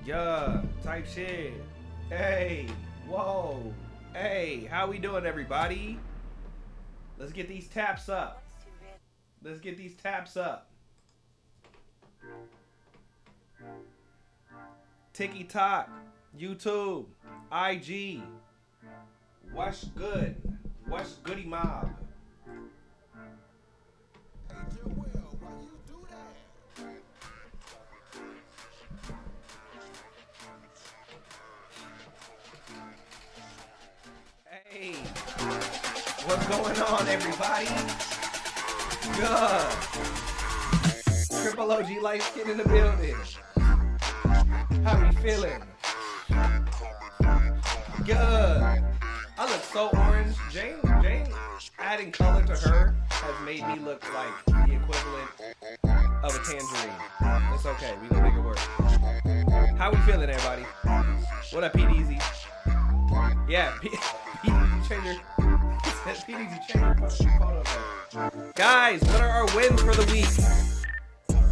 Yeah, type shit. Hey, whoa. Hey, how we doing, everybody? Let's get these taps up. Let's get these taps up. TikTok, YouTube, IG. What's good? What's goody mob? Hey, Joel, why you do that? Hey, what's going on, everybody? Good. Triple OG light skin in the building. How we feeling? Good. I look so orange. Jane adding color to her has made me look like the equivalent of a tangerine. It's okay. We gonna make it work. How we feeling, everybody? What up, Pete Easy? Yeah, Pete Easy change your Pete Easy change your photo. Guys, what are our wins for the week?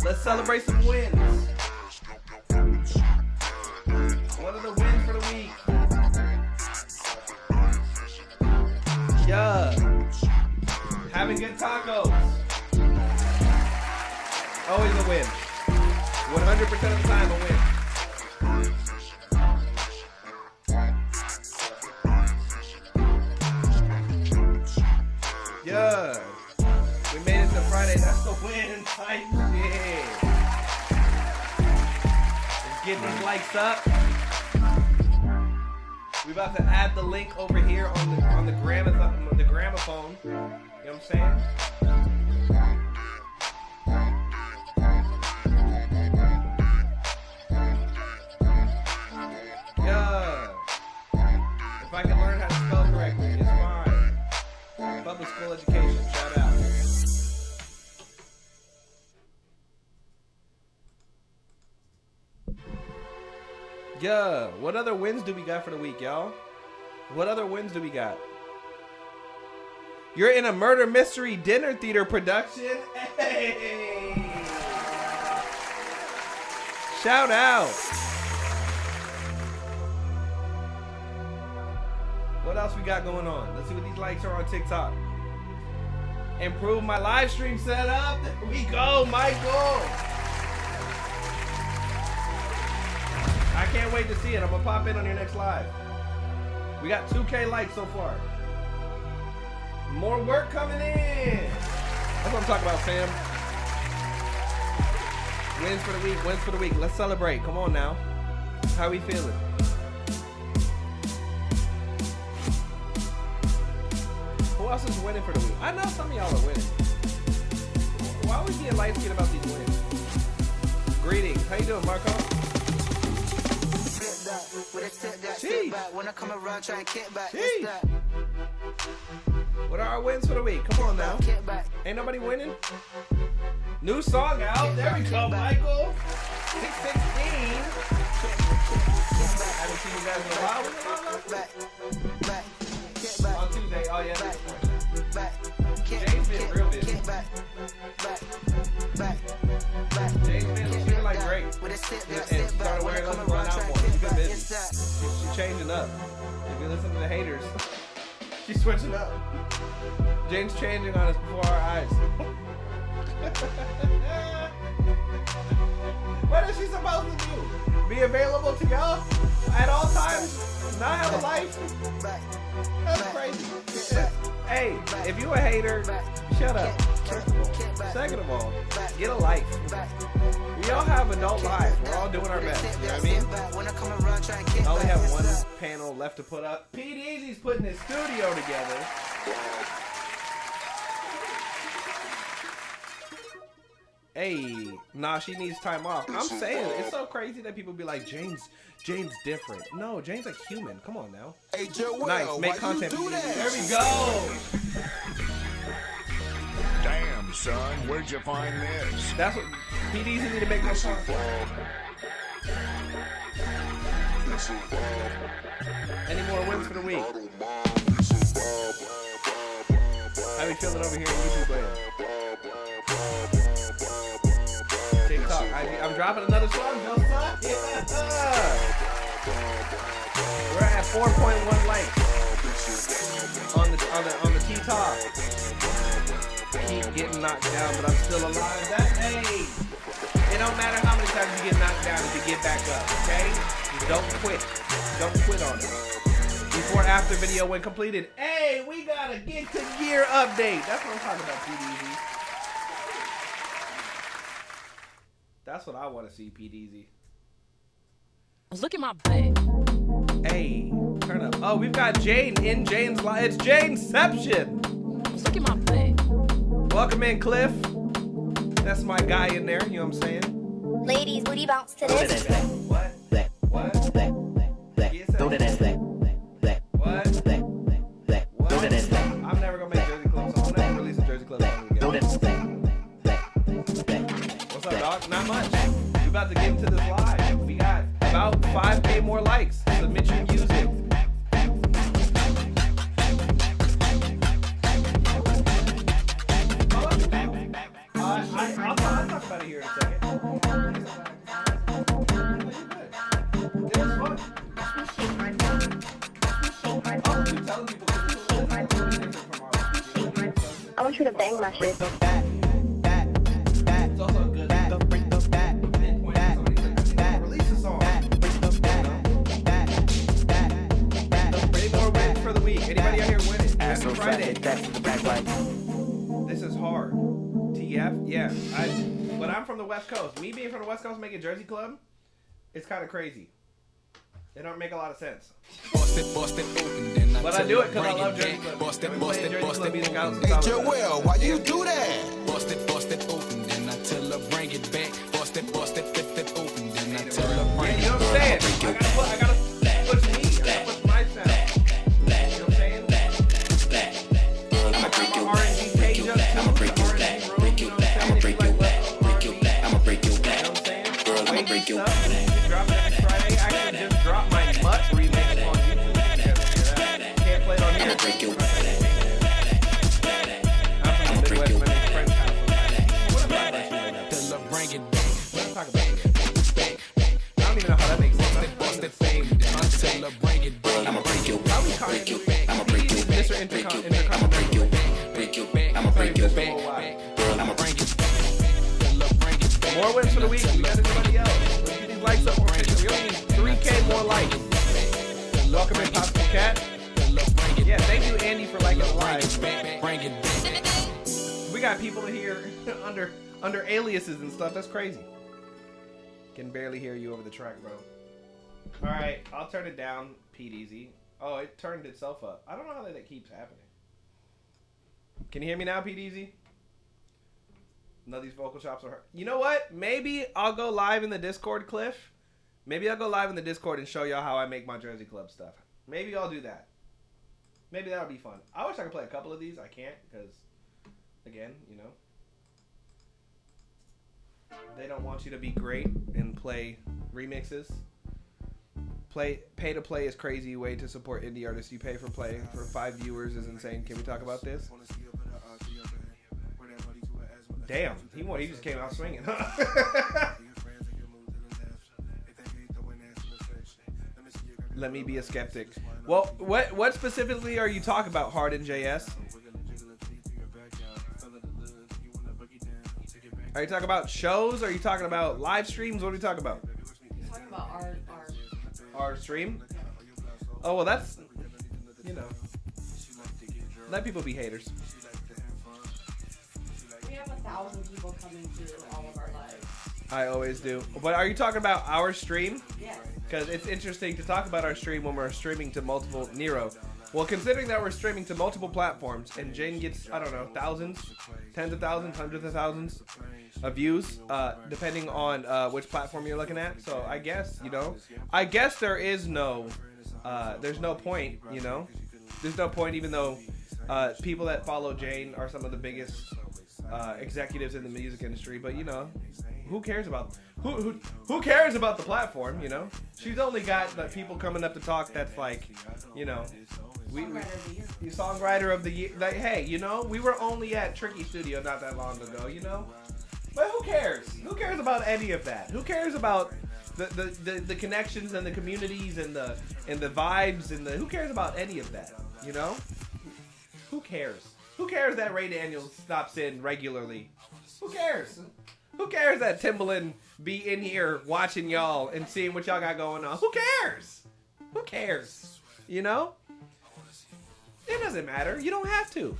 Let's celebrate some wins. What are the wins for the week? Yeah. Having good tacos. Always a win. 100% of the time a win. Yeah. We made it to Friday. That's the win type shit. Let's get these likes up. We about to add the link over here on the gramophone. You know what I'm saying? Yeah. If I can learn how to spell correctly, it's fine. Public school education, shout out. Yeah, what other wins do we got for the week, y'all? What other wins do we got? You're in a murder mystery dinner theater production. Hey! Shout out. What else we got going on? Let's see what these likes are on TikTok. Improve my live stream setup. There we go, Michael. I can't wait to see it. I'm gonna pop in on your next live. We got 2K likes so far. More work coming in. That's what I'm talking about, Sam. Wins for the week, wins for the week. Let's celebrate. Come on now. How we feeling? Who else is winning for the week? I know some of y'all are winning. Why are we being light skinned about these wins? Greetings. How you doing, Marco? When I come around, try and kick back. What are our wins for the week? Come on now. Ain't nobody winning? New song out. There we go, Michael. 616. Haven't seen you guys in a while. On Tuesday. Oh, yeah. James been real busy. James been feeling like great. And started wearing those run out more. She's been busy. She's changing up. If you listen to the haters, she's switching up. James changing on us before our eyes. What is she supposed to do? Be available to y'all at all times? Not have a life? That's crazy. Hey, if you a hater, shut up. Second of all, get a life. We all have adult lives. We're all doing our best. You know what I mean? I only have one panel left to put up. Pete Easy's putting his studio together. Hey, nah, she needs time off. I'm saying, it's so crazy that people be like, James different. No, James a human. Come on now. Hey, Joel, Nice, make why content. you do that? There we go. Damn, son, where'd you find this? That's what Pete Easy need to make more content. Any more wins for the week? How we feeling over here in YouTube land? TikTok. I'm I'm dropping another song, Bill. Yeah. We're at 4.1 likes on the T-Top. Keep getting knocked down, but I'm still alive. Hey, it don't matter how many times you get knocked down if you get back up, okay? Just don't quit. Don't quit on it. Before after video when completed. Hey, we got a Get to Gear update. That's what I'm talking about, PDZ. That's what I want to see, PDZ. Look at my butt. Hey, turn up. Oh, we've got Jane in Jane's live. It's Janeception. Look at my butt. Welcome in, Cliff. That's my guy in there, you know what I'm saying? Ladies, booty bounce to this. What? What? What? I'm never gonna make Jersey Club song. I'm never release a Jersey Club song again. What's up, dog? Not much. We about to get into this live. We got about 5K more likes. Submit your music. I'll talk about it here in a second. It was fun. I want you to bang my shit. It's also a good release a song. Any more wins for the week? Anybody out here winning? Happy Friday. This is hard. TF? Yeah. But I'm from the West Coast. Me being from the West Coast making Jersey Club, it's kind of crazy. It don't make a lot of sense. But I do it because I love Jersey Club. Hey, Joel, why you do that? Bust it open, then I tell her bring it back. Bust it open, then I tell her bring You know it what I'm saying? I gotta push me. I gotta push my sound. You know what I'm saying? I got my R&B page up too. The R&B room, you know what I'm saying? If you like left R&B, you know what I'm saying? Wake this up. Drop it every Friday. I actually just dropped my Mutt remix on YouTube. You guys can hear that. Can't play it on here. I'm from the Midwest, my name's French house. What am I like that? Tell her bring it back. Let's talk about it. I don't even know how that makes sense. Bust it fame, then I tell her bring it back. How we calling you? Mr. Intercontinental. Break your back. I'ma break your back. I'ma bring it back. Tell her bring it back. More wins for the week. We got anybody else. Let's get these likes up more efficient. We only need 3K more likes. Welcome in, Popsicle Cat. Yeah, thank you, Andy, for liking the live. Bring it back. We got people here under aliases and stuff. That's crazy. Can barely hear you over the track, bro. All right, I'll turn it down, PDZ. Oh, it turned itself up. I don't know how that keeps happening. Can you hear me now, PDZ? None of these vocal chops are hurt. You know what? Maybe I'll go live in the Discord, Cliff. Maybe I'll go live in the Discord and show y'all how I make my Jersey Club stuff. Maybe I'll do that. Maybe that'll be fun. I wish I could play a couple of these. I can't because, again, you know, they don't want you to be great and play remixes. Pay to play is crazy way to support indie artists. You pay for play for 5 viewers is insane. Can we talk about this? Damn, he just came out swinging. Let me be a skeptic. Well, what specifically are you talking about, Harden JS? Are you talking about shows? Are you talking about live streams? What are we talking about? We're talking about Our stream? Oh, well, that's, you know, let people be haters. We have 1,000 people coming through all of our lives. I always do. But are you talking about our stream? Yes. Because it's interesting to talk about our stream when we're streaming to multiple Nero. Well, considering that we're streaming to multiple platforms and Jane gets, I don't know, thousands, tens of thousands, hundreds of thousands of views, depending on which platform you're looking at. So I guess, you know, there is no, there's no point, you know. There's no point even though people that follow Jane are some of the biggest executives in the music industry. But, you know, who cares about who cares about the platform, you know? She's only got the people coming up to talk that's like, you know, we songwriter of the year. Like, hey, you know, we were only at Tricky Studio not that long ago, you know? But who cares? Who cares about any of that? Who cares about the connections and the communities and the vibes and who cares about any of that? You know? Who cares? Who cares that Ray Daniels stops in regularly? Who cares? Who cares that Timbaland be in here watching y'all and seeing what y'all got going on? Who cares? Who cares? You know? It doesn't matter. You don't have to.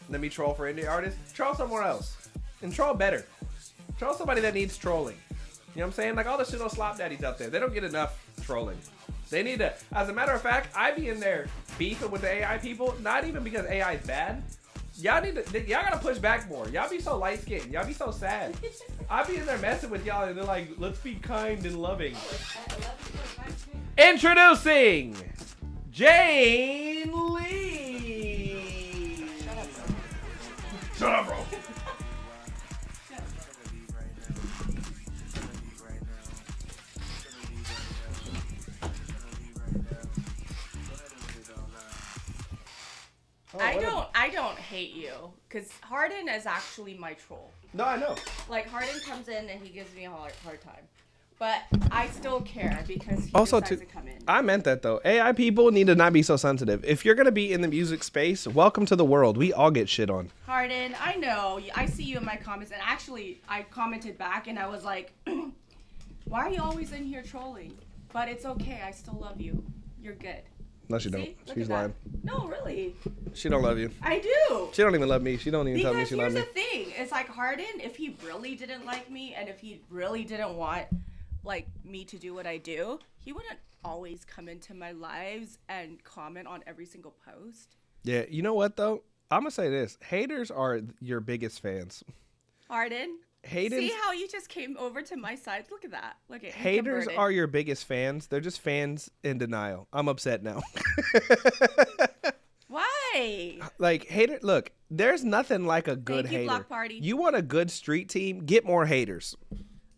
Let me troll for indie artists. Troll somewhere else. And troll better. Troll somebody that needs trolling. You know what I'm saying? Like all the shit on slop daddies out there. They don't get enough trolling. They need to. As a matter of fact, I be in there beefing with the AI people. Not even because AI is bad. Y'all need to. Y'all gotta push back more. Y'all be so light skinned. Y'all be so sad. I be in there messing with y'all and they're like, let's be kind and loving. Introducing Jane Lee. Shut up, bro. I don't hate you, because Harden is actually my troll. No, I know. Like, Harden comes in and he gives me a hard time. But I still care because he Also, decides to come in. I meant that though. AI people need to not be so sensitive. If you're gonna be in the music space, welcome to the world. We all get shit on. Harden, I know. I see you in my comments, and actually, I commented back and I was like, why are you always in here trolling? But it's okay. I still love you. You're good. No, she See? don't. Look She's at that. lying. No, really. She don't love you. I do. She don't even love me. She don't even tell me Because she here's loves the me. thing. It's like Harden, if he really didn't like me and if he really didn't want like me to do what I do, he wouldn't always come into my lives and comment on every single post. Yeah, you know what though? I'm gonna say this: haters are your biggest fans. Harden, Haters, see how you just came over to my side? Look at that. Look at haters are your biggest fans. They're just fans in denial. I'm upset now. Why? Like hater, look, there's nothing like a good Thank you, hater. Block Party. You want a good street team? Get more haters.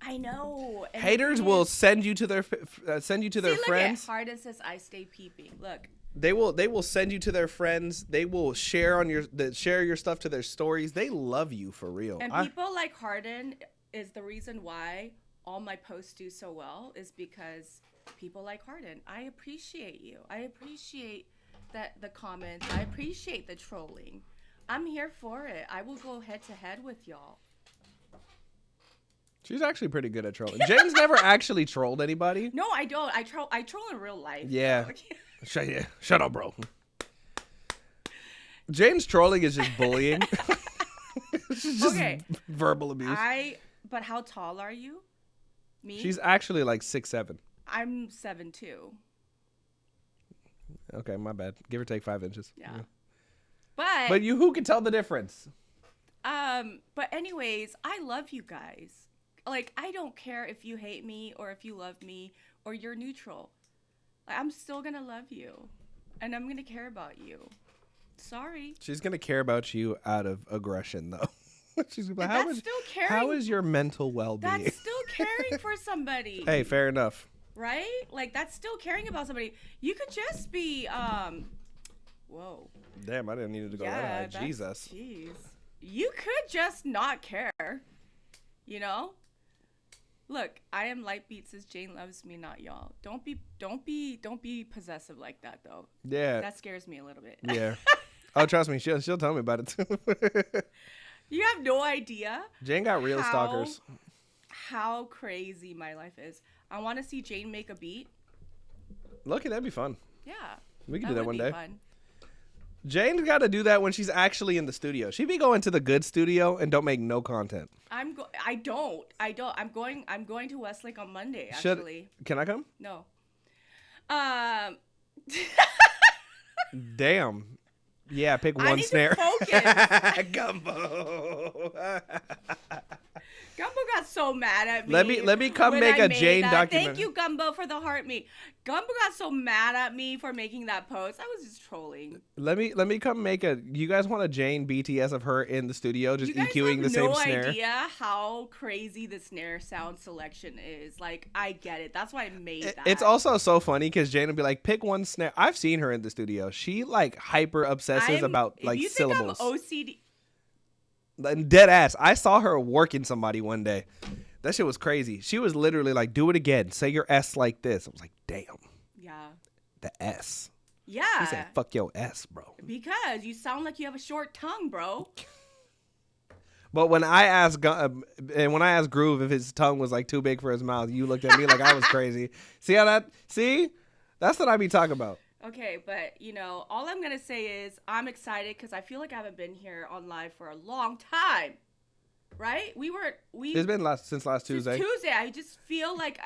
I know. And Haters the thing will is- send you to their See, friends. Look at Harden says I stay peeping. Look. They will send you to their friends. They will share your stuff to their stories. They love you for real. And people like Harden is the reason why all my posts do so well, is because people like Harden. I appreciate you. I appreciate the comments. I appreciate the trolling. I'm here for it. I will go head to head with y'all. She's actually pretty good at trolling. Jane's never actually trolled anybody. No, I don't. I troll in real life. Yeah. Shut up, bro. Jane's trolling is just bullying. It's just Okay. verbal abuse. But how tall are you? Me? She's actually like 6'7". I'm 7'2". Okay, my bad. Give or take 5 inches. Yeah. But who can tell the difference? But anyways, I love you guys. Like, I don't care if you hate me or if you love me or you're neutral. Like, I'm still gonna love you, and I'm gonna care about you. Sorry. She's gonna care about you out of aggression, though. She's gonna be like, That's still caring. how is your mental well-being? That's still caring for somebody. Hey, fair enough. Right? Like, that's still caring about somebody. You could just be, whoa. Damn, I didn't need to go that high. Jesus. Jeez. You could just not care. You know? Look, I am light beat says Jane loves me, not y'all. Don't be possessive like that though. Yeah. That scares me a little bit. Yeah. Oh, trust me, she'll tell me about it too. You have no idea. Jane got real stalkers. How crazy my life is. I want to see Jane make a beat. Look, that'd be fun. Yeah. We can do that would one be day. Fun. Jane's got to do that when she's actually in the studio. She be going to the good studio and don't make no content. I don't. I'm going to Westlake on Monday, actually. Can I come? No. Damn. Yeah, pick one I need snare. to focus. Gumbo. Gumbo got so mad at me. Let me come when make I a made Jane that. documentary. Thank you, Gumbo, for the heart me. Gumbo got so mad at me for making that post. I was just trolling. Let me come make a. You guys want a Jane BTS of her in the studio just You guys EQing the have same no snare? idea how crazy the snare sound selection is. Like, I get it. That's why I made that. It's also so funny because Jane will be like, pick one snare. I've seen her in the studio. She like hyper obsesses about like if you syllables. think I'm OCD. Dead ass. I saw her working somebody one day. That shit was crazy. She was literally like, do it again. Say your S like this. I was like, damn. Yeah. The S. Yeah. She said, fuck your S, bro. Because you sound like you have a short tongue, bro. But when I asked Groove if his tongue was like too big for his mouth, you looked at me like I was crazy. See that's what I be talking about. Okay, but all I'm gonna say is I'm excited because I feel like I haven't been here on live for a long time. Right? It's been since last Tuesday. Tuesday. I just feel like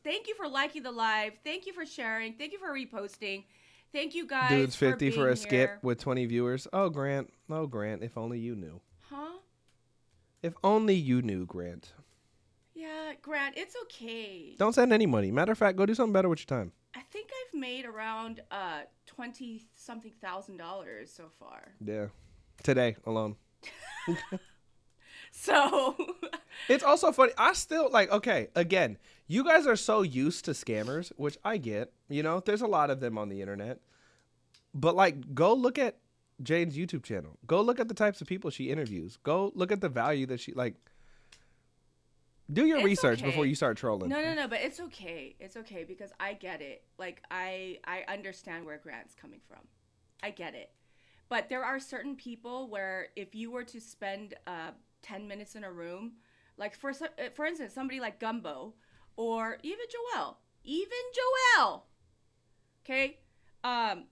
thank you for liking the live. Thank you for sharing. Thank you for reposting. Thank you guys. Dude's 50 for a here. skit with 20 viewers. Oh, Grant. Oh, Grant. If only you knew. Huh? If only you knew, Grant. Yeah, Grant, it's okay. Don't send any money. Matter of fact, go do something better with your time. I think I've made around $20-something thousand so far. Yeah. Today alone. So it's also funny. I still okay, again, you guys are so used to scammers, which I get. There's a lot of them on the internet. But go look at Jane's YouTube channel. Go look at the types of people she interviews. Go look at the value that she do your research before you start trolling. No, but it's okay. It's okay because I get it. I understand where Grant's coming from. I get it. But there are certain people where if you were to spend 10 minutes in a room, for instance, somebody like Gumbo or even Joel, okay, an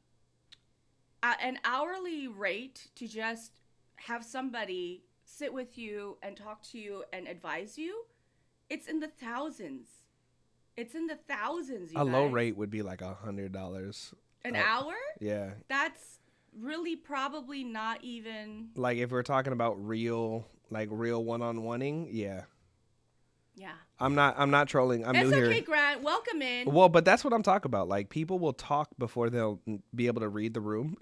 hourly rate to just have somebody sit with you and talk to you and advise you, it's in the thousands. It's in the thousands, you A guys. low rate would be like $100. An hour? Yeah. That's really probably not even... If we're talking about real one-on-oneing, yeah. Yeah. I'm not trolling. I'm new here. It's okay, Grant. Welcome in. Well, but that's what I'm talking about. People will talk before they'll be able to read the room.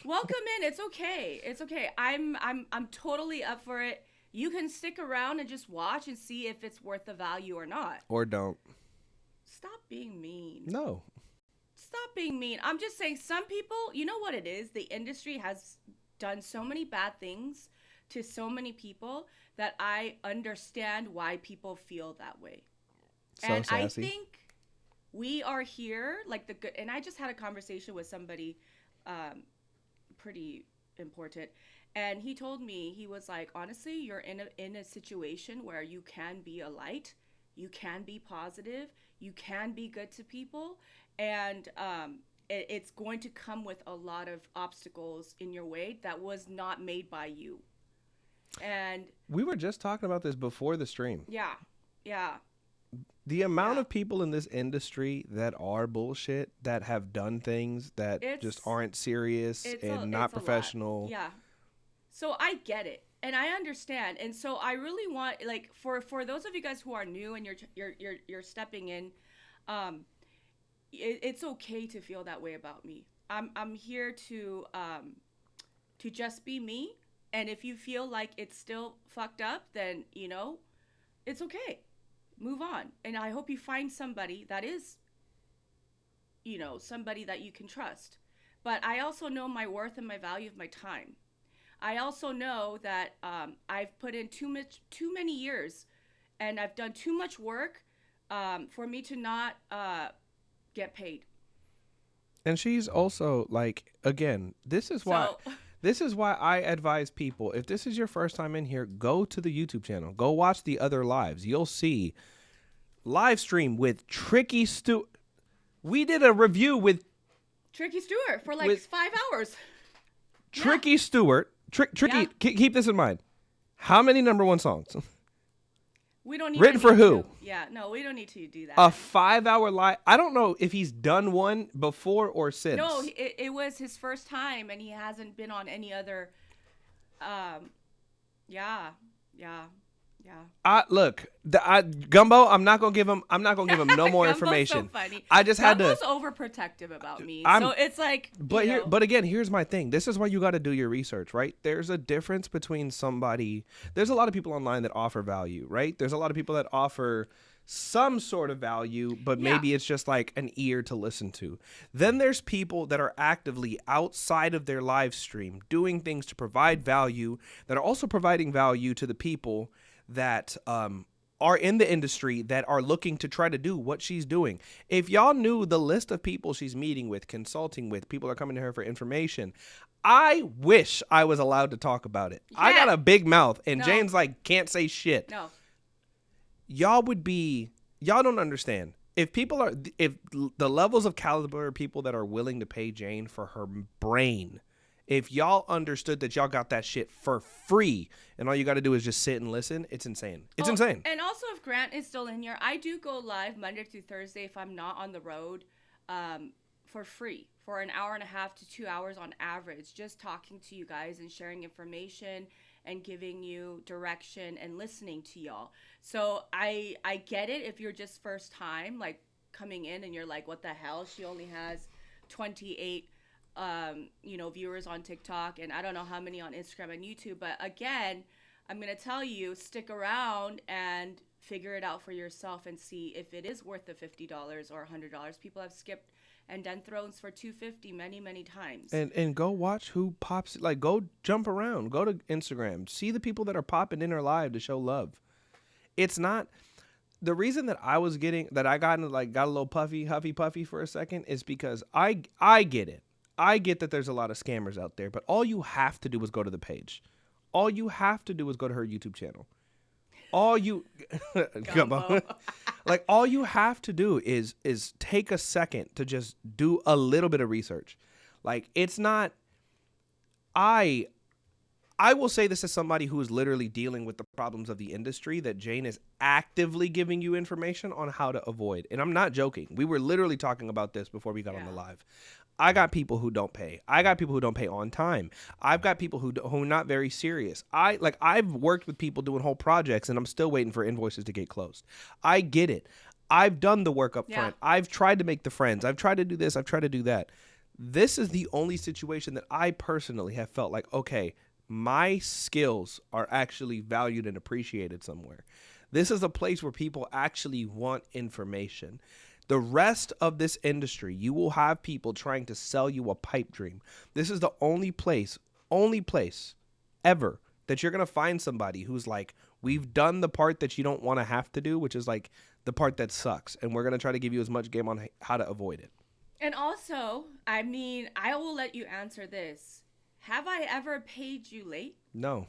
Welcome in. It's okay. It's okay. I'm totally up for it. You can stick around and just watch and see if it's worth the value or not. Or don't. Stop being mean. No. Stop being mean. I'm just saying some people, you know what it is? The industry has done so many bad things to so many people that I understand why people feel that way. So and sassy. I think we are here, and I just had a conversation with somebody pretty important, and he told me, he was like, honestly, you're in a situation where you can be a light, you can be positive, you can be good to people, and it's going to come with a lot of obstacles in your way that was not made by you. And we were just talking about this before the stream. Yeah. The amount of people in this industry that are bullshit, that have done things that just aren't serious and not professional. Yeah. So I get it. And I understand. And so I really want, for those of you guys who are new and you're stepping in, it's okay to feel that way about me. I'm here to just be me. And if you feel like it's still fucked up, then, it's okay. Move on. And I hope you find somebody that is, somebody that you can trust. But I also know my worth and my value of my time. I also know that I've put in too many years and I've done too much work for me to not get paid. And she's also again, this is why I advise people, if this is your first time in here, go to the YouTube channel. Go watch the other lives. You'll see live stream with Tricky Stewart. We did a review with Tricky Stewart for 5 hours. Tricky Stewart. Tricky, keep this in mind. How many #1 songs? We don't need written for who? Yeah, no, we don't need to do that. A 5-hour live. I don't know if he's done one before or since. No, it was his first time, and he hasn't been on any other. Yeah. Look, Gumbo. I'm not gonna give him no more information. So funny. I just had Gumbo's overprotective about me, so it's like. But again, here's my thing. This is why you got to do your research, right? There's a difference between somebody. There's a lot of people online that offer value, right? There's a lot of people that offer some sort of value, but maybe it's just like an ear to listen to. Then there's people that are actively outside of their live stream doing things to provide value, that are also providing value to the people that are in the industry that are looking to try to do what she's doing. If y'all knew the list of people she's meeting with, consulting with, people are coming to her for information, I wish I was allowed to talk about it. I got a big mouth, and Jane's like, can't say shit. No. Y'all don't understand. If the levels of caliber of people that are willing to pay Jane for her brain, if y'all understood that y'all got that shit for free and all you got to do is just sit and listen, it's insane. It's insane. And also, if Grant is still in here, I do go live Monday through Thursday if I'm not on the road, for free for an hour and a half to 2 hours on average, just talking to you guys and sharing information and giving you direction and listening to y'all. So I get it if you're just first time, like coming in and you're like, what the hell? She only has 28 viewers on TikTok, and I don't know how many on Instagram and YouTube. But again, I'm going to tell you, stick around and figure it out for yourself and see if it is worth the $50 or $100. People have skipped and done thrones for $250 many times. And go watch who pops, like go jump around, go to Instagram, see the people that are popping in her live to show love. It's not the reason that I got a little huffy puffy for a second is because I get it. I get that there's a lot of scammers out there, but all you have to do is go to the page. All you have to do is go to her YouTube channel. All you like all you have to do is take a second to just do a little bit of research. Like it's not I will say this as somebody who is literally dealing with the problems of the industry, that Jane is actively giving you information on how to avoid. And I'm not joking. We were literally talking about this before we got on the live. I got people who don't pay. I got people who don't pay on time. I've got people who are not very serious. I've worked with people doing whole projects, and I'm still waiting for invoices to get closed. I get it. I've done the work up front. I've tried to make the friends. I've tried to do this. I've tried to do that. This is the only situation that I personally have felt like, okay, my skills are actually valued and appreciated somewhere. This is a place where people actually want information. The rest of this industry, you will have people trying to sell you a pipe dream. This is the only place ever that you're going to find somebody who's like, we've done the part that you don't want to have to do, which is like the part that sucks. And we're going to try to give you as much game on how to avoid it. And also, I mean, I will let you answer this. Have I ever paid you late? No.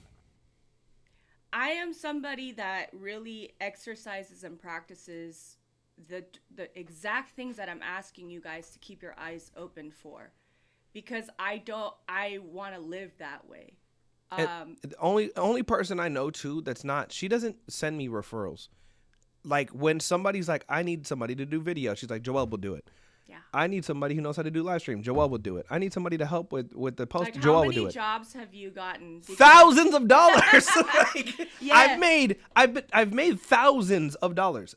I am somebody that really exercises and practices the exact things that I'm asking you guys to keep your eyes open for, because I want to live that way. The only person I know too that's not, she doesn't send me referrals. Like when somebody's like, I need somebody to do video, she's like, Joelle will do it. Yeah. I need somebody who knows how to do live stream. Joelle will do it. I need somebody to help with the post. Like, Joelle will do it. How many jobs have you gotten? Thousands of dollars. Like, yeah. I've made thousands of dollars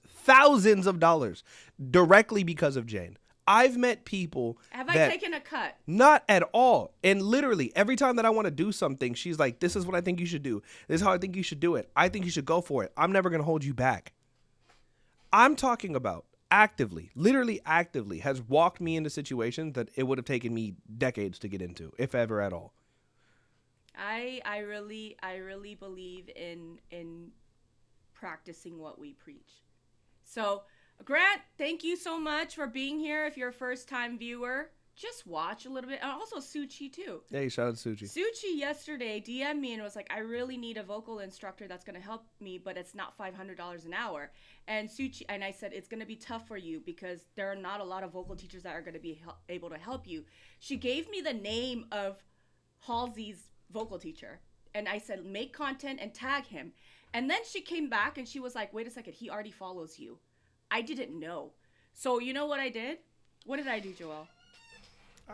directly because of Jane. I've met people. Have I taken a cut? Not at all. And literally every time that I want to do something, she's like, this is what I think you should do. This is how I think you should do it. I think you should go for it. I'm never going to hold you back. I'm talking about literally actively has walked me into situations that it would have taken me decades to get into, if ever at all. I really believe in practicing what we preach. So, Grant, thank you so much for being here. If you're a first-time viewer, just watch a little bit. And also Suchi, too. Hey, shout out to Suchi. Suchi yesterday DM'd me and was like, I really need a vocal instructor that's going to help me, but it's not $500 an hour. And Suchi, and I said, it's going to be tough for you because there are not a lot of vocal teachers that are going to be able to help you. She gave me the name of Halsey's vocal teacher. And I said, make content and tag him. And then she came back and she was like, wait a second, he already follows you. I didn't know. So you know what I did? What did I do, Joelle?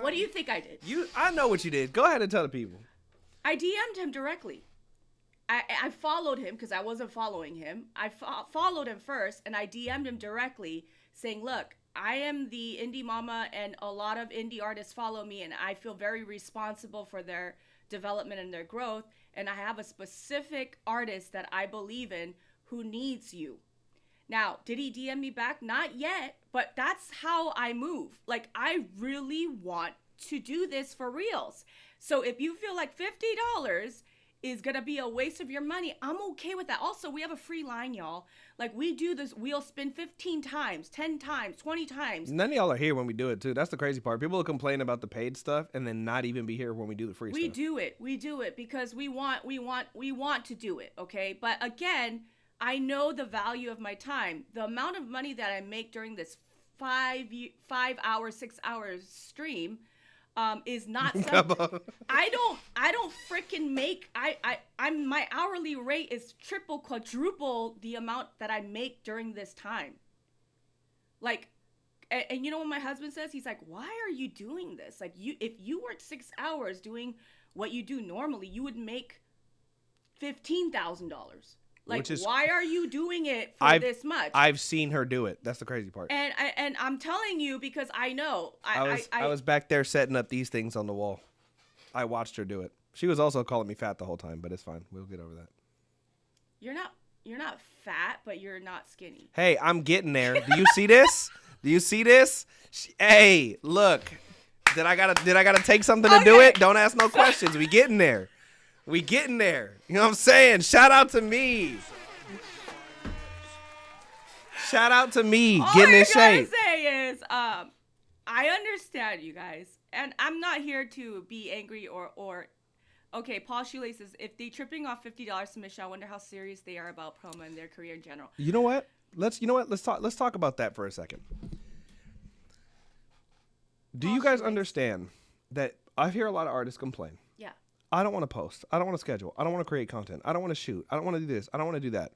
What do you think I did? I know what you did. Go ahead and tell the people. I DM'd him directly. I followed him because I wasn't following him. I followed him first, and I DM'd him directly saying, look, I am the indie mama, and a lot of indie artists follow me, and I feel very responsible for their development and their growth, and I have a specific artist that I believe in who needs you. Now, did he DM me back? Not yet, but that's how I move. Like, I really want to do this for reals. So if you feel like $50 is gonna be a waste of your money, I'm okay with that. Also, we have a free line, y'all. Like, we do this wheel spin 15 times, 10 times, 20 times. None of y'all are here when we do it too. That's the crazy part. People will complain about the paid stuff and then not even be here when we do the free stuff. We do it because we want to do it, okay? But again, I know the value of my time. The amount of money that I make during this 5 hour, 6 hours stream is not something. I don't freaking make. I'm my hourly rate is triple, quadruple the amount that I make during this time. Like, and you know what my husband says? He's like, why are you doing this? Like, if you worked 6 hours doing what you do normally, you would make $15,000. Like, why are you doing it for this much? I've seen her do it. That's the crazy part. And I'm telling you because I know. I was back there setting up these things on the wall. I watched her do it. She was also calling me fat the whole time, but it's fine. We'll get over that. You're not fat, but you're not skinny. Hey, I'm getting there. Do you see this? Do you see this? Hey, look. Did I gotta take something to do it? Don't ask no questions. We getting there. We getting there. You know what I'm saying? Shout out to me. Shout out to me. Getting in shape. All I gotta say is, I understand you guys, and I'm not here to be angry or. Okay, Paul Shoelace says, if they tripping off $50 to Michelle, I wonder how serious they are about promo and their career in general. You know what? Let's talk about that for a second. Do you guys understand that I hear a lot of artists complain? Yeah. I don't want to post. I don't want to schedule. I don't want to create content. I don't want to shoot. I don't want to do this. I don't want to do that.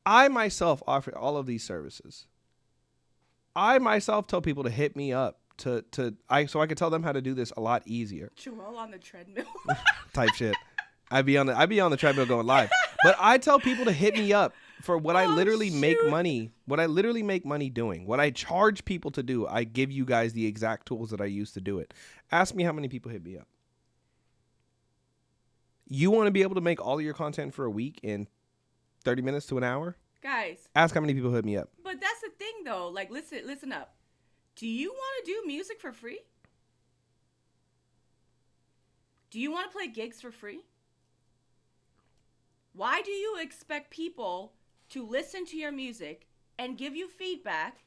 I myself offer all of these services. I myself tell people to hit me up so I could tell them how to do this a lot easier. Joel on the treadmill. Type shit. I'd be on the treadmill going live. But I tell people to hit me up for what I literally make money. What I literally make money doing. What I charge people to do. I give you guys the exact tools that I use to do it. Ask me how many people hit me up. You want to be able to make all of your content for a week in 30 minutes to an hour? Guys. Ask how many people hit me up. But that's the thing though. Like, listen up. Do you want to do music for free? Do you want to play gigs for free? Why do you expect people to listen to your music and give you feedback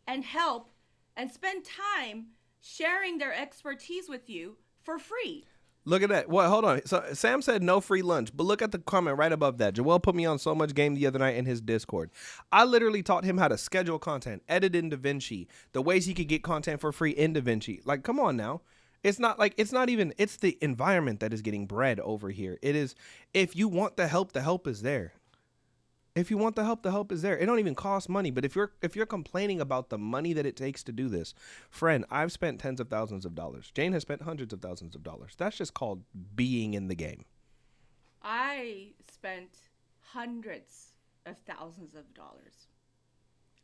and help and spend time sharing their expertise with you for free? Look at that. Well, hold on. So Sam said no free lunch, but look at the comment right above that. Joel put me on so much game the other night in his Discord. I literally taught him how to schedule content, edit in DaVinci, the ways he could get content for free in DaVinci. Like, come on now. It's the environment that is getting bred over here. It is, if you want the help is there. If you want the help is there. It don't even cost money. But if you're complaining about the money that it takes to do this, friend, I've spent tens of thousands of dollars. Jane has spent hundreds of thousands of dollars. That's just called being in the game. I spent hundreds of thousands of dollars.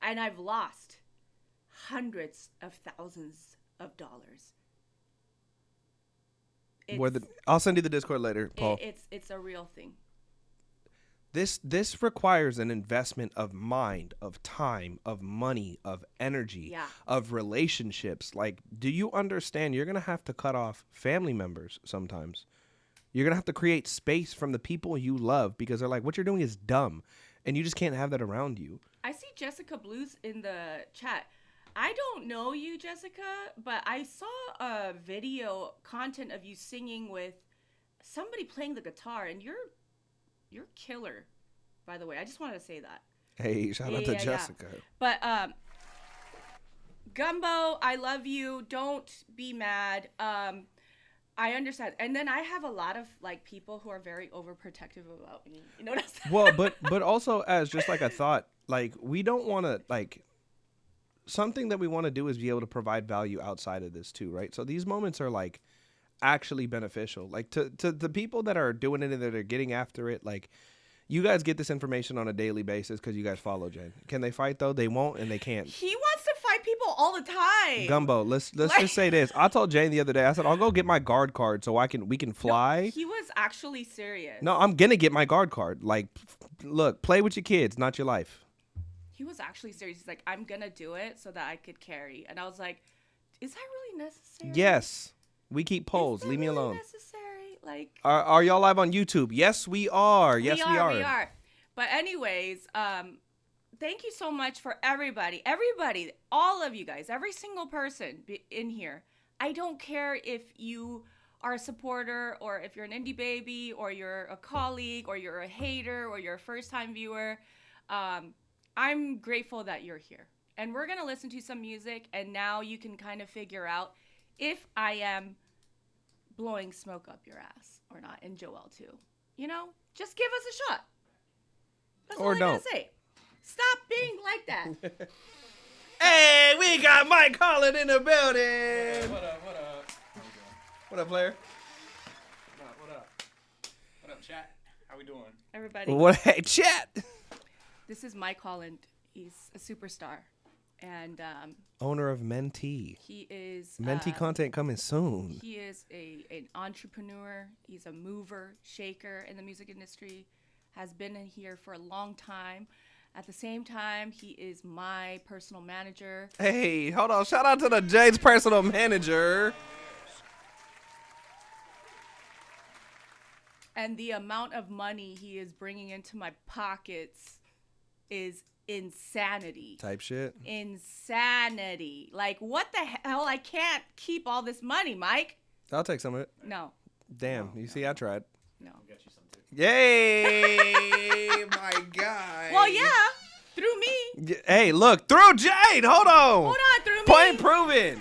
And I've lost hundreds of thousands of dollars. I'll send you the Discord later, Paul. It's a real thing. This requires an investment of mind, of time, of money, of energy, of relationships. Like, do you understand? You're going to have to cut off family members sometimes. You're going to have to create space from the people you love because they're like, what you're doing is dumb. And you just can't have that around you. I see Jessica Blues in the chat. I don't know you, Jessica, but I saw a video content of you singing with somebody playing the guitar, and you're killer, by the way. I just wanted to say that. Hey, shout out to Jessica. Yeah. But Gumbo, I love you. Don't be mad. I understand. And then I have a lot of like people who are very overprotective about me. You know what I'm saying? Well, but also as just like a thought, like we don't want to like something that we want to do is be able to provide value outside of this too, right? So these moments are like actually beneficial, like to the people that are doing it and that are getting after it. Like you guys get this information on a daily basis because you guys follow Jane. Can they fight though? They won't and they can't. He wants to fight people all the time. Gumbo, let's just say this. I told Jane the other day, I said I'll go get my guard card so we can fly. No, he was actually serious. No, I'm gonna get my guard card. Like look, play with your kids, not your life. He was actually serious. He's like, I'm gonna do it so that I could carry. And I was like, is that really necessary? Yes. We keep Is polls. that Leave me really alone. necessary? Like, Are y'all live on YouTube? Yes, we are. Yes, we are. We are. But anyways, thank you so much for everybody, all of you guys, every single person in here. I don't care if you are a supporter or if you're an indie baby or you're a colleague or you're a hater or you're a first-time viewer. I'm grateful that you're here. And we're going to listen to some music, and now you can kind of figure out if I am blowing smoke up your ass or not, and Joel too. You know, just give us a shot. That's Or all I gotta don't. say. Stop being like that. Hey, we got Mike Holland in the building. What up? What up? What up, player? What up? What up? What up, chat? How we doing? Everybody, What? Hey, chat. this is Mike Holland. He's a superstar. And Owner of Mentee. he is... Mentee content coming soon. He is an entrepreneur. He's a mover, shaker in the music industry. Has been in here for a long time. At the same time, he is my personal manager. Hey, hold on. Shout out to the Jade's personal manager. And the amount of money he is bringing into my pockets is insanity. Type shit. Insanity. Like, what the hell? I can't keep all this money, Mike. I'll take some of it. No. Damn. You see, I tried. No. I'll get you some too. Yay, my guy. Well, yeah. Through me. Hey, look. Through Jade. Hold on. Hold on. Through me. Point proven.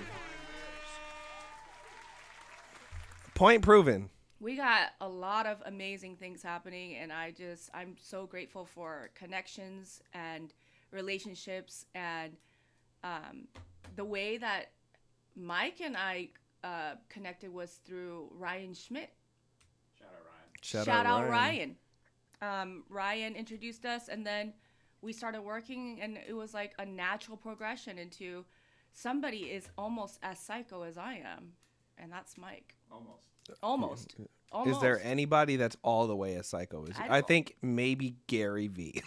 Point proven. We got a lot of amazing things happening, and I'm so grateful for connections and relationships, and the way that Mike and I connected was through Ryan Schmidt. Shout out Ryan. Shout out Ryan. Ryan introduced us, and then we started working, and it was like a natural progression into somebody is almost as psycho as I am, and that's Mike. Almost. Is there anybody that's all the way as psycho as you? I don't- think maybe Gary V.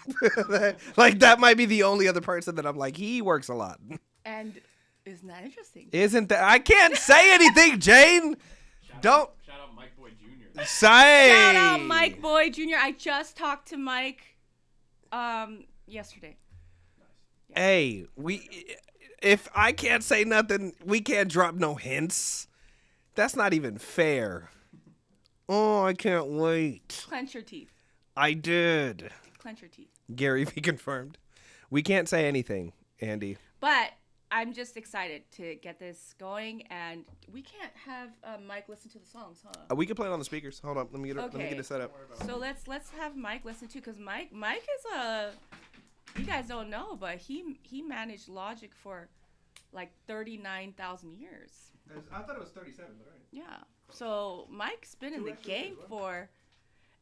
Like, that might be the only other person that I'm like, he works a lot. And isn't that interesting? Isn't that? I can't say anything, Jane. Don't Shout out Mike Boy Jr. say. Shout out Mike Boy Jr. I just talked to Mike yesterday. Hey, if I can't say nothing, we can't drop no hints. That's not even fair. Oh, I can't wait. Clench your teeth. I did. Clench your teeth. Gary V confirmed. We can't say anything, Andy. But I'm just excited to get this going, and we can't have Mike listen to the songs, huh? We can play it on the speakers. Hold on, let me get Okay. it set up. So let's have Mike listen to, because Mike is you guys don't know, but he managed Logic for like 39,000 years. I thought it was 37, but all right. Yeah. So Mike's been in the game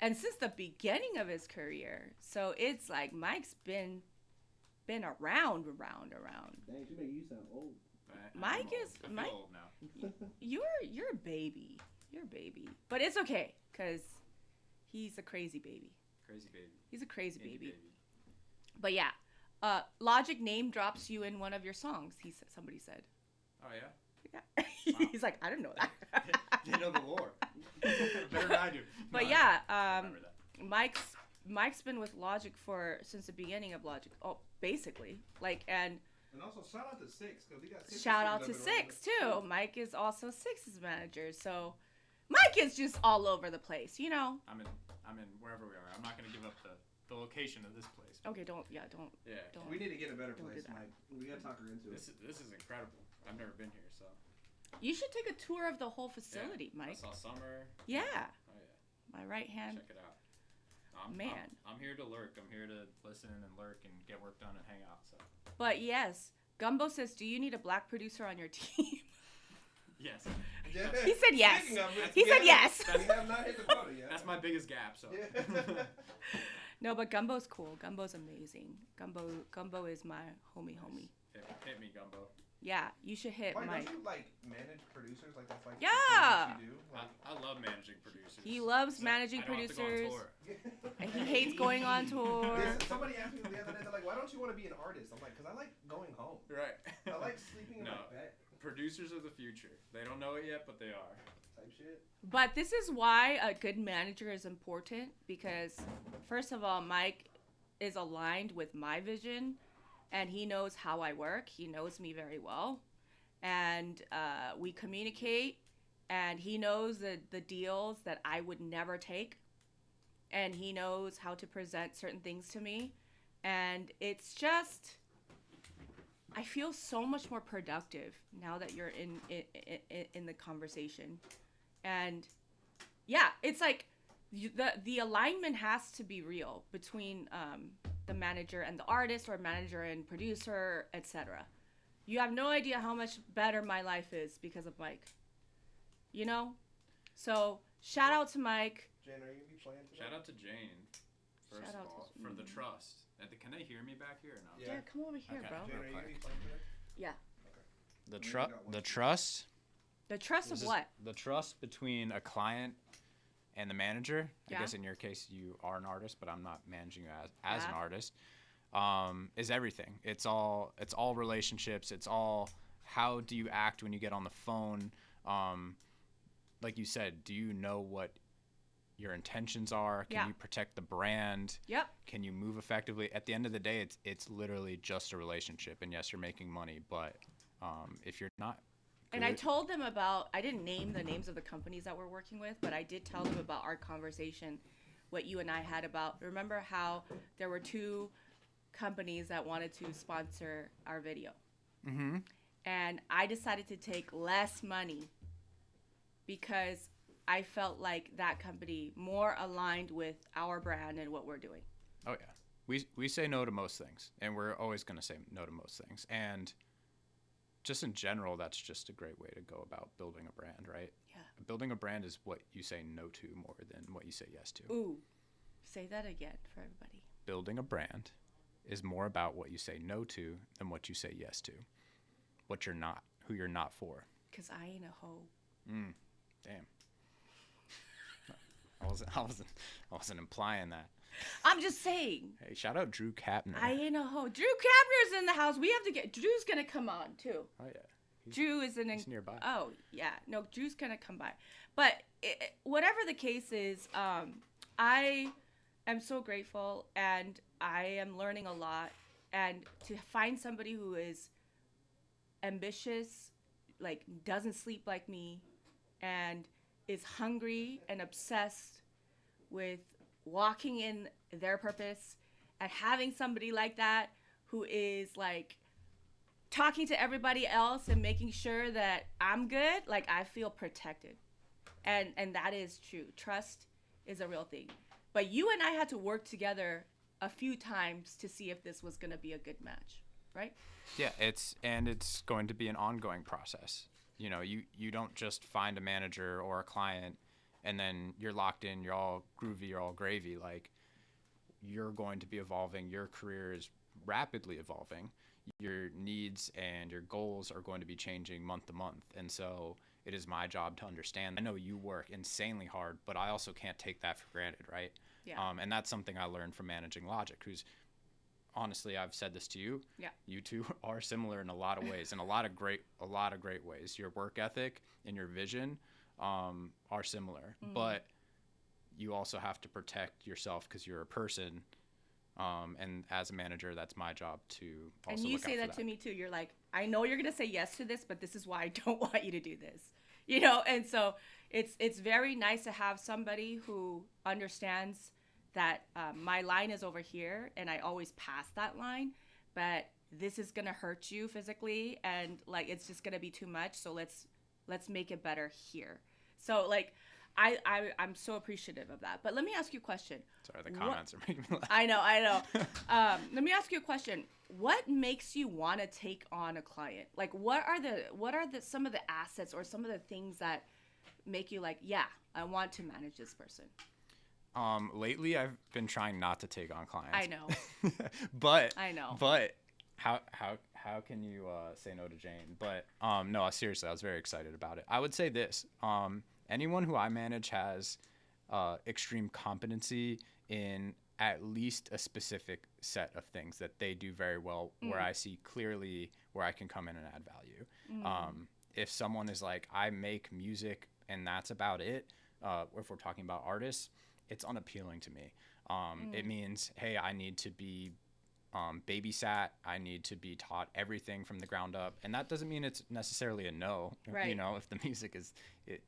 and since the beginning of his career. So it's like Mike's been around. Dang, she make you sound old. Mike is I feel Mike. old now. You're a baby. You're a baby. But it's okay, because he's a crazy baby. Crazy baby. He's a crazy Indie baby. But yeah, Logic name drops you in one of your songs. Somebody said. Oh yeah. Yeah. He's like, I didn't know that. They know the lore. Better than I do. But No, yeah, I remember that. Mike's been with Logic since the beginning of Logic. Oh, basically, and also shout out to Six, because we got shout out to Six too. Mike is also Six's manager, so Mike is just all over the place, you know. I'm in wherever we are. I'm not gonna give up the location of this place. Okay, don't. Yeah. Don't. We need to get a better Don't place, do that. Mike. We gotta talk her into it. This is incredible. I've never been here, so. You should take a tour of the whole facility, Mike. I saw Summer. Yeah, Oh yeah. my right hand. Check it out. Man. I'm here to lurk. I'm here to listen and lurk and get work done and hang out. So. But yes, Gumbo says, "Do you need a black producer on your team?" Yes. He said yes. Speaking of which, He said yes. We have not hit the quota yet. That's my biggest gap. So. No, but Gumbo's cool. Gumbo's amazing. Gumbo is my homie. Hit me, Gumbo. Yeah, you should hit Why Mike. don't you like manage producers like that's like Yeah. the thing that you do? I love managing producers. He loves So managing I don't have to go on producers. tour. And he hates going on tour. Somebody asked me the other day, they're like, why don't you want to be an artist? I'm like, because I like going home. Right. I like sleeping in my bed. Producers of the future. They don't know it yet, but they are. Type shit. But this is why a good manager is important, because first of all, Mike is aligned with my vision, and he knows how I work. He knows me very well, and we communicate, and he knows the deals that I would never take, and he knows how to present certain things to me, and it's just, I feel so much more productive now that you're in the conversation. And yeah, it's like the alignment has to be real between the manager and the artist, or manager and producer, etc. You have no idea how much better my life is because of Mike. You know? So shout out to Mike. Jane, are you going to be playing today? Shout out to Jane, first Shout of out all, to for Jane. the trust. And can they hear me back here or no? Yeah, come over here, Okay. bro. Jane, are you going to be playing today? Yeah. The We got one. trust. The trust of what? The trust between a client and the manager. Yeah. I guess in your case you are an artist, but I'm not managing you as an Yeah. artist. Is everything. It's all relationships. It's all how do you act when you get on the phone. Like you said, do you know what your intentions are? Can Yeah. you protect the brand? Yep. Can you move effectively? At the end of the day, it's literally just a relationship. And yes, you're making money, but if you're not And I good- told them about, I didn't name the names of the companies that we're working with, but I did tell them about our conversation, what you and I had about, remember how there were 2 companies that wanted to sponsor our video. Mm-hmm. And I decided to take less money because I felt like that company more aligned with our brand and what we're doing. Oh yeah, we say no to most things, and we're always going to say no to most things. And just in general, that's just a great way to go about building a brand, right? Yeah. Building a brand is what you say no to more than what you say yes to. Ooh, say that again for everybody. Building a brand is more about what you say no to than what you say yes to. What you're not, who you're not for. Because I ain't a hoe. Damn. I wasn't implying that. I'm just saying. Hey, shout out Drew Kapner. I ain't a hoe. Drew Kapner's in the house. We have to get. Drew's gonna come on too. Oh yeah. Drew is he's nearby. Oh yeah, no, Drew's gonna come by. But whatever the case is, I am so grateful, and I am learning a lot. And to find somebody who is ambitious, like doesn't sleep like me, and is hungry and obsessed with walking in their purpose, and having somebody like that who is like talking to everybody else and making sure that I'm good, like I feel protected. And that is true. Trust is a real thing. But you and I had to work together a few times to see if this was going to be a good match, right? Yeah, it's going to be an ongoing process. You know, you don't just find a manager or a client and then you're locked in, you're all groovy, you're all gravy. Like, you're going to be evolving. Your career is rapidly evolving. Your needs and your goals are going to be changing month to month. And so it is my job to understand. I know you work insanely hard, but I also can't take that for granted, right? Yeah. And that's something I learned from managing Logic, who's, honestly, I've said this to you. Yeah. You two are similar in a lot of ways, in a lot of great ways. Your work ethic and your vision are similar, but you also have to protect yourself because you're a person. And as a manager, that's my job to also And you look say out for that to me too. You're like, I know you're gonna say yes to this, but this is why I don't want you to do this. You know, and so it's very nice to have somebody who understands that my line is over here, and I always pass that line, but this is gonna hurt you physically, and like it's just gonna be too much. So let's make it better here. So like, I'm so appreciative of that. But let me ask you a question. Sorry, the comments are making me laugh. I know. Let me ask you a question. What makes you want to take on a client? Like, what are the some of the assets or some of the things that make you like, yeah, I want to manage this person? Lately, I've been trying not to take on clients. I know. But I know. But how can you say no to Jane? But no, seriously, I was very excited about it. I would say this: anyone who I manage has extreme competency in at least a specific set of things that they do very well, where I see clearly where I can come in and add value. If someone is like, I make music and that's about it, if we're talking about artists, it's unappealing to me. It means, hey, I need to be babysat. I need to be taught everything from the ground up. And that doesn't mean it's necessarily a no. Right. You know, if the music is,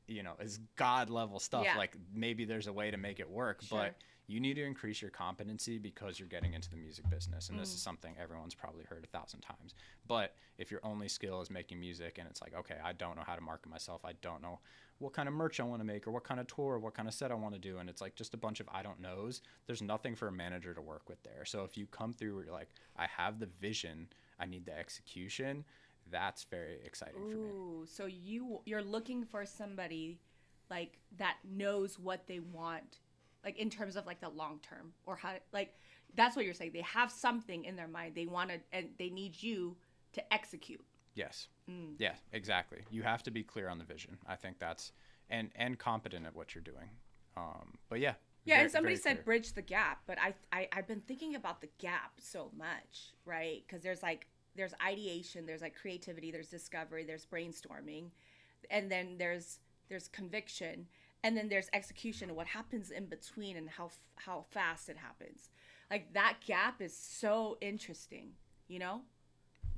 is God level stuff, Yeah. like maybe there's a way to make it work, Sure. but you need to increase your competency because you're getting into the music business. And this is something everyone's probably heard 1,000 times. But if your only skill is making music and it's like, okay, I don't know how to market myself. I don't know what kind of merch I want to make or what kind of tour or what kind of set I want to do. And it's like just a bunch of I don't knows. There's nothing for a manager to work with there. So if you come through where you're like, I have the vision, I need the execution, that's very exciting for me. Ooh, so you're looking for somebody like that knows what they want, like in terms of like the long term, or how, like that's what you're saying. They have something in their mind they want to, and they need you to execute. Yes. Yeah, exactly. You have to be clear on the vision. I think that's and competent at what you're doing. But yeah. Yeah, very- and somebody very said clear. bridge the gap, but I've been thinking about the gap so much, right? Because there's ideation, there's like creativity, there's discovery, there's brainstorming, and then there's conviction, and then there's execution and what happens in between and how fast it happens. Like that gap is so interesting, you know?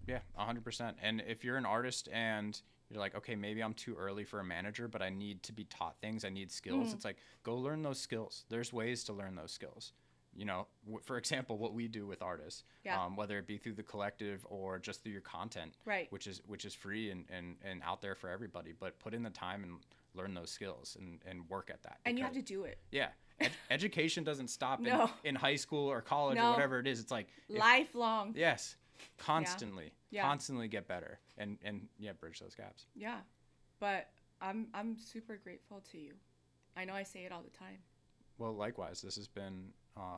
Yeah, 100%. And if you're an artist and you're like, okay, maybe I'm too early for a manager, but I need to be taught things. I need skills. It's like, go learn those skills. There's ways to learn those skills. You know, for example, what we do with artists, whether it be through the collective or just through your content, Right. which is free and out there for everybody, but put in the time and learn those skills and work at that. And you have because- to do it. Yeah. Education doesn't stop No. in high school or college No. or whatever it is. It's like, Lifelong. yes, constantly, Yeah. constantly get better and yeah, bridge those gaps. Yeah. But I'm super grateful to you. I know I say it all the time. Well, likewise, this has been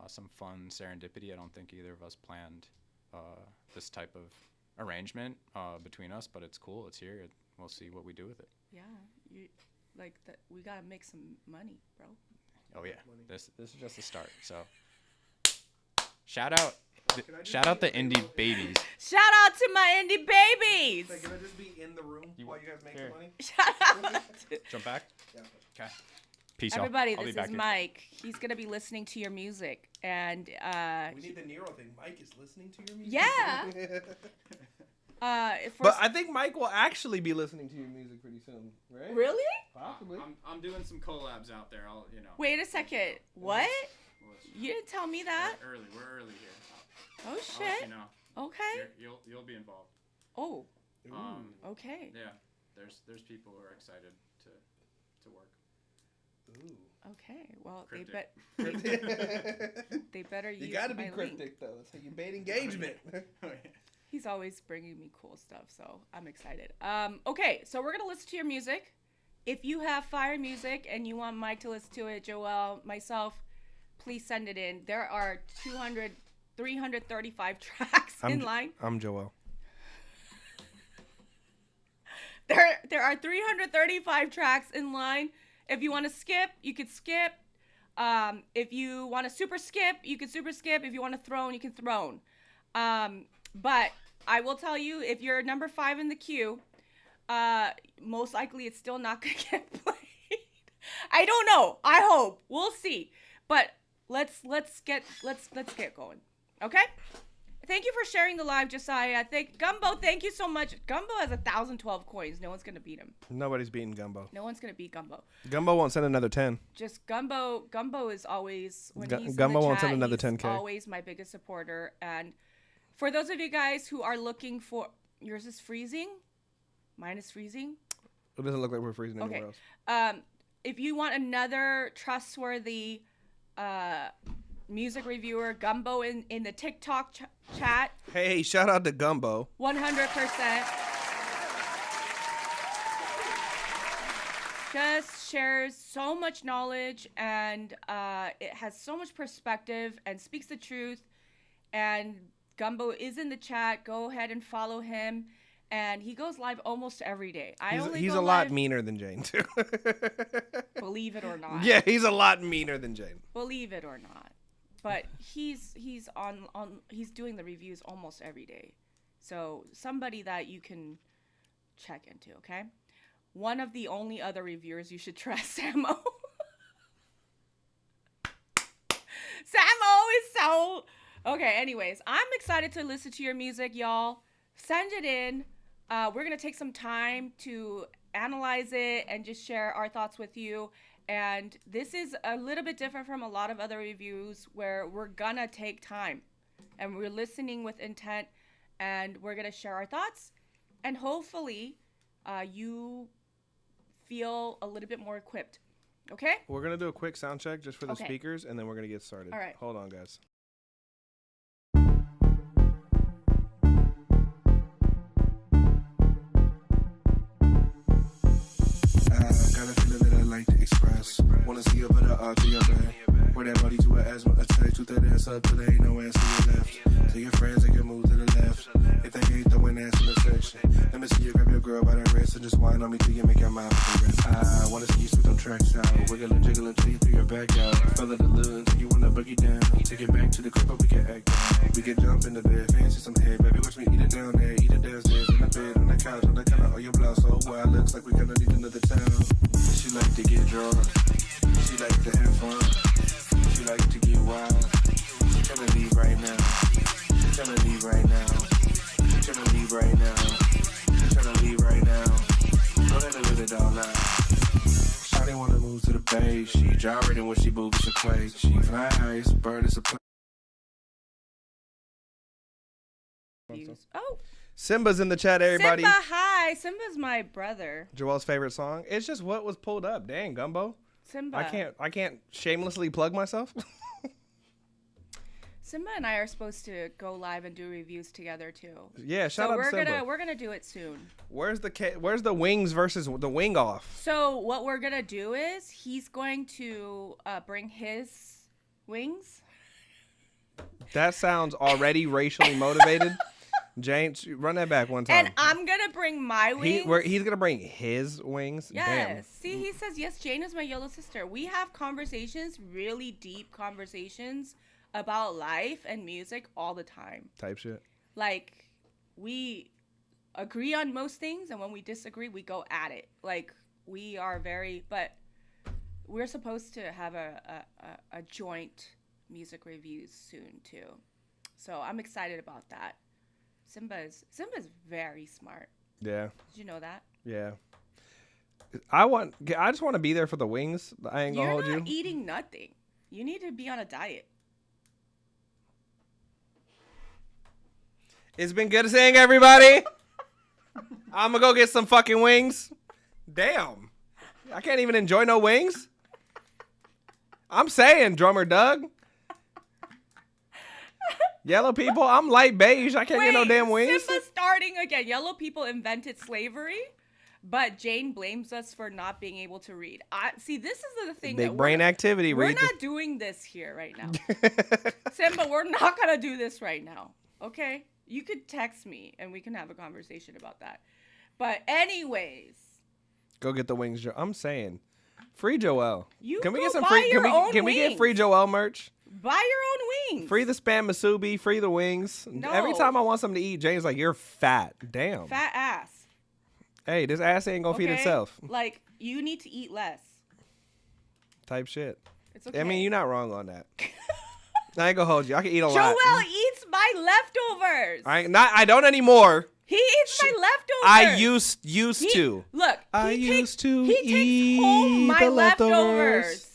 some fun serendipity. I don't think either of us planned this type of arrangement between us, but it's cool. It's here. We'll see what we do with it. Yeah. We got to make some money, bro. Oh yeah, this is just the start. So shout out the indie babies. Shout out to my indie babies. Like, can I just be in the room while you guys make the money? Shout out to Jump back. Yeah. Okay. Peace out. everybody. I'll be This back is here. Mike. He's going to be listening to your music. And We need the Nero thing. Mike is listening to your music. yeah. But I think Mike will actually be listening to your music pretty soon, right? Really? Possibly. I'm doing some collabs out there. I'll Wait a second. What? You didn't tell me that. early. We're early here. Oh shit. Okay. You'll be involved. Oh. Ooh. Okay. Yeah. There's people who are excited to work. Ooh. Okay. Well, Cryptic. they better use You gotta be my link. cryptic though. That's how you bait engagement. He's always bringing me cool stuff, so I'm excited. Okay, so we're gonna listen to your music. If you have fire music and you want Mike to listen to it, Joel, myself, please send it in. There are 335 tracks in line. I'm Joel. There are 335 tracks in line. If you want to skip, you could skip. If you want to super skip, you can super skip. If you want to throne, you can throne. But I will tell you, if you're number 5 in the queue, most likely it's still not gonna get played. I don't know. I hope. We'll see. But let's get going. Okay? Thank you for sharing the live, Josiah. Gumbo, thank you so much. Gumbo has 1,012 coins. No one's gonna beat him. Nobody's beating Gumbo. No one's gonna beat Gumbo. Gumbo won't send another 10. Just Gumbo is always when he's Gumbo in the won't chat, send another he's 10K. always my biggest supporter. And for those of you guys who are looking for, yours is freezing, mine is freezing. It doesn't look like we're freezing anywhere Okay. else. If you want another trustworthy music reviewer, Gumbo in the TikTok chat, Hey, shout out to Gumbo. 100%. Just shares so much knowledge, and it has so much perspective and speaks the truth. And Gumbo is in the chat. Go ahead and follow him. And he goes live almost every day. He's a lot meaner than Jane, too. Believe it or not. Yeah, he's a lot meaner than Jane. Believe it or not. but he's doing the reviews almost every day. So somebody that you can check into, okay? One of the only other reviewers you should trust, Samo. Samo is so... Okay, anyways, I'm excited to listen to your music, y'all. Send it in. We're going to take some time to analyze it and just share our thoughts with you. And this is a little bit different from a lot of other reviews where we're going to take time. And we're listening with intent. And we're going to share our thoughts. And hopefully, you feel a little bit more equipped. Okay? We're going to do a quick sound check just for the speakers, and then we're going to get started. All right. Hold on, guys. Got a feeling that I like to express. Wanna see a better art to your back. Wear that body to an asthma attack. Shoot that ass up till there ain't no ass to your left. Tell your friends they can move to the left. If they ain't throwing ass in the section, let me see you grab your girl by the wrist and just whine on me till you make your mouth rest. I wanna see you switch them tracks out. Wiggle and jiggle until you throw your back out. Fell it a little until you wanna boogie down. Take it back to the crib, but we can act out. We can jump in the bed, fancy some head. Baby, watch me eat it down there, eat it downstairs in the bed, on the couch, on the counter, on your blouse. So wild, looks like we gonna need another town. She like to get drunk. She like to have fun. She like to get wild. She tryna leave right now. She tryna leave right now. She tryna leave right now. She tryna leave right now. Go ahead and let it all out. Shawty wanna move to the bay. She gyrating when she moves to quake. She flies, bird is a plane. Oh, Simba's in the chat, everybody. Simba, hi. Simba's my brother. Joel's favorite song. It's just what was pulled up. Dang, Gumbo. Simba. I can't shamelessly plug myself. Simba and I are supposed to go live and do reviews together too. Yeah, shout out to Simba. We're gonna do it soon. Where's the wings versus the wing off? So what we're gonna do is he's going to bring his wings. That sounds already racially motivated. James, run that back one time. And I'm gonna bring my wings. He's gonna bring his wings. Yes. Damn. See, he says yes. Jane is my YOLO sister. We have conversations, really deep conversations about life and music all the time. Type shit. Like, we agree on most things, and when we disagree, we go at it. Like, we are but we're supposed to have a joint music reviews soon too. So I'm excited about that. Simba's very smart. Yeah. Did you know that? Yeah. I just want to be there for the wings. I ain't gonna hold you. You're not eating nothing. You need to be on a diet. It's been good seeing everybody. I'm gonna go get some fucking wings. Damn. I can't even enjoy no wings. I'm saying, drummer Doug. Yellow people, I'm light beige. I can't get no damn wings. Simba's starting again. Yellow people invented slavery, but Jane blames us for not being able to read. See, this is the thing. Big brain activity. We're not doing this here right now. Simba, we're not going to do this right now. Okay? You could text me and we can have a conversation about that. But anyways. Go get the wings, Joe. I'm saying. Free Joel. Can we get some free? Can we get free Joel merch? Buy your own wings. Free the spam masubi. Free the wings. No. Every time I want something to eat, James like, you're fat. Damn. Fat ass. Hey, this ass ain't gonna feed itself. Like, you need to eat less. Type shit. It's okay. I mean, you're not wrong on that. I ain't gonna hold you. I can eat a lot. Joel eats my leftovers. I don't anymore. He eats my leftovers. I used to. Look, I used to he takes home my the leftovers.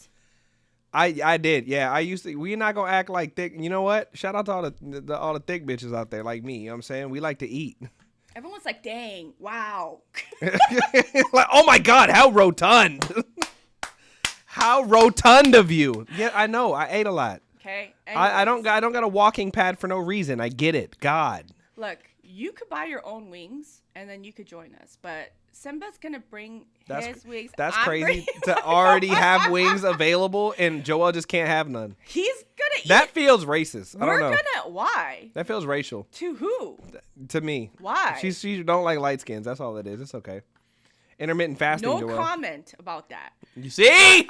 I did. Yeah, I used to. We're not gonna act like thick. You know what? Shout out to all the thick bitches out there like me. You know what I'm saying? We like to eat. Everyone's like, "Dang, wow." Like, oh my God, how rotund. How rotund of you. Yeah, I know. I ate a lot. Okay. I don't got a walking pad for no reason. I get it. God. Look, you could buy your own wings and then you could join us, but Simba's gonna bring his wings. That's crazy to already have wings available and Joel just can't have none. He's gonna eat. That feels racist. I don't know. Why? That feels racial. To who? To me. Why? She don't like light skins. That's all it is. It's okay. Intermittent fasting, No Joel. comment about that. You see?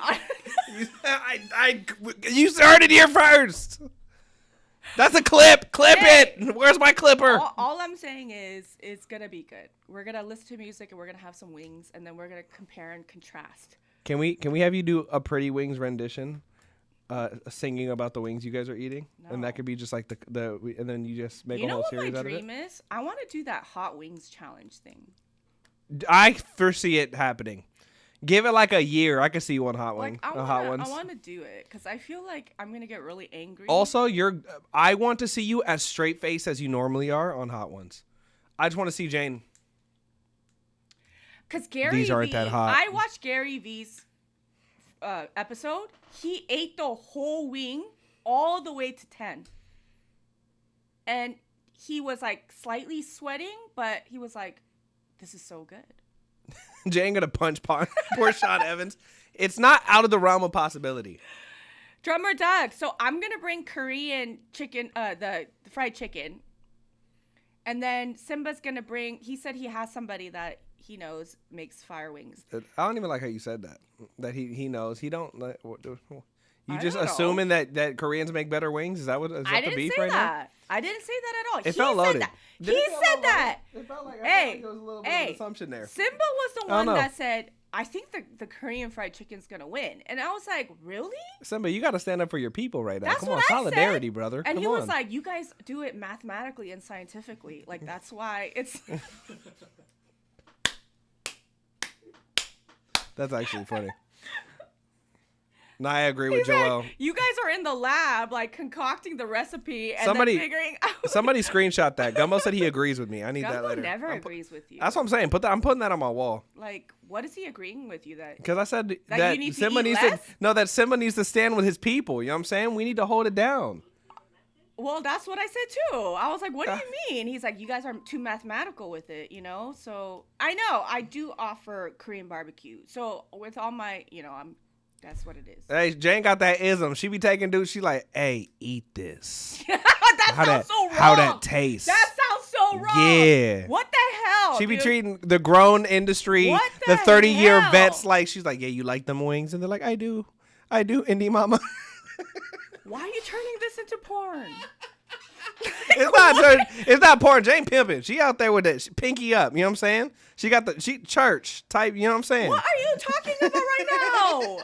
You started here first. That's a clip. Clip it. Where's my clipper? All I'm saying is it's going to be good. We're going to listen to music and we're going to have some wings and then we're going to compare and contrast. Can we have you do a Pretty Wings rendition? Singing about the wings you guys are eating? No. And that could be just like the and then you just make You a know whole what series my out of it? dream is? I want to do that hot wings challenge thing. I foresee it happening. Give it like a year. I could see you on hot wing. Hot ones. I want to do it because I feel like I'm going to get really angry. Also, I want to see you as straight faced as you normally are on hot ones. I just want to see Jane. Because Gary These aren't V, that hot. I watched Gary V's episode. He ate the whole wing all the way to 10. And he was like slightly sweating, but he was like, this is so good. Jane gonna punch poor Sean Evans. It's not out of the realm of possibility. Drummer Doug. So I'm going to bring Korean chicken, the fried chicken. And then Simba's going to bring, he said he has somebody that he knows makes fire wings. I don't even like how you said that. That he knows. He don't. You I just don't know. assuming that Koreans make better wings? Is that what? Is I that the didn't beef say right that. I didn't say that at all. It felt loaded. Said that. Did He it feel said loaded? that. It felt like Hey, there was a little bit of an assumption there. Simba was the one know. that said, I think the Korean fried chicken's going to win. And I was like, really? Simba, you got to stand up for your people right now. That's Come what on, I solidarity, said. brother. And Come he was on. like, you guys do it mathematically and scientifically. Like, that's why it's... That's actually funny. No, I agree with Joel. Like, you guys are in the lab, like, concocting the recipe and Somebody- then figuring out... Somebody screenshot that. Gumbo said he agrees with me. I need that Gumbo later. never agrees with you. That's what I'm saying. I'm putting that on my wall. Like, what is he agreeing with you that... Because I said That that you need to Simba eat needs less? that Simba needs to stand with his people. You know what I'm saying? We need to hold it down. Well, that's what I said too. I was like, what do you mean? He's like, you guys are too mathematical with it, you know? So I know I do offer Korean barbecue. So with all my, that's what it is. Hey, Jane got that ism. She be taking dudes. She like, hey, eat this. That sounds so wrong. How that tastes. That sounds so wrong. Yeah. What the hell? She be dude? treating the grown industry, What the the 30-year hell? vets like, she's like, yeah, you like them wings? And they're like, I do, indie mama. Why are you turning this into porn? It's not porn. Jane pimping. She out there with it. Pinky up. You know what I'm saying? She got the church type. You know what I'm saying? What are you talking about right now?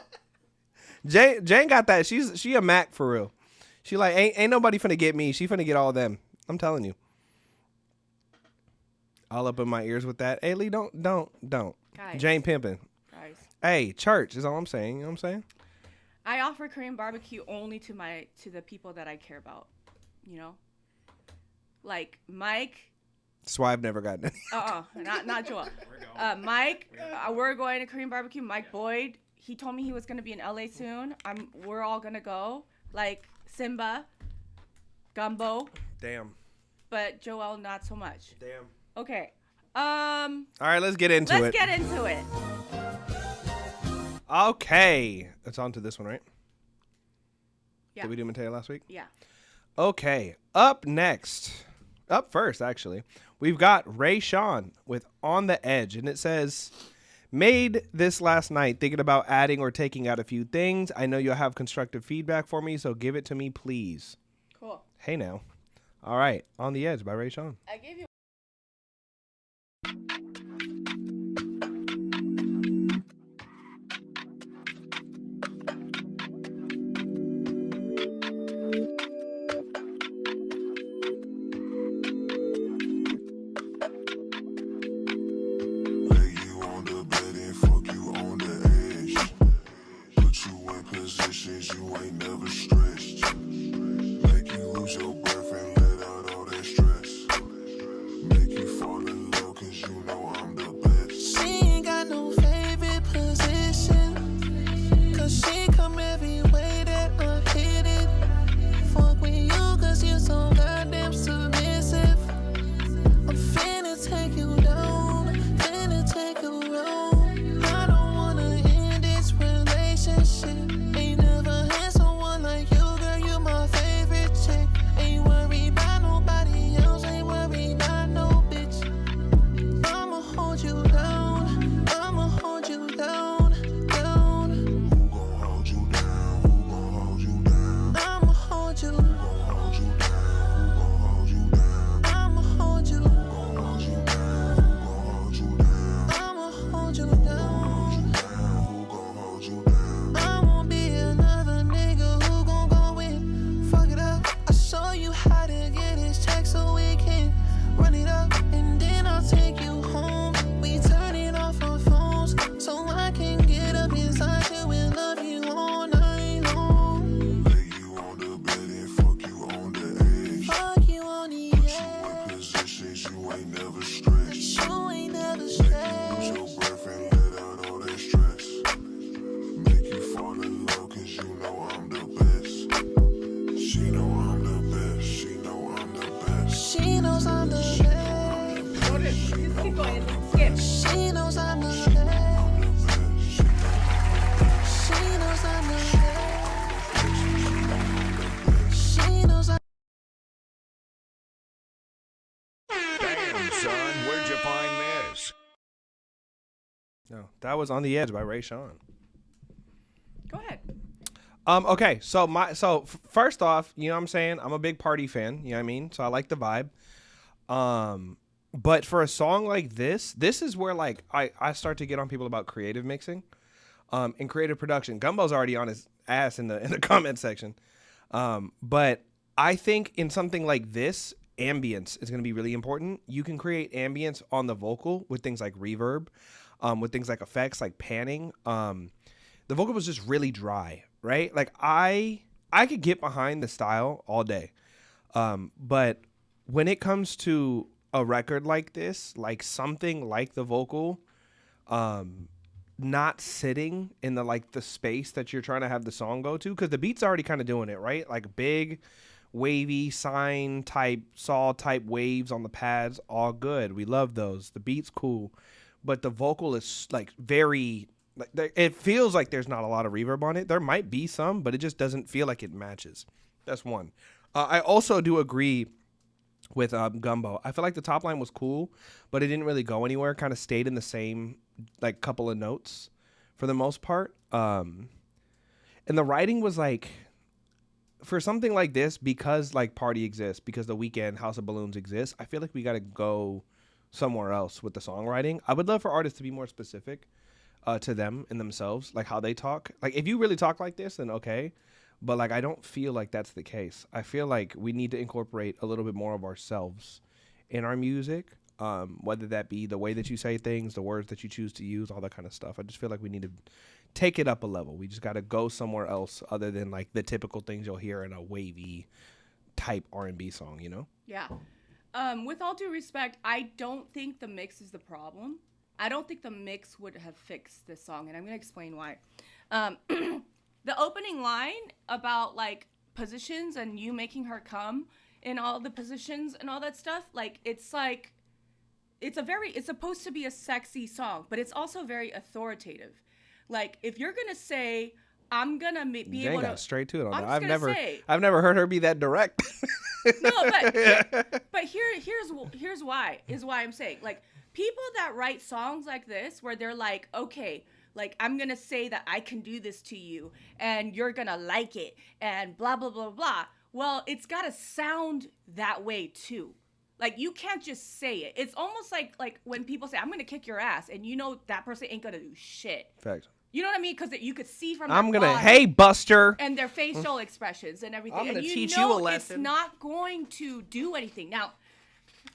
Jane got that. She a Mac for real. She like ain't nobody finna get me. She finna get all them. I'm telling you. All up in my ears with that. Hey Lee, don't. Guys. Jane pimping. Guys, Hey, church is all I'm saying. You know what I'm saying? I offer Korean barbecue only to the people that I care about, you know? Like Mike. So I've never gotten any. Not Joel. Mike, we're going to Korean barbecue. Mike Boyd, he told me he was gonna be in LA soon. We're all gonna go. Like Simba, Gumbo, Damn. but Joel not so much. Damn. Okay. All right, let's get into it. Let's get into it. Okay. It's on to this one, right? Yeah. Did we do Mateo last week? Yeah. Okay. Up first, actually, we've got Ray Sean with On the Edge, and it says, made this last night thinking about adding or taking out a few things. I know you'll have constructive feedback for me, so give it to me, please. Cool. Hey now. All right. On the Edge by Ray Sean. I gave you. Lay you on the bed and fuck you on the edge. Put you in positions you ain't never stretched. Make you lose your breath and let out all that stress. Just keep going. Skip. She knows I'm in love. She knows I'm in love. She knows I'm Damn, son, where'd you find this? No, that was On the Edge by Ray Sean. Go ahead. Okay, so first off, you know what I'm saying? I'm a big Party fan, you know what I mean? So I like the vibe. But for a song like this is where like I start to get on people about creative mixing, and creative production. Gumbo's already on his ass in the comment section. But I think in something like this, ambience is going to be really important. You can create ambience on the vocal with things like reverb, with things like effects, like panning. The vocal was just really dry, right? Like I could get behind the style all day. But when it comes to a record like this, like something like the vocal, not sitting in the space that you're trying to have the song go to, because the beat's already kind of doing it, right? Like big, wavy, sine type, saw type waves on the pads, all good. We love those. The beat's cool, but the vocal is like very. Like it feels like there's not a lot of reverb on it. There might be some, but it just doesn't feel like it matches. That's one. I also do agree with Gumbo. I feel like the top line was cool, but it didn't really go anywhere. Kind of stayed in the same like couple of notes for the most part. And the writing was like, for something like this, because like Party exists, because The Weeknd, House of Balloons exists, I feel like we got to go somewhere else with the songwriting. I would love for artists to be more specific to them and themselves, like how they talk. Like if you really talk like this, then okay. But like I don't feel like that's the case. I feel like we need to incorporate a little bit more of ourselves in our music, whether that be the way that you say things, the words that you choose to use, all that kind of stuff. I just feel like we need to take it up a level. We just got to go somewhere else other than like the typical things you'll hear in a wavy type R&B song, you know? Yeah. With all due respect, I don't think the mix is the problem. I don't think the mix would have fixed this song, and I'm going to explain why. The opening line about, like, positions and you making her come in all the positions and all that stuff, like, it's supposed to be a sexy song, but it's also very authoritative. Like, if you're going to say, I'm going to be Jane able to... got straight to it on I'm that. just I've never heard her be that direct. No, but here's why I'm saying, like, people that write songs like this where they're like, okay, like I'm gonna say that I can do this to you and you're gonna like it and blah blah blah blah. Well, it's gotta sound that way too. Like you can't just say it. It's almost like when people say I'm gonna kick your ass and you know that person ain't gonna do shit. Fact. You know what I mean? Because you could see from I'm their gonna, body hey Buster, and their facial expressions and everything. I'm gonna and teach you a lesson. It's not going to do anything. Now,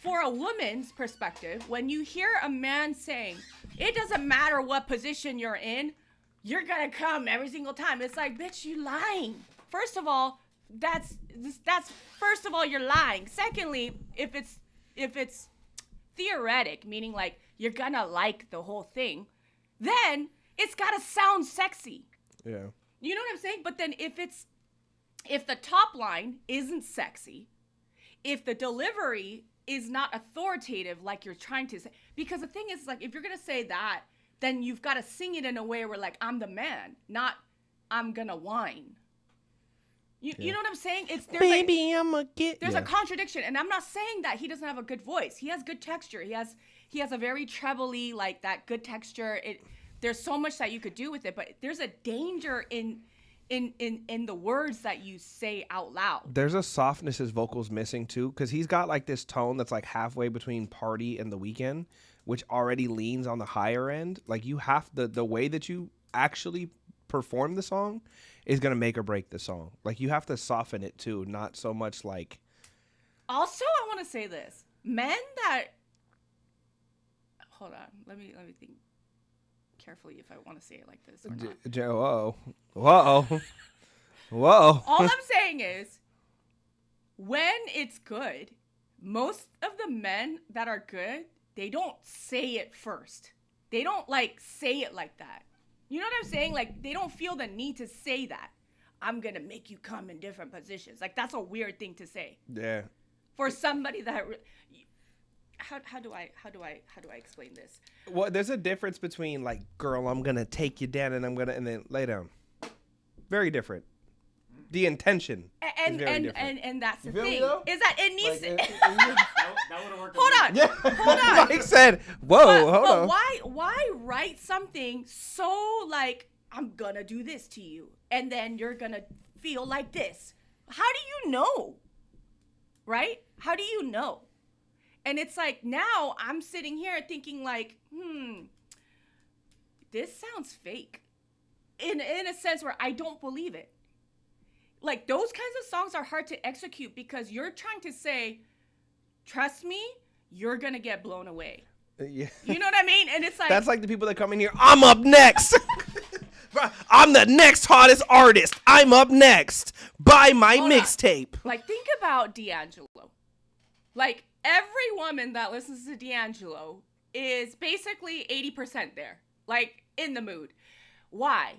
for a woman's perspective, when you hear a man saying, it doesn't matter what position you're in, you're gonna come every single time. It's like, bitch, you lying. First of all, first of all, you're lying. Secondly, if it's theoretic, meaning like you're gonna like the whole thing, then it's gotta sound sexy. Yeah. You know what I'm saying? But then if the top line isn't sexy, if the delivery is not authoritative like you're trying to say, because the thing is, like, if you're gonna say that, then you've got to sing it in a way where, like, I'm the man, not I'm gonna whine. You know what I'm saying? Baby, I'ma get. There's a contradiction, and I'm not saying that he doesn't have a good voice. He has good texture. He has a very trebly, like, that good texture. There's so much that you could do with it, but there's a danger in the words that you say out loud. There's a softness his vocals missing too, because he's got like this tone that's like halfway between Party and The Weeknd, which already leans on the higher end. Like you have the way that you actually perform the song is gonna make or break the song. Like you have to soften it too, not so much like. Also, I want to say this: men that. Hold on, let me think carefully if I want to say it like this or not. Whoa. All I'm saying is, when it's good, most of the men that are good, they don't say it first. They don't like say it like that. You know what I'm saying? Like they don't feel the need to say that. I'm gonna make you come in different positions. Like that's a weird thing to say. Yeah. For somebody that how do I explain this? Well, there's a difference between like, girl, I'm gonna take you down and then lay down. Very different. The intention is very different. And that's the feel me, thing though? is that it needs. That would have worked. Hold on. Mike said, "Whoa, hold on." Why write something so like I'm gonna do this to you, and then you're gonna feel like this? How do you know? Right? How do you know? And it's like now I'm sitting here thinking like, this sounds fake. In a sense where I don't believe it. Like those kinds of songs are hard to execute because you're trying to say, trust me, you're gonna get blown away. Yeah. You know what I mean? And it's like That's like the people that come in here. I'm up next. I'm the next hottest artist. I'm up next. Buy my mixtape. Like think about D'Angelo. Like every woman that listens to D'Angelo is basically 80% there, like in the mood. Why?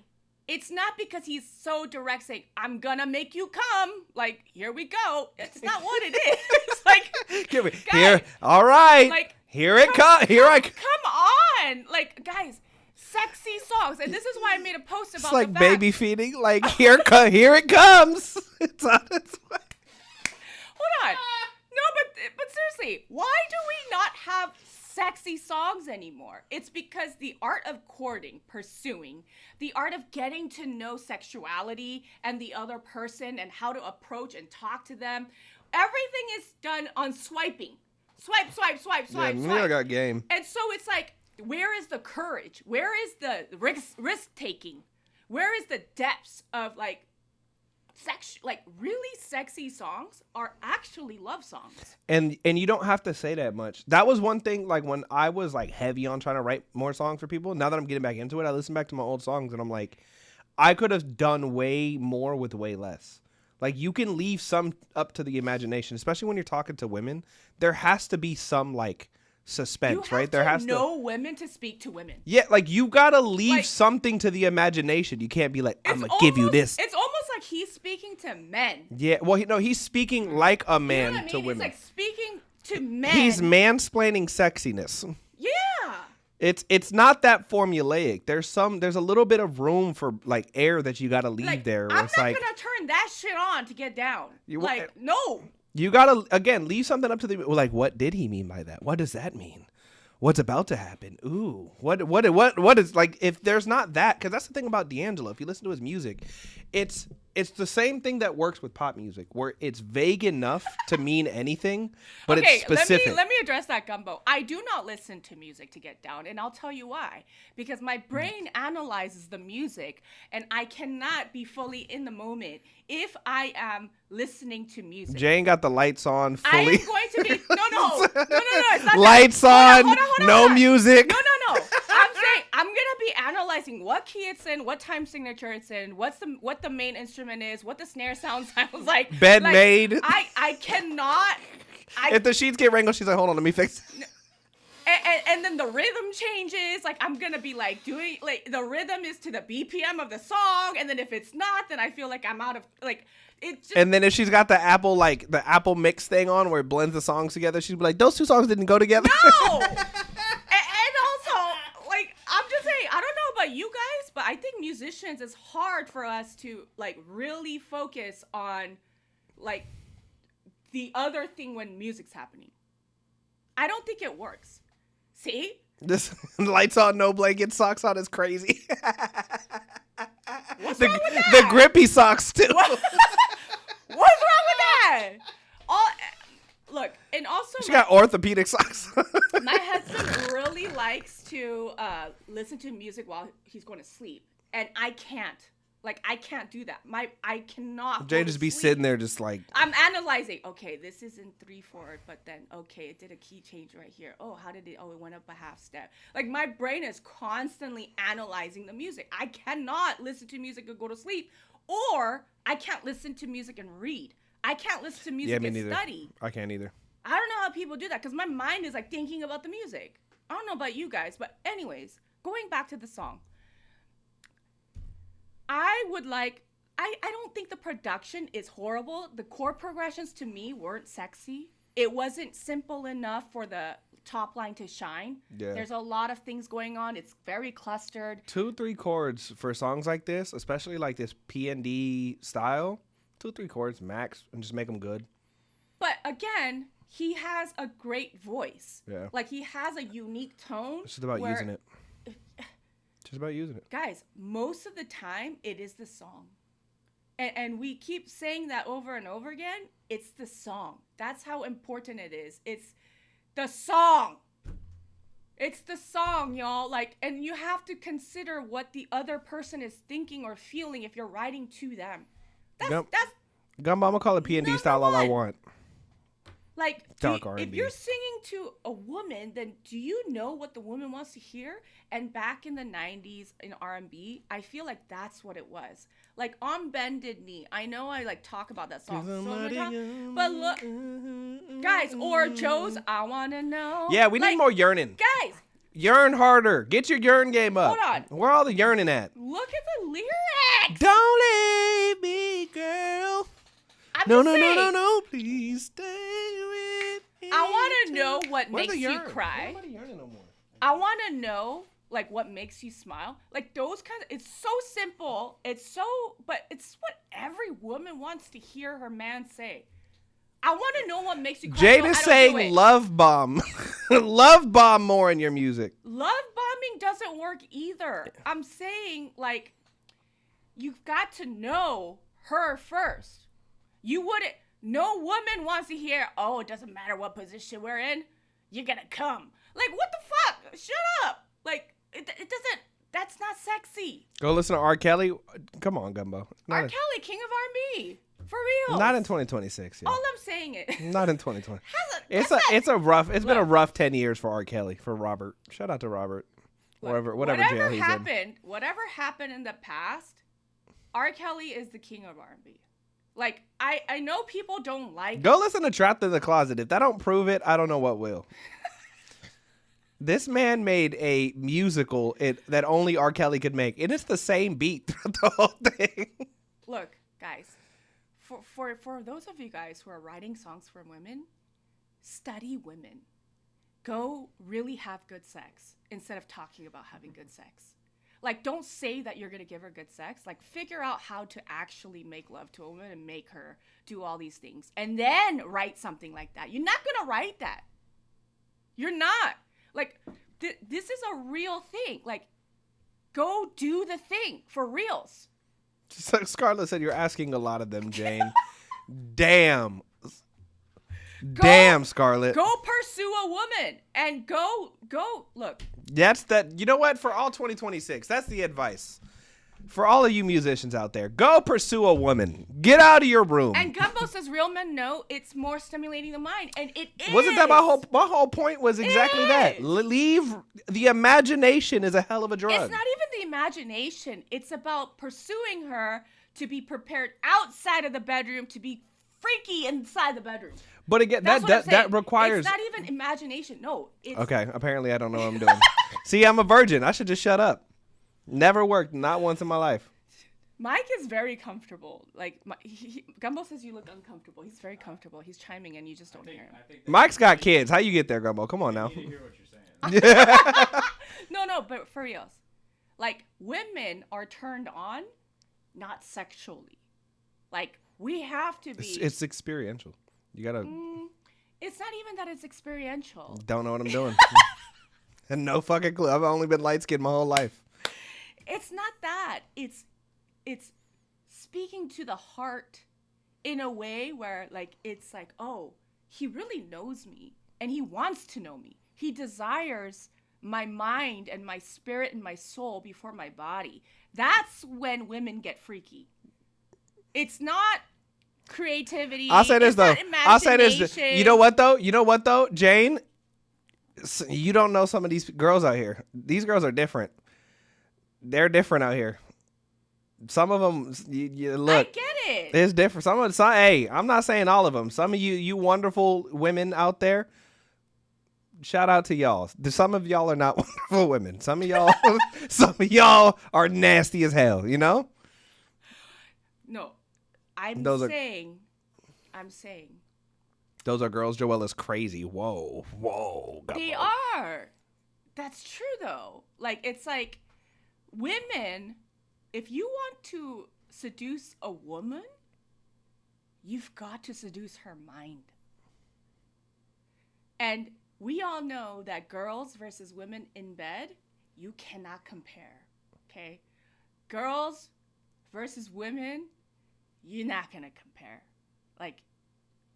It's not because he's so direct saying, I'm gonna make you come. Like, here we go. It's not what it is. It's like, Give me guys, here. All right. like, here it comes. Come on. Like, guys, sexy songs. And this is why I made a post about It's like the fact, baby feeding. Like, here it comes. It's on its way. Hold on. No, but seriously, why do we not have sexy songs anymore? It's because the art of courting, pursuing, the art of getting to know sexuality and the other person and how to approach and talk to them, everything is done on swiping. Swipe, Yeah, swipe. Neil got game. And so it's like, where is the courage? Where is the risk taking? Where is the depths of like really sexy songs are actually love songs. And you don't have to say that much. That was one thing, like when I was like heavy on trying to write more songs for people. Now that I'm getting back into it, I listen back to my old songs and I'm like, I could have done way more with way less. Like you can leave some up to the imagination, especially when you're talking to women. There has to be some like suspense, right? There has to know women to speak to women. Yeah, like you gotta leave Like, something to the imagination. You can't be like, I'm gonna give you this. It's almost like he's speaking to men. Yeah, well, he's speaking like a man You know what I mean? to women. He's like speaking to men. He's mansplaining sexiness. Yeah. It's not that formulaic. There's a little bit of room for like air that you gotta leave Like, there. I'm It's not like gonna turn that shit on to get down. You- No. you gotta again leave something up to the like. What did he mean by that? What does that mean? What's about to happen? Ooh, what is like if there's not that, because that's the thing about D'Angelo. If you listen to his music, it's the same thing that works with pop music, where it's vague enough to mean anything, but it's specific. Let me address that, Gumbo. I do not listen to music to get down, and I'll tell you why. Because my brain analyzes the music, and I cannot be fully in the moment if I am listening to music. Jane got the lights on I fully. am going to be no. It's not Lights that. on, Hold no on. music. No. I'm saying I'm gonna be analyzing what key it's in, what time signature it's in, what the main instrument is, what the snare sound sounds like. Bed made. I cannot. If the sheets get wrinkled, she's like, hold on, let me fix it. And then the rhythm changes. Like I'm gonna be like doing like the rhythm is to the BPM of the song, and then if it's not, then I feel like I'm out of like it's. And then if she's got the Apple mix thing on where it blends the songs together, she'd be like, those two songs didn't go together. No. and also, like I'm just saying, I don't know about you guys, but I think musicians, it's hard for us to like really focus on like the other thing when music's happening. I don't think it works. See? This lights on, no blanket, socks on is crazy. What's wrong with that? The grippy socks too. What's wrong with that? Look, and also She got orthopedic socks. my husband really likes to listen to music while he's going to sleep, and I can't. Like I can't do that. I cannot. Jay go to just be sleep. sitting there just like. I'm analyzing. Okay, this is in 3/4, but then okay, it did a key change right here. Oh, how did it? Oh, it went up a half step. Like my brain is constantly analyzing the music. I cannot listen to music and go to sleep, or I can't listen to music and read. I can't listen to music and study. I can't either. I don't know how people do that because my mind is like thinking about the music. I don't know about you guys, but anyways, going back to the song. I don't think the production is horrible. The chord progressions to me weren't sexy. It wasn't simple enough for the top line to shine. Yeah. There's a lot of things going on. It's very clustered. 2-3 chords for songs like this, especially like this P&D style. 2-3 chords max, and just make them good. But again, he has a great voice. Yeah. Like, he has a unique tone. It's just about using it. Just about using it. Guys, most of the time, it is the song. And we keep saying that over and over again. It's the song. That's how important it is. It's the song. It's the song, y'all. Like, and you have to consider what the other person is thinking or feeling if you're writing to them. That's Gumbo, I'm gonna call it P&D style all I want. like Dark if R&B. you're singing to a woman, then do you know what the woman wants to hear? And back in the 90s in R&B, I feel like that's what it was. Like On Bended Knee. I know I like talk about that song so many times, but look, guys, or Joe's I Wanna Know. Yeah, we need more yearning. Guys, Yearn harder. Get your yearn game up. Hold on. Where all the yearning at? look at the lyrics. Don't leave me, girl. I'm No, just no, no, saying, no, no. Please stay with me. I want to know what Where's makes the you yearn? cry. Nobody yearning no more. I want to know like what makes you smile. Like those kinds of, it's so simple. But it's what every woman wants to hear her man say. I want to know what makes you cry. Jade so is I don't do saying it. love bomb. Love bomb more in your music. Love bombing doesn't work either. I'm saying like you've got to know her first. You wouldn't. No woman wants to hear, oh, it doesn't matter what position we're in. You're going to come. Like, what the fuck? Shut up. Like, it doesn't, that's not sexy. Go listen to R. Kelly. Come on, Gumbo. R. Kelly, king of R&B. For real. Not in 2026. Yeah. All I'm saying is. Not in 2020. It's Been a rough 10 years for R. Kelly, for Robert. Shout out to Robert. Whatever jail he's in. Whatever happened in the past, R. Kelly is the king of R&B. Like, I know people don't like Go listen to Trapped in the Closet. If that don't prove it, I don't know what will. This man made a musical that only R. Kelly could make, and it's the same beat throughout the whole thing. Look, guys, for those of you guys who are writing songs for women, study women. Go really have good sex instead of talking about having good sex. Like, don't say that you're going to give her good sex. Like, figure out how to actually make love to a woman and make her do all these things. And then write something like that. You're not going to write that. You're not. Like, this is a real thing. Like, go do the thing for reals. Scarlett said you're asking a lot of them, Jane. Damn. Damn, Scarlett. Go pursue a woman and go, look. That's that. You know what? For all 2026, that's the advice. For all of you musicians out there, go pursue a woman. Get out of your room. And Gumbo says real men know it's more stimulating the mind. And it is. Wasn't that my whole point was exactly that. Leave the imagination is a hell of a drug. It's not even the imagination. It's about pursuing her to be prepared outside of the bedroom to be freaky inside the bedroom. But again, that requires. It's not even imagination. No. It's... Okay, apparently I don't know what I'm doing. See, I'm a virgin. I should just shut up. Never worked, not once in my life. Mike is very comfortable. Like, Gumbo says you look uncomfortable. He's very comfortable. He's chiming in. You just don't hear him. Mike's got kids. How you get there, Gumbo? Come on now. I need to hear what you're saying. No, but for reals. Like, women are turned on, not sexually. Like, we have to be. It's experiential. You gotta. It's not even that it's experiential. Don't know what I'm doing. And no fucking clue. I've only been light skinned my whole life. It's not that. It's speaking to the heart in a way where, like, it's like, oh, he really knows me and he wants to know me. He desires my mind and my spirit and my soul before my body. That's when women get freaky. It's not creativity. I'll say this though. I'll say this. You know what though? Jane, you don't know some of these girls out here. These girls are different. They're different out here. Some of them, you look. I get it. It's different. Hey, I'm not saying all of them. Some of you wonderful women out there, shout out to y'all. Some of y'all are not wonderful women. Some of y'all are nasty as hell, you know? No. I'm saying Those are girls. Joelle is crazy. Whoa. They are. That's true though. Like it's like women, if you want to seduce a woman, you've got to seduce her mind. And we all know that girls versus women in bed, you cannot compare. Okay? Girls versus women, you're not gonna compare. Like,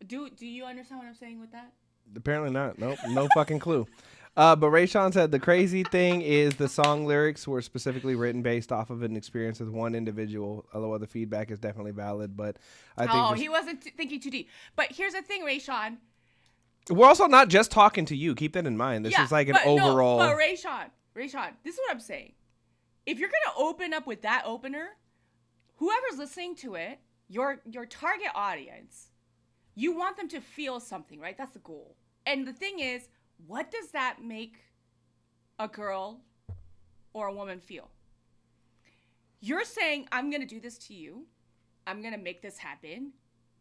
do you understand what I'm saying with that? Apparently not. Nope. No fucking clue. But Rayshawn said the crazy thing is the song lyrics were specifically written based off of an experience with one individual. Although the feedback is definitely valid, but I think he wasn't thinking too deep. But here's the thing, Rayshawn. We're also not just talking to you. Keep that in mind. This is like an overall. No, but Rayshawn, this is what I'm saying. If you're gonna open up with that opener, whoever's listening to it, your target audience, you want them to feel something, right? That's the goal. And the thing is, what does that make a girl or a woman feel? You're saying, I'm going to do this to you. I'm going to make this happen.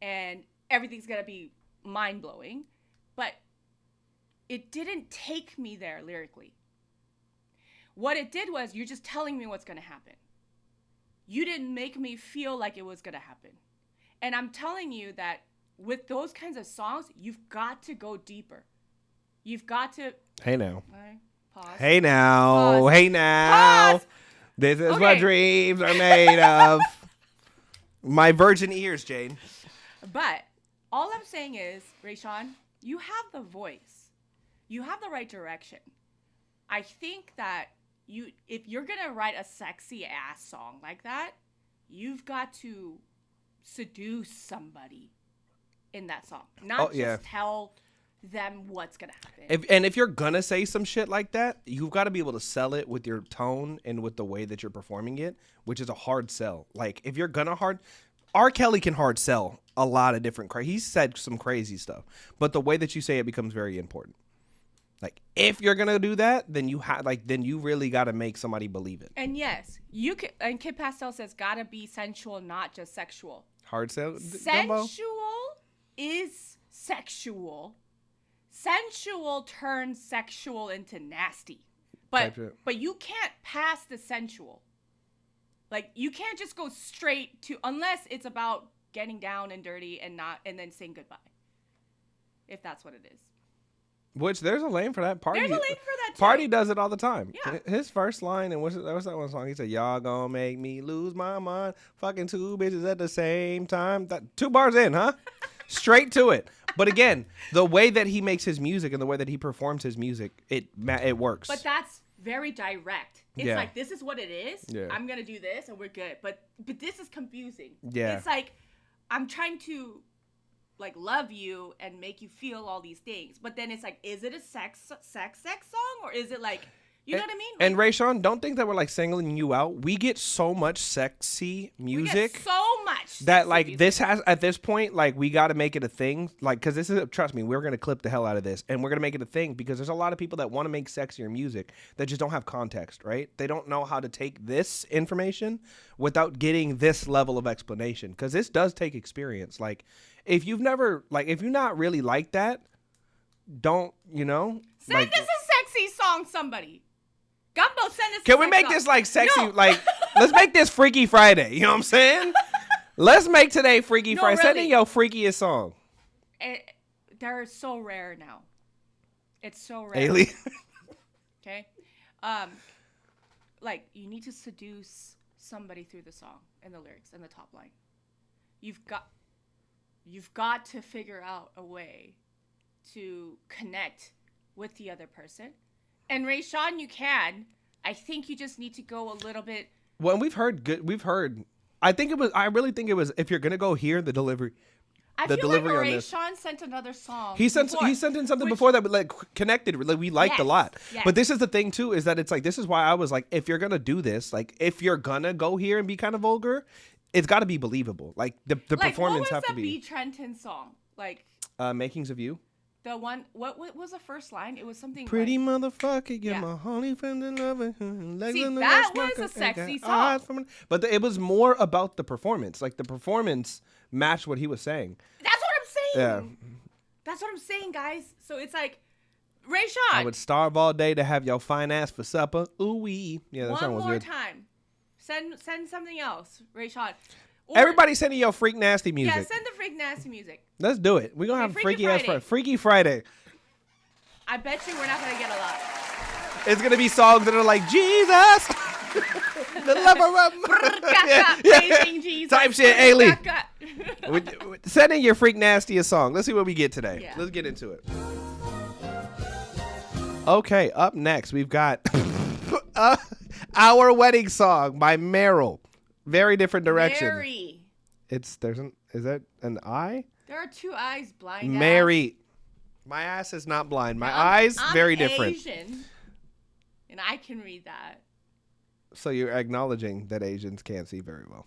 And everything's going to be mind-blowing. But it didn't take me there lyrically. What it did was, you're just telling me what's going to happen. You didn't make me feel like it was going to happen. And I'm telling you that with those kinds of songs, you've got to go deeper. You've got to. Hey now. Right, pause. Hey now. Pause. Hey now. Pause. This is what dreams are made of. My virgin ears, Jane. But all I'm saying is, Rayshawn, you have the voice. You have the right direction. I think that if you're gonna write a sexy ass song like that, you've got to seduce somebody in that song, not just tell them what's gonna happen. If you're gonna say some shit like that, you've got to be able to sell it with your tone and with the way that you're performing it, which is a hard sell. Like if you're gonna R. Kelly can hard sell a lot of different. He said some crazy stuff, but the way that you say it becomes very important. Like if you're gonna do that, then you really got to make somebody believe it. And yes, you can. And Kid Pastel says, "Gotta be sensual, not just sexual." Hard sell. Sensual is sexual. Sensual turns sexual into nasty. But you can't pass the sensual. Like you can't just go straight to, unless it's about getting down and dirty and then saying goodbye. If that's what it is. Which there's a lane for that. Party. There's a lane for that too. Party does it all the time. Yeah. His first line, and what's that one song? He said, "Y'all gonna make me lose my mind, fucking two bitches at the same time." 2 bars in, huh? Straight to it. But again, the way that he makes his music and the way that he performs his music, it works. But that's very direct. It's like, this is what it is. Yeah. I'm gonna do this and we're good. But this is confusing. Yeah. It's like I'm trying to like love you and make you feel all these things, but then it's like, is it a sex song, or is it like, you know what I mean? Like, and Rayshawn, don't think that we're like singling you out. We get so much sexy music. We get so much that like music. This has at this point, like we got to make it a thing. Like, because this is, trust me, we're gonna clip the hell out of this, and we're gonna make it a thing because there's a lot of people that want to make sexier music that just don't have context, right? They don't know how to take this information without getting this level of explanation, because this does take experience. Like, if you're not really like that, don't, send us a sexy song, somebody. Gumbo, send us. Can we make this like sexy? No. Like, let's make this Freaky Friday. You know what I'm saying? Let's make today Freaky Friday. Really. Send in your freakiest song. They're so rare now. It's so rare. Alien. Okay. Like, you need to seduce somebody through the song and the lyrics and the top line. You've got to figure out a way to connect with the other person. And Rayshawn, you can. I think you just need to go a little bit. Well, we've heard. I really think it was. If you're gonna go here, the delivery. I feel like Rayshawn sent another song. He sent in something before that, but like connected. Like we liked a lot. Yes. But this is the thing too, is that it's like, this is why I was like, if you're gonna do this, like if you're gonna go here and be kind of vulgar, it's got to be believable. Like the performance have to be. What was the B. Trenton song? Like Makings of You. The one, what was the first line? It was something pretty like, motherfucker, get my honey from the lover. See, that was a sexy song. But it was more about the performance. Like the performance matched what he was saying. That's what I'm saying. Yeah. That's what I'm saying, guys. So it's like, Ray I Sean. would starve all day to have your fine ass for supper. Ooh wee. Yeah, that song was One more good. time. Send something else, Ray Sean. Everybody sending your freak nasty music. Yeah, send the freak nasty music. Let's do it. We're gonna have Freaky freaky ass Friday. Freaky Friday. I bet you we're not gonna get a lot. It's gonna be songs that are like Jesus, the lover of Praising Jesus. type shit. Ailey, send in your freak nastiest song. Let's see what we get today. Yeah. Let's get into it. Okay, up next we've got Our Wedding Song by Meryl. Very different direction. Mary. Is that an I? There are two eyes, blind Mary. My ass is not blind. My eyes, I'm very different. Asian, and I can read that. So you're acknowledging that Asians can't see very well.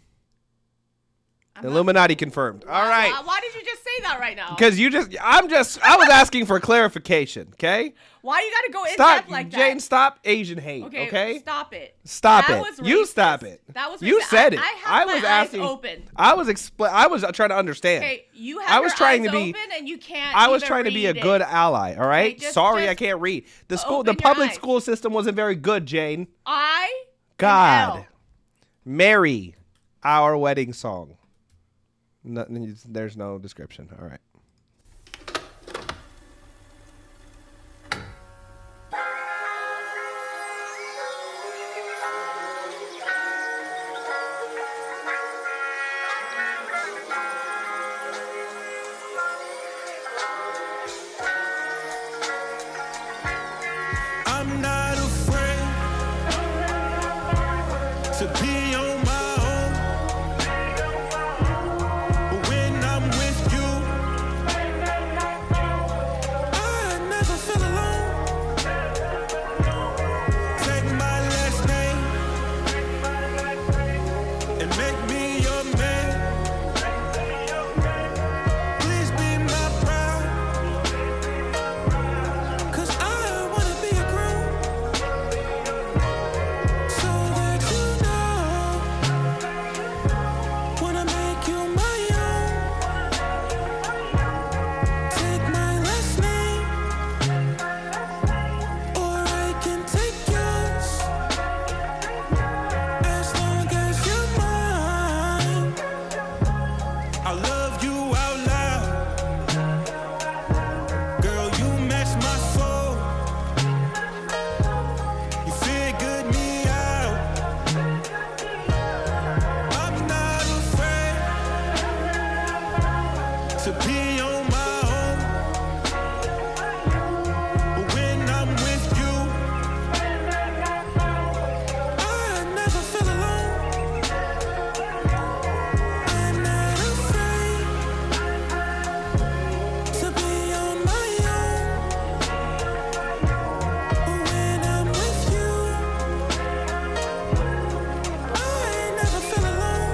I'm Illuminati confirmed. All right. Why did you just say that right now? Because I was asking for clarification, okay? Why you gotta go in Stop, depth like that? Jane, stop Asian hate, okay? Stop it. Stop That it. was You racist. stop it. That was You racist. said it. I have my eyes open. I was trying to understand. Okay, you have I was your trying eyes to be open and you can't I was even trying to be a read good it. ally, all right? Okay, Sorry I just can't read. The open your public eyes. school system wasn't very good, Jane. God. God. Mary, Our Wedding Song. There's no description. All right. I'm not afraid to be on my own. But when I'm with you, I never feel alone. Take my last name and make me your man. Please be my bride, 'cause I wanna be a groom, so that you know, wanna make you my own. Take my last name, or I can take yours, as long as you're mine. I love you out loud, girl, you match my soul. You figured me out. I'm not afraid to be on my own. But when I'm with you, I never feel alone. I'm not afraid to be on my own. But when I'm with you, I never feel alone.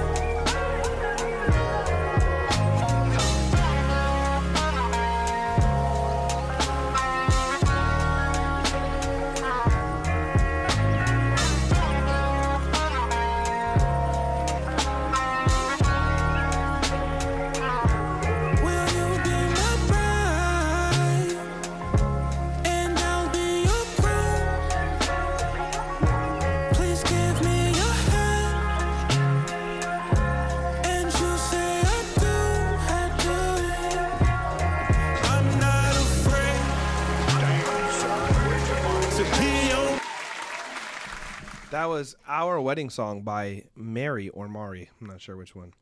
Will you be my bride, and I'll be your groom? Please give me your hand, and you say I do. I'm not afraid to be on. That was Our Wedding Song by Mary or Mari. I'm not sure which one.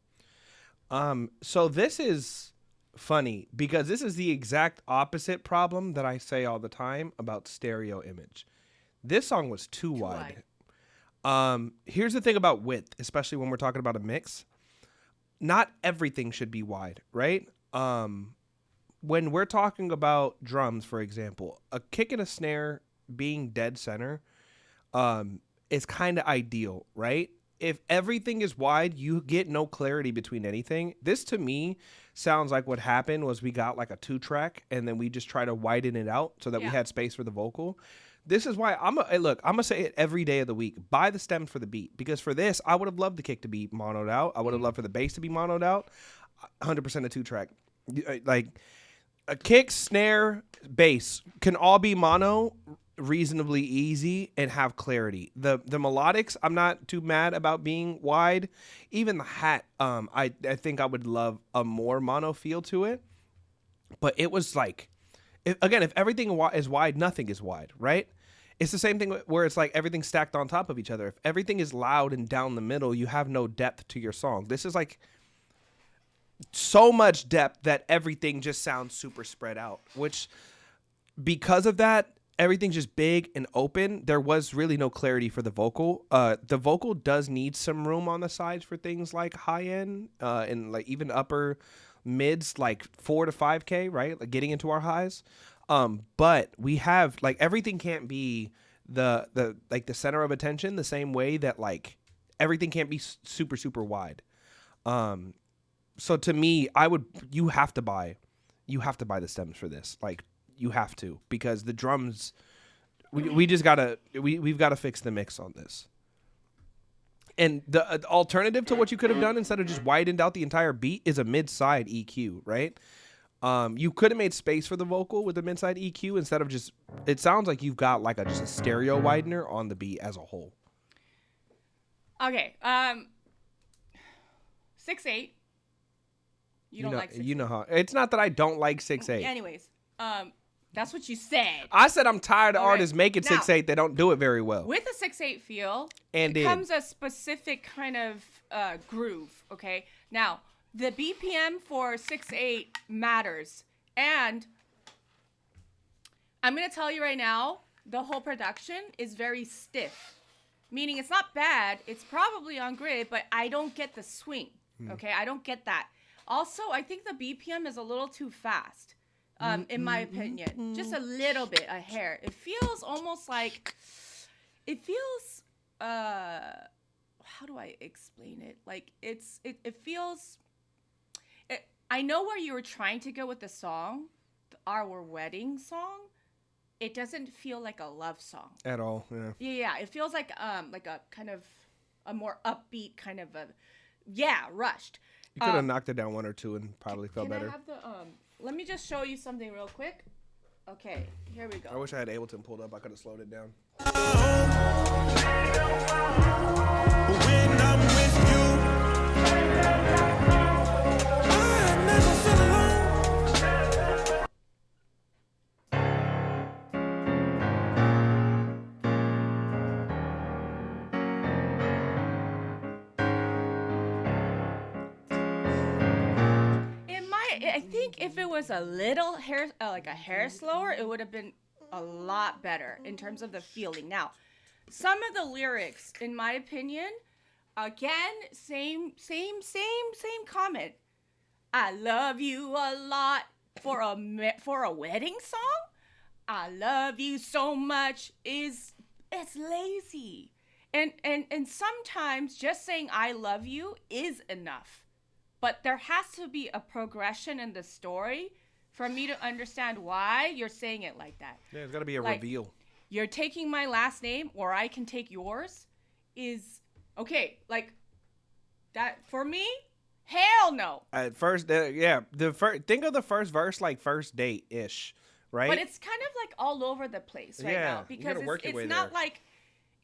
So this is funny because this is the exact opposite problem that I say all the time about stereo image. This song was too wide. Here's the thing about width, especially when we're talking about a mix. Not everything should be wide, right? When we're talking about drums, for example, a kick and a snare being dead center is kind of ideal, right? If everything is wide, you get no clarity between anything. This to me sounds like what happened was we got like a 2-track and then we just try to widen it out so that we had space for the vocal. This is why I'm gonna say it every day of the week. Buy the stem for the beat, because for this I would have loved the kick to be monoed out. I would have loved for the bass to be monoed out. 100% a 2-track. Like a kick, snare, bass can all be mono reasonably easy and have clarity. The melodics, I'm not too mad about being wide. Even the hat, I think I would love a more mono feel to it. But it was like, if everything is wide, nothing is wide, right? It's the same thing where it's like everything's stacked on top of each other. If everything is loud and down the middle, you have no depth to your song. This is like so much depth that everything just sounds super spread out, which because of that, everything's just big and open. There was really no clarity for the vocal. The vocal does need some room on the sides for things like high end and like even upper mids, like 4 to 5K, right? Like getting into our highs. But we have like everything can't be the like the center of attention the same way that like everything can't be super, super wide. So to me, you have to buy the stems for this. Like you have to, because the drums, we've got to fix the mix on this. And the alternative to what you could have done instead of just widened out the entire beat is a mid-side EQ, right? You could have made space for the vocal with the mid-side EQ instead of just, it sounds like you've got like just a stereo widener on the beat as a whole. Okay. 6'8". You don't like 6'8". You know how, it's not that I don't like 6'8". Anyways, that's what you said. I said I'm tired of artists making 6'8". They don't do it very well. With a 6'8" feel, and it comes a specific kind of groove, okay? Now, the BPM for 6'8" matters. And I'm going to tell you right now, the whole production is very stiff. Meaning it's not bad. It's probably on grid, but I don't get the swing, okay? I don't get that. Also, I think the BPM is a little too fast. In my opinion, just a little bit, a hair. It feels almost like, it feels, how do I explain it? Like it feels, I know where you were trying to go with the song, our wedding song. It doesn't feel like a love song. At all, yeah. Yeah, it feels like a kind of a more upbeat kind of rushed. You could have knocked it down 1 or 2 and probably felt better. Can I have the, let me just show you something real quick. Okay, here we go. I wish I had Ableton pulled up. I could have slowed it down. When I'm with you, I never feel alone. I think if it was a little hair, like a hair slower, it would have been a lot better in terms of the feeling. Now, some of the lyrics, in my opinion, again, same comment. I love you a lot for a wedding song. I love you so much it's lazy, and sometimes just saying I love you is enough. But there has to be a progression in the story for me to understand why you're saying it like that. Yeah, there's got to be a reveal. You're taking my last name, or I can take yours, is okay. Like that for me? Hell no. At first, think of the first verse like first date ish, right? But it's kind of like all over the place right now because it's not like.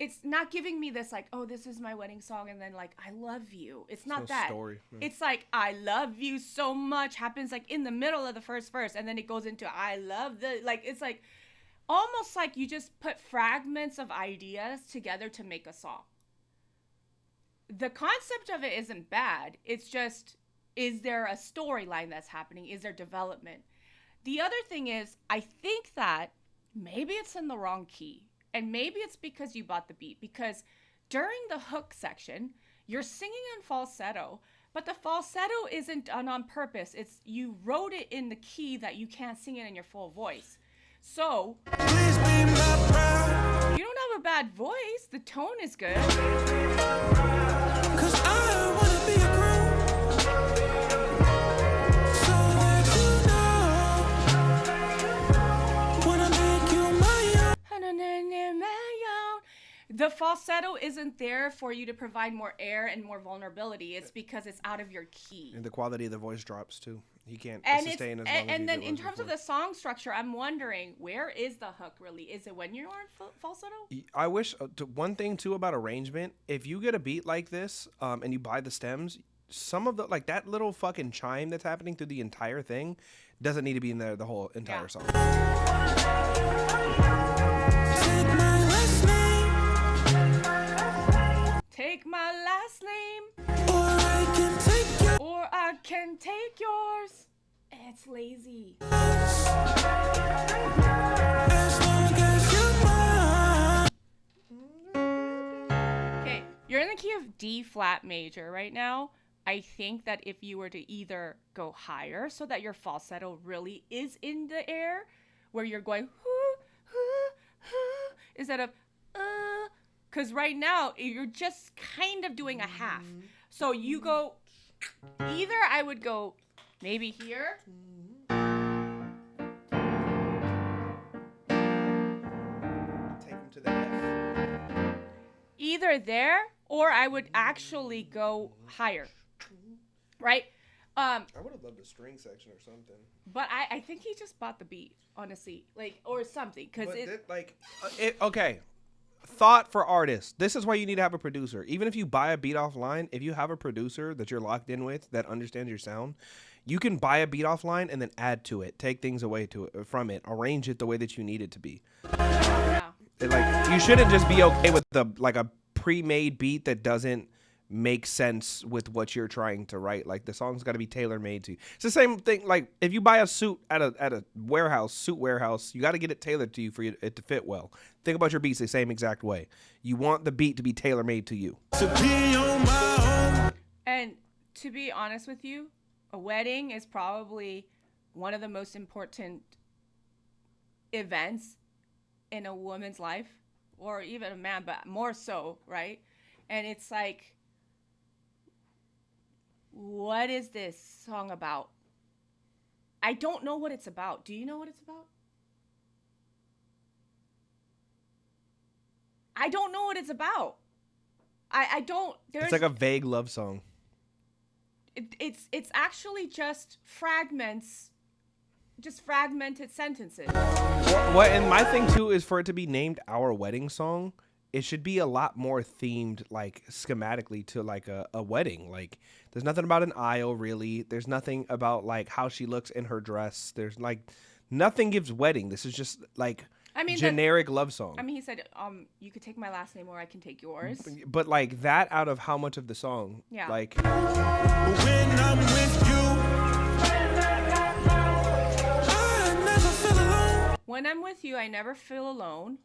It's not giving me this like, oh, this is my wedding song, and then like, I love you. It's not that. Story. Yeah. It's like, I love you so much happens like in the middle of the first verse, and then it goes into I love the, like, it's like almost like you just put fragments of ideas together to make a song. The concept of it isn't bad. It's just, is there a storyline that's happening? Is there development? The other thing is, I think that maybe it's in the wrong key. And maybe it's because you bought the beat. Because during the hook section, you're singing in falsetto, but the falsetto isn't done on purpose. It's you wrote it in the key that you can't sing it in your full voice. So, please be my bride. You don't have a bad voice. The tone is good. 'Cause I wanna be a The falsetto isn't there for you to provide more air and more vulnerability. It's because it's out of your key. And the quality of the voice drops too. He can't And sustain as it's long as he and then did in was terms of before. the song structure, I'm wondering, where is the hook really? Is it when you're on falsetto? I wish one thing too about arrangement. If you get a beat like this, and you buy the stems, some of the like that little fucking chime that's happening through the entire thing doesn't need to be in there the whole entire song. Take my last name, or I can take yours. It's lazy. Okay, you're in the key of D flat major right now. I think that if you were to either go higher so that your falsetto really is in the air, where you're going instead of because right now you're just kind of doing a half. So you go either I would go maybe here. Take him to the F. Either there or I would actually go higher. Right? I would have loved a string section or something. But I think he just bought the beat, honestly. Like, or something. Because okay. Thought for artists. This is why you need to have a producer. Even if you buy a beat offline, if you have a producer that you're locked in with that understands your sound, you can buy a beat offline and then add to it, take things away from it, arrange it the way that you need it to be. yeah. Like you shouldn't just be okay with a pre-made beat that doesn't make sense with what you're trying to write. Like the song's got to be tailor-made to you. It's the same thing. Like if you buy a suit at a suit warehouse, you got to get it tailored to you for it to fit well. Think about your beats the same exact way. You want the beat to be tailor-made to you. And to be honest with you, a wedding is probably one of the most important events in a woman's life, or even a man, but more so, right? And it's like, what is this song about? I don't know what it's about. Do you know what it's about? I don't know what it's about. I don't. It's like a vague love song. It's actually just fragments, just fragmented sentences. What and my thing too is for it to be named Our Wedding Song, it should be a lot more themed, like schematically to like a wedding. Like there's nothing about an aisle really. There's nothing about like how she looks in her dress. There's like nothing gives wedding. This is just like generic love song. I mean, he said, you could take my last name or I can take yours. But like that out of how much of the song? Yeah. Like When I'm with you, I never feel alone. When I'm with you, I never feel alone.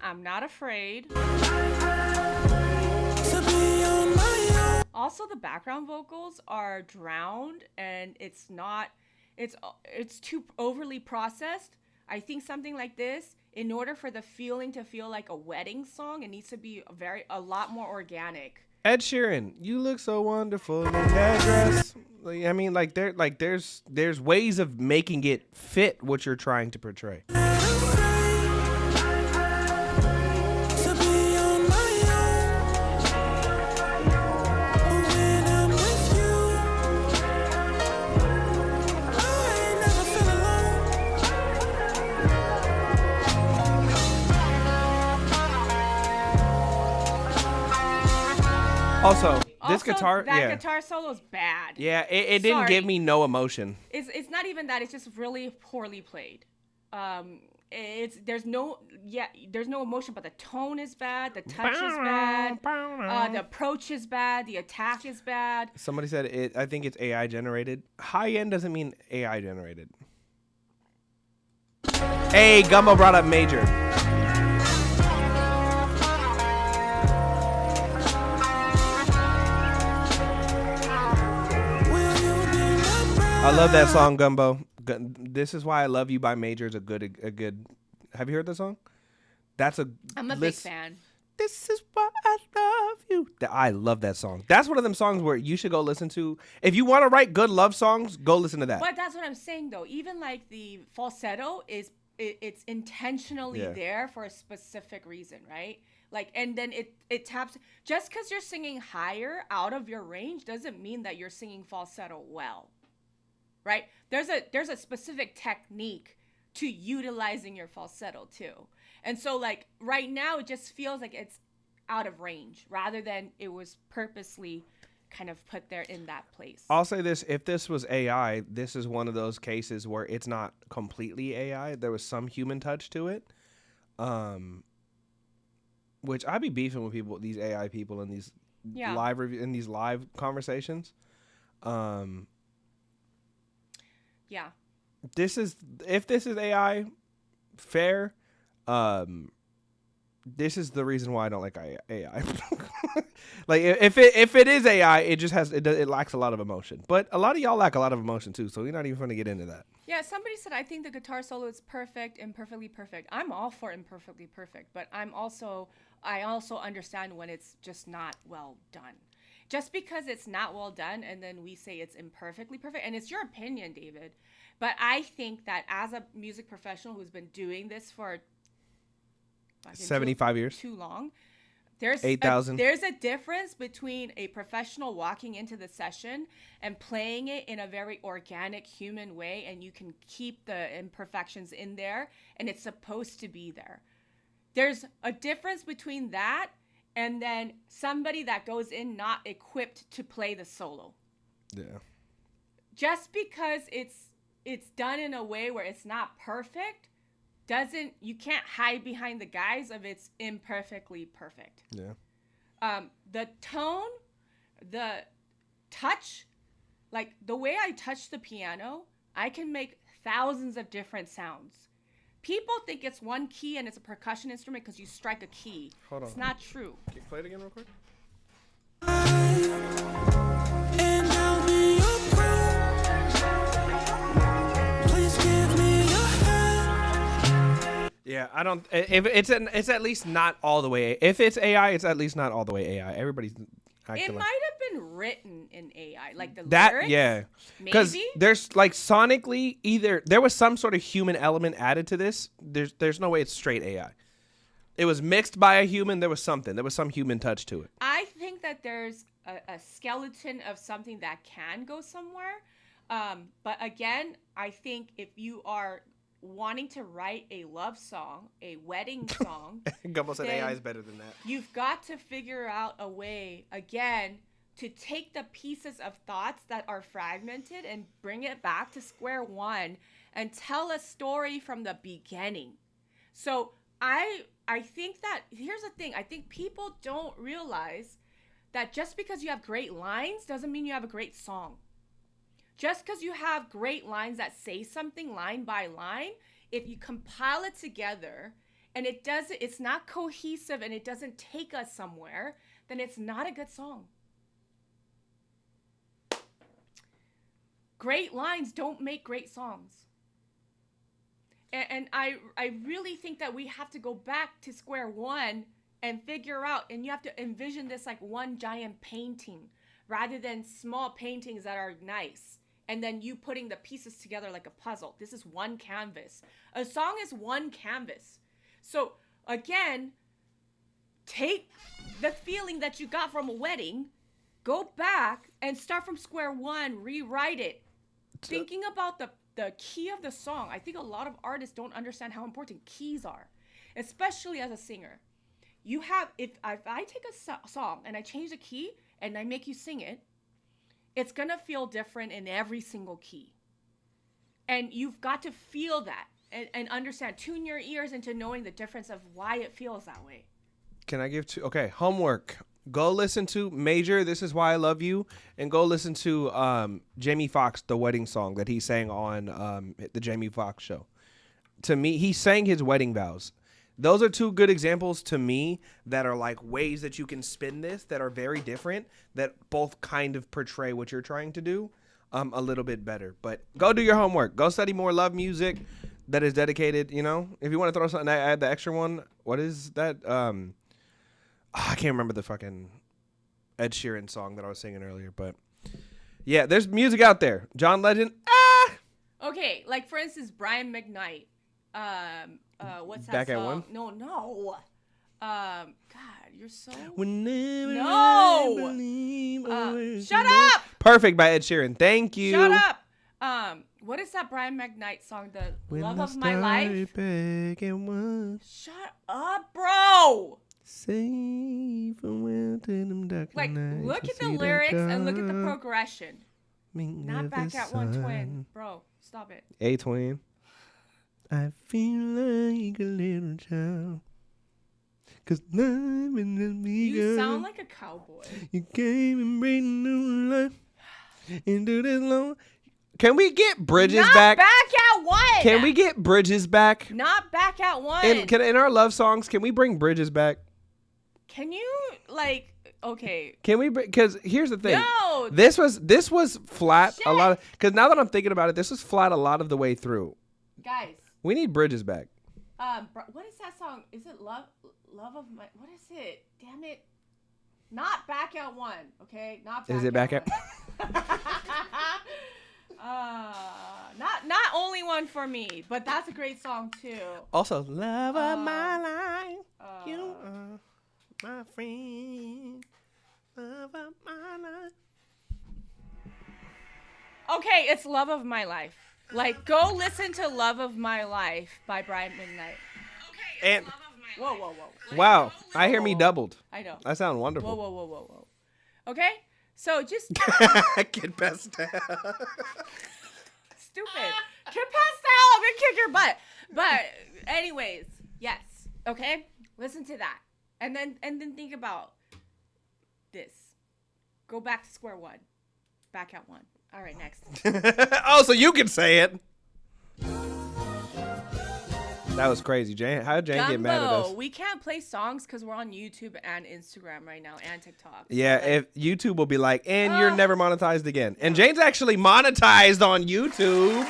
I'm not afraid. To be on my own. Also, the background vocals are drowned, and it's too overly processed. I think something like this, in order for the feeling to feel like a wedding song, it needs to be a lot more organic. Ed Sheeran, you look so wonderful in that dress. I mean, like there's ways of making it fit what you're trying to portray. To be on my own. When I'm with you, I never feel alone. Also, this Also, guitar, that guitar solo is bad. yeah, it didn't give me no emotion. It's not even that. It's just really poorly played. There's no emotion, but the tone is bad. The touch is bad. The approach is bad. The attack is bad. Somebody said it. I think it's AI generated. High end doesn't mean AI generated. Hey, Gumbo brought up major. I love that song, Gumbo. This Is Why I Love You by Major is a good. Have you heard the song? I'm a big fan. This is why I love you. I love that song. That's one of them songs where you should go listen to. If you want to write good love songs, go listen to that. But that's what I'm saying, though. Even like the falsetto it's intentionally there for a specific reason, right? Like, and then it taps. Just because you're singing higher out of your range doesn't mean that you're singing falsetto well, right? There's a specific technique to utilizing your falsetto too. And so like right now it just feels like it's out of range rather than it was purposely kind of put there in that place. I'll say this, if this was AI, this is one of those cases where it's not completely AI. There was some human touch to it. Which I'd be beefing with people, these AI people in these live conversations. Yeah. If this is AI, fair. This is the reason why I don't like AI. Like if it is AI, it just it lacks a lot of emotion. But a lot of y'all lack a lot of emotion too, so we're not even going to get into that. Yeah, somebody said I think the guitar solo is perfect, imperfectly perfect. I'm all for imperfectly perfect, but I also understand when it's just not well done. Just because it's not well done and then we say it's imperfectly perfect, and it's your opinion, David, but I think that as a music professional who's been doing this for 75 years. Too long. There's 8,000. There's a difference between a professional walking into the session and playing it in a very organic human way, and you can keep the imperfections in there and it's supposed to be there. There's a difference between that and then somebody that goes in not equipped to play the solo. Yeah. Just because it's done in a way where it's not perfect you can't hide behind the guise of it's imperfectly perfect. Yeah. The tone, the touch, like the way I touch the piano, I can make thousands of different sounds. People think it's one key and it's a percussion instrument because you strike a key. Hold on. It's not true. Can you play it again real quick? Yeah, I don't. If it's at least not all the way. If it's AI, it's at least not all the way AI. Everybody's acting It like might have been written in AI, like the that. lyrics. Yeah, because Maybe there's like sonically either there was some sort of human element added to this. There's no way it's straight AI. It was mixed by a human. There was some human touch to it. I think that there's a skeleton of something that can go somewhere. But again, I think if you are wanting to write a love song, a wedding song, Gumbo said AI is better than that. You've got to figure out a way, again, to take the pieces of thoughts that are fragmented and bring it back to square one and tell a story from the beginning. So I think that, here's the thing, I think people don't realize that just because you have great lines doesn't mean you have a great song. Just because you have great lines that say something line by line, if you compile it together and it's not cohesive and it doesn't take us somewhere, then it's not a good song. Great lines don't make great songs. And I really think that we have to go back to square one and figure out, and you have to envision this like one giant painting rather than small paintings that are nice. And then you putting the pieces together like a puzzle. This is one canvas. A song is one canvas. So again, take the feeling that you got from a wedding, go back and start from square one, rewrite it. Thinking about the key of the song. I think a lot of artists don't understand how important keys are, especially as a singer. You have, if I take a song and I change the key and I make you sing it, it's going to feel different in every single key. And you've got to feel that and understand, tune your ears into knowing the difference of why it feels that way. Can I give two? Okay, homework. Go listen to Major, This Is Why I Love You, and go listen to Jamie Foxx, the wedding song that he sang on the Jamie Foxx show. To me, he sang his wedding vows. Those are two good examples to me that are like ways that you can spin this that are very different, that both kind of portray what you're trying to do a little bit better. But go do your homework. Go study more love music that is dedicated, you know. If you want to throw something, I add the extra one. What is that? I can't remember the fucking Ed Sheeran song that I was singing earlier. But yeah, there's music out there. John Legend. Okay, like for instance, Brian McKnight. What's that Back song? at One? No. God, you're so. Whenever No! I believe a word Shut you know. up! Perfect by Ed Sheeran. Thank you. Shut up. What is that Brian McKnight song? The When Love I of My Life. started begging once, Shut up, bro. safe and well to them dark Like, nights, look I at the see lyrics and look at the God progression. meet Not the back at one sun. twin, bro. Stop it. A twin. I feel like a little child. 'Cause life is just begun. You sound like a cowboy. You came and bring new life into this long. Can we get Bridges Not back? back at one. Can we get Bridges back? Not back at one. In our love songs, can we bring Bridges back? Can you like? Okay. Can we? Because here's the thing. No. This was flat Shit. a lot. Because now that I'm thinking about it, this was flat a lot of the way through. Guys. We need Bridges back. What is that song? Is it Love of My? What is it? Damn it! Not back at one. Okay, not back. Is it back at? Not only one for me, but that's a great song too. Also, love of my life, you are my friend. Love of my life. Okay, it's Love of My Life. Like, go listen to Love of My Life by Brian McKnight. Okay, And whoa. wow, I hear me doubled. I know. That sounds wonderful. Whoa. Okay, so just Kid Pastel. stupid. Kid Pastel, I'm gonna kick your butt. But anyways, yes. Okay, listen to that, and then think about this. Go back to square one. Back at one. All right, next. Oh, so you can say it. That was crazy, Jane. How did Jane get mad at us? We can't play songs because we're on YouTube and Instagram right now and TikTok. Yeah, if YouTube will be like, and you're never monetized again. And Jane's actually monetized on YouTube.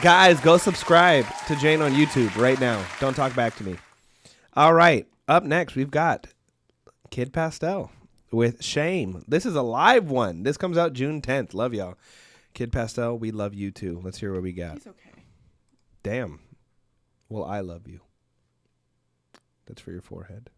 Guys, go subscribe to Jane on YouTube right now. Don't talk back to me. All right, up next, we've got Kid Pastel with Shame. This is a live one. This comes out June 10th. Love y'all. Kid Pastel, we love you too. Let's hear what we got. He's okay. Damn. Well, I love you. That's for your forehead.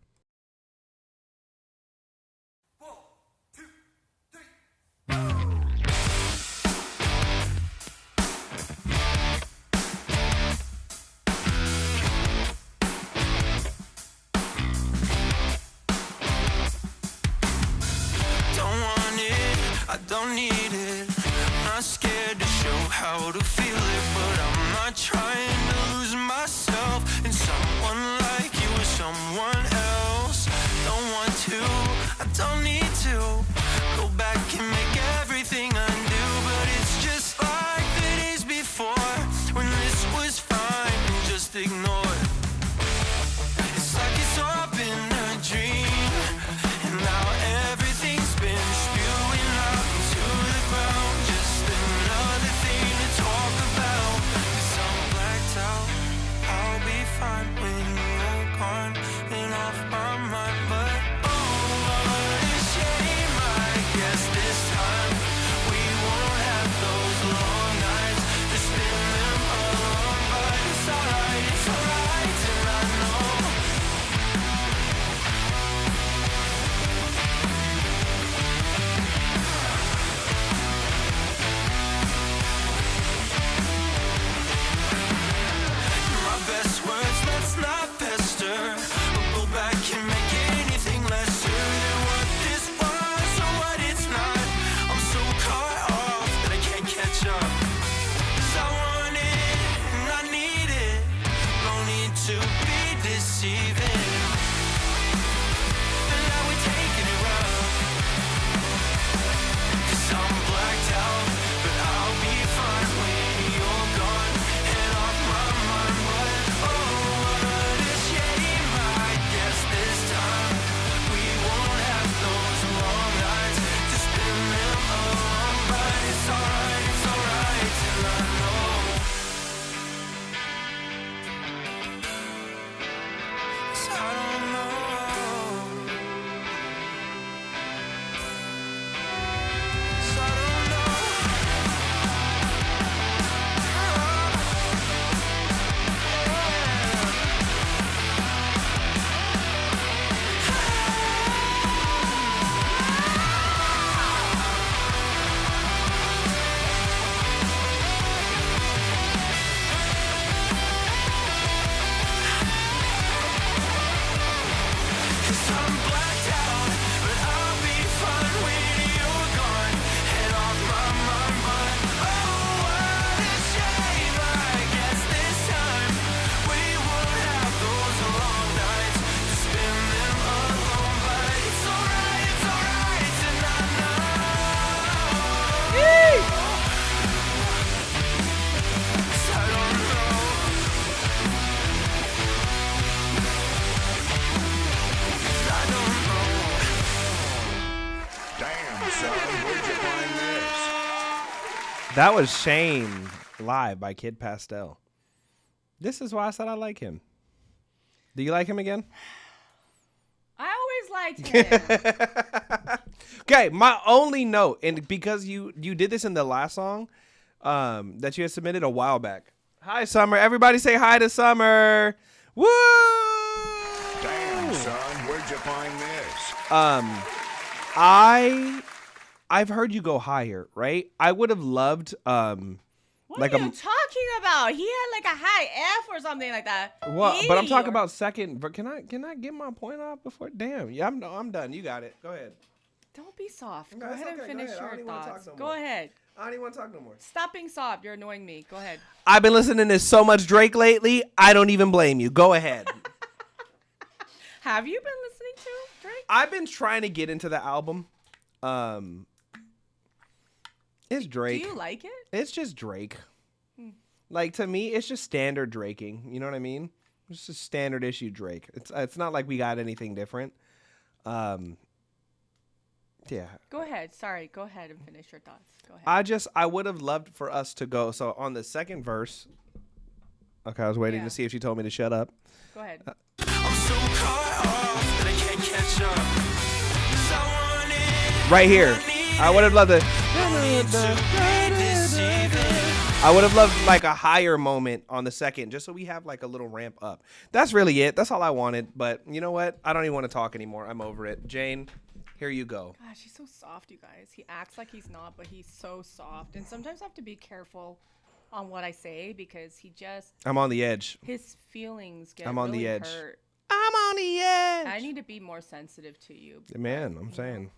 I don't need it. I'm not scared to show how to feel it, but I'm not trying to lose myself in someone like you or someone else. Don't want to, I don't need to go back and make everything undo, but it's just like the days before when this was fine and just ignored. It's like it's all been a dream, and now everything's been spewing out into the ground. Just another thing to talk about. 'Cause I'm blacked out. I'll be fine when you're gone and off my mind. But oh, what a shame. I guess this time That was Shame live by Kid Pastel. This is why I said I like him. Do you like him again? I always liked him. Okay, my only note, and because you did this in the last song that you had submitted a while back. Hi, Summer. Everybody say hi to Summer. Woo! Damn, son, where'd you find this? I've heard you go higher, right? I would have loved What like are you talking about? He had like a high F or something like that. What? But I'm talking Or- about second. But can I get my point off before? Damn. Yeah, I'm done. You got it. Go ahead. Don't be soft. No, Go it's ahead okay. and Go finish ahead. I don't your even wanna talk thoughts. no Go more. ahead. I don't even want to talk no more. Stop being soft. You're annoying me. Go ahead. I've been listening to so much Drake lately. I don't even blame you. Go ahead. Have you been listening to Drake? I've been trying to get into the album. It's Drake. Do you like it? It's just Drake. Like, to me, it's just standard Draking. You know what I mean? It's just standard issue Drake. It's not like we got anything different. Yeah. Go ahead. Sorry. Go ahead and finish your thoughts. Go ahead. I would have loved for us to go. So on the second verse. Okay, I was waiting Yeah. to see if she told me to shut up. Go ahead. I'm so caught off that I can't catch up. 'Cause I want it, Right here. I would have loved it. I would have loved like a higher moment on the second, just so we have like a little ramp up. That's really it. That's all I wanted. But you know what? I don't even want to talk anymore. I'm over it. Jane, here you go. Gosh, he's so soft, you guys. He acts like he's not, but he's so soft. And sometimes I have to be careful on what I say because he just I'm on the edge. his feelings get I'm on the really edge. hurt. I'm on the edge. I need to be more sensitive to you. Man, I'm saying.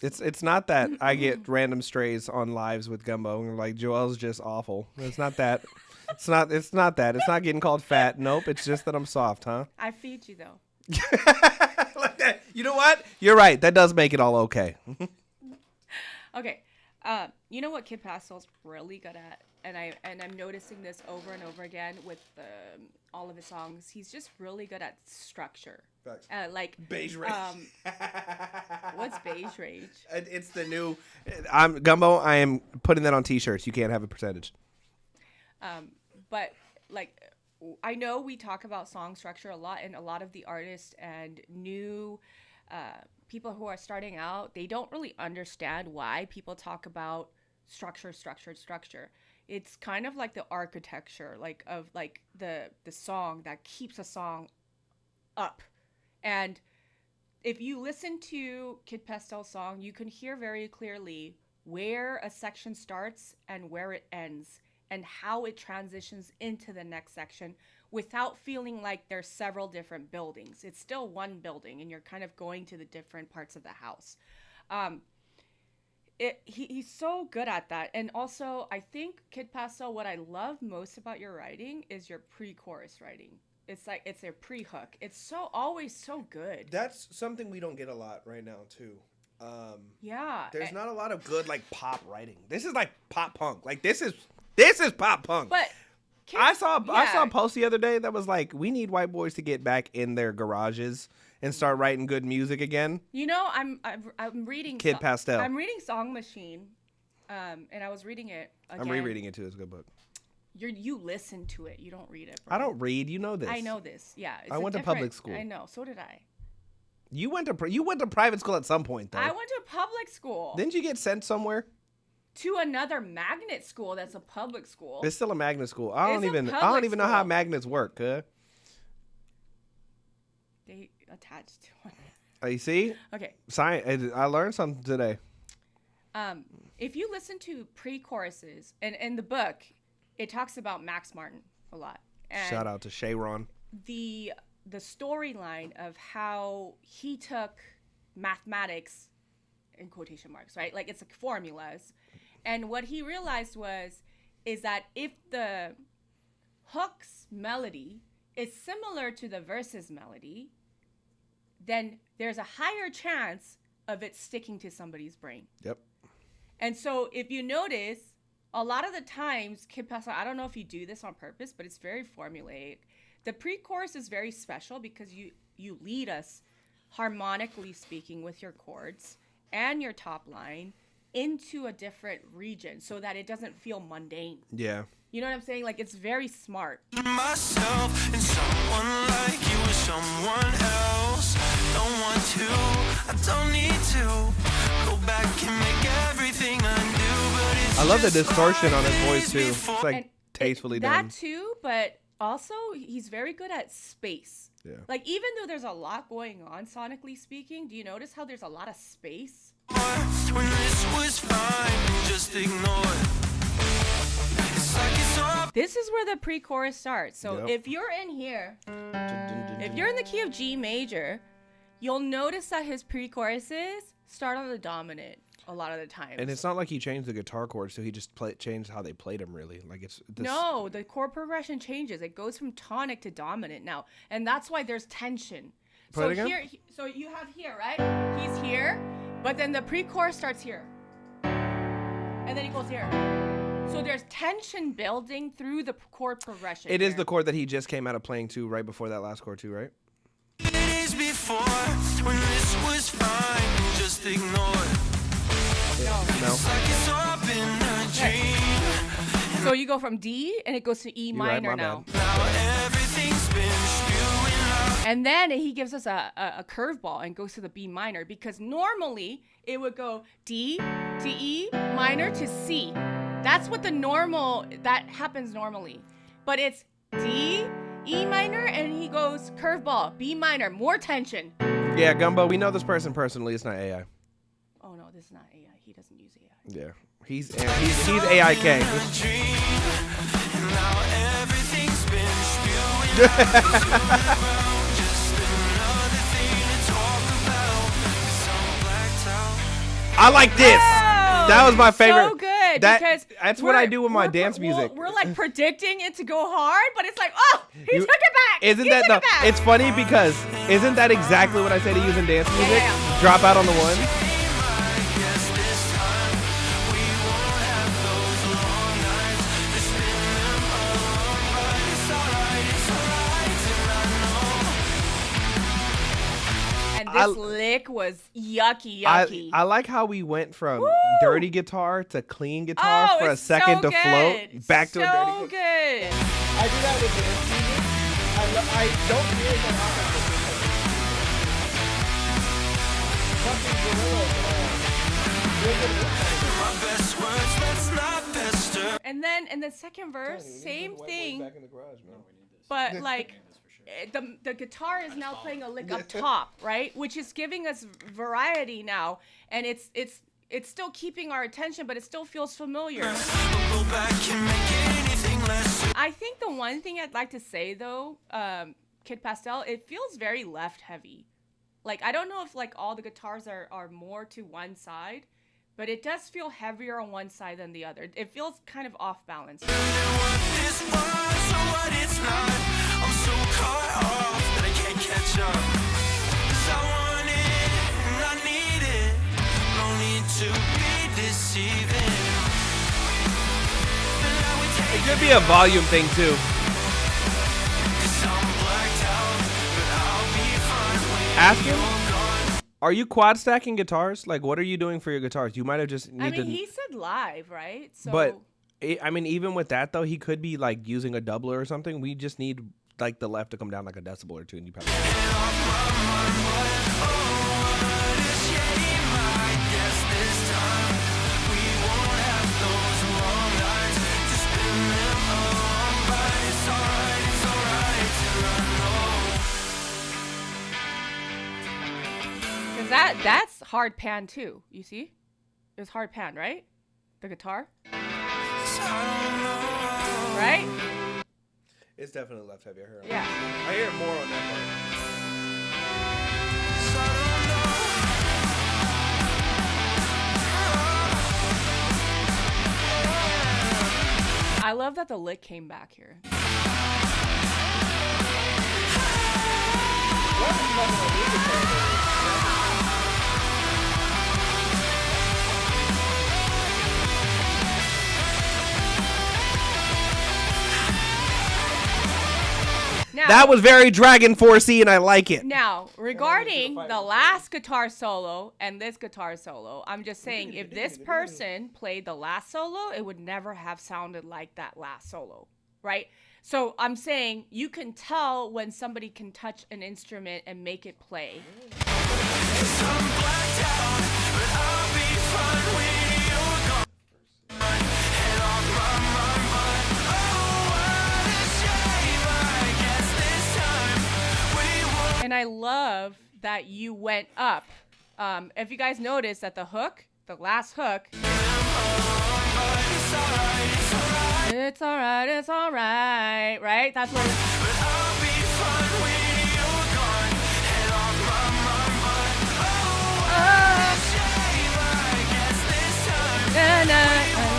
It's not that I get random strays on lives with Gumbo and like Joel's just awful. It's not that. It's not that. It's not getting called fat. Nope. It's just that I'm soft, huh? I feed you though. Like that. You know what? You're right. That does make it all okay. Okay. You know what Kid Pastel's really good at, and I'm noticing this over and over again with all of his songs. He's just really good at structure. Facts. Like Beige Rage. What's beige rage? It's the new. I'm Gumbo. I am putting that on T-shirts. You can't have a percentage. But like, I know we talk about song structure a lot, and a lot of the artists and new people who are starting out, they don't really understand why people talk about structure. It's kind of like the architecture, like of like the song that keeps a song up. And if you listen to Kid Pastel's song, you can hear very clearly where a section starts and where it ends and how it transitions into the next section without feeling like there's several different buildings. It's still one building and you're kind of going to the different parts of the house. He's so good at that. And also, I think, Kid Pastel, what I love most about your writing is your pre-chorus writing. It's like it's a pre-hook. It's always so good. That's something we don't get a lot right now too. Yeah. There's not a lot of good like pop writing. This is like pop punk. Like this is pop punk. But I saw a post the other day that was like, we need white boys to get back in their garages and start writing good music again. You know, I'm reading Kid Pastel. I'm reading Song Machine, and I was reading it again. I'm rereading it too. It's a good book. You listen to it. You don't read it. Bro. I don't read. You know this. I know this. Yeah. I went to public school. I know. So did I. You went to private school at some point though. I went to a public school. Didn't you get sent somewhere? To another magnet school that's a public school. It's still a magnet school. I don't It's a even public know how school. magnets work, huh? They attached to one. You see? Okay. Science. I learned something today. If you listen to pre-choruses, and in the book, it talks about Max Martin a lot. And Shout out to Sharon. the storyline of how he took mathematics in quotation marks, right? Like it's like formulas. And what he realized is that if the hook's melody is similar to the verse's melody, then there's a higher chance of it sticking to somebody's brain. Yep. And so if you notice, a lot of the times, Kid Pastel, I don't know if you do this on purpose, but it's very formulaic. The pre-chorus is very special because you lead us harmonically speaking with your chords and your top line into a different region so that it doesn't feel mundane. Yeah. You know what I'm saying? Like, it's very smart. Myself and someone like you or someone else. Don't want to, I don't need to go back and make everything undo. But it's I love the just distortion on his like voice too. before. It's like And tastefully that done. too, but also he's very good at space. Yeah. Like, even though there's a lot going on sonically speaking, do you notice how there's a lot of space? When this was fine, just ignore it. It's like it's all This is where the pre-chorus starts. So Yep. if you're in here, if you're in the key of G major, you'll notice that his pre-choruses start on the dominant a lot of the times. And it's not like he changed the guitar chords, so he just changed how they played them. Really, like it's this, No, the chord progression changes. It goes from tonic to dominant now, and that's why there's tension. Play So it again? here, so you have here, right? He's here, but then the pre-chorus starts here, and then he goes here. So there's tension building through the chord progression. It is here. the chord that he just came out of playing too, right before that last chord too, right? days before. When this was fine, just ignore it. No. It's like it's all been a dream. So you go from D and it goes to E You're right, minor my now. bad. Now everything's been spewing out. And then he gives us a curveball and goes to the B minor, because normally it would go D to E minor to C. That's what that happens normally. But it's D, E minor, and he goes curveball, B minor, more tension. Yeah, Gumbo, we know this person personally. It's not AI. Oh no, this is not AI. He doesn't use AI. Yeah, he's AIK. Dream. And now everything's been spewing out. Just another thing to talk about. 'Cause I'm blacked out. I like this. Oh, That was my favorite. So good, That- because that's what I we're- do with my we're- dance music. We're like predicting it to go hard, but it's like, oh, he took it back. Isn't He that took the? it back. It's funny because isn't that exactly what I say to use in dance music? yeah. Drop out on the one. I guess this time we won't have those long nights to spend them alone. But it's alright, and this lick was yucky. I like how we went from Woo! dirty guitar to clean guitar Oh, for a it's second so to float good. back to a dirty. So good. I do that with dance music. I don't hear it that often. my best words, let's not pester. And then in the second verse, same thing, Back in the garage, man. but like the guitar is now playing a lick up top, right? Which is giving us variety now, and it's still keeping our attention, but it still feels familiar. We'll go back and make anything less. I think the one thing I'd like to say though, Kid Pastel, it feels very left heavy. Like, I don't know if like all the guitars are more to one side, but it does feel heavier on one side than the other. It feels kind of off balance. What this was or what it's not. I'm so caught off that I can't catch up. 'Cause I want it and I need it. No need to be deceiving. But now we take It could be a volume thing too. 'cause I'm blacked out, but I'll be fine when Ask him. you're gone. Are you quad stacking guitars? Like, what are you doing for your guitars? You might have just I need mean, to. he said live, right? So But I mean, even with that though, he could be like using a doubler or something. We just need like the left to come down like a decibel or two, and you probably. Cause that's hard pan too. You see, it was hard pan, right? The guitar, right? It's definitely left heavy. I hear. Yeah. I hear more on that part. I love that the lick came back here. That was very Dragon Force-y, and I like it. Now, regarding the last guitar solo and this guitar solo, I'm just saying if this person played the last solo, it would never have sounded like that last solo, right? So I'm saying you can tell when somebody can touch an instrument and make it play. And I love that you went up. If you guys notice that the hook, the last hook, it's all right, right? That's what na, na,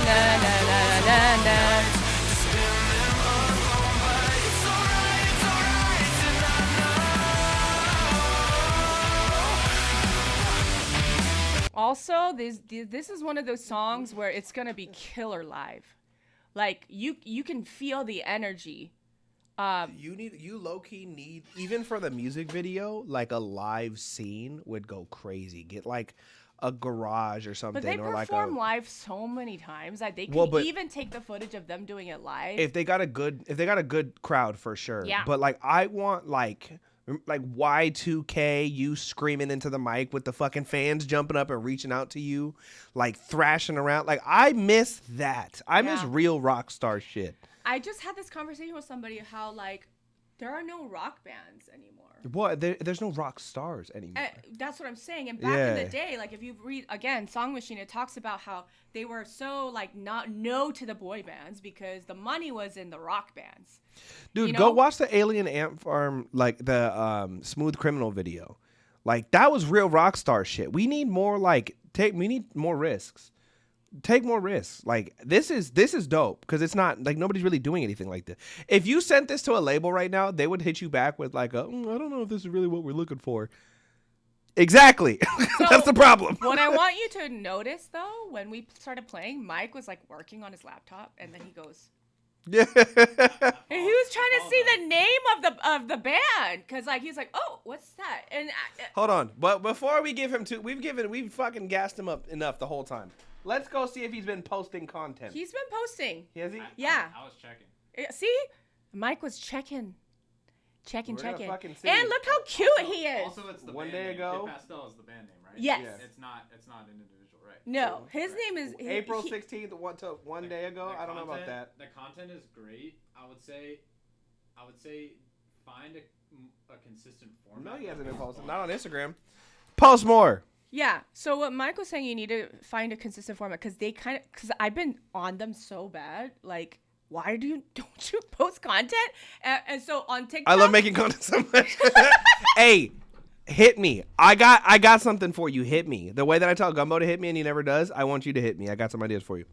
na, na, na, na. Also, this is one of those songs where it's gonna be killer live. Like you can feel the energy. You low key need, even for the music video, like a live scene would go crazy. Get like a garage or something, But they or perform like live so many times that they can even take the footage of them doing it live. if they got a good crowd for sure. Yeah. But like I want like Y2K, you screaming into the mic with the fucking fans jumping up and reaching out to you, like thrashing around. Like I miss that. I miss real rock star shit. I just had this conversation with somebody how like there are no rock bands anymore. What? There's no rock stars anymore. That's what I'm saying. And back in the day, like if you read again Song Machine, it talks about how they were so like not no to the boy bands because the money was in the rock bands. Dude, you know? go watch the Alien Ant Farm, like the Smooth Criminal video. Like that was real rock star shit. We need more we need more risks. Take more risks. Like this is dope because it's not like nobody's really doing anything like this. If you sent this to a label right now, they would hit you back with like I don't know if this is really what we're looking for. Exactly. So, that's the problem. What I want you to notice though, when we started playing, Mike was like working on his laptop and then he goes, yeah. And he was trying to see the name of the band because like he's like, oh, what's that? And hold on, but before we give him we've fucking gassed him up enough the whole time. Let's go see if he's been posting content. He's been posting. Has he? Yeah. I was checking. See, Mike was checking. Fucking see. And look how cute he is. Also, it's the One band day name. ago. Kid Pastel is the band name, right? Yes. Yeah. It's not an individual, right? No, his name is April 16th, one day ago. I don't know about that. The content is great. I would say find a consistent format. No, he hasn't been posting. Not on Instagram. Post more. Yeah. So what Mike was saying, you need to find a consistent format because I've been on them so bad. Like, why don't you post content? And so on TikTok, I love making content so much. Hey, hit me. I got something for you. Hit me. The way that I tell Gumbo to hit me and he never does, I want you to hit me. I got some ideas for you.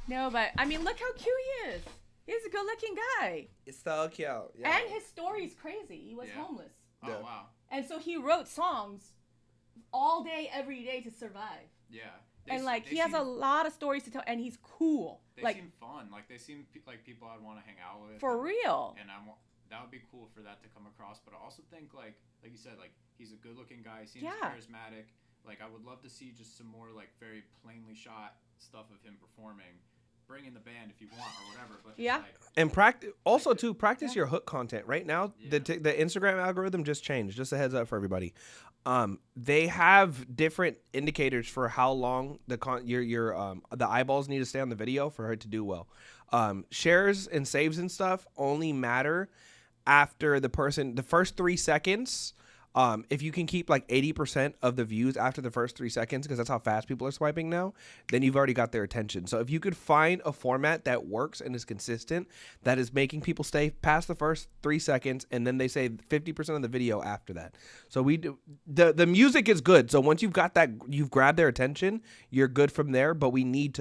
No, but I mean, look how cute he is. He's a good-looking guy. It's so cute. Yeah. And his story's crazy. He was homeless. Oh wow. And so he wrote songs all day, every day to survive. Yeah. And like he has a lot of stories to tell, and he's cool. They like seem fun. Like they seem like people I'd want to hang out with. For real. And that would be cool for that to come across. But I also think like you said, like he's a good-looking guy. He seems charismatic. Like I would love to see just some more like very plainly shot stuff of him performing. Bring in the band if you want or whatever. But and practice your hook content. Right now, the Instagram algorithm just changed. Just a heads up for everybody. They have different indicators for how long the eyeballs need to stay on the video for it to do well. Shares and saves and stuff only matter after the first 3 seconds. If you can keep like 80% of the views after the first 3 seconds, because that's how fast people are swiping now, then you've already got their attention. So if you could find a format that works and is consistent, that is making people stay past the first 3 seconds, and then they say 50% of the video after that. So the music is good. So once you've got that, you've grabbed their attention, you're good from there. But we need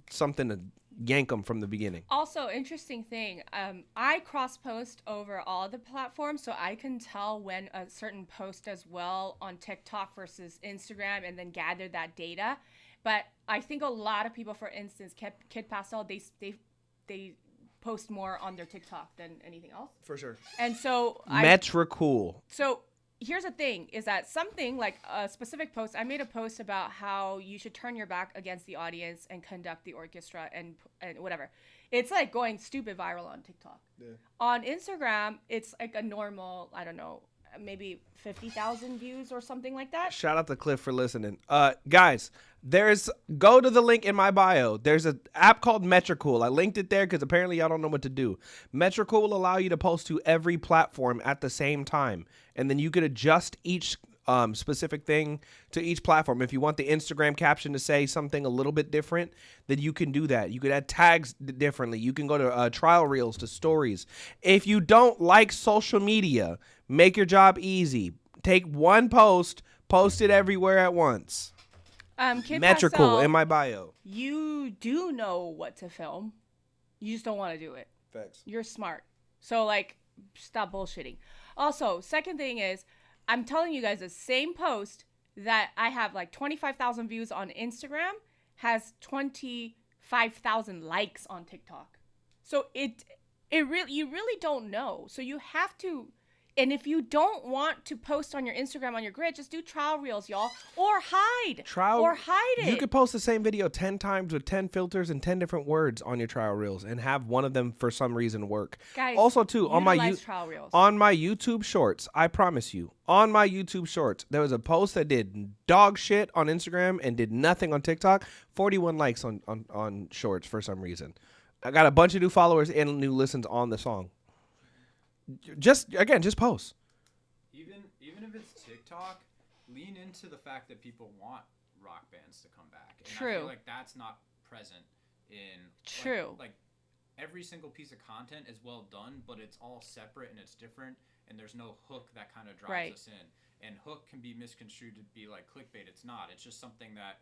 something to yank them from the beginning. Also, interesting thing, I cross post over all the platforms, so I can tell when a certain post does well on TikTok versus Instagram, and then gather that data. But I think a lot of people, for instance, Kid Pastel, they post more on their TikTok than anything else. For sure. And so Metricool. So here's the thing: is that something like a specific post? I made a post about how you should turn your back against the audience and conduct the orchestra and whatever. It's like going stupid viral on TikTok. Yeah. On Instagram, it's like a normal, I don't know, maybe 50,000 views or something like that. Shout out to Cliff for listening. Guys, go to the link in my bio. There's an app called Metricool. I linked it there because apparently y'all don't know what to do. Metricool will allow you to post to every platform at the same time. And then you could adjust each specific thing to each platform. If you want the Instagram caption to say something a little bit different, then you can do that. You could add tags differently. You can go to trial reels, to stories. If you don't like social media, make your job easy. Take one post it everywhere at once. Kid Metricool Pastel, in my bio. You do know what to film. You just don't want to do it. Facts. You're smart. So, like, stop bullshitting. Also, second thing is, I'm telling you guys, the same post that I have like 25,000 views on Instagram has 25,000 likes on TikTok. So you really don't know. So you have to, and if you don't want to post on your Instagram on your grid, just do trial reels, y'all, or hide it. You could post the same video 10 times with 10 filters and 10 different words on your trial reels and have one of them for some reason work. Guys, also too, on my trial reels. On my YouTube shorts, I promise you, on my YouTube shorts, there was a post that did dog shit on Instagram and did nothing on TikTok. 41 likes on shorts for some reason. I got a bunch of new followers and new listens on the song. Just post. Even if it's TikTok, lean into the fact that people want rock bands to come back. And True. I feel like that's not present in True. Like every single piece of content is well done, but it's all separate and it's different, and there's no hook that kind of drives us in. And hook can be misconstrued to be like clickbait. It's not. It's just something that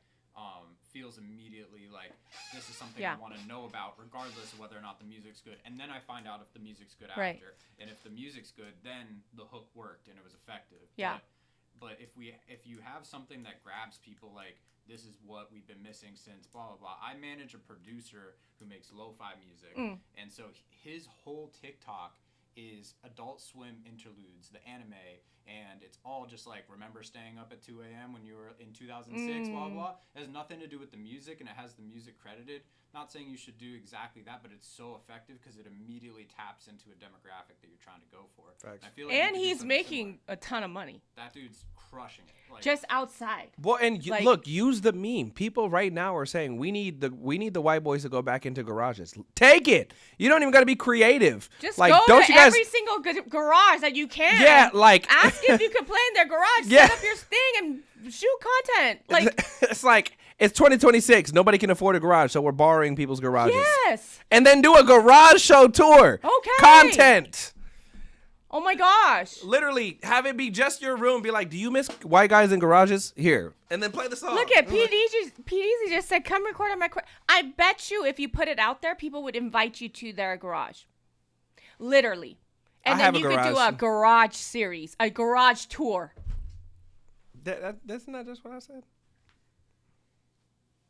feels immediately like this is something I want to know about, regardless of whether or not the music's good. And then I find out if the music's good after. And if the music's good, then the hook worked and it was effective. Yeah. But if you have something that grabs people, like this is what we've been missing since blah blah blah. I manage a producer who makes lo-fi music, and so his whole TikTok is Adult Swim interludes, the anime, and it's all just like, remember staying up at 2 a.m. when you were in 2006, blah, blah. It has nothing to do with the music, and it has the music credited. Not saying you should do exactly that, but it's so effective because it immediately taps into a demographic that you're trying to go for. Facts. I feel like and he's making a ton of money. That dude's crushing it. Like, just outside. Well, and look, use the meme. People right now are saying we need the white boys to go back into garages. Take it. You don't even got to be creative. Just like, go don't to you guys, every single garage that you can. Yeah, like ask if you can play in their garage. Set up your thing and shoot content. Like it's like it's 2026. Nobody can afford a garage, so we're borrowing people's garages. Yes. And then do a garage show tour. Okay. Content. Oh my gosh. Literally, have it be just your room. Be like, do you miss white guys in garages? Here. And then play the song. Look at PDZ just said, come record on my I bet you if you put it out there, people would invite you to their garage. Literally. And then you could do a garage series, a garage tour. That's not just what I said.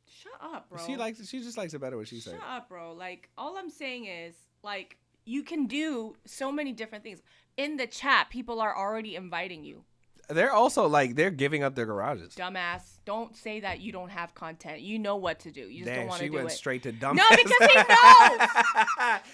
Shut up, bro. She just likes it better when she says. Shut up, bro. Like, all I'm saying is, like, you can do so many different things. In the chat, people are already inviting you. They're also like, they're giving up their garages. Dumbass. Don't say that you don't have content. You know what to do. You just don't want to do it. She went straight to dumbass. No, because he knows.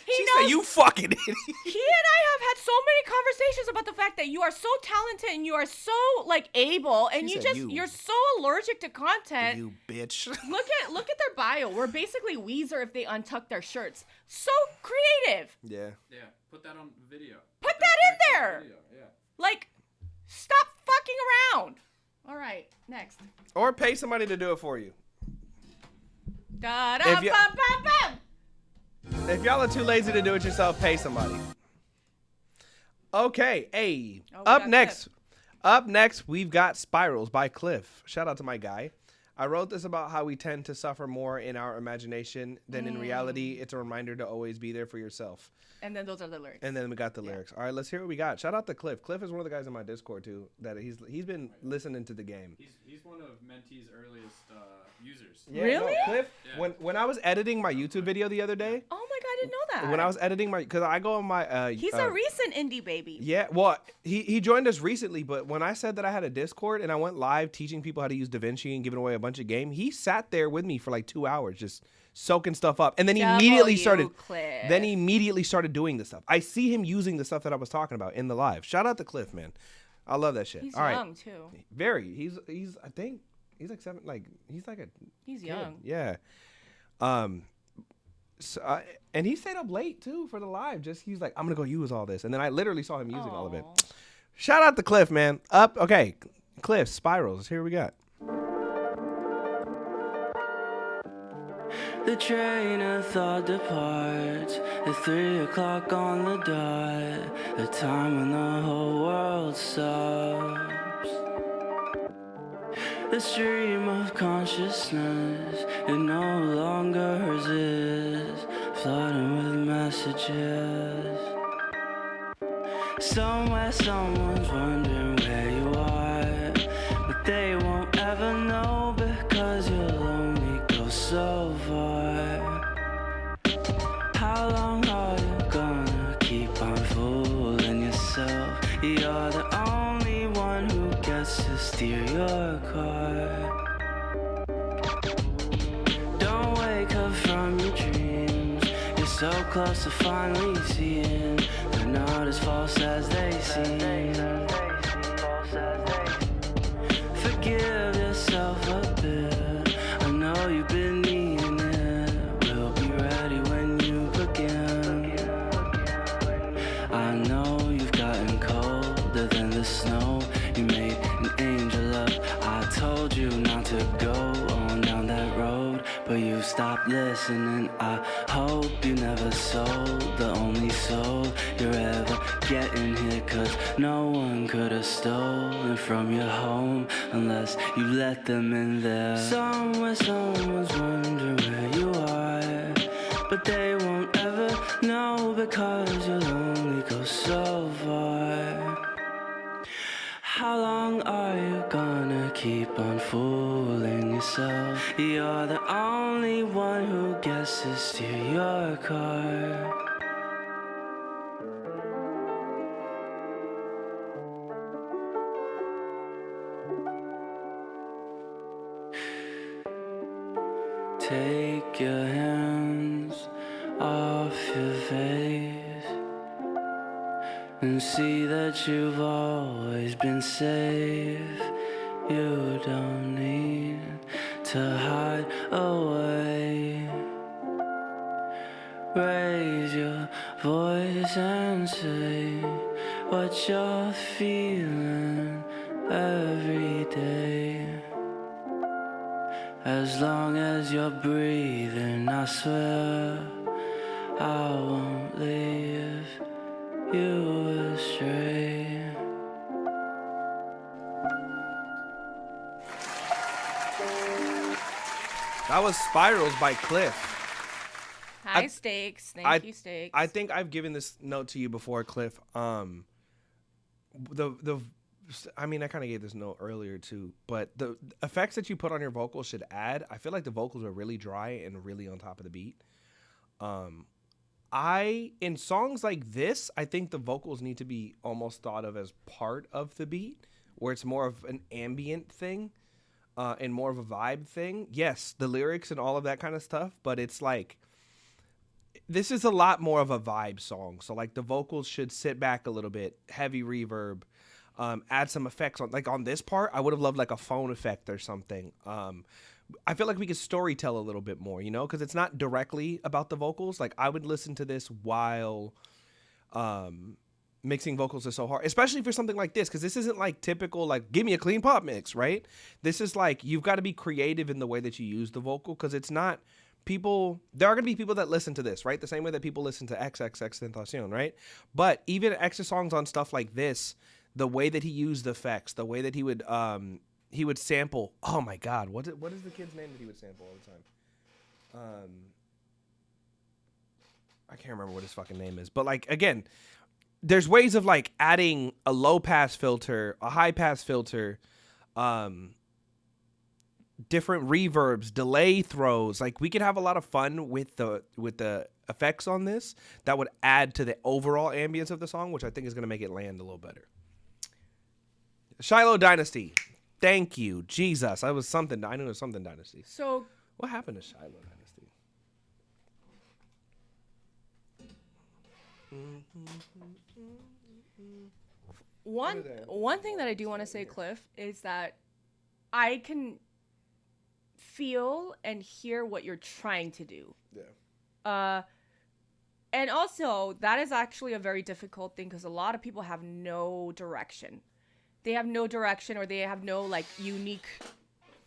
She said, you fucking idiot. He and I have had so many conversations about the fact that you are so talented and you are so, like, able. And you're so allergic to content. You bitch. Look at their bio. We're basically Weezer if they untuck their shirts. So creative. Yeah. Yeah. Put that on video. Put that in there. Video. Yeah. Like, stop fucking around. All right, next. Or pay somebody to do it for you. If y'all are too lazy to do it yourself, pay somebody. Okay, hey. Up next, we've got Spirals by Cliff. Shout out to my guy. I wrote this about how we tend to suffer more in our imagination than in reality. It's a reminder to always be there for yourself. And then those are the lyrics. And then we got the lyrics. All right, let's hear what we got. Shout out to Cliff. Cliff is one of the guys in my Discord too. That he's been listening to the game. He's one of Mentee's earliest users. Yeah, really? No, Cliff. Yeah. When I was editing my YouTube video the other day. Oh my god, I didn't know that. When I was editing because I go on my he's a recent indie baby. Yeah, well, he joined us recently, but when I said that I had a Discord and I went live teaching people how to use DaVinci and giving away a bunch of game, he sat there with me for like 2 hours just soaking stuff up, and then he immediately started doing the stuff. I see him using the stuff that I was talking about in the live. Shout out to Cliff, man. I love that shit. He's All young right. too. Very. He's I think he's like 7. Like he's like a. He's kid. young. Yeah. So, and he stayed up late too for the live. He's like, I'm gonna go use all this, and then I literally saw him using all of it. Shout out to Cliff, man. Okay, Cliff spirals. Here we got. The train of thought departs at 3 o'clock on the dot, the time when the whole world stops. The stream of consciousness, it no longer exists, flooding with messages. Somewhere someone's wondering where you are, but they won't ever know because you'll only go so far. How long are you gonna keep on fooling yourself? You're the only one who gets to steer your car. Don't wake up from your dreams. You're so close to finally seeing they're not as false as they seem. Forgive yourself a bit. I know you've been needing it. We'll be ready when you begin. I know you've gotten colder than the snow. You made an angel of. I told you not to go on down that road, but you stopped listening. I hope you never sold the only soul you're ever getting here, 'cause no one could have stolen from your home unless you let them in there. Somewhere someone's wondering where you are, but they won't ever know because you'll only go so far. How long are you gonna keep on fooling yourself? You're the only one who gets to steer your car. Take your hands off your face and see that you've always been safe. You don't need to hide away. Raise your voice and say what you're feeling every day. As long as you're breathing, I swear I won't leave you astray. That was Spirals by Cliff. High stakes. Thank you, Stakes. I think I've given this note to you before, Cliff. I mean, I kind of gave this note earlier too, but the effects that you put on your vocals should add. I feel like the vocals are really dry and really on top of the beat. In songs like this, I think the vocals need to be almost thought of as part of the beat, where it's more of an ambient thing, and more of a vibe thing. Yes, the lyrics and all of that kind of stuff, but it's like, this is a lot more of a vibe song. So like the vocals should sit back a little bit, heavy reverb, add some effects on this part. I would have loved like a phone effect or something. I feel like we could storytell a little bit more, because it's not directly about the vocals. Like I would listen to this while mixing vocals is so hard, especially for something like this, because this isn't like typical like give me a clean pop mix, right? This is like you've got to be creative in the way that you use the vocal, because it's not people. There are going to be people that listen to this, right? The same way that people listen to XXXTentacion, right? But even extra songs on stuff like this, the way that he used effects, the way that he would sample. Oh my God, what is the kid's name that he would sample all the time? I can't remember what his fucking name is. But like again, there's ways of like adding a low pass filter, a high pass filter, different reverbs, delay throws. Like we could have a lot of fun with the effects on this that would add to the overall ambience of the song, which I think is going to make it land a little better. Shiloh Dynasty. Thank you, Jesus. I knew it was something Dynasty. So what happened to Shiloh Dynasty? One thing that I do want to say, Cliff, is that I can feel and hear what you're trying to do. Yeah. And also, that is actually a very difficult thing because a lot of people have no direction. They have no direction, or they have no like unique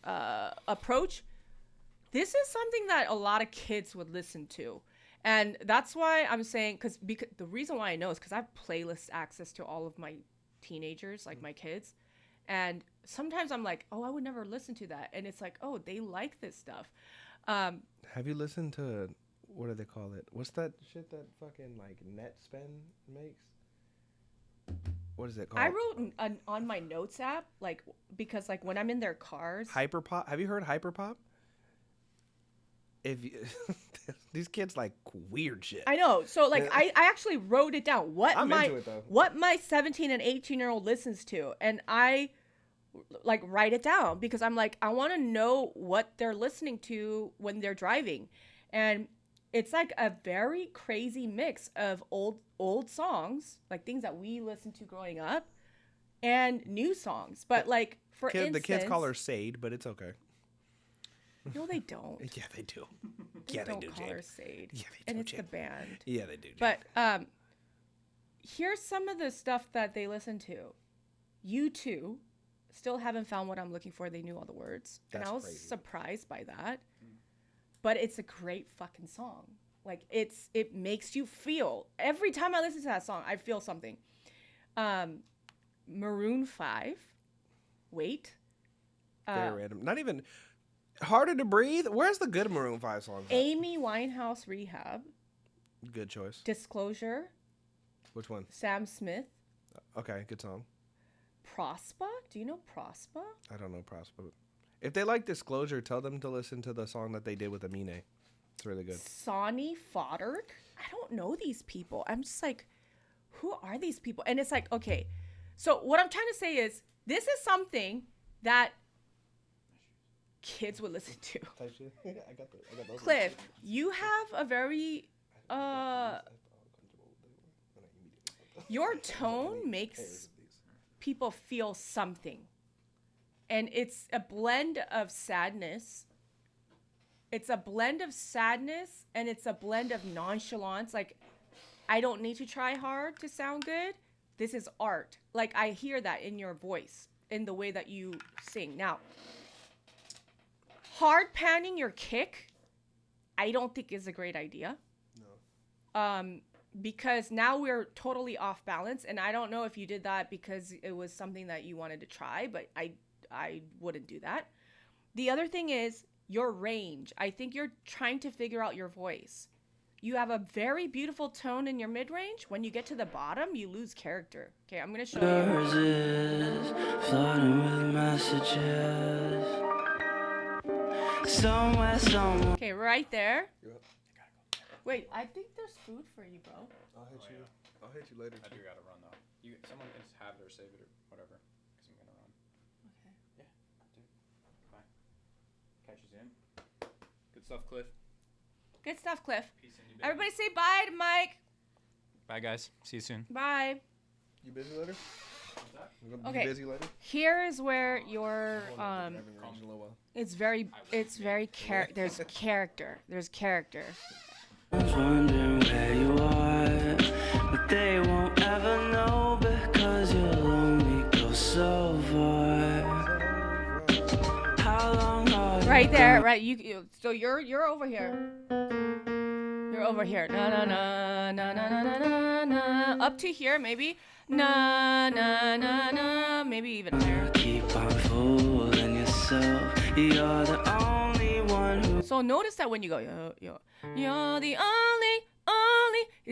approach. This is something that a lot of kids would listen to. And that's why I'm saying, because the reason why I know is because I have playlist access to all of my teenagers, like my kids. And sometimes I'm like, oh, I would never listen to that. And it's like, oh, they like this stuff. Have you listened to, what do they call it? What's that shit that fucking like NetSpend makes? What is it called? I wrote on my notes app, like, because like when I'm in their cars. Hyperpop. Have you heard Hyperpop? If you, these kids like weird shit. I know. So like I actually wrote it down. Into it, though. What my 17 and 18-year-old listens to, and I like write it down because I'm like, I want to know what they're listening to when they're driving. And it's like a very crazy mix of old songs, like things that we listened to growing up, and new songs. But like for instance, the kids call her Sade, but it's okay. No, they don't. Yeah, they do. They don't call her Sade. Yeah, they do. And it's the band. Yeah, they do. But here's some of the stuff that they listen to. U2 still haven't found what I'm looking for. They knew all the words. That's and I was crazy. surprised by that. But it's a great fucking song. Like it makes you feel. Every time I listen to that song, I feel something. Maroon 5. Wait. Very random. Not even Harder to Breathe. Where's the good Maroon 5 songs? Amy Winehouse Rehab. Good choice. Disclosure. Which one? Sam Smith. Okay, good song. Prospa? Do you know Prospa? I don't know Prospa. If they like Disclosure, tell them to listen to the song that they did with Amine. It's really good. Sonny Fodder? I don't know these people. I'm just like, who are these people? And it's like, okay. So what I'm trying to say is, this is something that kids would listen to. I got those. Cliff, you have a very your tone makes people feel something. And it's a blend of sadness. It's a blend of sadness and it's a blend of nonchalance. Like, I don't need to try hard to sound good. This is art. Like, I hear that in your voice, in the way that you sing. Now, hard panning your kick, I don't think is a great idea. No. Because now we're totally off balance, and I don't know if you did that because it was something that you wanted to try, but I wouldn't do that. The other thing is your range. I think you're trying to figure out your voice. You have a very beautiful tone in your mid-range. When you get to the bottom, you lose character. Okay, I'm going to show you. Flooding with messages. Somewhere. Okay, right there. Wait, I think there's food for you, bro. I'll hit you later. I do gotta run though. Someone can just have it or save it or whatever, because I'm gonna run. Okay. Yeah. Dude. Bye. Catch you soon. Good stuff, Cliff. Good stuff, Cliff. Peace in you, Everybody say bye to Mike. Bye, guys. See you soon. Bye. You busy later? Okay. You busy later? Here is where your it's very there's character. There's character. Wondering where you are, but they won't ever know because you'll only go so far. How long are you Right there, right? So you're over here. You're over here. Na na na na na na na na. Up to here, maybe. Na na na na. Maybe even higher. keep on fooling yourself? You're the only one who. So notice that when you go, you're the only.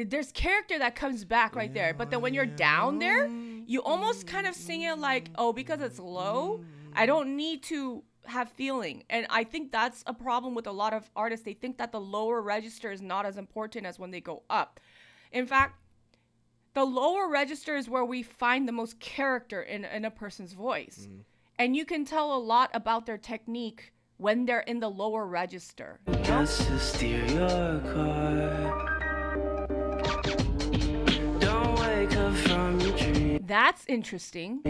There's character that comes back right there. But then when you're down there, you almost kind of sing it like, oh, because it's low, I don't need to have feeling. And I think that's a problem with a lot of artists. They think that the lower register is not as important as when they go up. In fact, the lower register is where we find the most character in a person's voice. And you can tell a lot about their technique when they're in the lower register. Just to steer your car. Don't wake up from your dream. That's interesting.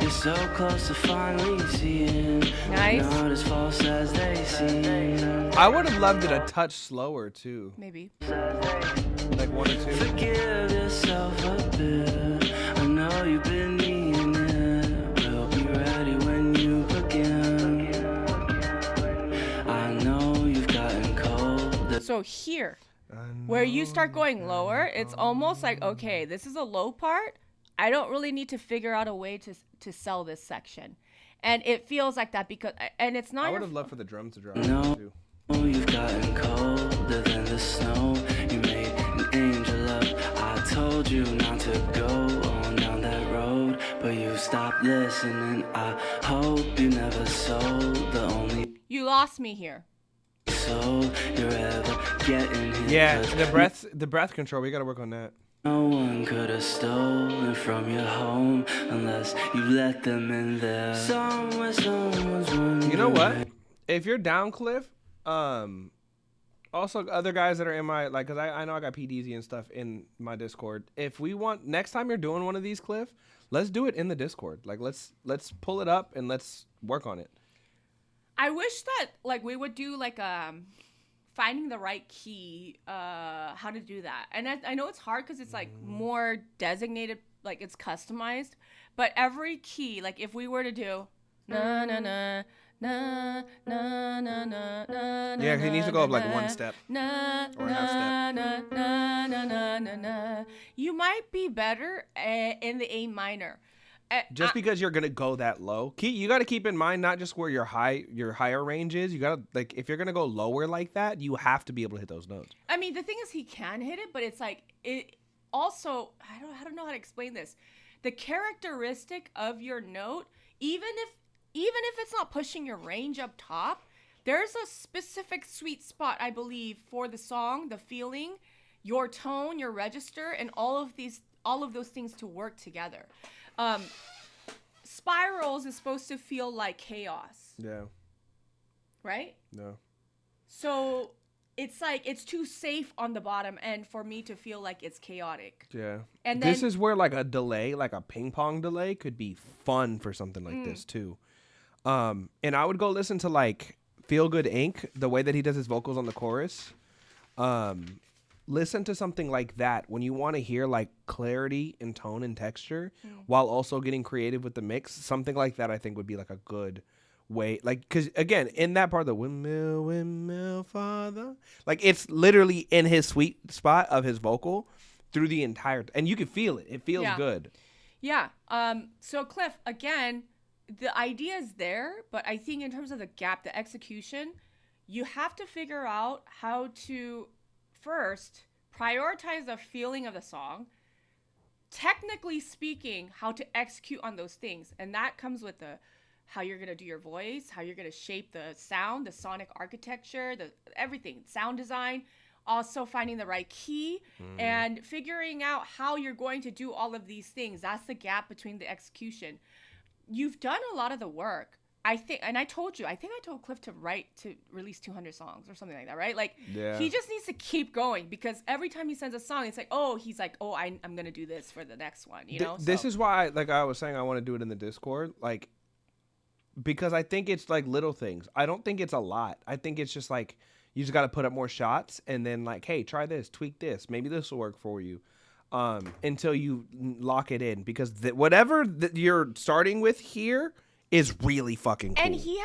You're so close to finally seeing. Nice. Not as false as they seem. I would have loved it a touch slower too. Maybe. Like 1 or 2. Forgive yourself a bit. I know you've been needing it. We'll be ready when you begin. I know you've gotten cold. So here, where you start going lower, it's almost like, okay, this is a low part. I don't really need to figure out a way to sell this section. And it feels like that because, and it's not. I would have loved for the drums to drop No, too. you've gotten colder than the snow. You made an angel up. I told you not to go on down that road, but you stopped listening. I hope you never sold the only You lost me here. soul you're ever getting here. Yeah, 'Cause the breath control. We gotta work on that. no one could have stolen from your home unless you let them in there. Somewhere someone's wondering. You know what? If you're down, Cliff, also other guys that are in my, like, cause I know I got PDZ and stuff in my Discord. If we want, next time you're doing one of these, Cliff, let's do it in the Discord. Like, let's pull it up and let's work on it. I wish that like we would do like finding the right key, how to do that. And I know it's hard because it's like more designated, like it's customized. But every key, like if we were to do na na na na na na na na. Yeah, he needs to go up like one na, step Na or a half step. na na na na na na. You might be better in the A minor. Just because you're gonna go that low, you got to keep in mind not just where your higher range is. You gotta, like, if you're gonna go lower like that, you have to be able to hit those notes. I mean, the thing is, he can hit it, but it's like it. Also, I don't know how to explain this. The characteristic of your note, even if it's not pushing your range up top, there's a specific sweet spot, I believe, for the song, the feeling, your tone, your register, and all of those things to work together. Spirals is supposed to feel like chaos. Yeah. Right? No. So it's like it's too safe on the bottom end for me to feel like it's chaotic. Yeah. And this then, is where like a delay, like a ping pong delay, could be fun for something like this too. And I would go listen to like Feel Good Inc., the way that he does his vocals on the chorus. Listen to something like that when you want to hear like clarity in tone and texture while also getting creative with the mix. Something like that I think would be like a good way, like, because again, in that part of the windmill father, like it's literally in his sweet spot of his vocal through the entire, and you can feel it feels good. Yeah. So Cliff, again, the idea is there, but I think in terms of the gap, the execution, you have to figure out how to first prioritize the feeling of the song, technically speaking, how to execute on those things. And that comes with how you're going to do your voice, how you're going to shape the sound, the sonic architecture, everything, sound design, also finding the right key and figuring out how you're going to do all of these things. That's the gap between the execution. You've done a lot of the work. I think I told Cliff to release 200 songs or something like that, right? Like, he just needs to keep going, because every time he sends a song, it's like, I'm going to do this for the next one, you know? This is why, like I was saying, I want to do it in the Discord, like, because I think it's like little things. I don't think it's a lot. I think it's just like, you just got to put up more shots and then like, hey, try this, tweak this. Maybe this will work for you. Until you lock it in, because whatever you're starting with here is really fucking cool. And he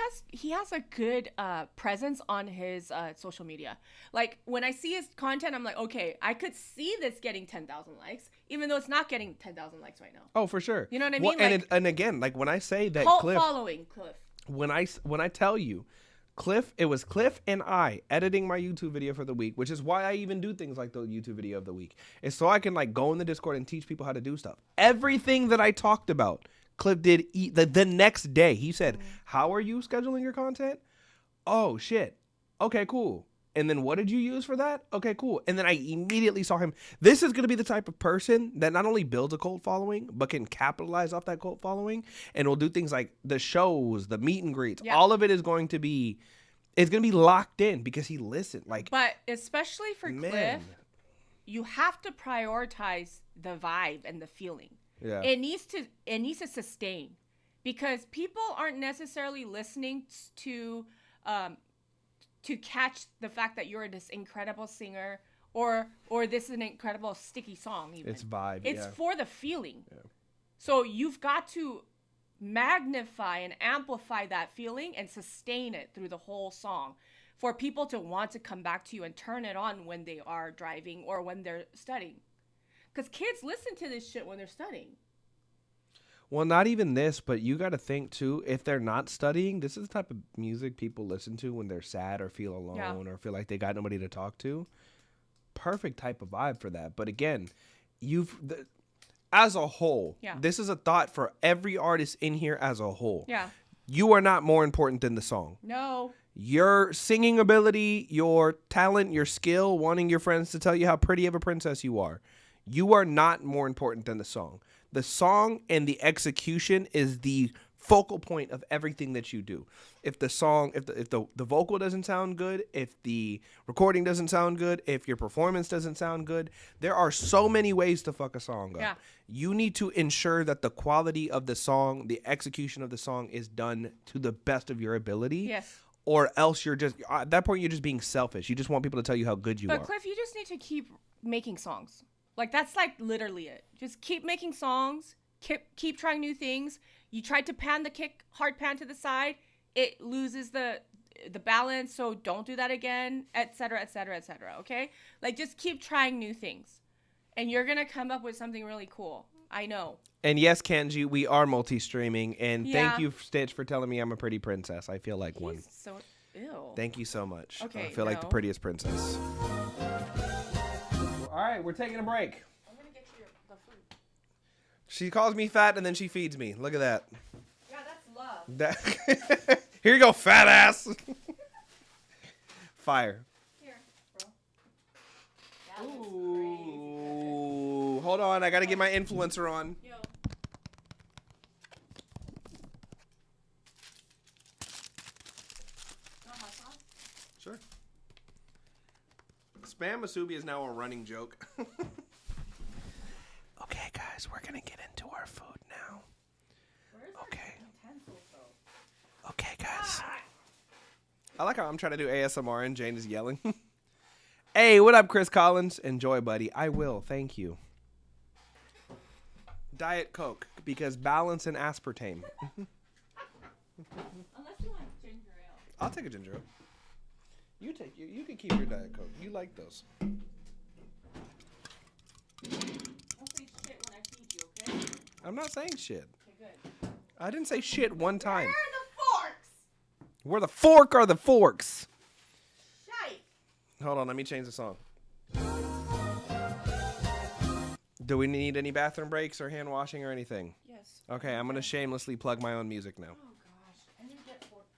has a good presence on his social media. Like, when I see his content, I'm like, okay, I could see this getting 10,000 likes, even though it's not getting 10,000 likes right now. Oh, for sure. You know what I mean? Well, and again, like when I say that cult Cliff, following Cliff. When I tell you, Cliff, it was Cliff and I editing my YouTube video for the week, which is why I even do things like the YouTube video of the week. It's so I can like go in the Discord and teach people how to do stuff. Everything that I talked about, Cliff did the next day. He said, how are you scheduling your content? Oh, shit. Okay, cool. And then what did you use for that? Okay, cool. And then I immediately saw him. This is going to be the type of person that not only builds a cult following, but can capitalize off that cult following. And will do things like the shows, the meet and greets. Yeah. All of it is going to be, it's going to be locked in because he listened. Like, but especially for Cliff, you have to prioritize the vibe and the feeling. Yeah. It needs to sustain, because people aren't necessarily listening to catch the fact that you're this incredible singer or this is an incredible sticky song. Even. It's vibe. It's for the feeling. Yeah. So you've got to magnify and amplify that feeling and sustain it through the whole song for people to want to come back to you and turn it on when they are driving or when they're studying. Because kids listen to this shit when they're studying. Well, not even this, but you got to think, too, if they're not studying, this is the type of music people listen to when they're sad or feel alone or feel like they got nobody to talk to. Perfect type of vibe for that. But again, as a whole, this is a thought for every artist in here as a whole. Yeah. You are not more important than the song. No. Your singing ability, your talent, your skill, wanting your friends to tell you how pretty of a princess you are. You are not more important than the song. The song and the execution is the focal point of everything that you do. If the song, if the vocal doesn't sound good, if the recording doesn't sound good, if your performance doesn't sound good, there are so many ways to fuck a song up. Yeah. You need to ensure that the quality of the song, the execution of the song is done to the best of your ability. Yes. Or else you're just, at that point, you're just being selfish. You just want people to tell you how good you are. But Cliff, you just need to keep making songs. Like, that's like literally it. Just keep making songs. Keep trying new things. You tried to pan the kick, hard pan to the side. It loses the balance, so don't do that again, etc., etc., etc., okay? Like, just keep trying new things. And you're going to come up with something really cool. I know. And yes, Kenji, we are multi-streaming. And thank you, Stitch, for telling me I'm a pretty princess. I feel like one. So ew. Thank you so much. Okay, I feel like the prettiest princess. All right, we're taking a break. I'm going to get you the food. She calls me fat and then she feeds me. Look at that. Yeah, that's love. Here you go, fat ass. Fire. Here, bro. Ooh. Hold on, I got to get my influencer on. Yo. Sure. Spam Masubi is now a running joke. Okay, guys, we're going to get into our food now. Okay. Okay, guys. I like how I'm trying to do ASMR and Jane is yelling. Hey, what up, Chris Collins? Enjoy, buddy. I will. Thank you. Diet Coke, because balance and aspartame. Unless you want ginger ale. I'll take a ginger ale. You can keep your Diet Coke. You like those. Don't say shit when I feed you, okay? I'm not saying shit. Okay, good. I didn't say shit one time. Where are the forks? Where the fork are the forks? Shite. Hold on, let me change the song. Do we need any bathroom breaks or hand washing or anything? Yes. Okay, I'm going to shamelessly plug my own music now. Oh, gosh. I need to get forks.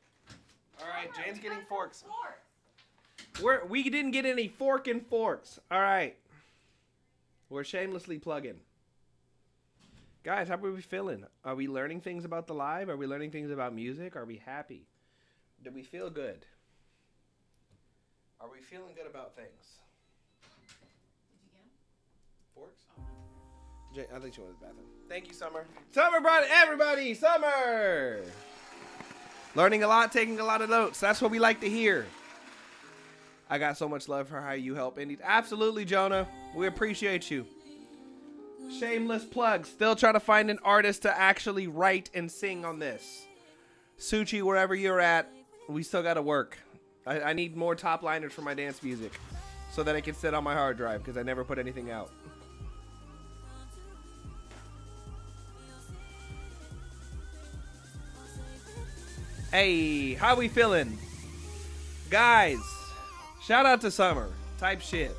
All right, Jane's getting forks. We didn't get any fork and forks. All right. We're shamelessly plugging. Guys, how are we feeling? Are we learning things about the live? Are we learning things about music? Are we happy? Do we feel good? Are we feeling good about things? Did you get them? Forks? Jay, I think she went to the bathroom. Thank you, Summer. Summer brought everybody. Summer! Learning a lot, taking a lot of notes. That's what we like to hear. I got so much love for how you help indies. Absolutely, Jonah. We appreciate you. Shameless plug. Still trying to find an artist to actually write and sing on this. Suchi, wherever you're at, we still got to work. I need more top liners for my dance music so that it can sit on my hard drive because I never put anything out. Hey, how we feeling? Guys, shout out to Summer. Type shit.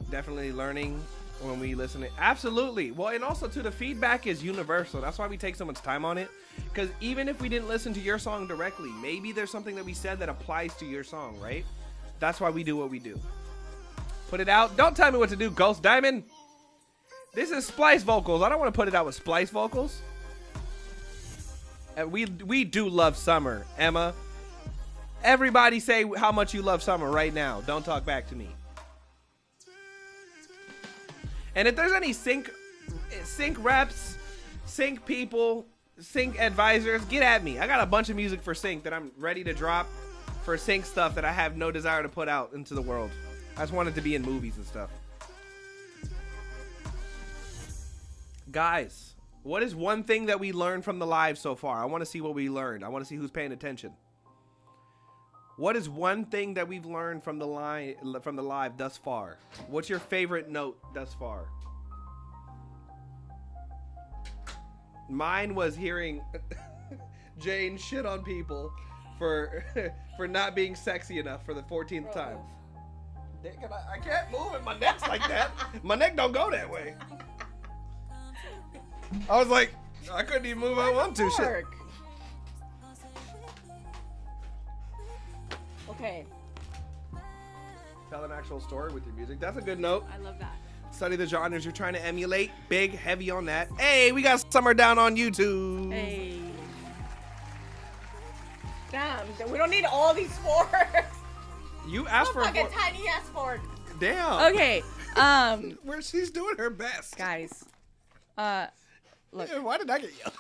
Definitely learning when we listen to it. Absolutely. Well, and also too, the feedback is universal. That's why we take so much time on it. Because even if we didn't listen to your song directly, maybe there's something that we said that applies to your song, right? That's why we do what we do. Put it out. Don't tell me what to do, Ghost Diamond. This is Splice vocals. I don't want to put it out with Splice vocals. And we do love summer, Emma. Everybody say how much you love summer right now. Don't talk back to me. And if there's any sync reps, sync people, sync advisors, get at me. I got a bunch of music for sync that I'm ready to drop for sync stuff that I have no desire to put out into the world. I just want it to be in movies and stuff. Guys, what is one thing that we learned from the live so far? I want to see what we learned. I want to see who's paying attention. What is one thing that we've learned from the live thus far? What's your favorite note thus far? Mine was hearing Jane shit on people for not being sexy enough for the 14th time. I can't move it. My neck's like that. My neck don't go that way. I was like, I couldn't even move. I want to. Shit. Okay. Tell an actual story with your music. That's a good note. I love that. Study the genres you're trying to emulate. Big, heavy on that. Hey, we got Summer down on YouTube. Hey. Damn, we don't need all these forks. You asked for like a tiny ass fork. Damn. Okay. Where she's doing her best. Guys. Look. Yeah, why did I get yelled?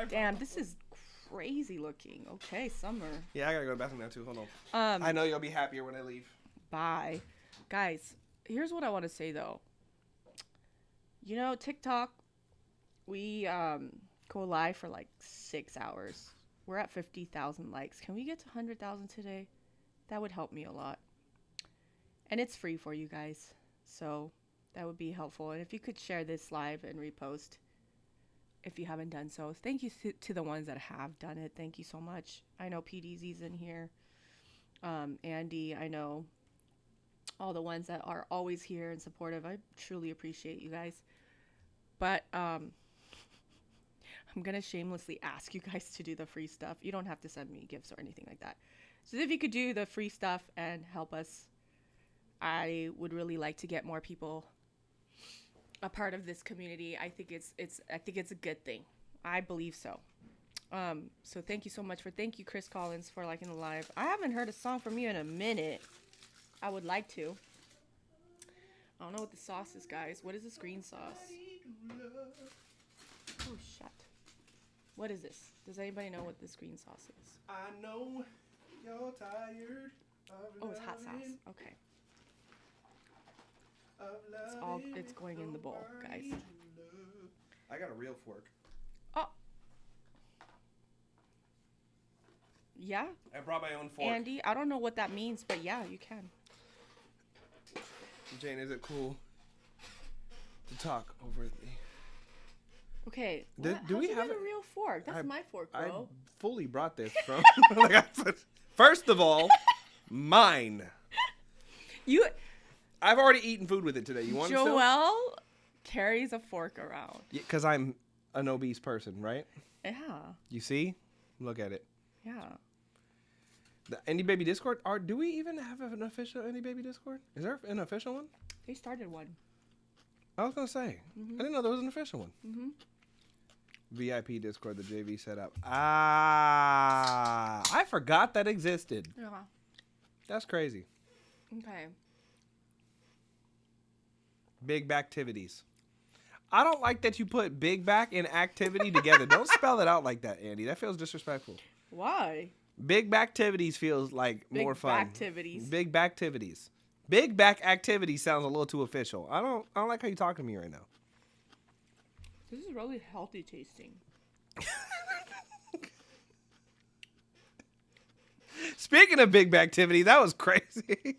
Damn, this is crazy looking. Okay, Summer. Yeah, I gotta go to the bathroom now too. Hold on. I know you'll be happier when I leave. Bye. Guys, here's what I want to say though. You know, TikTok, we go live for like 6 hours. We're at 50,000 likes. Can we get to 100,000 today? That would help me a lot. And it's free for you guys. So that would be helpful. And if you could share this live and repost if you haven't done so. Thank you to the ones that have done it. Thank you so much. I know PDZ's in here. Andy, I know all the ones that are always here and supportive. I truly appreciate you guys. But I'm going to shamelessly ask you guys to do the free stuff. You don't have to send me gifts or anything like that. So if you could do the free stuff and help us, I would really like to get more people a part of this community. I think it's a good thing. I believe so. So thank you so much thank you Chris Collins for liking the live. I haven't heard a song from you in a minute. I would like to. I don't know what the sauce is, guys. What is this green sauce? Oh shit. What is this? Does anybody know what this green sauce is? I know you're tired of it's hot sauce. Okay. It's going in the bowl, guys. I got a real fork. Oh. Yeah? I brought my own fork. Andy, I don't know what that means, but yeah, you can. Jane, is it cool to talk over me? Okay. Do we have a real fork? That's my fork, bro. I fully brought this from. First of all, mine. I've already eaten food with it today. You want Joel carries a fork around. Yeah, because I'm an obese person, right? Yeah. You see? Look at it. Yeah. The Indie Baby Discord? Do we even have an official Indie Baby Discord? Is there an official one? They started one. I was going to say. Mm-hmm. I didn't know there was an official one. Mm-hmm. VIP Discord, the JV set up. I forgot that existed. Yeah. That's crazy. Okay. Big backtivities. I don't like that you put big back and activity together. Don't spell it out like that, Andy. That feels disrespectful. Why? Big backtivities feels like more fun. Backtivities. Big backtivities. Big back activities sounds a little too official. I don't like how you're talking to me right now. This is really healthy tasting. Speaking of big backtivity, that was crazy.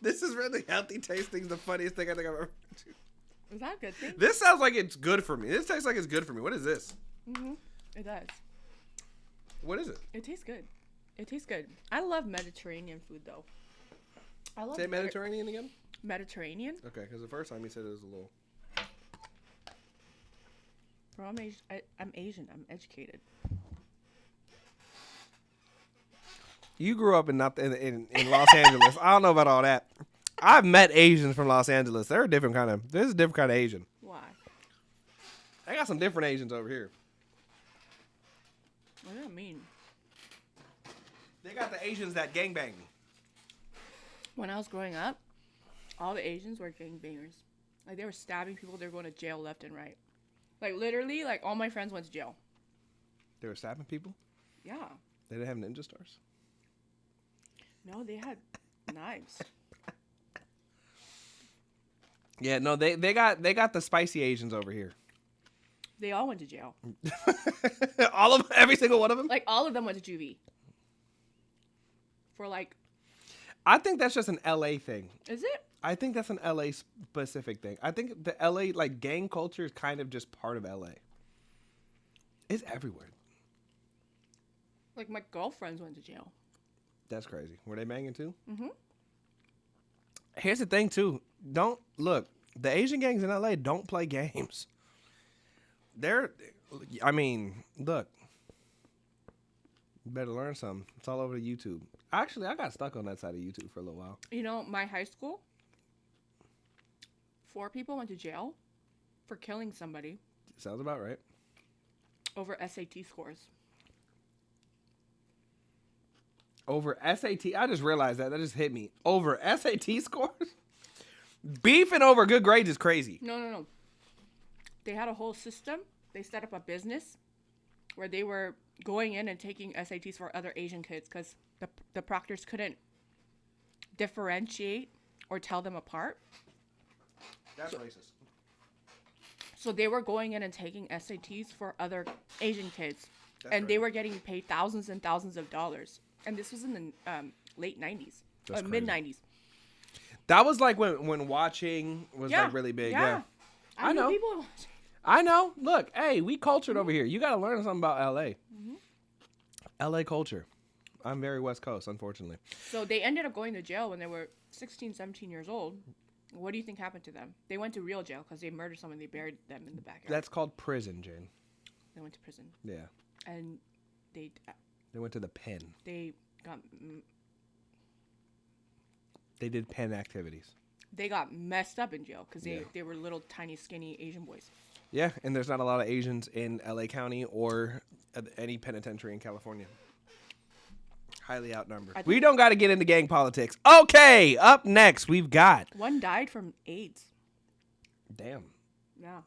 This is really healthy tasting. The funniest thing I think I've ever. Is that a good thing? This sounds like it's good for me. This tastes like it's good for me. What is this? Mm-hmm. It does. What is it? It tastes good. It tastes good. I love Mediterranean food though. I love Say Mediterranean again? Mediterranean. Okay, because the first time you said it was a little. Bro, I'm Asian. I'm educated. You grew up in Los Angeles. I don't know about all that. I've met Asians from Los Angeles. They're a different kind of. This is a different kind of Asian. Why? I got some different Asians over here. What does that mean? They got the Asians that gangbang. When I was growing up, all the Asians were gangbangers. Like, they were stabbing people. They were going to jail left and right. Like, literally, like, all my friends went to jail. They were stabbing people? Yeah. They didn't have ninja stars? No, they had knives. Yeah, no, they got the spicy Asians over here. They all went to jail. All of them? Every single one of them? Like, all of them went to juvie. For, like... I think that's just an LA thing. Is it? I think that's an LA specific thing. I think the LA, like, gang culture is kind of just part of LA. It's everywhere. Like, my girlfriends went to jail. That's crazy. Were they banging too? Mm-hmm. Here's the thing, too. Don't, look, the Asian gangs in LA don't play games. I mean, look. You better learn something. It's all over YouTube. Actually, I got stuck on that side of YouTube for a little while. You know, my high school, 4 people went to jail for killing somebody. Sounds about right. Over SAT scores. Over SAT? I just realized that. That just hit me. Over SAT scores? Beefing over good grades is crazy. No. They had a whole system. They set up a business where they were going in and taking SATs for other Asian kids because the proctors couldn't differentiate or tell them apart. That's racist. So they were going in and taking SATs for other Asian kids. That's and they were getting paid thousands and thousands of dollars. And this was in the late 90s. Mid-90s. That was like when watching was like really big. Yeah. I know. People... I know. Look, hey, we cultured over here. You got to learn something about LA. Mm-hmm. LA culture. I'm very West Coast, unfortunately. So they ended up going to jail when they were 16, 17 years old. What do you think happened to them? They went to real jail because they murdered someone. They buried them in the backyard. That's called prison, Jane. They went to prison. Yeah. And they went to the pen. They got... They did pen activities. They got messed up in jail because they were little, tiny, skinny Asian boys. Yeah, and there's not a lot of Asians in LA County or any penitentiary in California. Highly outnumbered. We don't got to get into gang politics. Okay, up next, we've got... One died from AIDS. Damn. Yeah.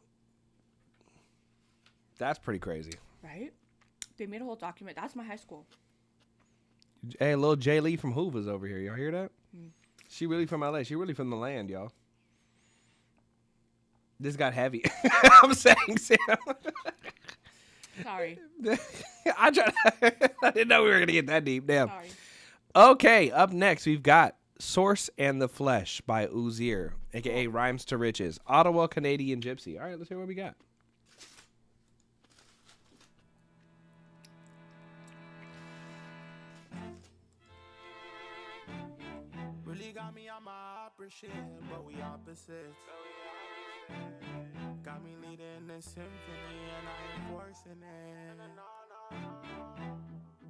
That's pretty crazy. Right? They made a whole document. That's my high school. Hey, little Jay Lee from Hoover's over here. Y'all hear that? She really from LA. She really from the land, y'all. This got heavy. I'm saying, Sam. Sorry. I didn't know we were going to get that deep. Damn. Sorry. Okay, up next, we've got Source and the Flesh by Uzier, a.k.a. Rhymes to Riches. Ottawa Canadian Gypsy. All right, let's hear what we got. Really got me on my opera shit, but we opposites. Got me leading the symphony and I ain't forcing it.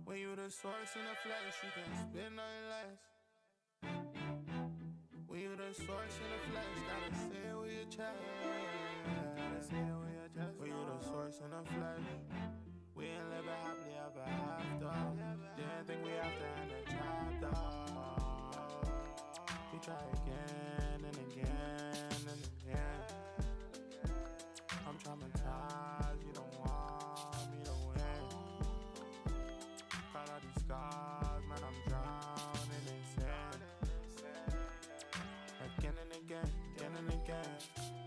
When you the source in the flesh, you can spit nothing less. When you the source in the flesh, gotta say it with your chest. Gotta say it with your chest. When you the source in the flesh, we ain't living happily ever after. Didn't think we have to end the chapter. We try again and again and again. I'm traumatized, you don't want me to win. Got all these scars, man, I'm drowning in sin. Again and again, again and again.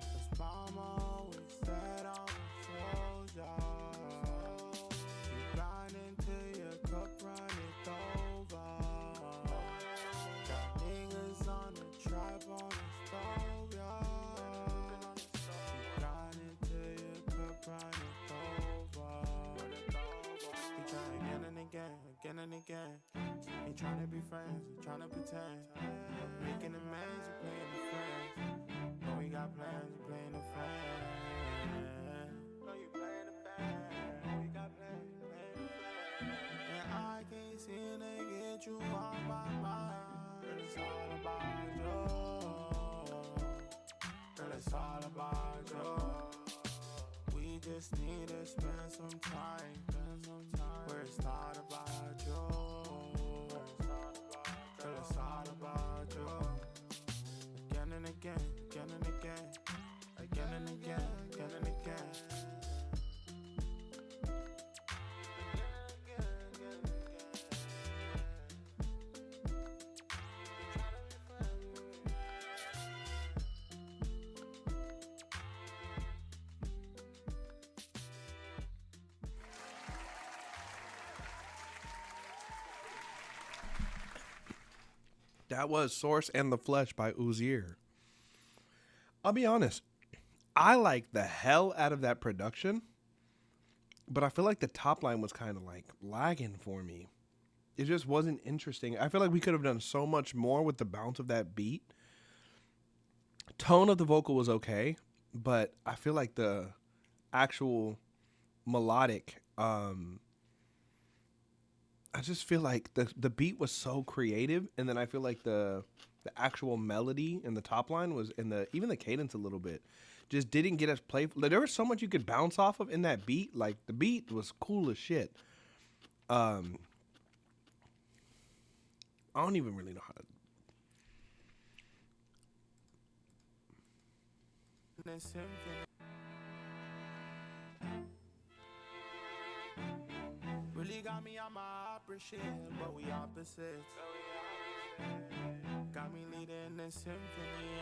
'Cause mama always said I'm a soldier. You grind until your cup run it over. Got niggas on the trap on the stove, yeah. You grind until your cup run it over. We try again and again, again and again. Ain't trying to be friends, ain't trying to pretend. Making amends, we playing the friend. just need to spend some time where it's not about you. Girl, it's all about you. Again and again, again and again, again and again, again and again. That was Source and the Flesh by Uzier. I'll be honest. I like the hell out of that production, but I feel like the top line was kind of like lagging for me. It just wasn't interesting. I feel like we could have done so much more with the bounce of that beat. Tone of the vocal was okay, but I feel like the actual melodic, I just feel like the beat was so creative, and then I feel like the actual melody in the top line was even the cadence a little bit just didn't get as playful. Like, there was so much you could bounce off of in that beat. Like, the beat was cool as shit. I don't even really know how to. Really got me on my opera shit, but we opposites. Got me leading the symphony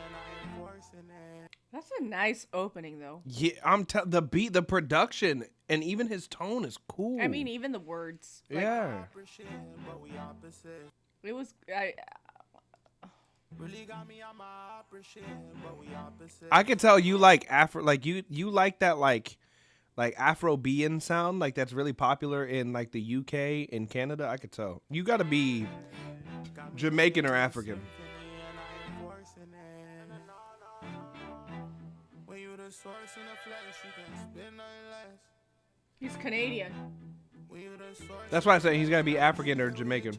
and I am forcing it. That's a nice opening, though. Yeah, the beat, the production, and even his tone is cool. I mean, even the words. Like, yeah. It was. Really got me on my opera shit, but we opposites. I could tell you like Afro, like you like that like Afrobean sound, like that's really popular in like the UK and Canada. I could tell. You got to be Jamaican or African. He's Canadian. That's why I say he's got to be African or Jamaican.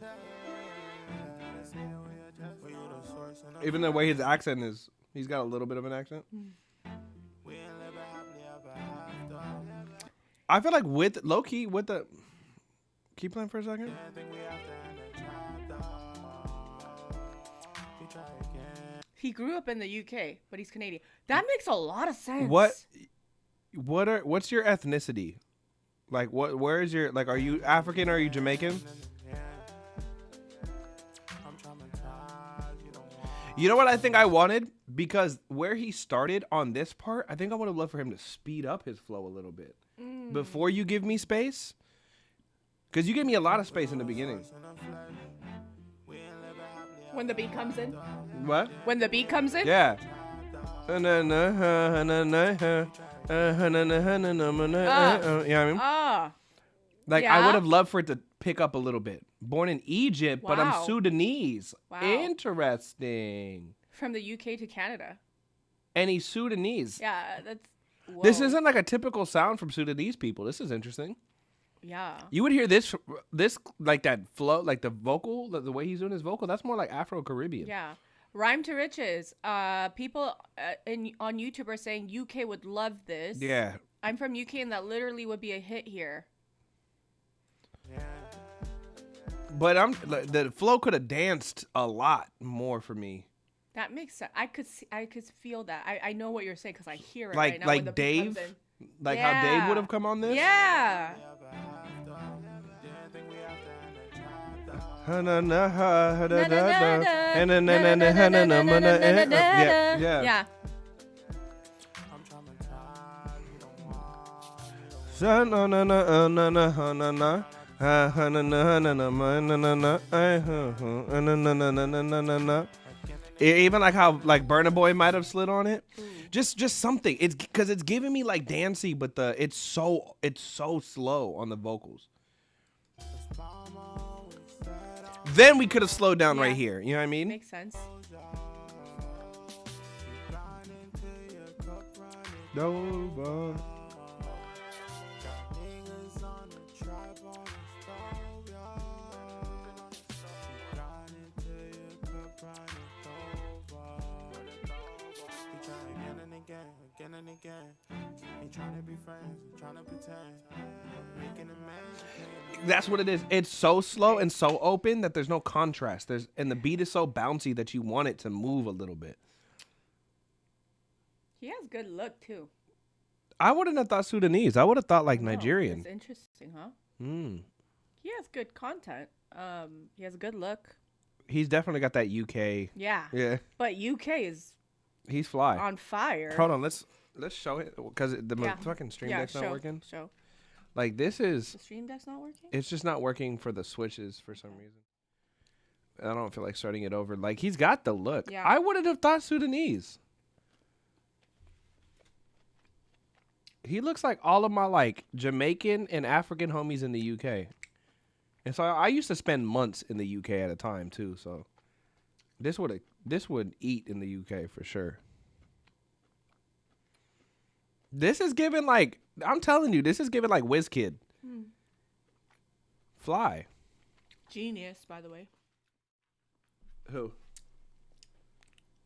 Even the way his accent is, he's got a little bit of an accent. I feel like with low-key, with the... Keep playing for a second. He grew up in the UK, but he's Canadian. That makes a lot of sense. What's your ethnicity? Like, where is your... Like, are you African or are you Jamaican? You know what I think I wanted? Because where he started on this part, I think I would have loved for him to speed up his flow a little bit. Before you give me space. Because you gave me a lot of space in the beginning. When the beat comes in? What? When the beat comes in? Yeah. You know what I mean? Like, yeah. I would have loved for it to pick up a little bit. Born in Egypt, but I'm Wow. Sudanese. Wow. Interesting. From the UK to Canada. And he's Sudanese. Yeah, that's... Whoa. This isn't like a typical sound from Sudanese people. This is interesting. Yeah. You would hear this like that flow, like the vocal, the way he's doing his vocal. That's more like Afro-Caribbean. Yeah. Rhyme to Riches. People on YouTube are saying UK would love this. Yeah. I'm from UK and that literally would be a hit here. But the flow could have danced a lot more for me. That makes sense. I could feel that. I know what you're saying because I hear it Like right now. when the beat Dave, comes in. like how Dave would have come on this. Yeah. Yeah. Even like how like Burna Boy might have slid on it, just something. It's because it's giving me like dancey, but it's so slow on the vocals. Then we could have slowed down right here. You know what I mean? Makes sense. Nova. Again and again. Ain't trying to be friends, trying to pretend. Making a man. That's what it is. It's so slow and so open that there's no contrast. And the beat is so bouncy that you want it to move a little bit. He has good look too. I wouldn't have thought Sudanese. I would have thought like Nigerian. That's interesting, huh? Mm. He has good content. He has a good look. He's definitely got that UK. Yeah. Yeah. But UK is He's fly. on fire. Hold on, let's show it because the fucking stream deck's not working. Show. Like this is. The stream deck's not working? It's just not working for the switches for some reason. I don't feel like starting it over. Like he's got the look. Yeah. I wouldn't have thought Sudanese. He looks like all of my like Jamaican and African homies in the UK. And so I used to spend months in the UK at a time too. So this would eat in the UK for sure. This is giving like, I'm telling you, this is giving like WizKid. Fly. Genius, by the way. Who?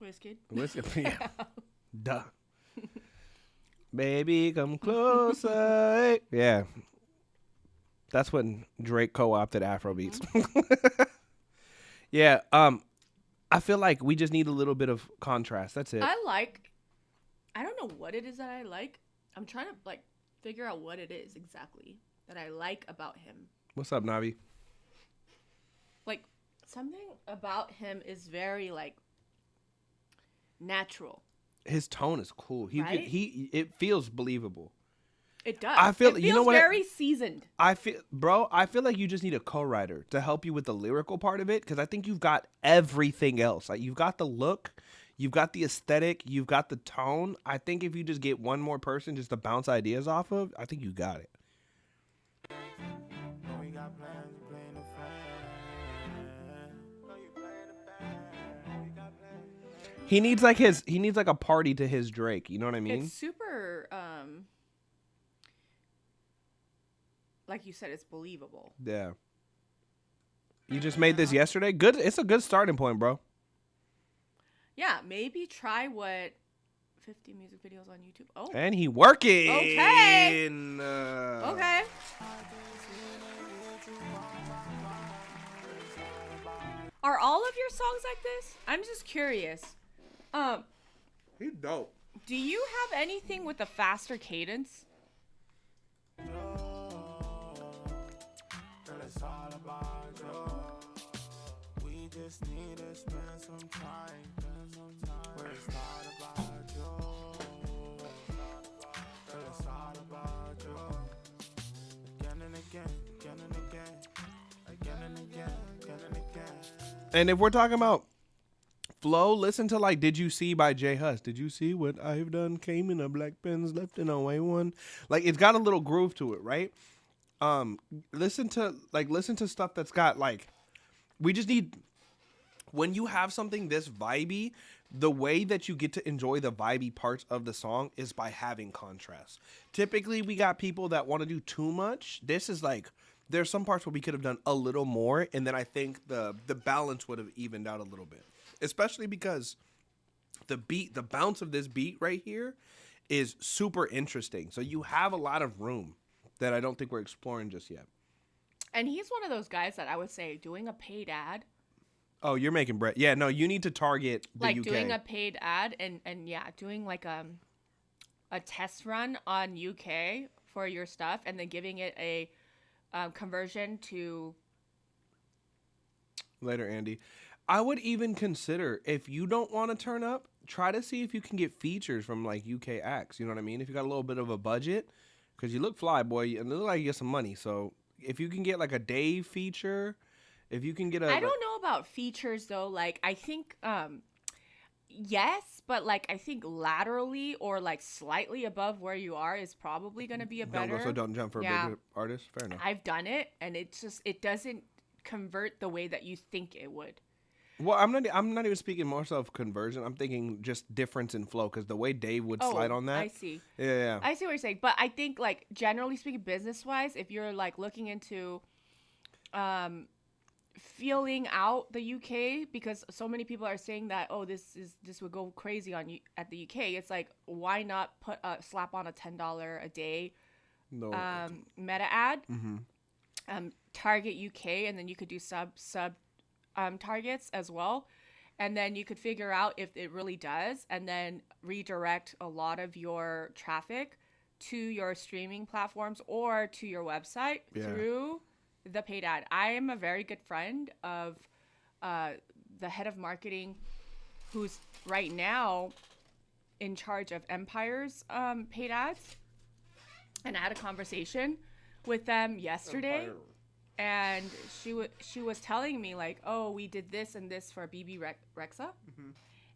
WizKid. WizKid. Yeah. Duh. Baby, come closer. Yeah. That's when Drake co-opted Afrobeats. Yeah. I feel like we just need a little bit of contrast. That's it. I don't know what it is that I like. I'm trying to like figure out what it is exactly that I like about him. What's up, Navi? Like something about him is very like natural. His tone is cool. Right? It feels believable. It does. I feel it feels you know what very seasoned. I feel like you just need a co-writer to help you with the lyrical part of it because I think you've got everything else. Like you've got the look, you've got the aesthetic, you've got the tone. I think if you just get one more person just to bounce ideas off of, I think you got it. We got plans, we playing the fan. He needs like a party to his Drake. You know what I mean? It's super like you said, it's believable. Yeah. You just made this yesterday? Good. It's a good starting point, bro. Yeah, maybe try what 50 music videos on YouTube. Oh. And he working. Okay. Okay. Are all of your songs like this? I'm just curious. He's dope. Do you have anything with a faster cadence? It's all about you. We just need to spend some time. Where it's all about you. It's all about you. Again and again, again and again, again and again, again and again. And if we're talking about flow, listen to like "Did You See" by J Hus. Did you see what I've done? Came in a black Benz, left in a white one. Like it's got a little groove to it, right? Listen to stuff that's got like, we just need, when you have something this vibey, the way that you get to enjoy the vibey parts of the song is by having contrast. Typically we got people that want to do too much. This is like, there's some parts where we could have done a little more, and then I think the balance would have evened out a little bit, especially because the bounce of this beat right here is super interesting. So you have a lot of room that I don't think we're exploring just yet. And he's one of those guys that I would say doing a paid ad. Oh, you're making bread. Yeah, no, you need to target the like UK. Doing a paid ad and yeah, doing like a test run on UK for your stuff and then giving it a conversion to. Later, Andy. I would even consider, if you don't want to turn up, try to see if you can get features from like UK acts. You know what I mean? If you got a little bit of a budget. Because you look fly, boy, and it look like you get some money. So if you can get like a Dave feature, if you can get a... I don't know about features, though. Like, I think, yes, but like, I think laterally or like slightly above where you are is probably going to be a better... Don't jump for a bigger artist? Fair enough. I've done it, and it doesn't convert the way that you think it would. Well, I'm not even speaking more so of conversion. I'm thinking just difference in flow, because the way Dave would slide on that. I see. Yeah. I see what you're saying, but I think like generally speaking, business wise, if you're like looking into, feeling out the UK, because so many people are saying that, oh, this would go crazy on you at the UK. It's like, why not slap on a $10 a day meta ad, target UK, and then you could do sub targets as well, and then you could figure out if it really does, and then redirect a lot of your traffic to your streaming platforms or to your website through the paid ad. I am a very good friend of the head of marketing, who's right now in charge of Empire's paid ads, and I had a conversation with them yesterday. Empire. And she was telling me like, oh, we did this and this for BB Rexa,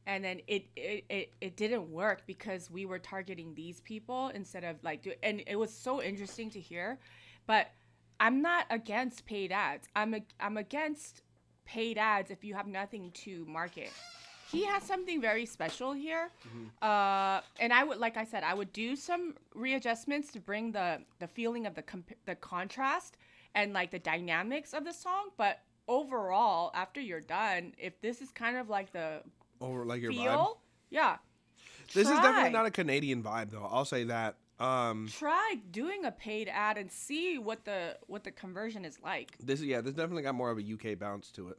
and then it didn't work because we were targeting these people instead of like and it was so interesting to hear. But I'm not against paid ads. I'm against paid ads if you have nothing to market. He has something very special here, and I would, like I said, I would do some readjustments to bring the feeling of the contrast and like the dynamics of the song. But overall, after you're done, if this is kind of like the your feel, vibe, this is definitely not a Canadian vibe though. I'll say that. Try doing a paid ad and see what the conversion is like. This definitely got more of a UK bounce to it.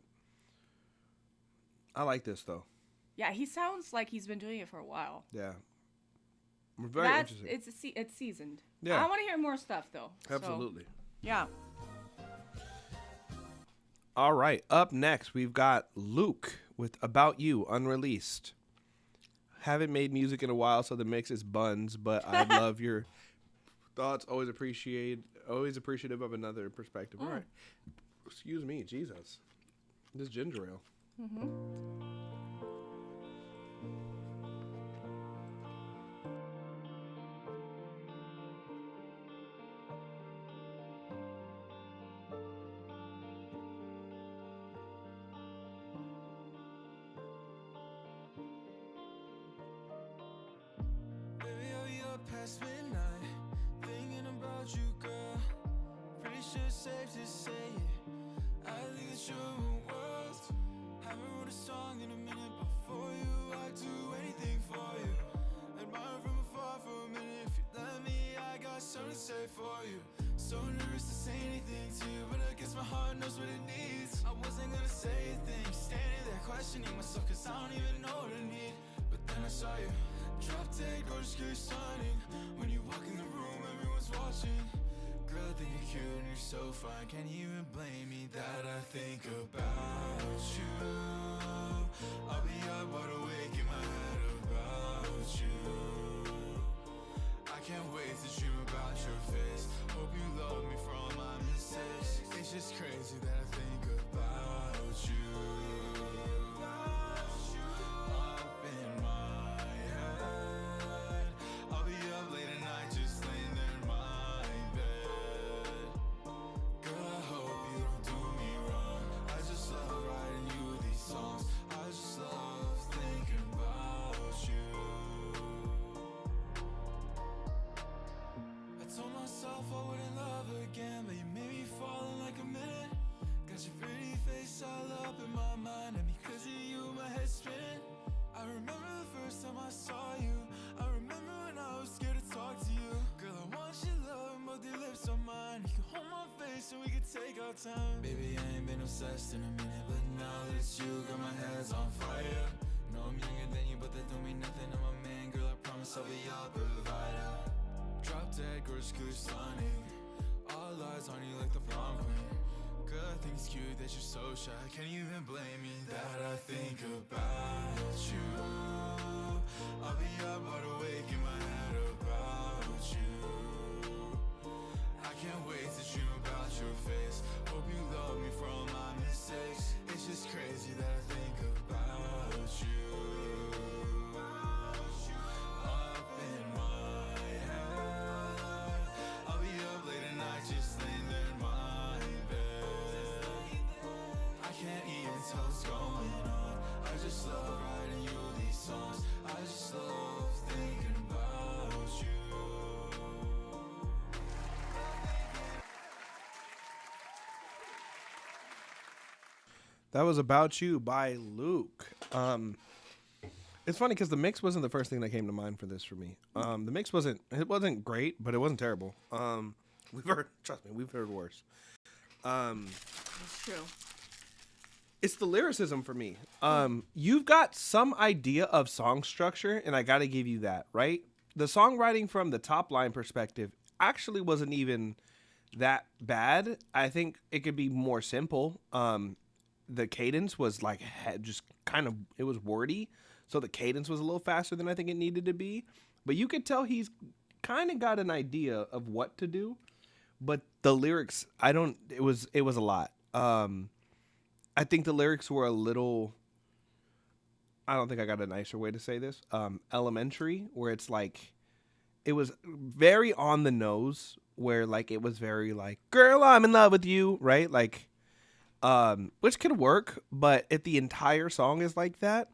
I like this though. Yeah, he sounds like he's been doing it for a while. Yeah, we're very interested. It's seasoned. Yeah, I want to hear more stuff though. Absolutely. So, yeah. All right, up next we've got Luke with About You, unreleased. Haven't made music in a while, so the mix is buns, but I love your thoughts. Always appreciative of another perspective. All right. Excuse me, Jesus. This ginger ale. Past midnight, thinking about you, girl. Pretty sure it's safe to say it. I think that you're a world. Haven't wrote a song in a minute before you. I'd do anything for you. Admire from afar for a minute. If you let me, I got something to say for you. So nervous to say anything to you, but I guess my heart knows what it needs. I wasn't gonna say a thing, standing there questioning myself, cause I don't even know what I need. But then I saw you. Drop dead, gorgeous, you're stunning. When you walk in the room, everyone's watching. Girl, I think you're cute and you're so fine. Can't even blame me that I think about you. I'll be up wide awake in my head about you. I can't wait to dream about your face. Hope you love me for all my mistakes. It's just crazy that I think about you. Time. Baby, I ain't been obsessed in a minute, but now that it's you, girl, my head's on fire. No, I'm younger than you, but that don't mean nothing. I'm a man, girl, I promise I'll be your provider. Drop dead, gorgeous, you're stunning. All eyes on you like the prom queen. Girl, I think it's cute that you're so shy. Can't even blame me that I think about you. I'll be up wide awake in my head about you. I can't wait to dream about your face. Hope you love me for all my mistakes. It's just crazy that I think about you. Up in my head, I'll be up late at night just laying there in my bed. I can't even tell what's going on. I just love writing you these songs. I just love That was About You by Luke. It's funny because the mix wasn't the first thing that came to mind for this for me. The mix wasn't great, but it wasn't terrible. Trust me, we've heard worse. It's true. It's the lyricism for me. You've got some idea of song structure, and I got to give you that, right? The songwriting from the top line perspective actually wasn't even that bad. I think it could be more simple. The cadence was like just kind of, it was wordy. So the cadence was a little faster than I think it needed to be. But you could tell he's kind of got an idea of what to do. But the lyrics, it was a lot. I think the lyrics were a little, I don't think I got a nicer way to say this, elementary, where it's like, it was very on the nose, where like it was very like, girl, I'm in love with you, right? Like, which could work, but if the entire song is like that,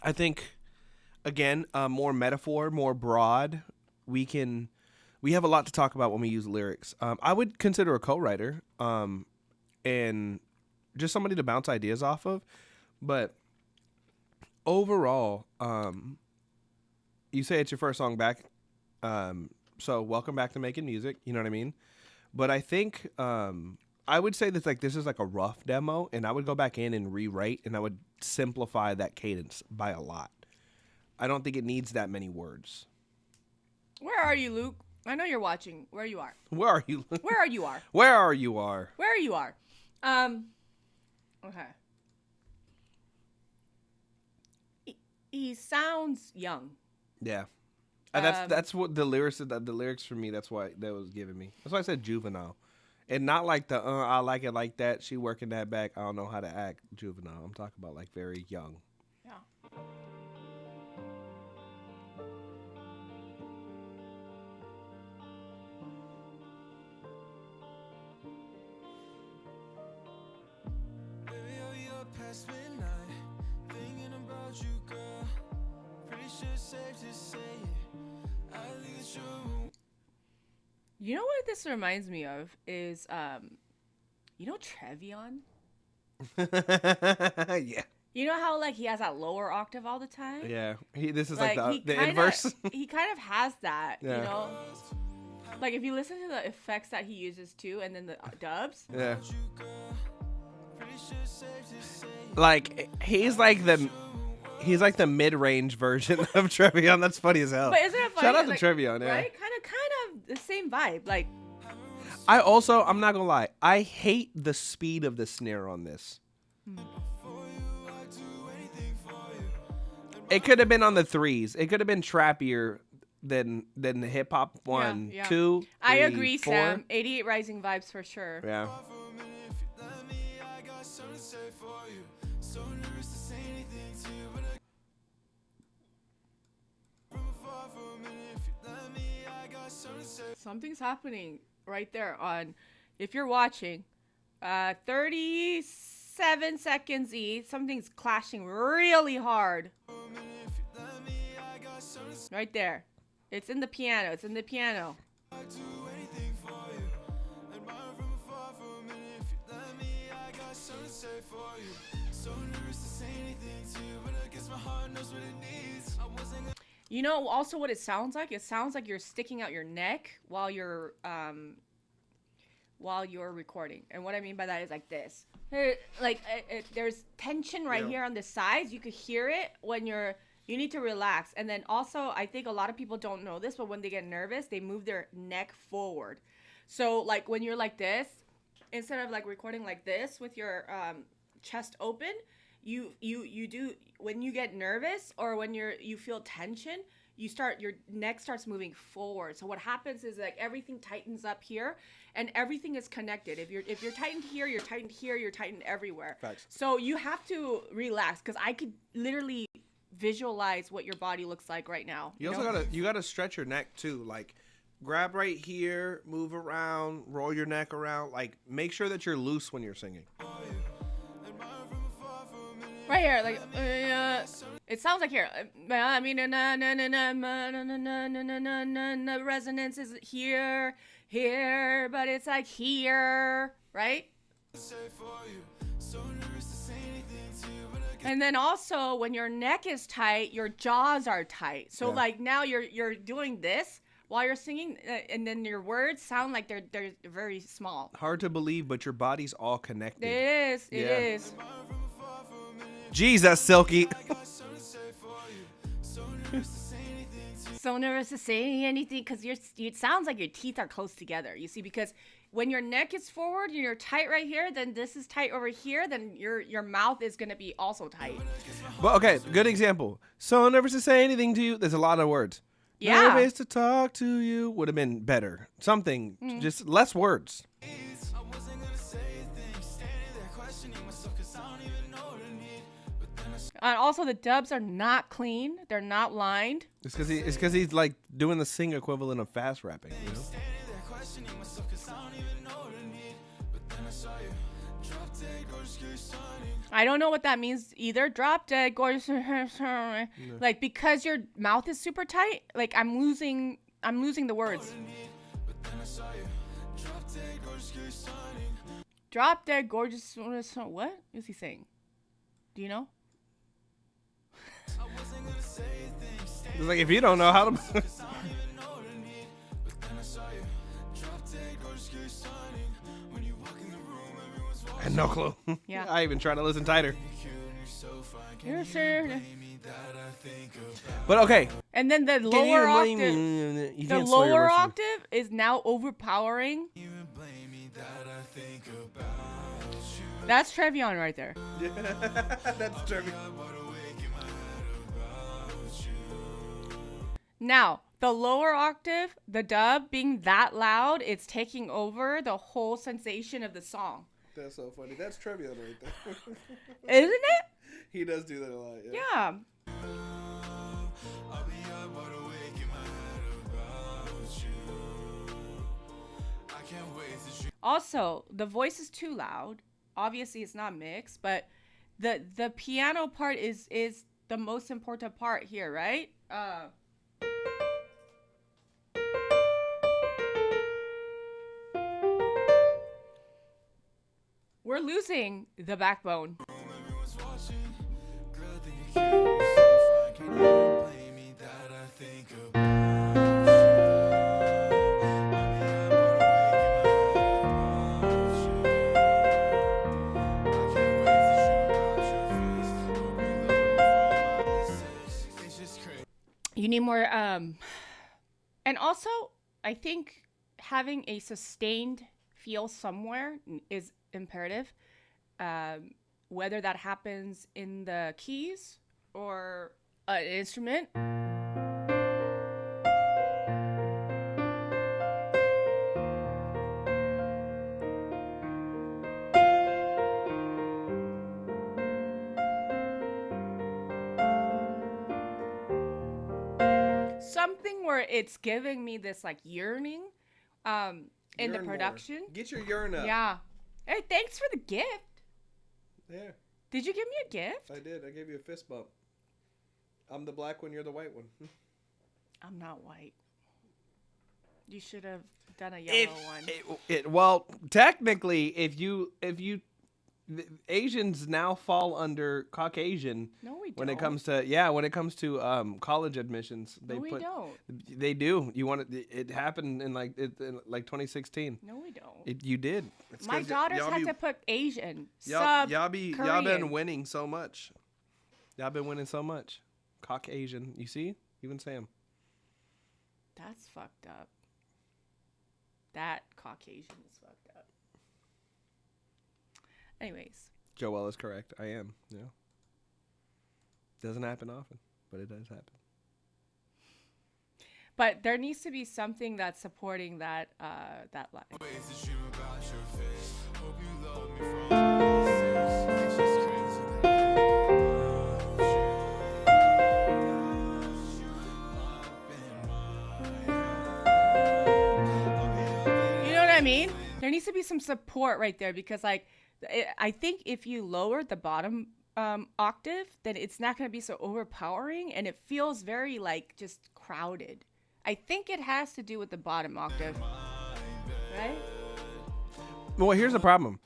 I think, again, more metaphor, more broad, we have a lot to talk about when we use lyrics. I would consider a co-writer, and just somebody to bounce ideas off of, but overall, you say it's your first song back, so welcome back to making music, you know what I mean? But I think, I would say that like this is like a rough demo, and I would go back in and rewrite, and I would simplify that cadence by a lot. I don't think it needs that many words. Where are you, Luke? I know you're watching. Where you are. Where are you? Where are you are. Where are you are. Where you are. Okay. He sounds young. Yeah. That's what the lyrics for me, that's why that was giving me. That's why I said juvenile. And not like the I like it like that, she working that back, I don't know how to act juvenile. I'm talking about like very young. Yeah. Baby, oh, you're past midnight, thinking about you, girl. Pretty sure it's safe to say it. I think it's true. You know what this reminds me of is, you know Trevion? Yeah. You know how like he has that lower octave all the time? Yeah. This is like the inverse. He kind of has that, Yeah. you know? Like if you listen to the effects that he uses too, and then the dubs. Yeah. Like he's like the mid-range version of Trevion. That's funny as hell. But isn't it funny? Shout out to like, Trevion, yeah. Right? Kind of the same vibe. Like I'm not gonna lie, I hate the speed of the snare on this. It could have been on the threes. It could have been trappier than the hip hop 1, 2, 3, I agree, 4. Sam. 88 Rising vibes for sure. Yeah. Something's happening right there on, if you're watching, 37 seconds each. Something's clashing really hard. Right there. It's in the piano. It's in the piano. You know also what it sounds like? It sounds like you're sticking out your neck while you're recording. And what I mean by that is like this. There's tension right here on the sides. You could hear it when you need to relax. And then also, I think a lot of people don't know this, but when they get nervous, they move their neck forward. So like when you're like this, instead of like recording like this with your chest open, you do, when you get nervous or when you feel tension, your neck starts moving forward. So what happens is like everything tightens up here and everything is connected. If you're tightened here, you're tightened here, you're tightened everywhere. Facts. So So you have to relax, because I could literally visualize what your body looks like right now. You also gotta stretch your neck too. Like grab right here, move around, roll your neck around. Like make sure that you're loose when you're singing. Right here, like it sounds like here. I mean, resonance is here, but it's like here, right? And then also when your neck is tight, your jaws are tight. So Yeah. like now you're doing this while you're singing, and then your words sound like they're very small. Hard to believe, but your body's all connected. It is. It Yeah. is. Jeez, that's silky. So nervous to say anything because it sounds like your teeth are close together. You see, because when your neck is forward and you're tight right here, then this is tight over here, then your mouth is gonna be also tight. But okay, good example. So nervous to say anything to you. There's a lot of words. Yeah. Nervous to talk to you would have been better. Something, just less words. And also the dubs are not clean. They're not lined. It's because he's like doing the sing equivalent of fast rapping. You know? I don't know what that means either. Drop dead, gorgeous. Like because your mouth is super tight. Like I'm losing the words. Drop dead, gorgeous. What is he saying? Do you know? It's like if you don't know how to. I had no clue. Yeah. I even tried to listen tighter. You're sure. But okay. And then the Can lower you octave, blame- you the can't slow your lower words down. octave is now overpowering. That's Trevion right there. That's true. Now, the lower octave, the dub being that loud, it's taking over the whole sensation of the song. That's so funny. That's Trevion right there. Isn't it? He does do that a lot. Yeah. Yeah. Also, the voice is too loud. Obviously, it's not mixed, but the piano part is the most important part here, right? We're losing the backbone. You need more, and also, I think having a sustained feel somewhere is imperative. Whether that happens in the keys or an instrument. Something where it's giving me this like yearning in the Yearn more. production. Get your urn up. Yeah. Hey, thanks for the gift. Yeah. Did you give me a gift? I did. I gave you a fist bump. I'm the black one. You're the white one. I'm not white. You should have done a yellow one. Well, technically, if you the Asians now fall under Caucasian. No, we When it don't. comes to college admissions, No, we don't. They do. You want it happened in like 2016. No, we don't. You did. It's My 'cause daughters y'all had be- to put Asian, Y'all Korean. been winning so much. Y'all been winning so much. Caucasian. You see? Even Sam. That's fucked up. That Caucasian is fucked up. Anyways. Joel is correct. I am. Yeah. Doesn't happen often, but it does happen. But there needs to be something that's supporting that that line. You know what I mean? There needs to be some support right there because, like, I think if you lower the bottom octave, then it's not going to be so overpowering and it feels very, like, just crowded. I think it has to do with the bottom octave, right? Well, here's the problem.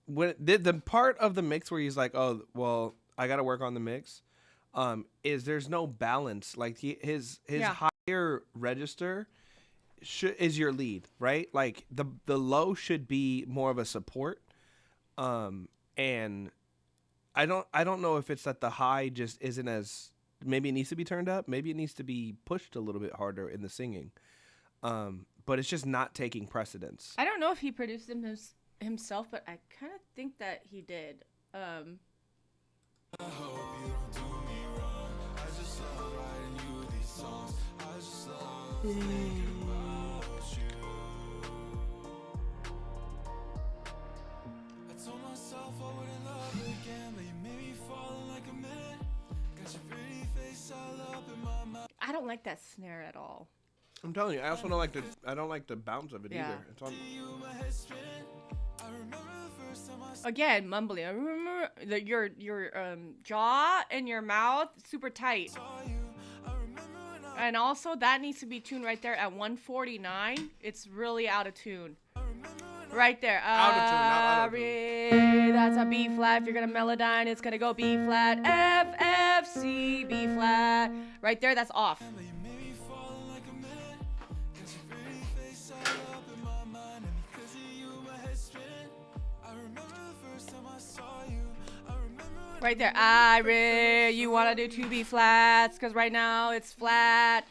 when the part of the mix where he's like, oh well, I got to work on the mix, is there's no balance. Like his higher register is your lead, right? Like the low should be more of a support, and I don't know if it's that the high just isn't as, maybe it needs to be turned up, maybe it needs to be pushed a little bit harder in the singing, but it's just not taking precedence. I don't know if he produced them himself, but I kind of think that he did. I hope you don't do me wrong. I just love writing you these songs. I just love thinking about you. I told myself I wouldn't love again, but you made me fall in like a minute. Got your pretty face all up in my mouth. I don't like that snare at all. I'm telling you, I also don't like the bounce of it either. It's on. Again, mumbling. I remember your jaw and your mouth super tight. And also that needs to be tuned right there at 149. It's really out of tune. Right there. Out of tune, not out of tune. That's a B flat. If you're gonna melodyne, it's gonna go B flat, F, F, C, B flat. Right there, that's off. Right there. You want to do 2 B flats because right now it's flat.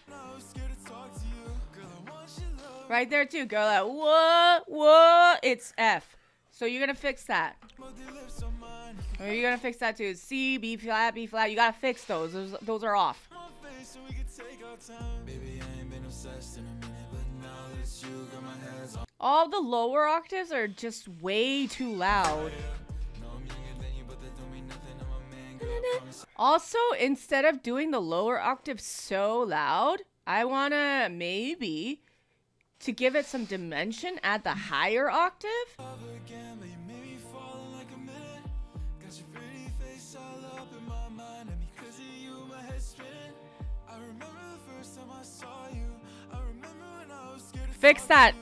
Right there too, girl. What? It's F. So you're going to fix that. Or you're going to fix that too. C, B flat, B flat. You got to fix those. Those are off. All the lower octaves are just way too loud. Also, instead of doing the lower octave so loud, I want to maybe, to give it some dimension, add the higher octave. Fix that.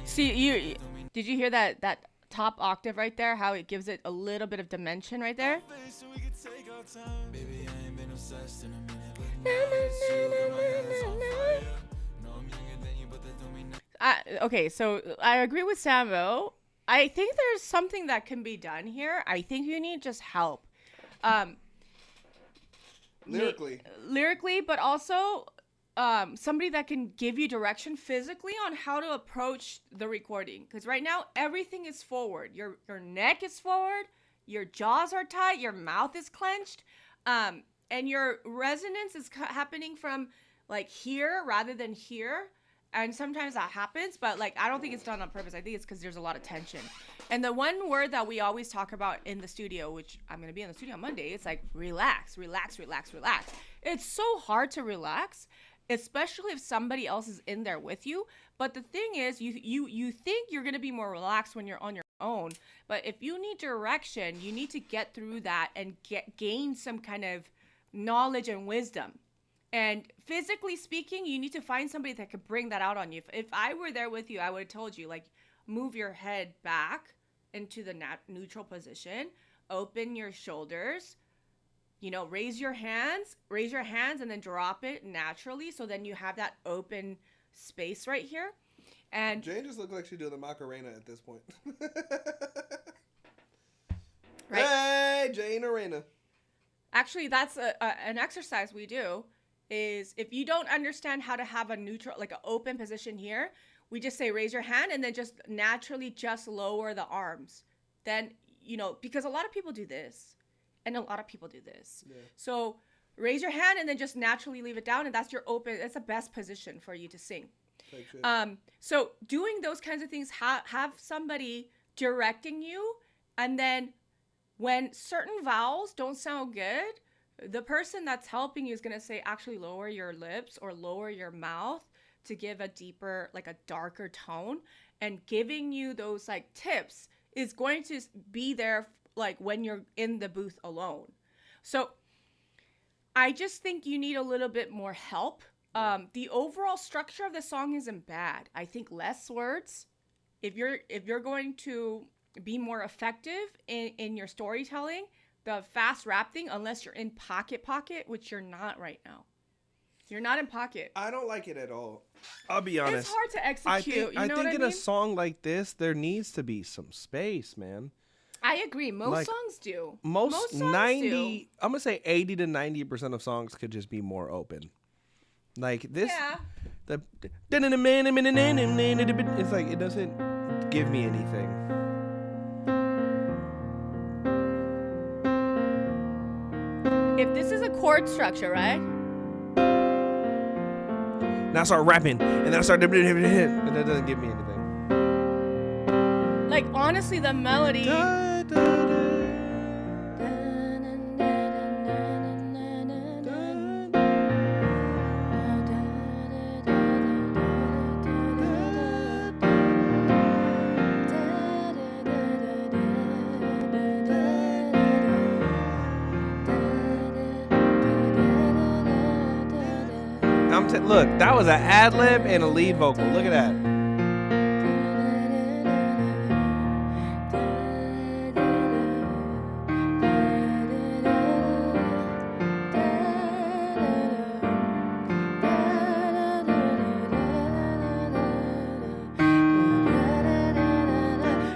See, did you hear that top octave right there? How it gives it a little bit of dimension right there? Okay, so I agree with Sambo. I think there's something that can be done here. I think you need just help. Lyrically, but also somebody that can give you direction physically on how to approach the recording. Because right now, everything is forward. Your neck is forward. Your jaws are tight. Your mouth is clenched. And your resonance is happening from like here rather than here. And sometimes that happens, but like I don't think it's done on purpose. I think it's because there's a lot of tension. And the one word that we always talk about in the studio, which I'm going to be in the studio on Monday, it's like relax, relax, relax, relax. It's so hard to relax, especially if somebody else is in there with you. But the thing is, you think you're going to be more relaxed when you're on your own. But if you need direction, you need to get through that and gain some kind of knowledge and wisdom. And physically speaking, you need to find somebody that could bring that out on you. If I were there with you, I would have told you, like, move your head back into the neutral position, open your shoulders, raise your hands, and then drop it naturally. So then you have that open space right here. And Jane just looked like she's doing the Macarena at this point. Right? Hey, Jane Arena. Actually, that's an exercise we do. Is if you don't understand how to have a neutral, like an open position here, we just say raise your hand and then just naturally just lower the arms. Then, because a lot of people do this and a lot of people do this. Yeah. So raise your hand and then just naturally leave it down, and that's your open, that's the best position for you to sing. So doing those kinds of things, have somebody directing you, and then when certain vowels don't sound good, the person that's helping you is going to say, actually lower your lips or lower your mouth to give a deeper, like a darker tone. And giving you those like tips is going to be there like when you're in the booth alone. So I just think you need a little bit more help. The overall structure of the song isn't bad. I think less words. If you're going to be more effective in your storytelling, the fast rap thing, unless you're in pocket, which you're not right now. You're not in pocket. I don't like it at all. I'll be honest. It's hard to execute. I think in a song like this, there needs to be some space, man. I agree. Most songs do. Most songs 90, do. I'm gonna say 80 to 90% of songs could just be more open. Like this, it's like it doesn't give me anything. If this is a chord structure, right? Now I start rapping, and then I start, but that doesn't give me anything. Like honestly, the melody. Look, that was an ad lib and a lead vocal. Look at that.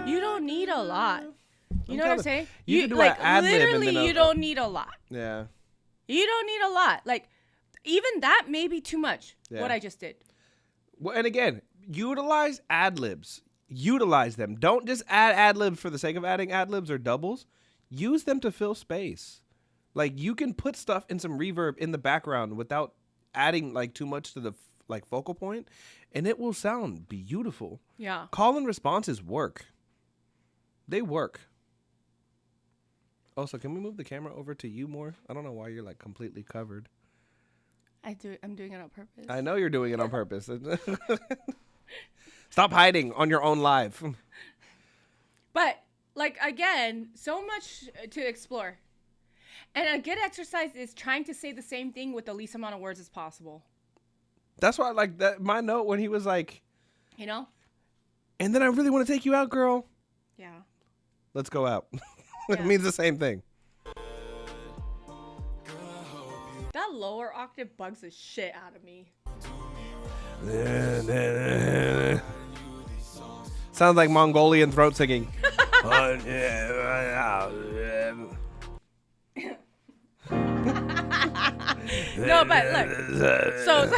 You don't need a lot. You know what I'm saying? You do like literally, you don't need a lot. Yeah. You don't need a lot. Like. Even that may be too much, what I just did. Well, and again, utilize ad-libs. Utilize them. Don't just add ad-libs for the sake of adding ad-libs or doubles. Use them to fill space. Like, you can put stuff in some reverb in the background without adding, like, too much to the, like, focal point, and it will sound beautiful. Yeah. Call and responses work. They work. Also, can we move the camera over to you more? I don't know why you're, like, completely covered. I'm doing it on purpose. I know you're doing it on purpose. Stop hiding on your own live. But, like, again, so much to explore. And a good exercise is trying to say the same thing with the least amount of words as possible. That's why I like that. My note when he was like, you know? And then I really want to take you out, girl. Yeah. Let's go out. It means the same thing. That lower octave bugs the shit out of me. Sounds like Mongolian throat singing. No, but look. So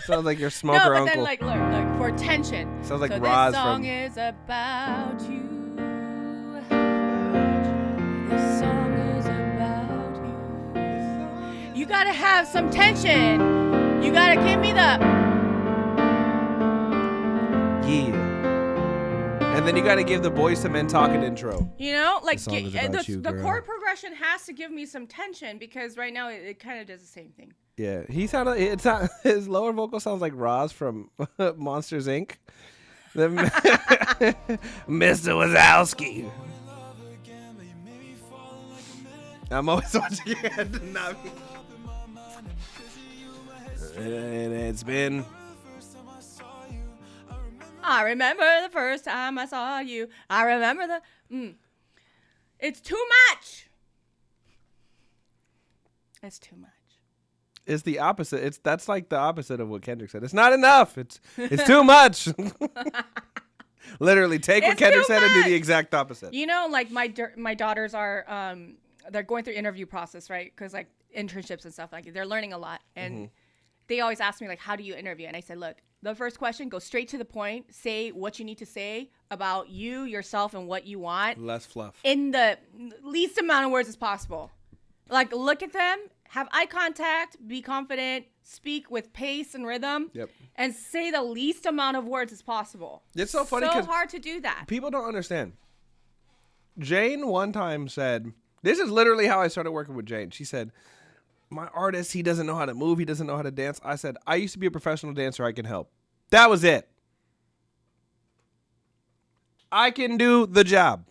sounds like your smoker no, but uncle. then like look for tension. Sounds like so Roz this song from... is about you. This song is about you. You gotta have some tension. You gotta give me the And then you gotta give the Boys to Men Talking intro. You know, like the chord progression has to give me some tension because right now it kind of does the same thing. Yeah, he sounded. It's not, his lower vocal sounds like Roz from Monsters Inc. Mr. Wazowski. I'm always watching your head to not be. And it's been. I remember the first time I saw you. I remember the. It's too much. It's too much. It's the opposite. That's like the opposite of what Kendrick said. It's not enough. It's too much. Literally, take what Kendrick said and do the exact opposite. You know, like my daughters are they're going through interview process, right? Because like internships and stuff like that. They're learning a lot, and they always ask me like, "How do you interview?" And I said, "Look, the first question, go straight to the point. Say what you need to say about you, yourself, and what you want. Less fluff. In the least amount of words as possible. Like, look at them, have eye contact, be confident, speak with pace and rhythm, and say the least amount of words as possible." It's so funny so because hard to do that. People don't understand. Jane one time said, this is literally how I started working with Jane. She said, my artist, he doesn't know how to move. He doesn't know how to dance. I said, I used to be a professional dancer. I can help. That was it. I can do the job.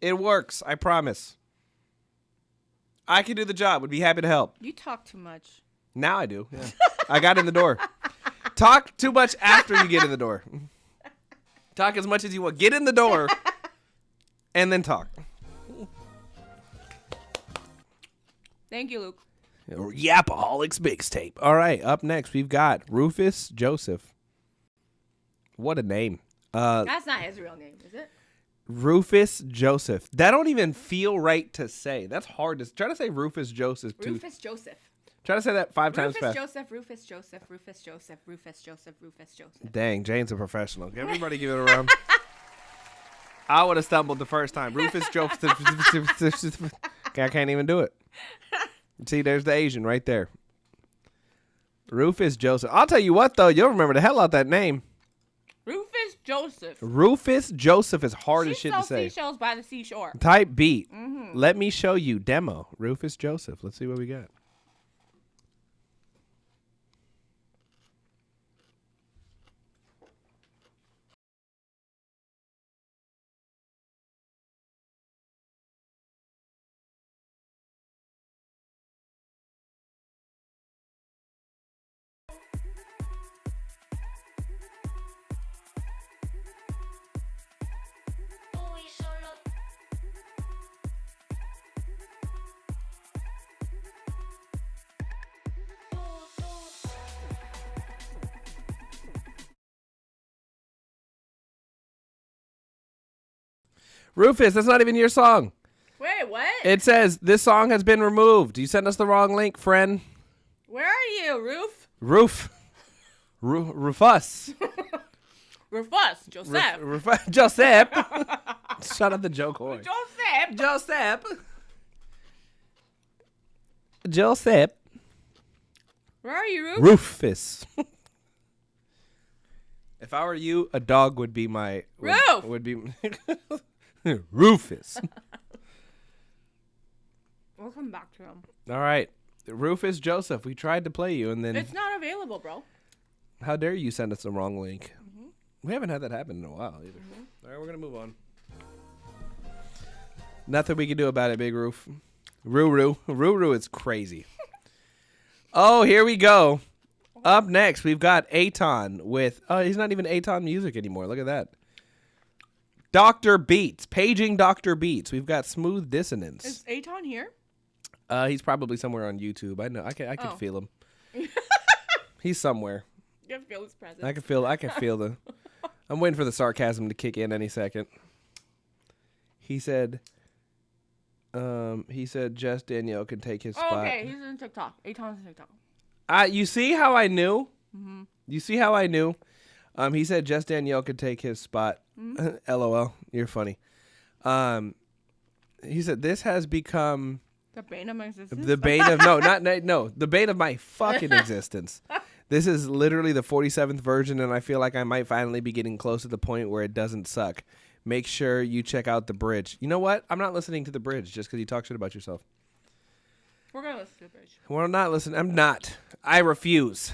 It works. I promise. I can do the job. Would be happy to help. You talk too much. Now I do. Yeah. I got in the door. Talk too much after you get in the door. Talk as much as you want. Get in the door and then talk. Thank you, Luke. Yapaholics mixtape. All right, up next we've got Rufus Joseph. What a name. That's not his real name, is it? Rufus Joseph. That don't even feel right to say. That's hard to try to say Rufus Joseph. Rufus Joseph. Try to say that 5 times fast. Rufus Joseph, Rufus Joseph, Rufus Joseph, Rufus Joseph. Dang, Jane's a professional. Everybody give it a round. I would have stumbled the first time. Rufus Joseph. I can't even do it. See, there's the Asian right there. Rufus Joseph. I'll tell you what, though. You'll remember the hell out that name. Rufus Joseph. Rufus Joseph is hard as shit to say. Seashells by the seashore. Type beat. Let me show you demo. Rufus Joseph. Let's see what we got. Rufus, that's not even your song. Wait, what? It says this song has been removed. You sent us the wrong link, friend. Where are you, Rufus. Rufus. Joseph. Joseph. Shut up the joke horn. Joseph. Where are you, Rufus. If I were you, a dog would be my... Would be... Rufus. We'll come back to him. All right. Rufus Joseph, we tried to play you and then... It's not available, bro. How dare you send us the wrong link? We haven't had that happen in a while either. All right, we're going to move on. Nothing we can do about it, Big Roof. Ruru is crazy. Oh, here we go. Up next, we've got Aton with... Oh, he's not even Aton Music anymore. Look at that. Dr. Beats. Paging Dr. Beats. We've got Smooth Dissonance. Is Aton here? He's probably somewhere on YouTube. I know. I can feel him. He's somewhere. You can feel his presence. I can feel the... I'm waiting for the sarcasm to kick in any second. He said Just Danielle can take his spot. Okay, he's in TikTok. Aton's in TikTok. You see how I knew? You see how I knew? He said Just Danielle could take his spot. LOL. You're funny. He said this has become the bane of my existence. The bane of the bane of my fucking existence. This is literally the 47th version, and I feel like I might finally be getting close to the point where it doesn't suck. Make sure you check out the bridge. You know what? I'm not listening to the bridge just because you talk shit about yourself. We're gonna listen to the bridge. We're not listening. I'm not. I refuse.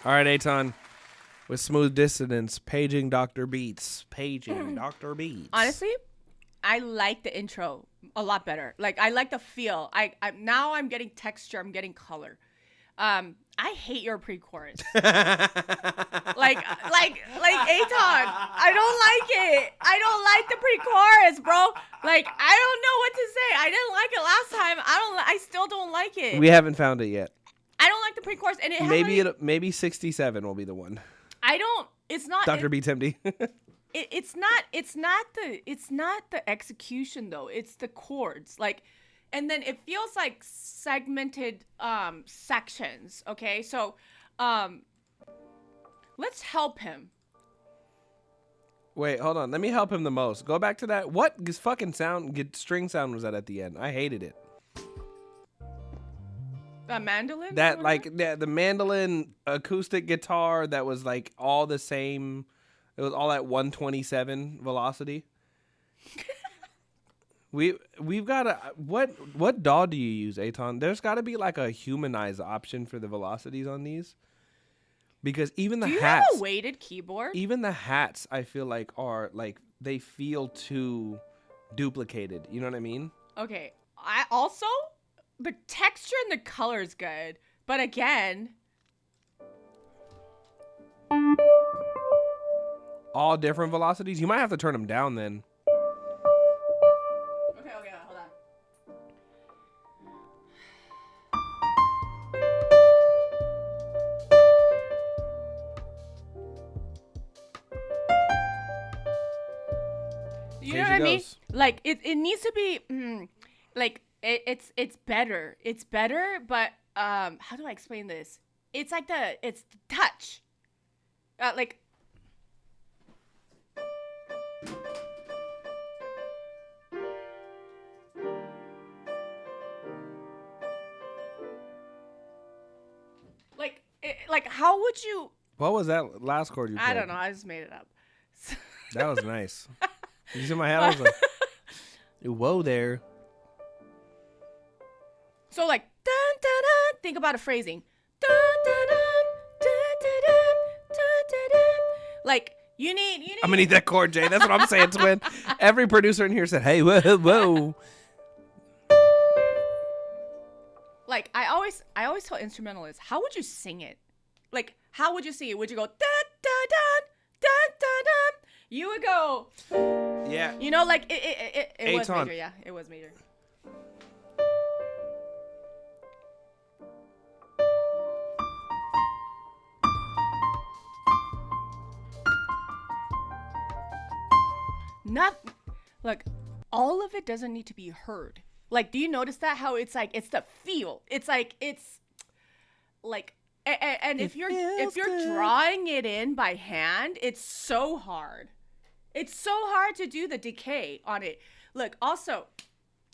All right, Aton. With smooth dissonance, paging Dr. Beats. Paging Dr. Beats. Honestly, I like the intro a lot better. Like, I like the feel. Now I'm getting texture. I'm getting color. I hate your pre-chorus. like Aton, I don't like it. I don't like the pre-chorus, bro. Like, I don't know what to say. I didn't like it last time. I still don't like it. We haven't found it yet. I don't like the pre-chorus, and it maybe 67 will be the one. It's not Dr. Beats MD. It's not the execution though. It's the chords. Like, and then it feels like segmented sections. Okay, so let's help him. Wait, hold on. Let me help him the most. Go back to that. What fucking string sound was that at the end? I hated it. A mandolin? That like the mandolin acoustic guitar that was like all the same. It was all at 127 velocity. We've got a what DAW do you use, Aton? There's got to be like a humanized option for the velocities on these, because even the hats. Do you have a weighted keyboard? Even the hats, I feel like are like they feel too duplicated. You know what I mean? Okay. I also the texture and the color is good, but again. All different velocities? You might have to turn them down then. Okay, hold on. You know what I mean? Like, it needs to be, like, it's better. It's better, but, how do I explain this? It's like it's the touch. Like, like, how would you? What was that last chord you played? I don't know. I just made it up. That was nice. You see my hat? I was like, whoa there. So like, dun, dun, dun, think about a phrasing. Dun, dun, dun, dun, dun, dun, dun, dun, dun. Like, you need. I'm gonna need that chord, Jay. That's what I'm saying, Twin. Every producer in here said, "Hey, whoa." Like, I always tell instrumentalists, how would you sing it? Like, how would you sing it? Would you go da da da da da da? You would go. Yeah. You know, like it was Aton. major. Yeah, it was major. Look, all of it doesn't need to be heard. Like, do you notice that? How it's like, it's the feel. It's like, and if you're drawing it in by hand, it's so hard. It's so hard to do the decay on it. Look, also.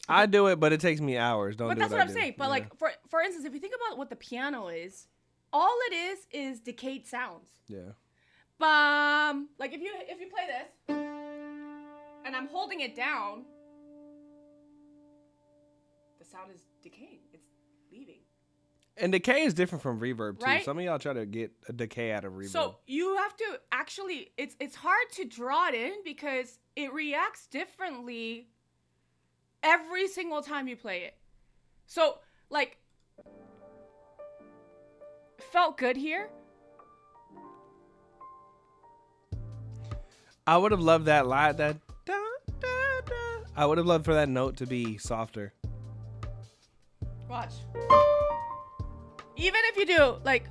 I do it, but it takes me hours. But that's what I'm saying. But like, for instance, if you think about what the piano is, all it is decayed sounds. Yeah. Like if you play this, and I'm holding it down, the sound is decaying. It's leaving. And decay is different from reverb too. Right? Some of y'all try to get a decay out of reverb. So you have to actually, it's hard to draw it in because it reacts differently every single time you play it. So like, felt good here. I would have loved that line. I would have loved for that note to be softer. Watch. Even if you do, like...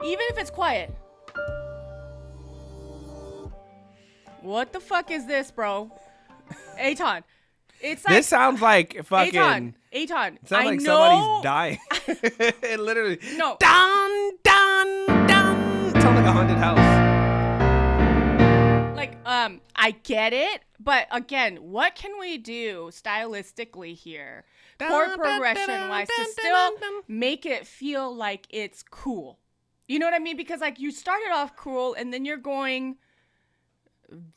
Even if it's quiet. What the fuck is this, bro? Aton. It's like... This sounds like fucking... Aton. It sounds like somebody's dying. It literally... No. Dun, dun, dun. It sounds like a haunted house. Like, I get it, but again, what can we do stylistically here, chord progression-wise, to still make it feel like it's cool? You know what I mean? Because, like, you started off cool, and then you're going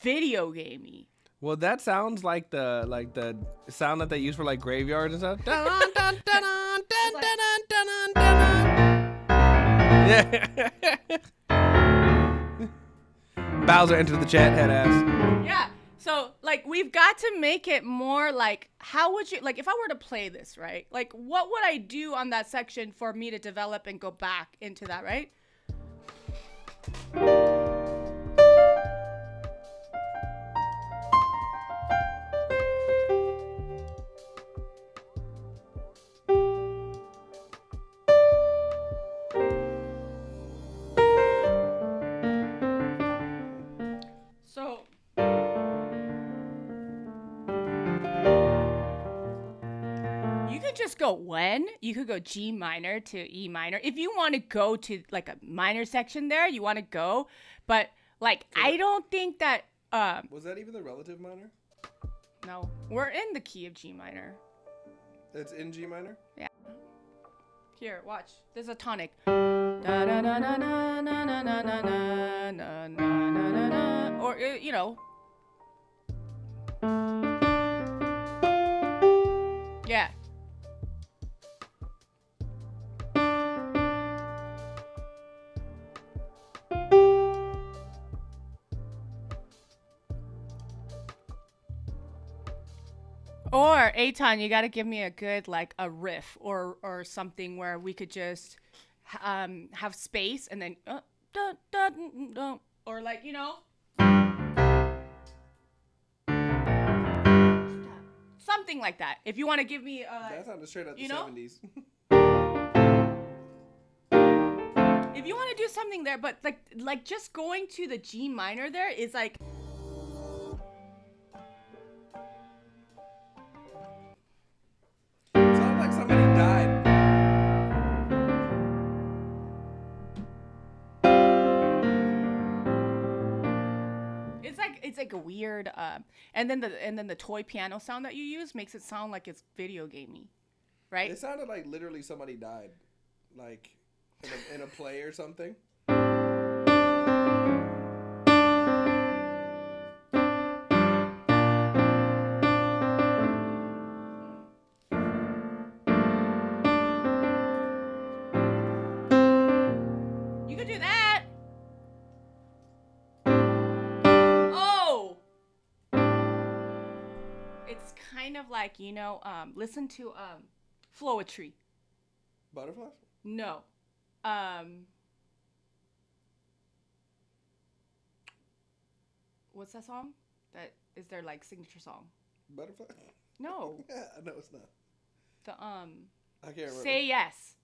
video gamey. Well, that sounds like the sound that they use for like graveyards and stuff. Dun, dun, dun, dun, dun, dun, dun, dun, dun, dun. Yeah. Bowser entered the chat, head ass. Yeah. So like we've got to make it more like how would you like if I were to play this, right? Like what would I do on that section for me to develop and go back into that, right? So you could just go when you could go G minor to E minor if you want to go to like a minor section there. You want to go, but like I don't think that. Was that even the relative minor? No, we're in the key of G minor. It's in G minor. Yeah. Here, watch. There's a tonic. Da, da, da, da, da, da, da, da, da, da, da, da, da. Or you know. Yeah. Or Aton, you got to give me a good like a riff or something where we could just have space and then or like you know something like that. If you want to give me that sounded straight out the you know? 70s. If you want to do something there, but like just going to the G minor there is like. Sounds like somebody died. It's like a weird and then the toy piano sound that you use makes it sound like it's video gamey, right? It sounded like literally somebody died, like in a play or something. You could do that. Oh, it's kind of like you know, listen to Floetry. Butterflies? No, what's that song? That is their like signature song. Butterfly? No. Yeah, no, it's not. The I can't remember. Say Yes.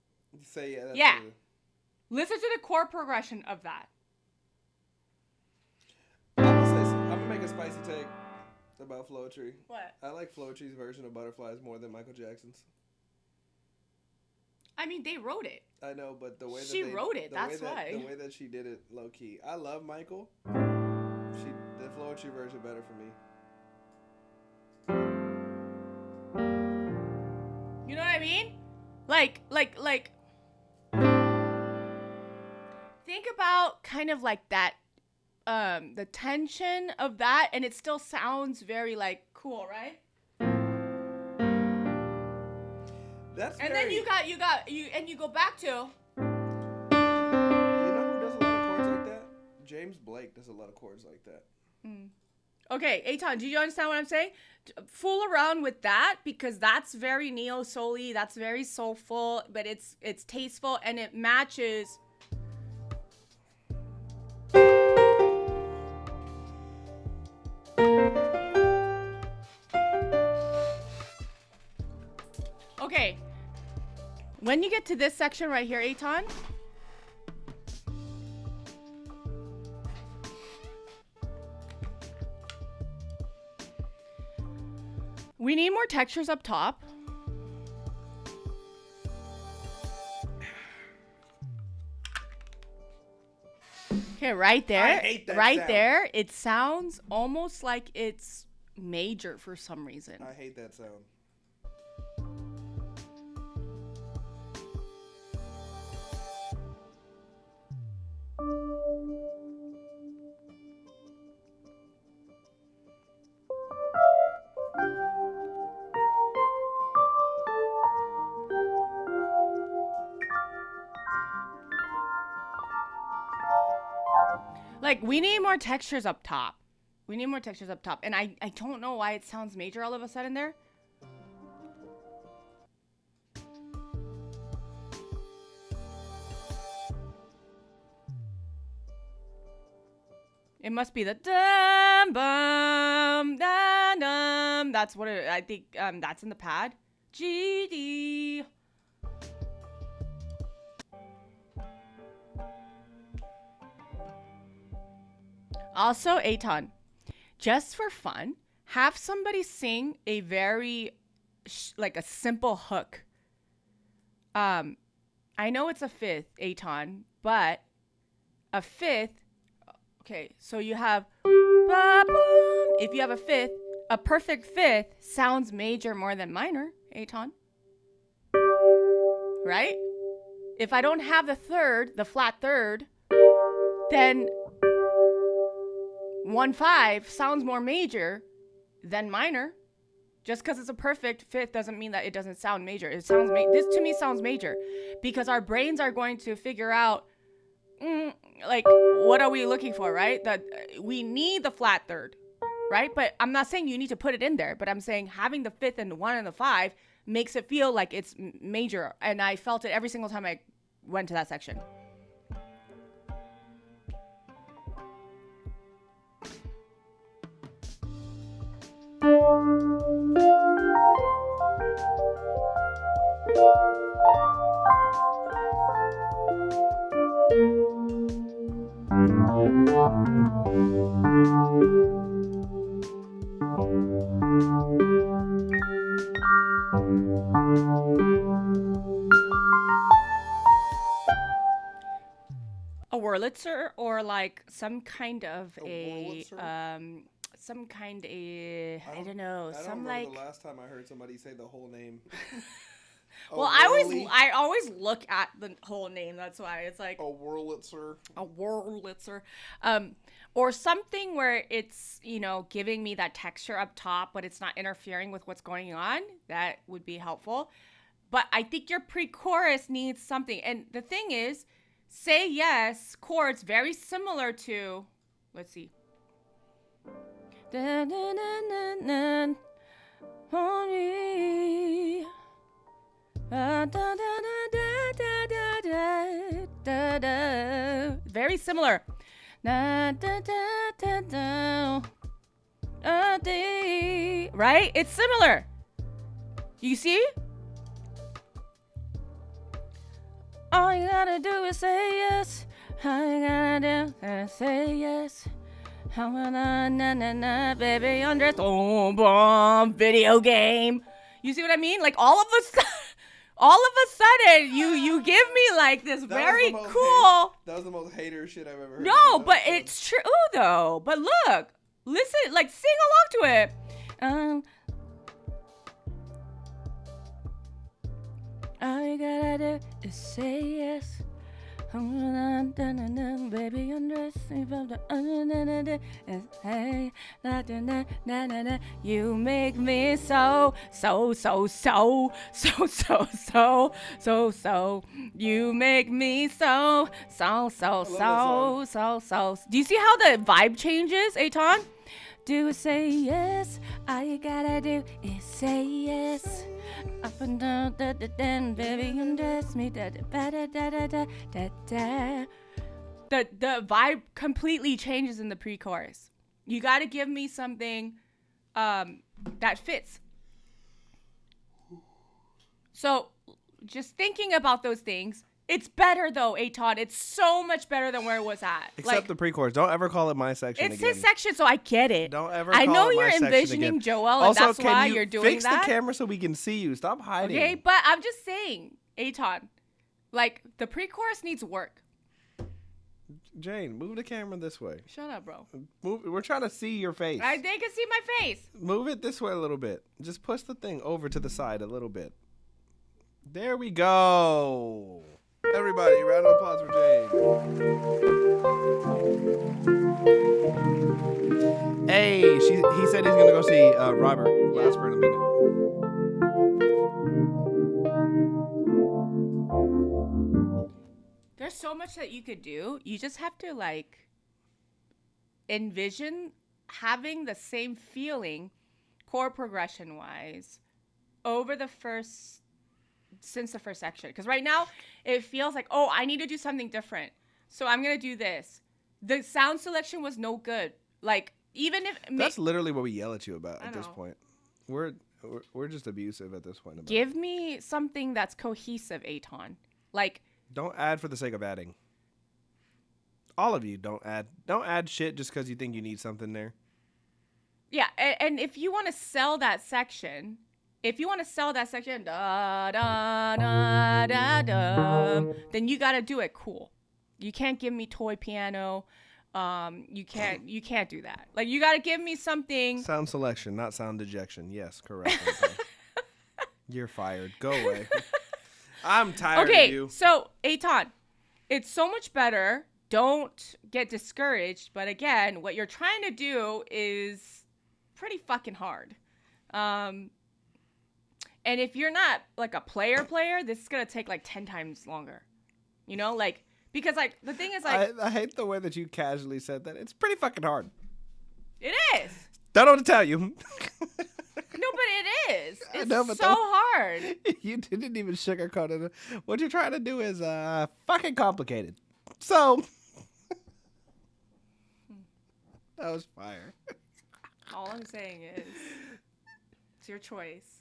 Say yeah. That's Yeah. the... Listen to the chord progression of that. I'm gonna make a spicy take about Floetry. What? I like Floetry's version of Butterflies more than Michael Jackson's. I mean, they wrote it. I know, but the way that She wrote it, that's why. The way that she did it, low key. I love Michael. The Floetry version better for me. You know what I mean? Like. Think about kind of like that, the tension of that, and it still sounds very like cool, right? That's and very... then you go back to. You know who does a lot of chords like that? James Blake does a lot of chords like that. Okay, Aton, do you understand what I'm saying? Fool around with that because that's very neo-soul-y, that's very soulful, but it's tasteful and it matches. Okay. When you get to this section right here, Aton, we need more textures up top. Okay, right there. I hate that right sound. there. It sounds almost like it's major for some reason. I hate that sound. Like, we need more textures up top. We need more textures up top. And I don't know why it sounds major all of a sudden there. It must be the dum bum dum dum. That's what I think. That's in the pad. GD. Also, Aton, just for fun, have somebody sing a very like a simple hook. I know it's a fifth, Aton, but a fifth. Okay, so you have, if you have a fifth, a perfect fifth sounds major more than minor, Aton. Right? If I don't have the third, the flat third, then 1/5 sounds more major than minor. Just because it's a perfect fifth doesn't mean that it doesn't sound major. It sounds this to me sounds major because our brains are going to figure out like, what are we looking for, right? That we need the flat third, right? But I'm not saying you need to put it in there, but I'm saying having the fifth and the 1 and the 5 makes it feel like it's major. And I felt it every single time I went to that section. A Wurlitzer or like some kind of I don't know. I don't Some remember like the last time I heard somebody say the whole name. well, I always look at the whole name. That's why it's like a Wurlitzer. A Wurlitzer. Or something where it's, giving me that texture up top, but it's not interfering with what's going on. That would be helpful. But I think your pre-chorus needs something. And the thing is, Say Yes chords very similar to, let's see. Very similar. Right? It's similar. You see? All you gotta do is say yes. All you gotta do is say yes. Baby, undress. Oh, bomb. Video game. You see what I mean? Like all of a sudden, you give me like this very cool. That was the most hater shit I've ever heard. No, but it's true though. But look, listen, like sing along to it. All you gotta do is say yes. Baby, undress me from the you make me so. You make me so. Do you see how the vibe changes, Aton? Do say yes. All you gotta do is say yes. Up and down, baby, undress me. The vibe completely changes in the pre-chorus. You got to give me something that fits. So, just thinking about those things. It's better though, Aton. It's so much better than where it was at. Except the pre-chorus. Don't ever call it my section it's again. It's his section, so I get it. Don't ever I call know it you're my section envisioning again. Joel, and also, that's why you're doing fix that. Fix the camera so we can see you. Stop hiding. Okay, but I'm just saying, Aton, like, the pre-chorus needs work. Jane, move the camera this way. Shut up, bro. We're trying to see your face. They can see my face. Move it this way a little bit. Just push the thing over to the side a little bit. There we go. Everybody, round of applause for Jane. Hey, he said he's going to go see Robert Glasper in a minute. There's so much that you could do. You just have to, like, envision having the same feeling chord progression wise over since the first section. Because right now it feels like, oh, I need to do something different. So I'm going to do this. The sound selection was no good. Like, even if... That's literally what we yell at you about at this point. We're just abusive at this point. Give me something that's cohesive, Aton. Like... Don't add for the sake of adding. All of you, don't add. Don't add shit just because you think you need something there. Yeah, and if you want to sell that section... da, da, da, da, da, then you got to do it cool. You can't give me toy piano. You can't do that. Like, you got to give me something. Sound selection, not sound dejection. Yes, correct. Okay. You're fired. Go away. I'm tired of you. Okay, so Aton, it's so much better. Don't get discouraged. But again, what you're trying to do is pretty fucking hard. And if you're not like a player, this is gonna take like 10 times longer. You know, like. Because, like, the thing is, like... I hate the way that you casually said that. It's pretty fucking hard. It is. Don't know what to tell you. No, but it is. It's know, but so hard. You didn't even sugarcoat it. What you're trying to do is fucking complicated. So... that was fire. All I'm saying is, it's your choice.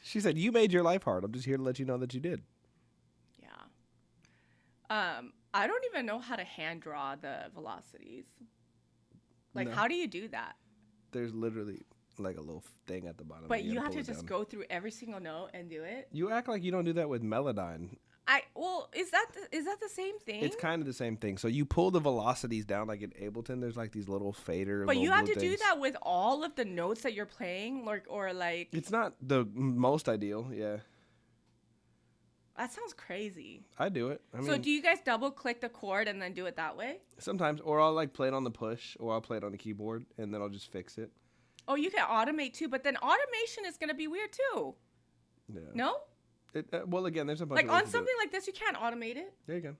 She said, you made your life hard. I'm just here to let you know that you did. I don't even know how to hand draw the velocities. Like, No. how do you do that? There's literally like a little thing at the bottom. But you have pull to it just down. go through every single note and do it? You act like you don't do that with Melodyne. Is that the same thing? It's kind of the same thing. So you pull the velocities down like in Ableton. There's like these little fader. But little you have blue to things. do that with all of the notes that you're playing, or like... It's not the most ideal, yeah. That sounds crazy. I do it. I mean, So do you guys double click the chord and then do it that way? sometimes, or I'll like play it on the push, or I'll play it on the keyboard, and then I'll just fix it. Oh, you can automate too, but then automation is gonna be weird too. Yeah. No? Well, again, there's a bunch Like of ways on to do something it. like this, you can't automate it. There you go.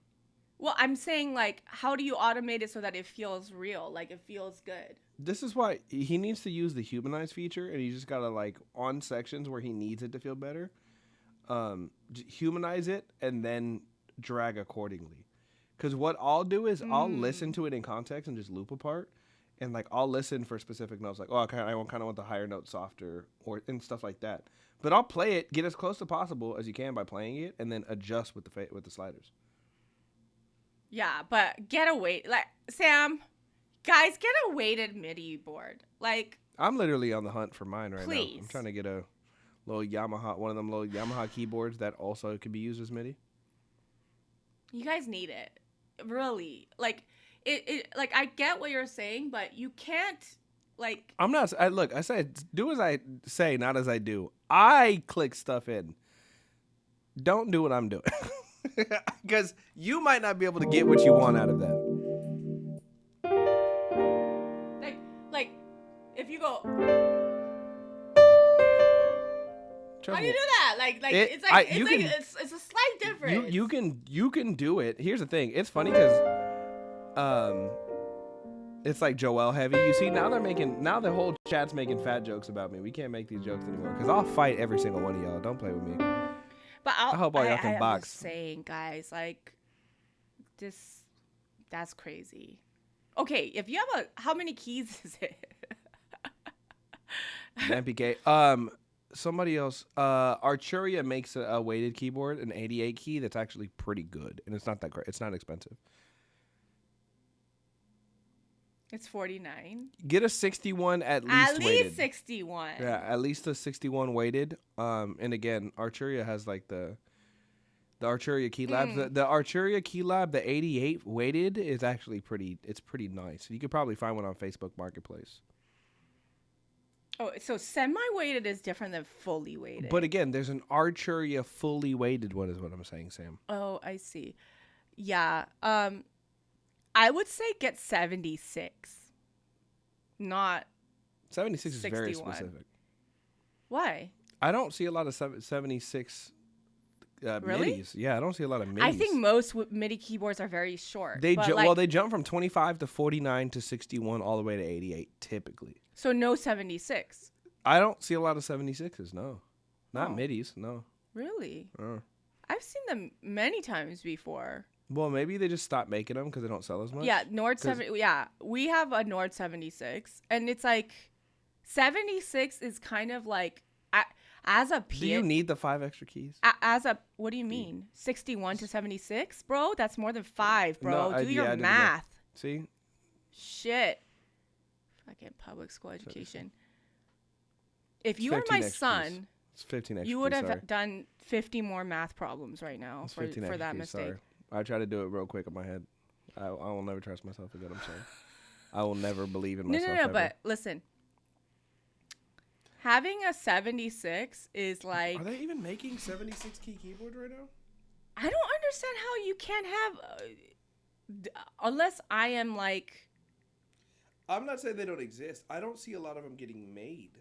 Well, I'm saying like, how do you automate it so that it feels real? Like it feels good. This is why he needs to use the humanize feature, and he just gotta like on sections where he needs it to feel better. Humanize it and then drag accordingly. Because what I'll do is I'll listen to it in context and just loop apart, and like I'll listen for specific notes, like I kind of want the higher note softer, and stuff like that. But I'll play it, get as close to possible as you can by playing it, and then adjust with the sliders. Yeah, but get a weight, like Sam, guys, get a weighted MIDI board. Like I'm literally on the hunt for mine right Please. now. I'm trying to get a little Yamaha, one of them little Yamaha keyboards that also can be used as MIDI. you guys need it, really. Like it like I get what you're saying, but you can't like. I'm not. I say do as I say, not as I do. I click stuff in. Don't do what I'm doing, because you might not be able to get what you want out of that. Like if you go. Trust How do you me. do that? It's a slight difference. You can do it. Here's the thing. It's funny because it's like Joel heavy. You see, now the whole chat's making fat jokes about me. We can't make these jokes anymore because I'll fight every single one of y'all. Don't play with me. But I hope all y'all can box. I'm just saying, guys, like that's crazy. Okay, if you have how many keys is it? MPK. Somebody else. Arturia makes a weighted keyboard, an 88 key that's actually pretty good, and it's not that great. It's not expensive. It's $49. Get a 61 at least. At least weighted. 61. Yeah, at least a 61 weighted. And again, Arturia has like the Arturia Key Labs. The Arturia Key Lab, the 88 weighted is actually pretty. It's pretty nice. You could probably find one on Facebook Marketplace. Oh, so semi-weighted is different than fully weighted. But again, there's an Arturia fully weighted one, is what I'm saying, Sam. Oh, I see. Yeah. I would say get 76. Not 76 is 61. very specific. Why? I don't see a lot of 76 Really? midis. Yeah, I don't see a lot of midis. I think most MIDI keyboards are very short. They but well, they jump from 25 to 49 to 61 all the way to 88 typically. So no 76. I don't see a lot of 76s. No, not Oh. midis. No. Really? I've seen them many times before. Well, maybe they just stopped making them because they don't sell as much. Yeah, Nord 70. Yeah, we have a Nord 76, and it's like 76 is kind of like as a Do you need the 5 extra keys? as a what do you mean 61 to 76, bro? That's more than 5, bro. No, Do your I did the math. See? Shit. Fucking public school education. If It's you were 15 my extra son, keys. It's 15 extra you would keys, have sorry. done 50 more math problems right now It's for 15 extra that keys, mistake. sorry. I tried to do it real quick in my head. I will never trust myself again. I'm sorry. I will never believe in myself. No, ever. but listen. Having a 76 is like... Are they even making 76 key keyboard right now? I don't understand how you can't have... unless I am like... I'm not saying they don't exist. I don't see a lot of them getting made.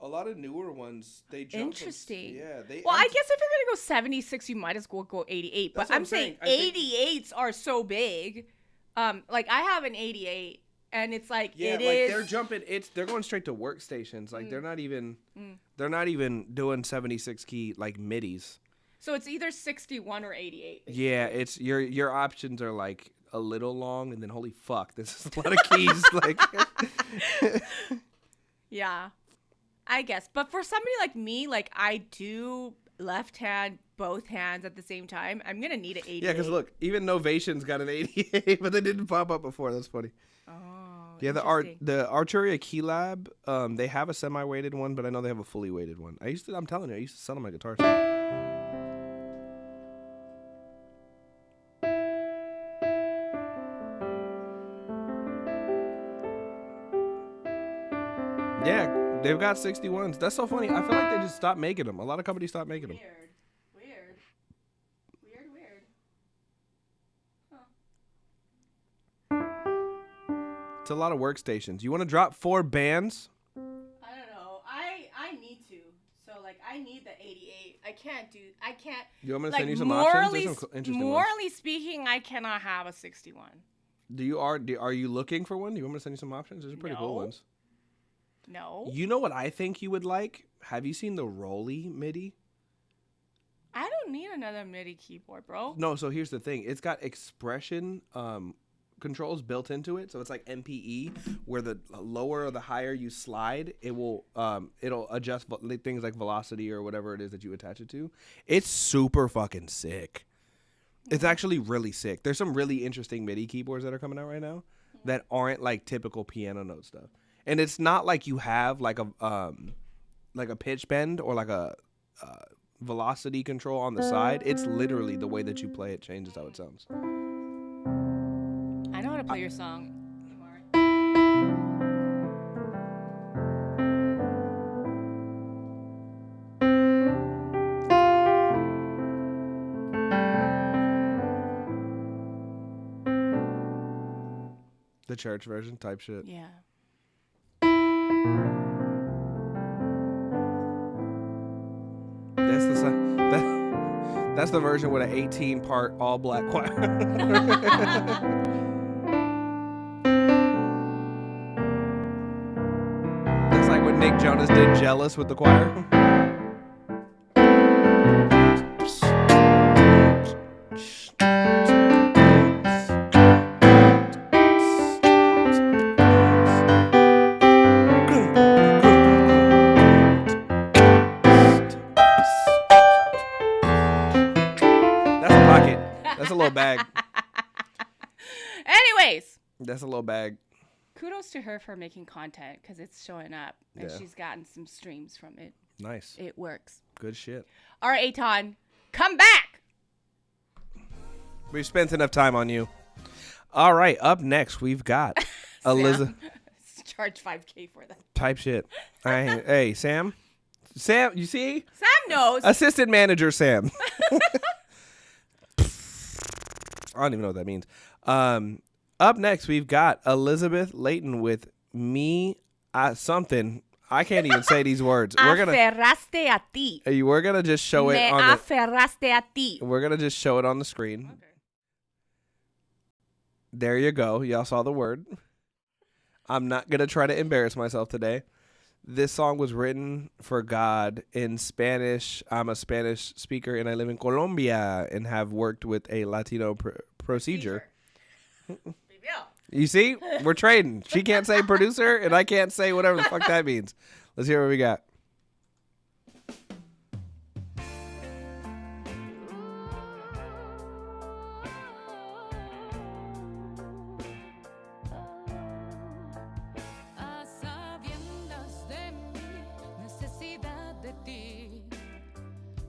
A lot of newer ones, they jump. Interesting. Yeah. Well, I guess if you're going to go 76, you might as well go 88. But That's what I'm I'm saying saying. 88s are so big. Like, I have an 88, and it's like, Yeah, it like is... they're jumping. They're going straight to workstations. Like they're not even doing 76 key like midis. So it's either 61 or 88. Yeah, it's your options are like a little long, and then holy fuck, this is a lot of keys. Like, Yeah, I guess. But for somebody like me, like I do left hand, both hands at the same time, I'm going to need an 88. yeah, because look, even Novation's got an 88, but they didn't pop up before. That's funny. Oh, Yeah, the Arturia Key Lab, they have a semi-weighted one, but I know they have a fully weighted one. I'm telling you, I used to sell them my guitar. Yeah, they've got 61s. That's so funny. I feel like they just stopped making them. A lot of companies stopped making them. Weird. It's a lot of workstations. You want to drop 4 bands? I don't know. I need to. So like I need the 88. I can't. You want me to like, send you some options? There's some interesting ones. morally speaking, I cannot have a 61. Are you looking for one? Do you want me to send you some options? There's some pretty cool ones. No. You know what I think you would like? Have you seen the Rolly MIDI? I don't need another MIDI keyboard, bro. No, so here's the thing. It's got expression controls built into it. So it's like MPE, where the lower or the higher you slide, it'll adjust things like velocity or whatever it is that you attach it to. It's super fucking sick. It's actually really sick. There's some really interesting MIDI keyboards that are coming out right now that aren't like typical piano note stuff. And it's not like you have like a pitch bend or like a velocity control on the side. It's literally the way that you play it changes how it sounds. I know how to play your song. The church version type shit. Yeah. That's the version with an 18-part all-black choir. That's like when Nick Jonas did Jealous with the choir. That's a little bag. Anyways. That's a little bag. Kudos to her for making content because it's showing up and she's gotten some streams from it. Nice. It works. Good shit. All right, Aton, come back. We've spent enough time on you. All right, up next we've got Elizabeth. Charge $5,000 for that. Type shit. Hey, Sam. Sam, you see? Sam knows. Assistant manager Sam. I don't even know what that means. Up next, we've got Elizabeth Layton with Me Something. I can't even say these words. Aferraste a ti. We're gonna just show it Me on aferraste a ti. We're gonna just show it on the screen. Okay. There you go. Y'all saw the word. I'm not gonna try to embarrass myself today. This song was written for God in Spanish. I'm a Spanish speaker and I live in Colombia and have worked with a Latino procedure. You see? We're trading. She can't say producer and I can't say whatever the fuck that means. Let's hear what we got.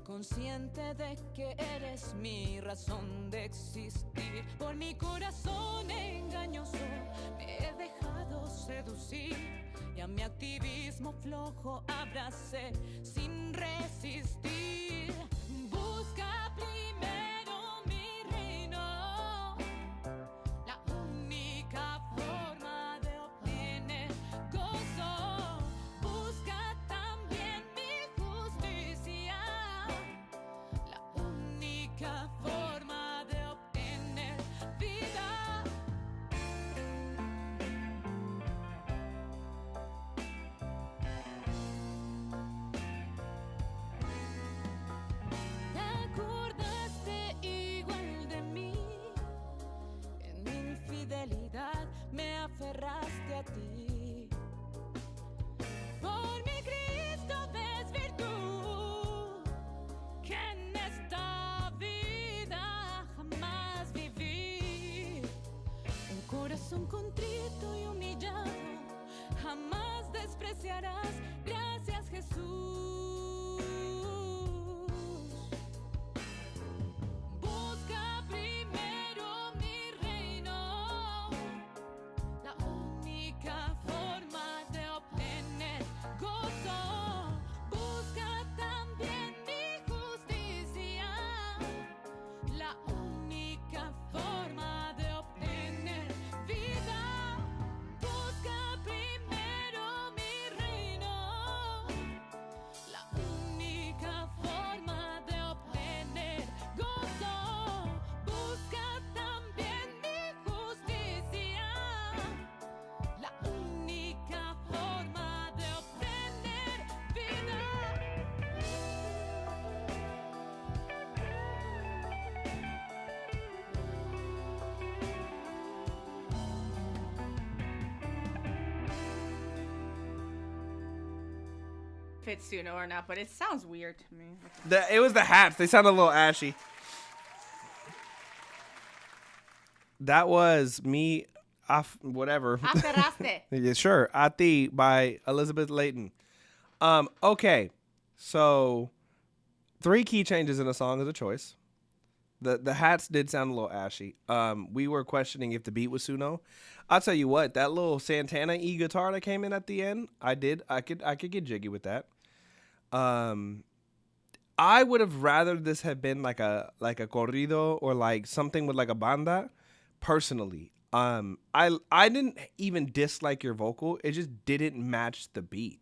Consciente de que eres mi razón de existir, por mi corazón engañoso me he dejado seducir y a mi activismo flojo abracé sin resistir. Busca primero mi reino, la única forma de obtener gozo. Busca también mi justicia, la única forma de obtener vida. ¿Te acordaste igual de mí? En mi infidelidad me aferraste a ti. Por mi Cristo ves virtud que en esta vida jamás viví. Un corazón contrito y humillado jamás despreciarás. Gracias, Jesús. Busca primero mi reino, la única forma de obtener gozo. Busca también mi justicia, la única forma de obtener vida. Busca primero mi reino, la única forma de obtener gozo. Busca también mi justicia, la única forma de obtener vida. If it's Suno or not, but it sounds weird to me. It was the hats. They sounded a little ashy. That was me, whatever. Aferraste. Yeah, sure. A Ti by Elizabeth Layton. Okay, so 3 key changes in a song is a choice. The hats did sound a little ashy. We were questioning if the beat was Suno. I'll tell you what, that little Santana guitar that came in at the end, I could get jiggy with that. I would have rather this have been like a corrido or like something with like a banda. Personally, I didn't even dislike your vocal. It just didn't match the beat,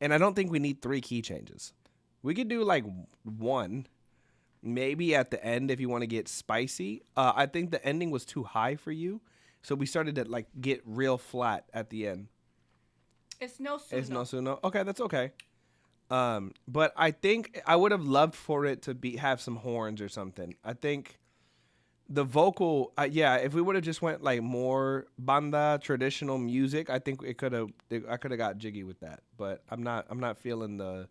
and I don't think we need 3 key changes. We could do like 1, maybe at the end if you want to get spicy. I think the ending was too high for you, so we started to like get real flat at the end. It's no Suno. It's no Suno. Okay, that's okay. But I think I would have loved for it to have some horns or something. I think the vocal, if we would have just went like more banda traditional music, I think I could have got jiggy with that. But I'm not feeling the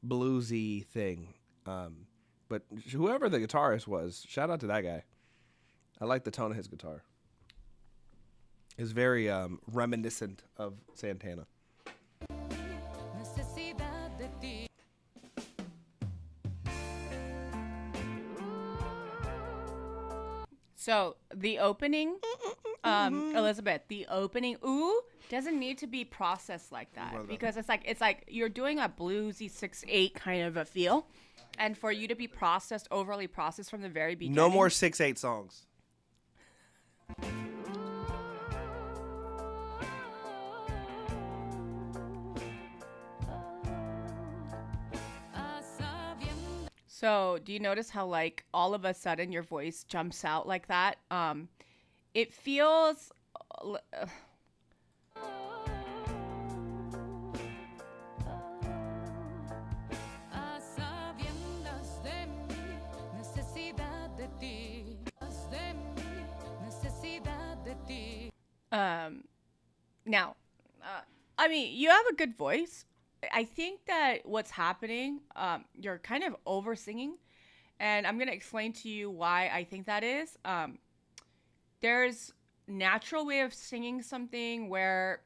bluesy thing. But whoever the guitarist was, shout out to that guy. I like the tone of his guitar. It's very reminiscent of Santana. So the opening, Elizabeth, the opening ooh doesn't need to be processed like that because it's like you're doing a bluesy 6/8 kind of a feel, and for you to be overly processed from the very beginning. No more 6/8 songs. So, do you notice how like all of a sudden your voice jumps out like that? It feels A sabiendas de mi necesidad de ti, de mi necesidad de ti. Now, I mean, you have a good voice. I think that what's happening, you're kind of over singing, and I'm gonna explain to you why I think that is. There's natural way of singing something where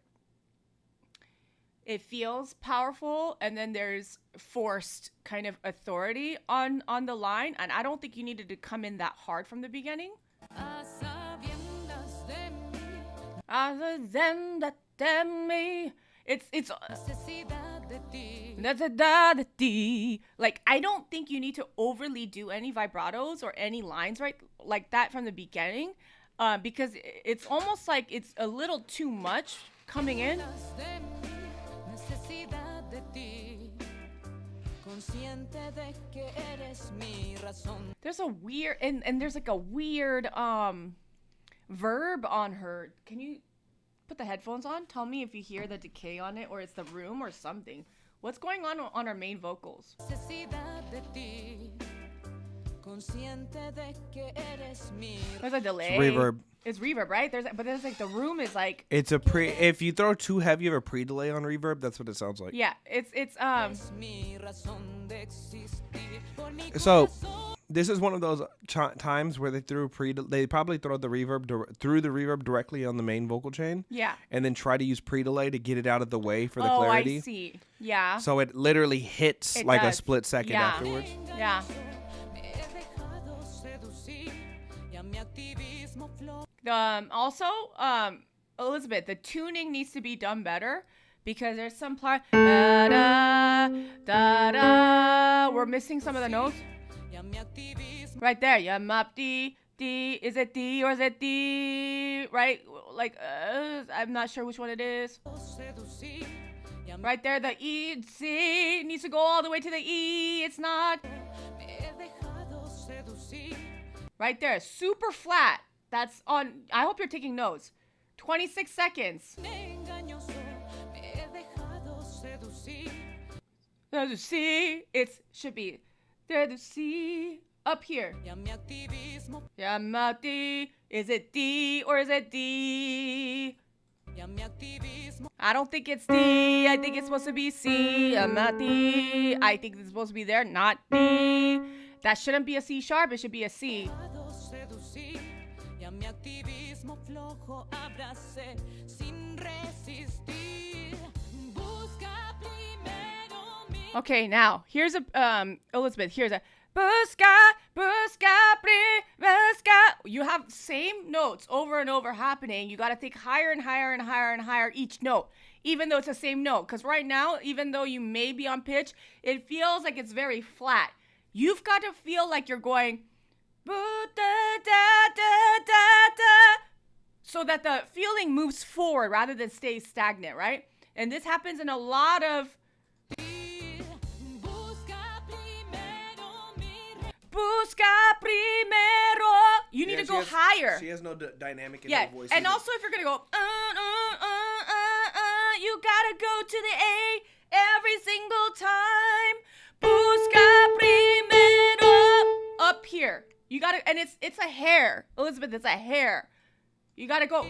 it feels powerful, and then there's forced kind of authority on the line, and I don't think you needed to come in that hard from the beginning. A sabiendas de mi Other than that, me, it's necesidad de ti. like I don't think you need to overly do any vibratos or any lines right like that from the beginning, because it's almost like it's a little too much coming in. De mi necesidad de ti. Consciente de que eres mi razón. There's a weird and there's like a weird verb on her. Can you put the headphones on? Tell me if you hear the decay on it or it's the room or something. What's going on our main vocals? Necesidad de ti. Consciente de que eres mi There's a delay. It's reverb. It's reverb, right? There's like the room is like It's a pre. If you throw too heavy of a pre-delay on reverb, that's what it sounds like. yeah, it's mi razón de existir. Por mi So, corazón. this is one of those times where they threw They probably throw the reverb through the reverb directly on the main vocal chain. yeah. And then try to use pre-delay to get it out of the way for the Oh, clarity. I see. Yeah. So it literally hits It like a does. split second Yeah. afterwards. Yeah. Me he dejado seducir y a mi activismo flor. Also, Elizabeth, the tuning needs to be done better because there's some part da da da da. We're missing some of the notes. Y a mi activismo Right there. Yeah, map D. Is it D or is it D? Right? Like, I'm not sure which one it is. seducir y a mi Right there, the E, C needs to go all the way to the E. It's not. me he dejado seducir. Right there, super flat. That's on. I hope you're taking notes. 26 seconds. Engañoso, me he dejado seducir. There's a C. It should be. There's a C. Up here. Y a mi activismo, Yeah, map D. Is it D or is it D? y a mi activismo. I don't think it's D. I think it's supposed to be C. I'm not D. I think it's supposed to be there, not D. That shouldn't be a C sharp. It should be a C. Dejado seducir y a mi activismo flojo abracé sin resistir. Busca primero mi Okay, now here's a Elizabeth. Here's a busca. You have same notes over and over happening. You got to think higher and higher and higher and higher each note, even though it's the same note. Because right now, even though you may be on pitch, it feels like it's very flat. You've got to feel like you're going so that the feeling moves forward rather than stays stagnant, right? And this happens in a lot of busca primero. You need to go higher. She has no dynamic in Yeah, her voice. and either. also if you're gonna go, you gotta go to the A every single time. Busca primero up here. You gotta, and it's a hair, Elizabeth. It's a hair. You gotta go.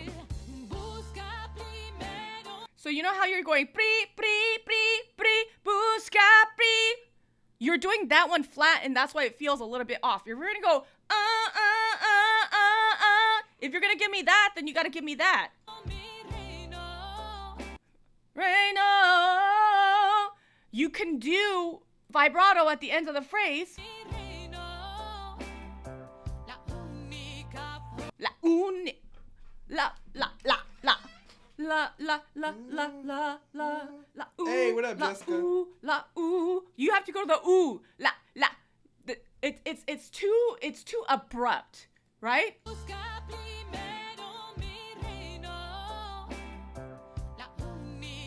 So you know how you're going busca pri. You're doing that one flat, and that's why it feels a little bit off. If you're gonna go if you're gonna give me that, then you gotta give me that. Reino. You can do vibrato at the end of the phrase. La uni. La la la la. La la la la la la la ooh. Hey, what up, la, Jessica? Ooh, la ooh. You have to go to the ooh. La la. It's too abrupt, right?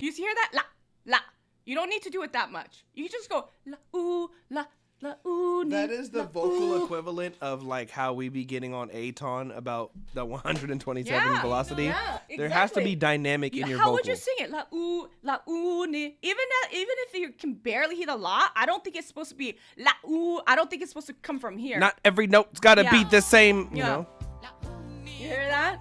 You hear that? La la. You don't need to do it that much. You just go la ooh la La uni. That is the vocal equivalent of like how we be getting on Aton about the 127 velocity. Yeah, There has to be exactly. dynamic in your How vocal. would you sing it? La uni. Even if you can barely hit a la, I don't think it's supposed to be la u. I don't think it's supposed to come from here. Not every note's got to Yeah. be the same, you Yeah. know. You hear that?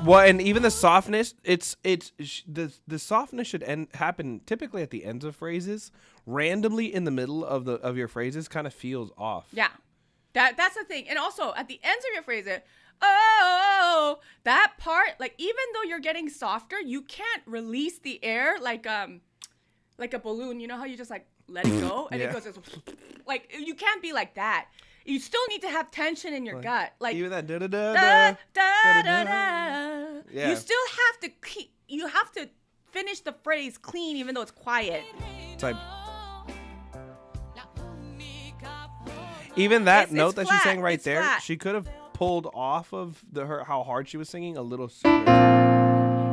Well, and even the softness, the softness should happen typically at the ends of phrases. Randomly in the middle of your phrases kind of feels off. Yeah. That's the thing. And also at the ends of your phrases, oh, that part, like even though you're getting softer, you can't release the air like a balloon. You know how you just like let it go and it goes like you can't be like that. You still need to have tension in your gut. Like even that da da da, da da, da. da, da. Yeah. You still have to finish the phrase clean even though it's quiet. It's like even that It's note that she's flat. saying right It's there, flat. she could have pulled off of how hard she was singing a little sooner.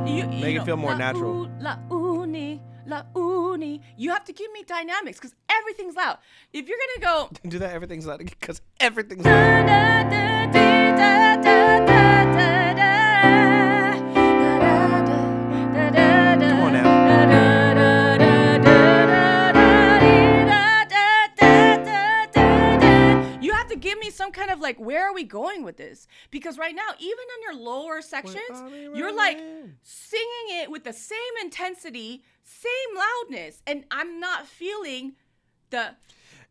Make it feel more natural. La uni. You have to give me dynamics because everything's loud. If you're gonna go Do that, everything's loud because everything's loud. Come on now. You have to give me some kind of like, where are we going with this? Because right now, even in your lower sections, you're like singing it with the same intensity, same loudness, and I'm not feeling the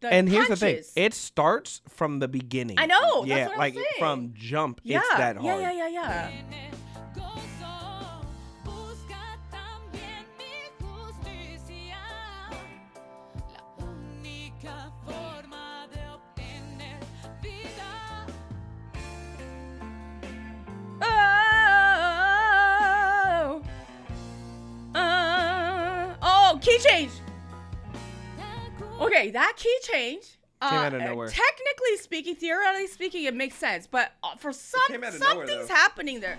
And here's the thing: punches. it starts from the beginning. I know. That's Yeah, what I'm like saying. from jump, Yeah, it's that hard. yeah. Oh, key change. Okay, that key change. Came out of nowhere. Technically speaking, theoretically speaking, it makes sense. But for came out of nowhere, something's though. happening there.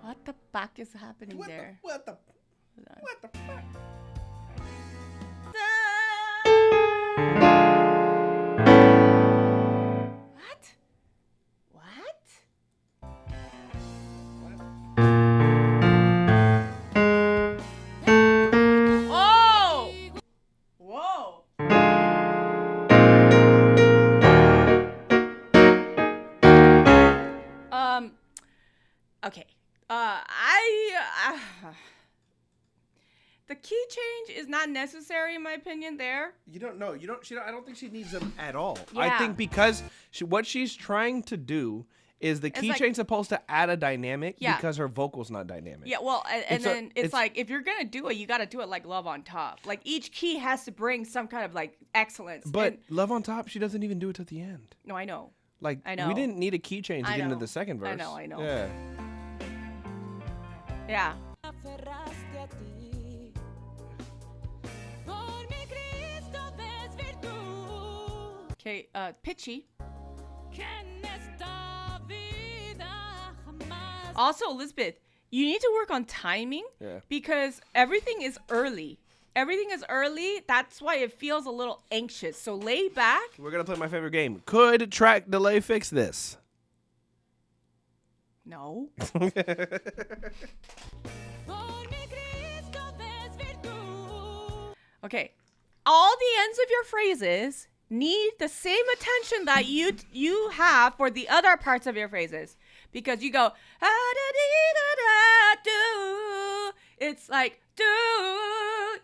What the fuck is happening there? What the fuck? Oh! Whoa! Okay. The key change is not necessary in my opinion there. You don't know. You don't. I don't think she needs them at all. Yeah. I think because what she's trying to do is the It's key like- change supposed to add a dynamic Yeah. because her vocal's not dynamic. Yeah, well, and It's a- then it's it's- like if you're gonna do it, you gotta do it like Love on Top. Like each key has to bring some kind of like excellence. But And- Love on Top, she doesn't even do it to the end. no, I know. Like I know. we didn't need a key change to I get into know. the second verse. I know. Yeah. Yeah. Okay, pitchy. Also, Elizabeth, you need to work on timing Yeah. because everything is early. Everything is early. That's why it feels a little anxious. So lay back. We're gonna play my favorite game. Could track delay fix this? No. Okay. All the ends of your phrases need the same attention that you have for the other parts of your phrases. Because you go, do. It's like, do.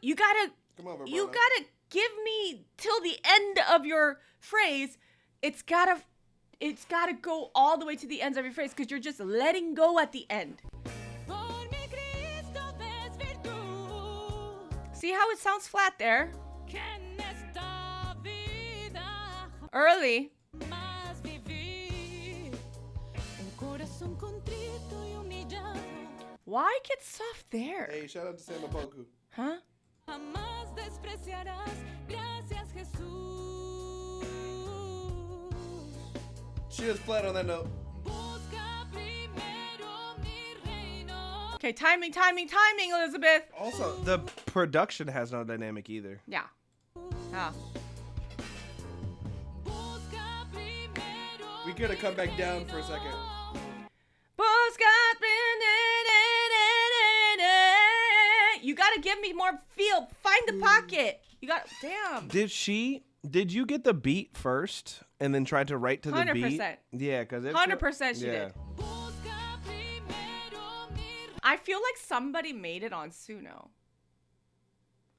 You gotta give me till the end of your phrase. It's gotta go all the way to the ends of your phrase because you're just letting go at the end. See how it sounds flat there? Early. Why get soft there? Hey, shout out to Sam Apoku. Huh? Jamás despreciarás. Gracias, Jesús. She was flat on that note. Busca primero mi reino. Okay, timing, Elizabeth. Also, the production has no dynamic either. Yeah. Yeah. We could have come back down for a second. You gotta give me more feel. Find the pocket. You got. Damn. Did you get the beat first and then try to write to the beat? 100%. Yeah, because 100% she did. I feel like somebody made it on Suno.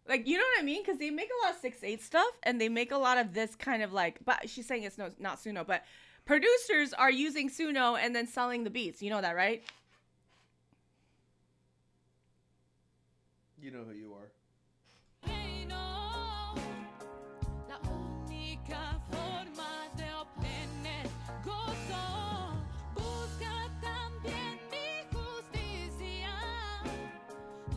Like, you know what I mean? Because they make a lot of 6/8 stuff, and they make a lot of this kind of like. But she's saying it's not Suno, but producers are using Suno and then selling the beats. You know that, right? You know who you are. La única forma de obtener gozo. Busca también mi justicia.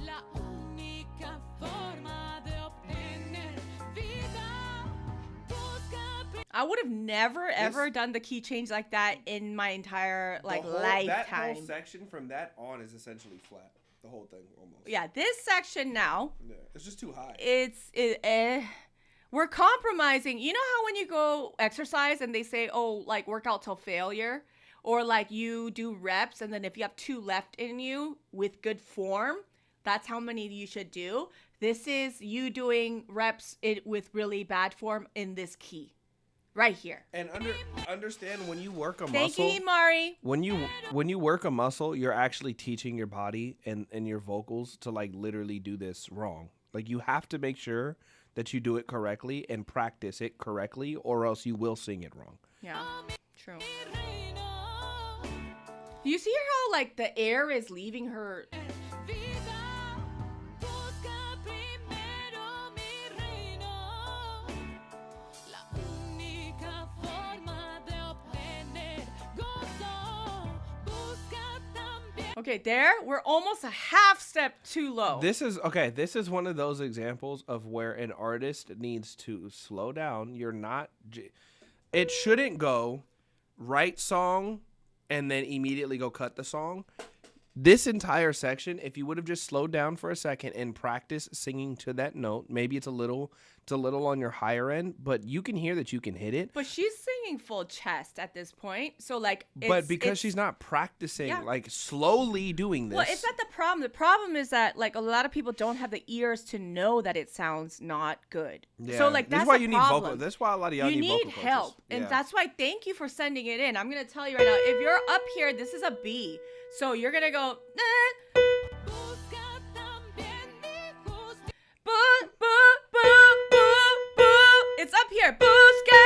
La única forma de obtener vida. I would have never ever done the key change like that in my entire lifetime. That whole section from that on is essentially flat. The whole thing almost. Yeah, this section now. Yeah, it's just too high. We're compromising. You know how when you go exercise and they say, oh, like work out till failure, or like you do reps and then if you have 2 left in you with good form, that's how many you should do. This is you doing reps with really bad form in this key. Right here. And understand when you work a Thank muscle. you, Mari. When you work a muscle, you're actually teaching your body and your vocals to like literally do this wrong. Like you have to make sure that you do it correctly and practice it correctly, or else you will sing it wrong. Yeah, true. You see how like the air is leaving her. Okay, there, we're almost a half step too low. This is one of those examples of where an artist needs to slow down. It shouldn't go write song and then immediately go cut the song. This entire section, if you would have just slowed down for a second and practice singing to that note, maybe it's a little on your higher end, but you can hear that you can hit it. But she's singing full chest at this point, so like. But because she's not practicing, like slowly doing this. Well, it's not the problem. The problem is that like a lot of people don't have the ears to know that it sounds not good. Yeah. So like that's why the you problem. need vocal. That's why a lot of y'all you need vocal help, coaches. and Yeah. that's why. Thank you for sending it in. I'm gonna tell you right now. If you're up here, this is a B. So you're gonna go. It's up here. Busca.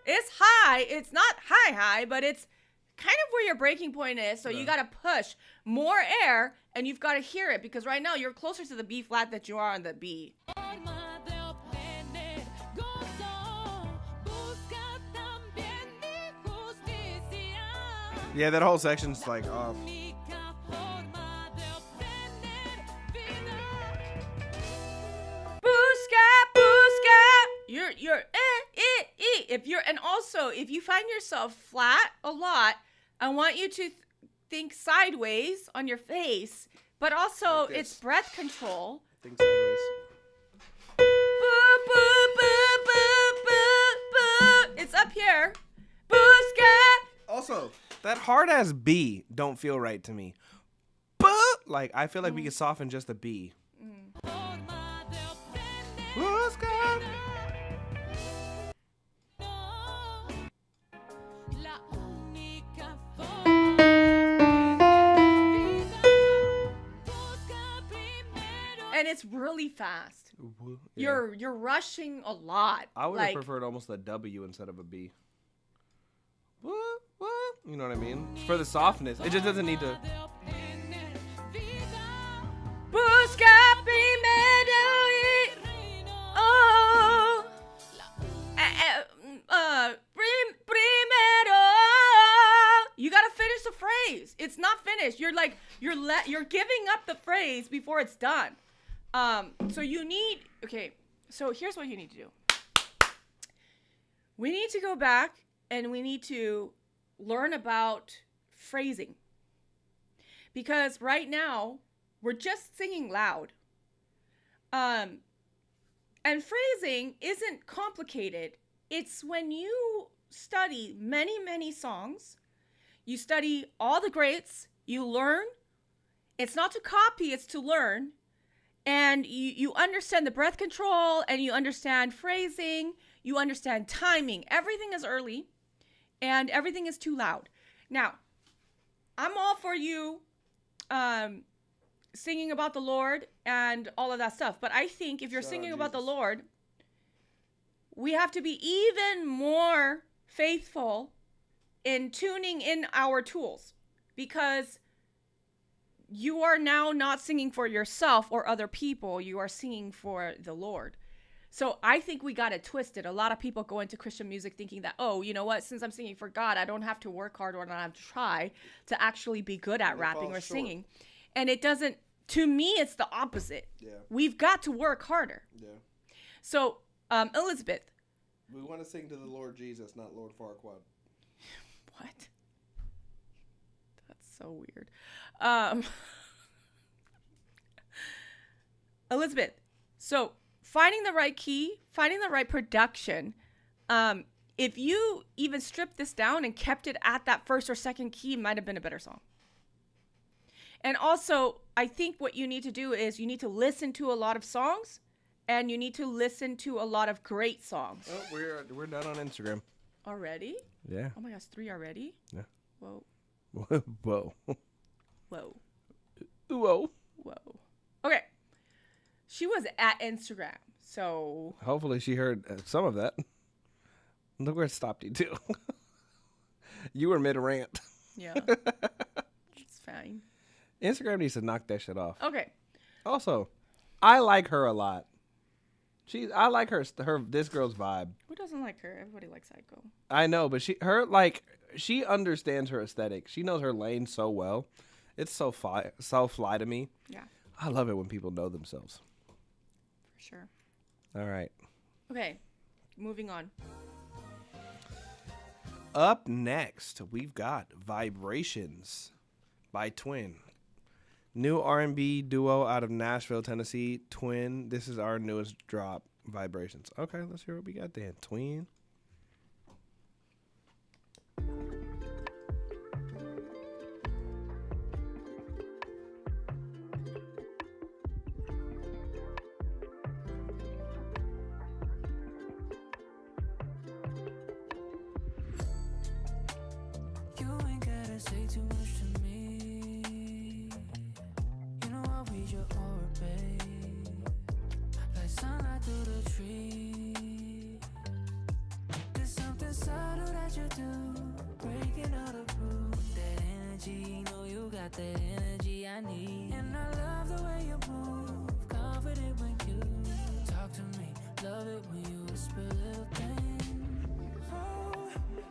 It's high. It's not high, but it's kind of where your breaking point is. So you gotta push more air, and you've got to hear it because right now you're closer to the B flat than you are on the B. Yeah, that whole section's like off. You're and also if you find yourself flat a lot, I want you to think sideways on your face, but also Like it's breath control. Think sideways. It's up here. Also, that hard ass B don't feel right to me. Like I feel like we could soften just the B. And it's really fast. Yeah. You're rushing a lot. I would like, have preferred almost a W instead of a B. You know what I mean? For the softness. It just doesn't need to. Busca primero primero. You gotta finish the phrase. It's not finished. finished. You're like, you're giving up the phrase before it's done. So you need, okay, so here's what you need to do. We need to go back and we need to learn about phrasing. Because right now, we're just singing loud. And phrasing isn't complicated. It's when you study many, many songs, you study all the greats, you learn. It's not to copy, it's to learn. And you understand the breath control, and you understand phrasing, you understand timing. Everything is early, and everything is too loud. Now, I'm all for you singing about the Lord and all of that stuff. But I think if you're singing about the Lord, we have to be even more faithful in tuning in our tools, because you are now not singing for yourself or other people. You are singing for the Lord. So I think we got to twist it. A lot of people go into Christian music thinking that, oh, you know what? Since I'm singing for God, I don't have to work hard or I don't have to try to actually be good at rapping or singing. And it doesn't, to me, it's the opposite. Yeah. We've got to work harder. Yeah. So, Elizabeth. We want to sing to the Lord Jesus, not Lord Farquaad. What? That's so weird. Elizabeth, so finding the right key, finding the right production, if you even stripped this down and kept it at that first or second key, it might have been a better song. And also, I think what you need to do is you need to listen to a lot of songs, and you need to listen to a lot of great songs. Oh, we're done on Instagram. Already? Yeah. Oh my gosh, 3 already? Yeah. Whoa. Whoa. Whoa. Whoa. Whoa. Okay. She was at Instagram, so... Hopefully she heard some of that. Look where it stopped you, too. You were mid-rant. Yeah. It's fine. Instagram needs to knock that shit off. Okay. Also, I like her a lot. I like her this girl's vibe. Who doesn't like her? Everybody likes Psycho. I know, but she understands her aesthetic. She knows her lane so well. It's so fly to me. Yeah. I love it when people know themselves. For sure. All right. Okay. Moving on. Up next, we've got Vibrations by Twin. New R&B duo out of Nashville, Tennessee. Twin. This is our newest drop, Vibrations. Okay, let's hear what we got then. Twin. You ain't gotta say too much to me. You know I read your aura, babe, like sunlight through the tree. There's something subtle that you do, breaking all the rules. That energy, know you got that energy I need. And I love the way you move, confident when you talk to me. Love it when you whisper little things. Oh,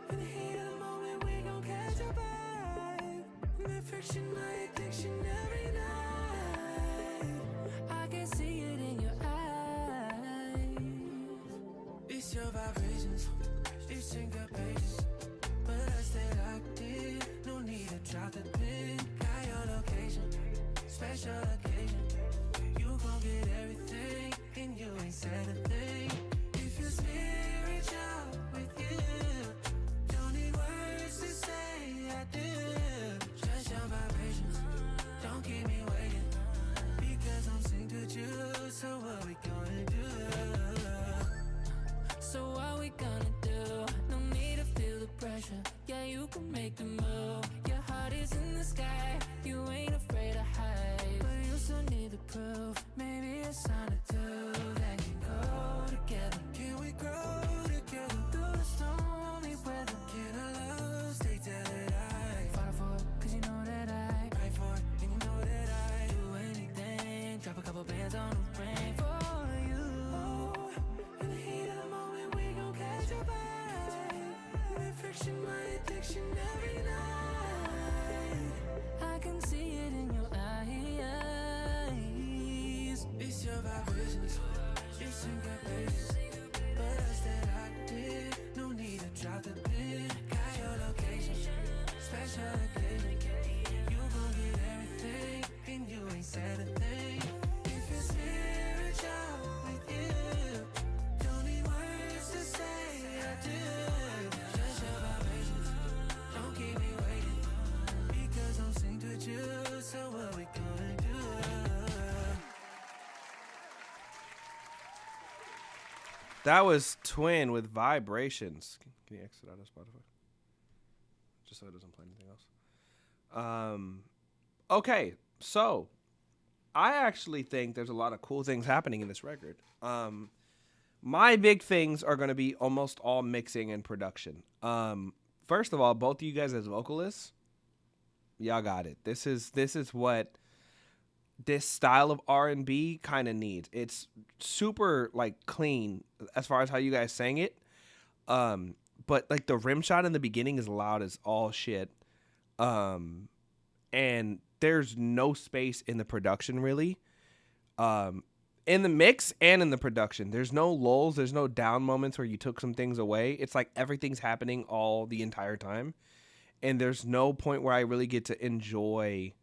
in the heat of the moment we gon' catch a vibe. That friction, my addiction every night. I can see it in your eyes. It's your vibrations, it's syncopations. But I stay locked in, no need to drop the pin. Got your location, special occasion. You gon' get everything, and you ain't said a thing. If your spirit's out with you, don't need words to say I do. Just your vibrations, don't keep me waiting, because I'm synced with you. So what we gonna do? So what we gonna do? No need to feel the pressure. Yeah, you can make the move. Your heart is in the sky. You ain't afraid to hide, but you still need the proof. Maybe it's time to vibrations. You sing got patience, but I stayed active. No need to drop the pin. Got your location, special occasion. You gon' get everything, and you ain't said a thing. If it's spiritual with you, don't need words to say I do. Just your vibrations, don't keep me waiting, because I'm synced with you. So what we gonna do? That was Twin with Vibrations. Can you exit out of Spotify? Just so it doesn't play anything else. Okay, so I actually think there's a lot of cool things happening in this record. My big things are going to be almost all mixing and production. First of all, both of you guys as vocalists, y'all got it. This is what this style of R&B kind of needs. It's super like clean as far as how you guys sang it. But like the rim shot in the beginning is loud as all shit. And there's no space in the production really. In the mix and in the production, there's no lulls, there's no down moments where you took some things away. It's like everything's happening all the entire time. And there's no point where I really get to enjoy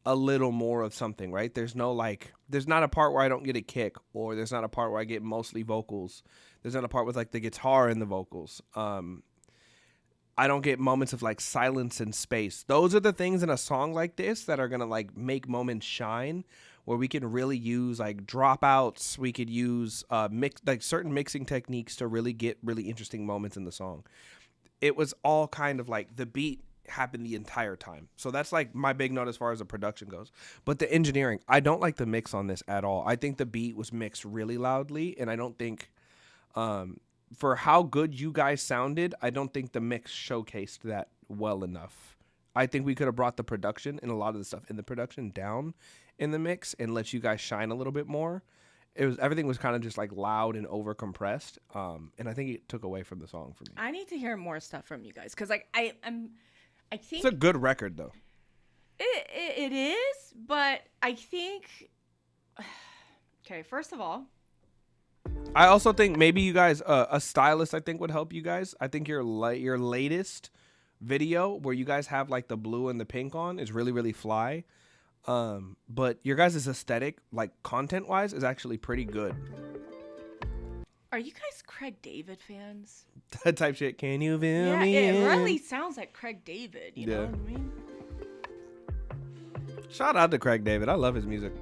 a little more of something, right? There's not a part where I don't get a kick, or there's not a part where I get mostly vocals. There's not a part with like the guitar and the vocals. I don't get moments of like silence and space. Those are the things in a song like this that are gonna like make moments shine, where we can really use like dropouts. We could use certain mixing techniques to really get really interesting moments in the song. It was all kind of like the beat happened the entire time. So that's like my big note as far as the production goes. But the engineering, I don't like the mix on this at all. I think the beat was mixed really loudly, and I don't think for how good you guys sounded, I don't think the mix showcased that well enough. I think we could have brought the production and a lot of the stuff in the production down in the mix and let you guys shine a little bit more. Everything was kind of just like loud and over compressed, and I think it took away from the song for me. I need to hear more stuff from you guys, because like I think it's a good record though. It is, but I think okay, first of all, I also think maybe you guys a stylist I think would help you guys. I think your latest video where you guys have like the blue and the pink on is really really fly. But your guys' aesthetic, like content wise, is actually pretty good. Are you guys Craig David fans? That type shit. Can you feel me? Yeah, it really sounds like Craig David. You know what I mean? Shout out to Craig David. I love his music.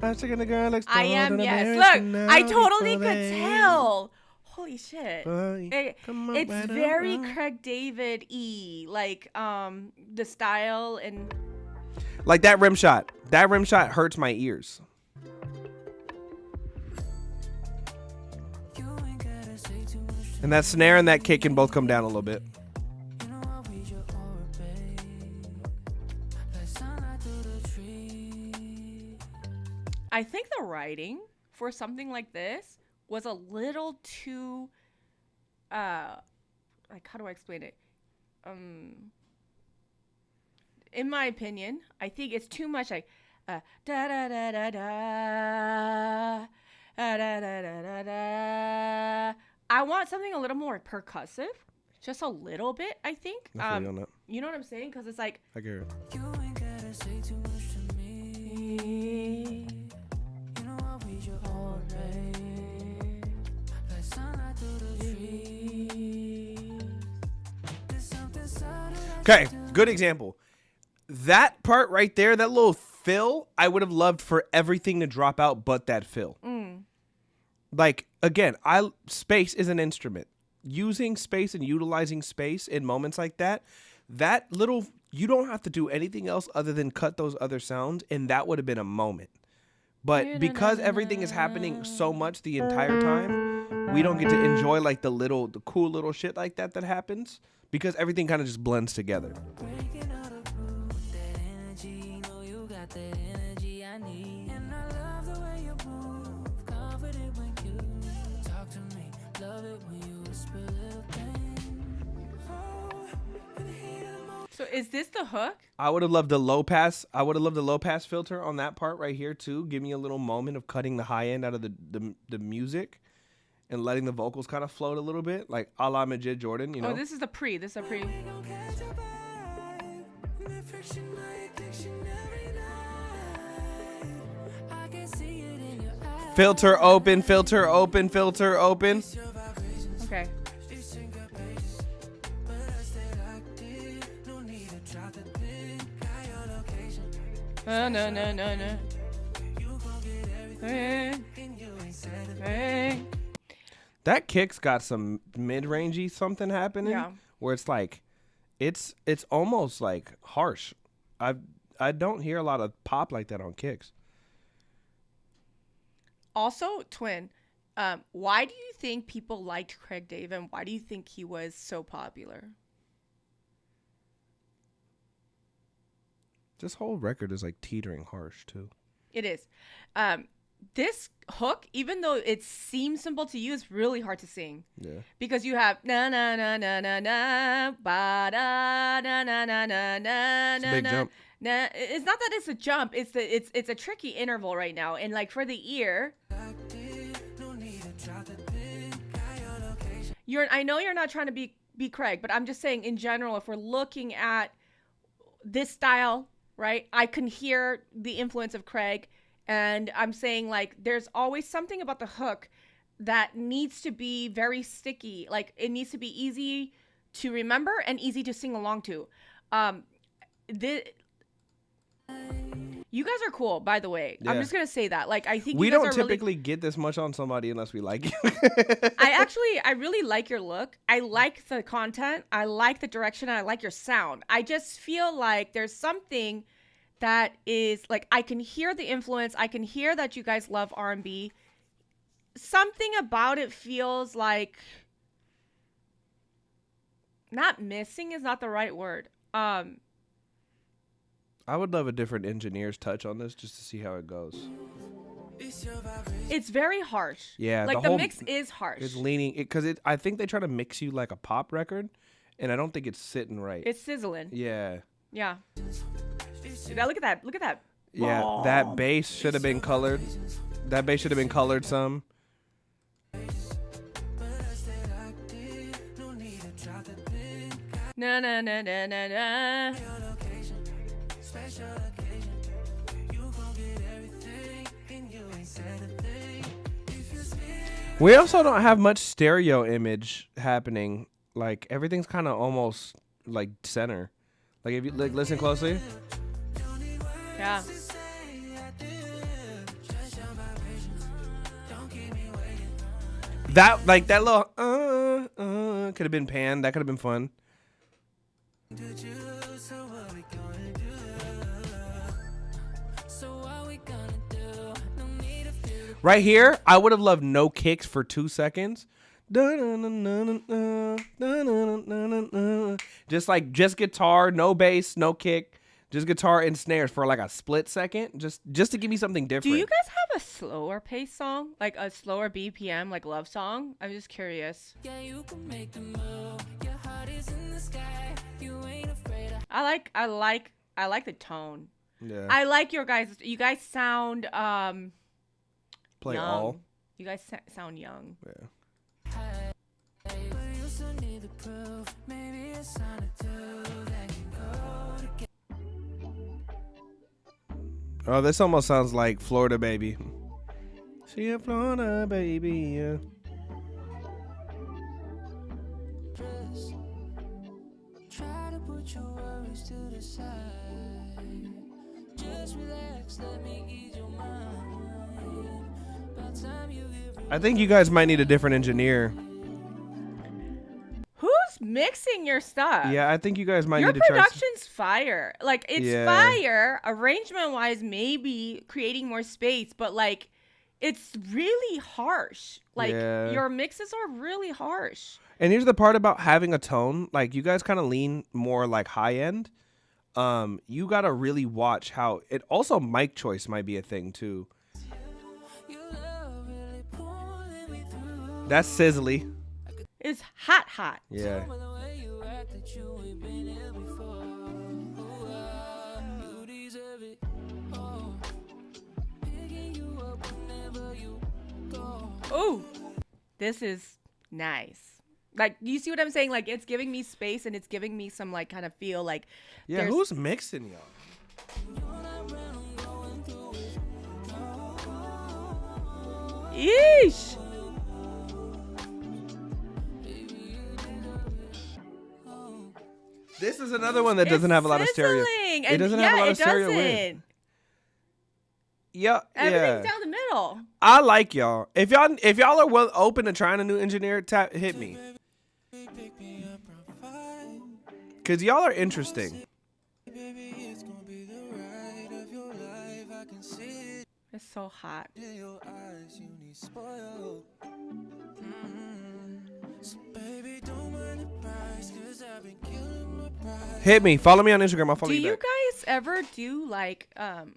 I am, yes. Look, I totally could tell. Holy shit. It's very Craig David-y. Like, the style and... Like that rim shot. That rim shot hurts my ears. And that snare and that kick can both come down a little bit. I think the writing for something like this was a little too, like, how do I explain it? In my opinion, I think it's too much like, da da da da da, da da da da da. I want something a little more percussive, just a little bit. I think. You know what I'm saying? Because it's like. I get it. You ain't gotta say too much to me. You know I read your aura. Like sunlight through the trees. There's something subtle. Okay, good example. That part right there, that little fill, I would have loved for everything to drop out but that fill. Like, again, space is an instrument. Using space and utilizing space in moments like that little, you don't have to do anything else other than cut those other sounds, and that would have been a moment. But because everything is happening so much the entire time, we don't get to enjoy like the cool little shit like that happens, because everything kind of just blends together. That energy I need, and I love the way you move, confident when you talk to me, love it when you whisper little things. So is this the hook? I would have loved the low pass. I would have loved the low pass filter on that part right here too. Give me a little moment of cutting the high end out of the music and letting the vocals kind of float a little bit, like a la Majid Jordan, you know? Oh, this is the pre. This is a pre. Filter open, filter open, filter open. Okay. No. Hey. That kick's got some mid-rangey something happening. Yeah. Where it's like, it's almost like harsh. I don't hear a lot of pop like that on kicks. Also, Twin, why do you think people liked Craig Dave, and why do you think he was so popular? This whole record is like teetering harsh too. It is. This hook, even though it seems simple to you, is really hard to sing. Yeah. Because you have na na na na na na ba da na na na na na It's a big na. jump. Nah, it's not that it's a jump. It's a tricky interval right now, and like for the ear, I know you're not trying to be Craig, but I'm just saying in general, if we're looking at this style, right? I can hear the influence of Craig, and I'm saying like there's always something about the hook that needs to be very sticky. Like it needs to be easy to remember and easy to sing along to. You guys are cool, by the way. Yeah. I'm just gonna say that. Like, I think We you guys don't are typically get this much on somebody unless we like you. I really like your look. I like the content. I like the direction. I like your sound. I just feel like there's something that is like I can hear the influence. I can hear that you guys love R&B. Something about it feels like not missing is not the right word. I would love a different engineer's touch on this just to see how it goes. It's very harsh. Yeah, like the whole mix is harsh. It's leaning because I think they try to mix you like a pop record, and I don't think it's sitting right. It's sizzling. Yeah. Yeah. Dude, look at that. Look at that. Yeah, Boom. that bass should have been colored. That bass should have been colored some. Na na na na na na. We also don't have much stereo image happening. Like everything's kind of almost like center. Like if you like listen closely. Yeah. That like that little could have been panned. That could have been fun. Right here, I would have loved no kicks for 2 seconds. Just guitar, no bass, no kick, just guitar and snares for like a split second, just to give me something different. Do you guys have a slower pace song, like a slower BPM, like love song? I'm just curious. Yeah, you can make the move. Your heart is in the sky. You ain't afraid of I like the tone. Yeah. I like you guys sound Play young. all. You guys sound young. Yeah. Oh, this almost sounds like Florida Baby. She a Florida baby, yeah. Try to put your worries to the side. Just relax, let me ease your mind. By the time you get I think you guys might need a different engineer. Who's mixing your stuff? Yeah, I think you guys might Your need to try. production's fire. Like it's Yeah. fire. Arrangement wise, maybe creating more space, but like it's really harsh. Like Yeah. your mixes are really harsh. And here's the part about having a tone. Like you guys kind of lean more like high end. You gotta really watch how it. Also, mic choice might be a thing too. That's sizzly. It's hot. Yeah. Oh, this is nice. Like, you see what I'm saying? Like, it's giving me space and it's giving me some like kind of feel like. Yeah, who's mixing y'all? Yeesh. This is another one that doesn't have a lot of stereo. It doesn't have a lot of stereo in. Yeah, Everything's down the middle. I like y'all. If y'all are well open to trying a new engineer, hit me. Cause y'all are interesting. It's so hot. Hit me. Follow me on Instagram. I'll follow you Do you back. guys ever do like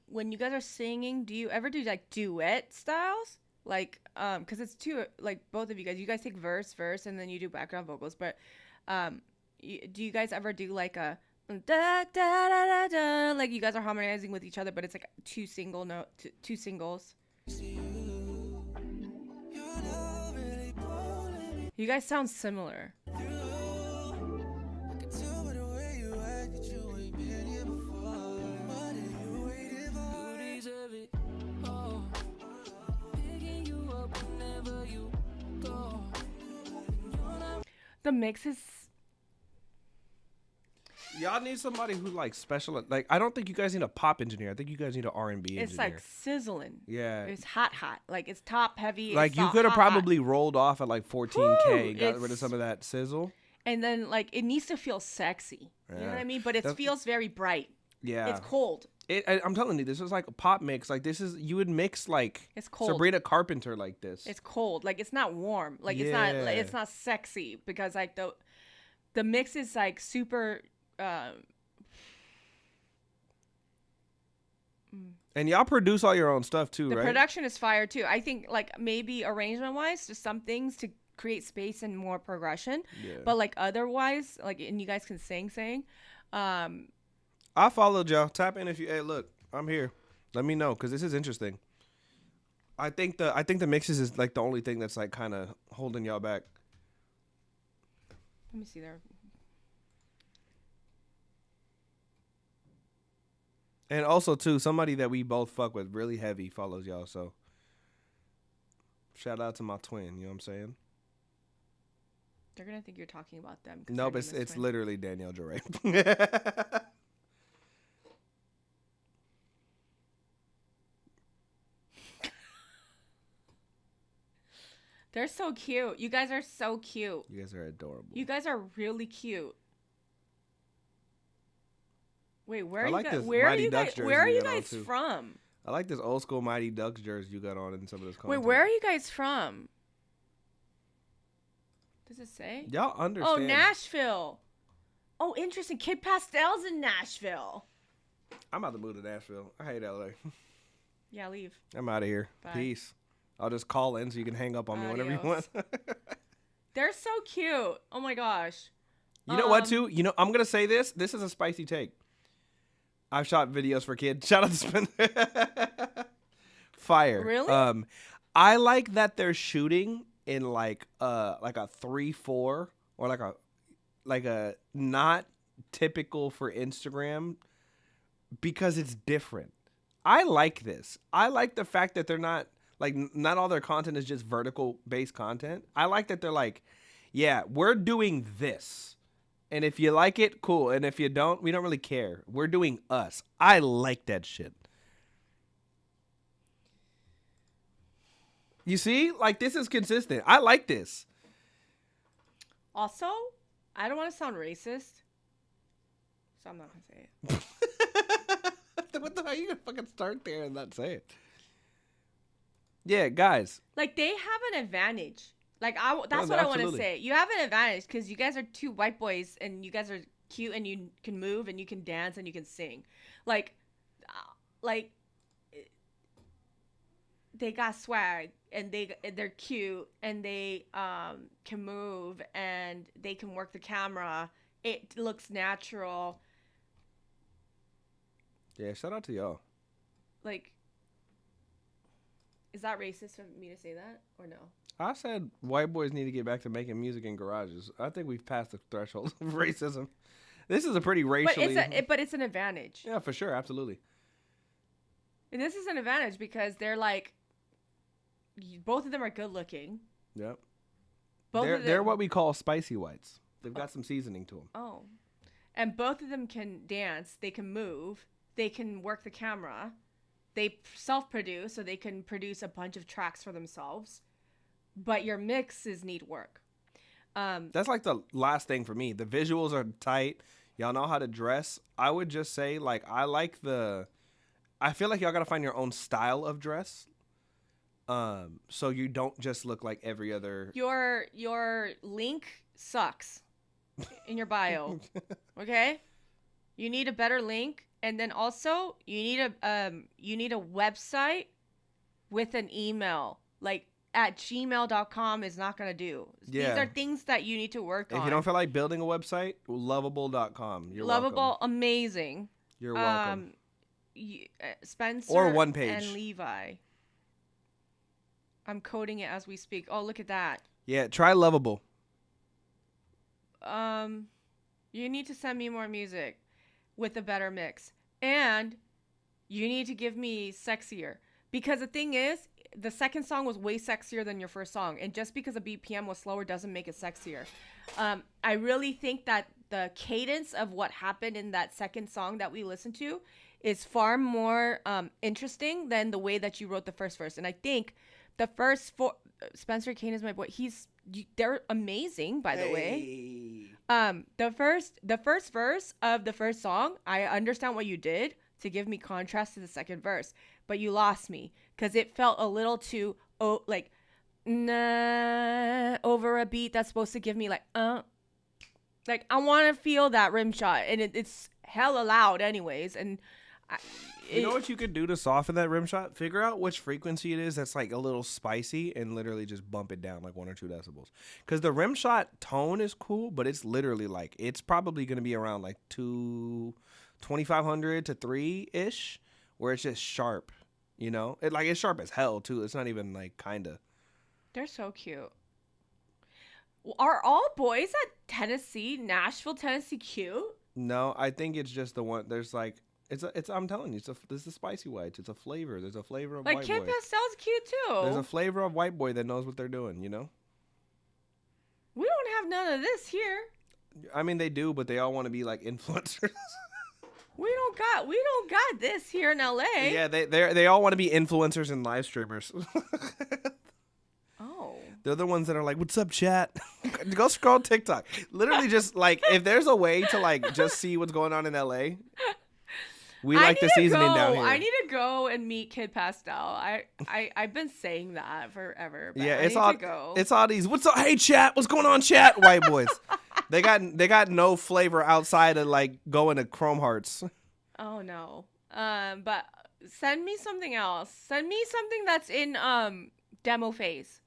when you guys are singing? Do you ever do like duet styles? Like because it's two like both of you guys. You guys take verse, and then you do background vocals. But do you guys ever do like a da da da da da? Like you guys are harmonizing with each other, but it's like two singles. You guys sound similar. The mix is. Y'all need somebody who like special. Like I don't think you guys need a pop engineer. I think you guys need an R&B engineer. It's like sizzling. Yeah. It's hot. Like it's top heavy. Like you could have probably rolled off at like 14K, got rid of some of that sizzle. And then like it needs to feel sexy. You know what I mean? But it feels very bright. Yeah. It's cold. I'm telling you, this is like a pop mix. Like this is you would mix like it's cold. Sabrina Carpenter like this. It's cold. Like it's not warm. Like it's not sexy because like the mix is like super. And y'all produce all your own stuff too, right? The right? production is fire too. I think like maybe arrangement wise, just some things to create space and more progression. Yeah. But like otherwise, like and you guys can sing. I followed y'all. Tap in if you. Hey, look, I'm here. Let me know because this is interesting. I think the mixes is like the only thing that's like kind of holding y'all back. Let me see there. And also too, somebody that we both fuck with really heavy follows y'all. So shout out to my twin. You know what I'm saying? They're gonna think you're talking about them. No, but it's literally Danielle Joray. They're so cute. You guys are so cute. You guys are adorable. You guys are really cute. Wait, where are you guys from? I like this old school Mighty Ducks jersey you got on in some of this content. Wait, where are you guys from? Does it say? Y'all understand. Oh, Nashville. Oh, interesting. Kid Pastel's in Nashville. I'm about to move to Nashville. I hate LA. Yeah, leave. I'm out of here. Bye. Peace. I'll just call in so you can hang up on me whenever you want. They're so cute. Oh my gosh. You know what, too? You know, I'm going to say this. This is a spicy take. I've shot videos for kids. Shout out to Spencer. Fire. Really? I like that they're shooting in like a 3-4 or like a not typical for Instagram because it's different. I like this. I like the fact that they're not like not all their content is just vertical based content. I like that they're like, yeah, we're doing this. And if you like it, cool. And if you don't, we don't really care. We're doing us. I like that shit. You see? Like, this is consistent. I like this. Also, I don't want to sound racist, so I'm not going to say it. What the hell? You going to fucking start there and not say it? Yeah, guys. Like, they have an advantage. Like, that's what I want to say. You have an advantage because you guys are two white boys and you guys are cute and you can move and you can dance and you can sing. Like they got swag and they're cute and they can move and they can work the camera. It looks natural. Yeah, shout out to y'all. Like, Is that racist for me to say that or no? I said white boys need to get back to making music in garages. I think we've passed the threshold of racism. This is a pretty racially... But it's an advantage. Yeah, for sure. Absolutely. And this is an advantage because they're like, both of them are good looking. Yep. They're what we call spicy whites. They've got some seasoning to them. Oh. And both of them can dance. They can move. They can work the camera. They self-produce, so they can produce a bunch of tracks for themselves. But your mixes need work. That's like the last thing for me. The visuals are tight. Y'all know how to dress. I would just say, like, I feel like y'all got to find your own style of dress. So you don't just look like every other. Your link sucks in your bio. Okay? You need a better link, and then also you need a website with an email. Like at gmail.com is not going to do. Yeah. These are things that you need to work on. If you don't feel like building a website, lovable.com. You're Lovable, welcome. amazing. You're welcome. Spencer or one page. and Levi. I'm coding it as we speak. Oh, look at that. Yeah, try Lovable. You need to send me more music with a better mix. And you need to give me sexier. Because the thing is, the second song was way sexier than your first song. And just because the BPM was slower doesn't make it sexier. I really think that the cadence of what happened in that second song that we listened to is far more interesting than the way that you wrote the first verse. And I think the first four, Spencer Kane is my boy. They're amazing, by the way. The first verse of the first song, I understand what you did to give me contrast to the second verse, but you lost me because it felt a little too over a beat that's supposed to give me like I want to feel that rim shot, and it's hella loud anyways, and you know what you could do to soften that rim shot? Figure out which frequency it is that's like a little spicy and literally just bump it down like 1 or 2 decibels. Because the rim shot tone is cool, but it's literally like, it's probably going to be around like 2,500 to 3-ish, where it's just sharp, you know? It's sharp as hell too. It's not even like kind of. They're so cute. Are all boys at Nashville, Tennessee cute? No, I think it's just the one. There's like, I'm telling you, this is spicy whites. It's a flavor. There's a flavor of white boy. Like Kid Pastel's cute too. There's a flavor of white boy that knows what they're doing, you know? We don't have none of this here. I mean, they do, but they all want to be like influencers. We don't got this here in LA. Yeah, they all want to be influencers and live streamers. Oh. They're the ones that are like, "What's up, chat?" Go scroll TikTok. Literally, just like if there's a way to like just see what's going on in LA. We like the seasoning down here. I need to go and meet Kid Pastel. I've been saying that forever. But yeah, it's all these. What's up? Hey, chat. What's going on, chat? White boys. They got no flavor outside of like going to Chrome Hearts. Oh no. But send me something else. Send me something that's in demo phase.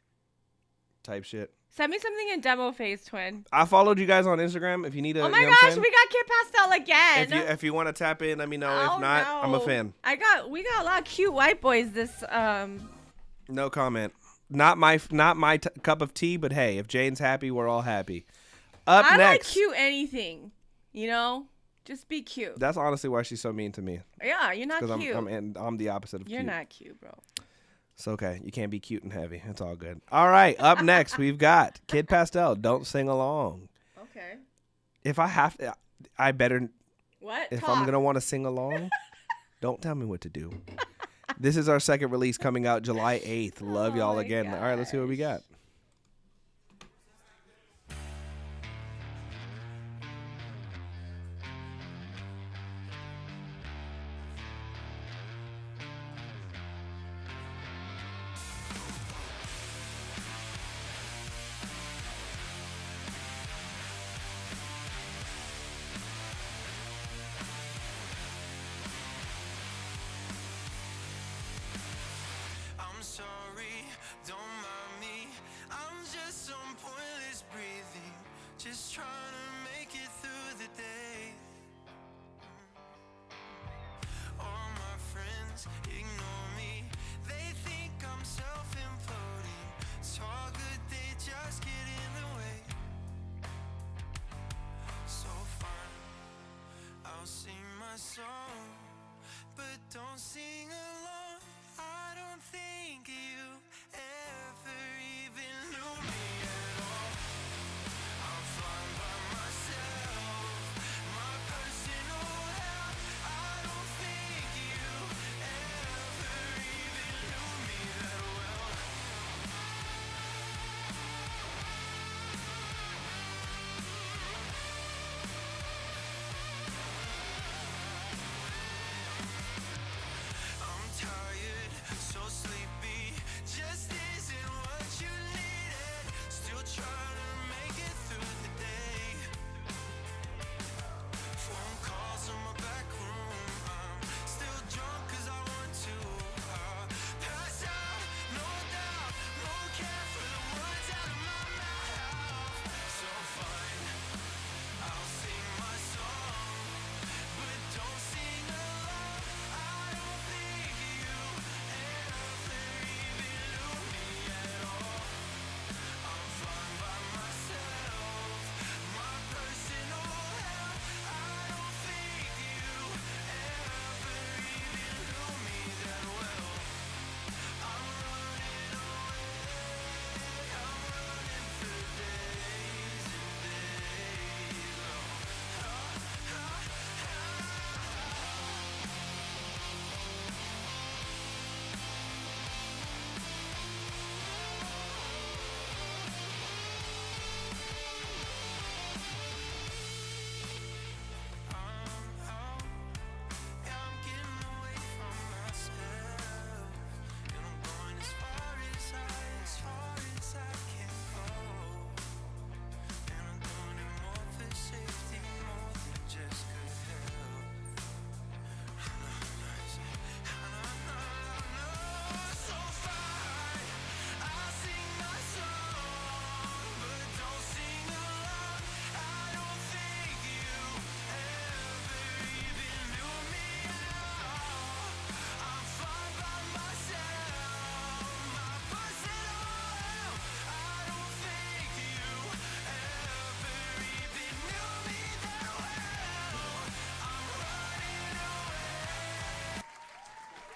Type shit. Send me something in demo phase, twin. I followed you guys on Instagram. If you need a, oh my gosh, we got Kid Pastel again. If you want to tap in, let me know. If not, no. I'm a fan. We got a lot of cute white boys this. No comment. Not my cup of tea, but hey, if Jane's happy, we're all happy. I like cute anything, you know. Just be cute. That's honestly why she's so mean to me. Yeah, you're not cute. I'm the opposite of cute. You're not cute, bro. It's okay. You can't be cute and heavy. It's all good. All right. Up next, we've got Kid Pastel. Don't sing along. Okay. If I have to, I better. What? If I'm going to want to sing along, don't tell me what to do. This is our second release coming out July 8th. Love y'all again. Gosh. All right. Let's see what we got. Sorry, don't mind me. I'm just some pointless breathing, just trying to make it through the day. All my friends ignore me, they think I'm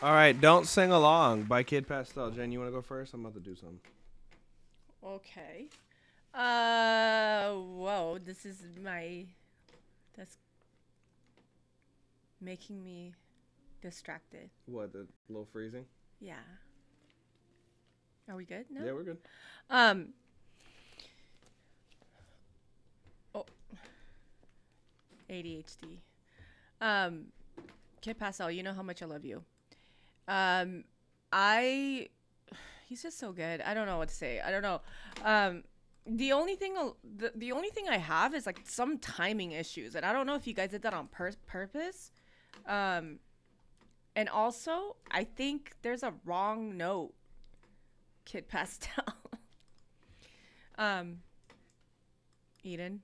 All right, Don't Sing Along by Kid Pastel. Jen, you want to go first? I'm about to do something. Okay. Whoa, that's making me distracted. What, the little freezing? Yeah. Are we good now? Yeah, we're good. Oh. ADHD. Kid Pastel, you know how much I love you. He's just so good. I don't know what to say. I don't know. The only thing I have is like some timing issues, and I don't know if you guys did that on purpose. And also, I think there's a wrong note, Kid Pastel. Eden.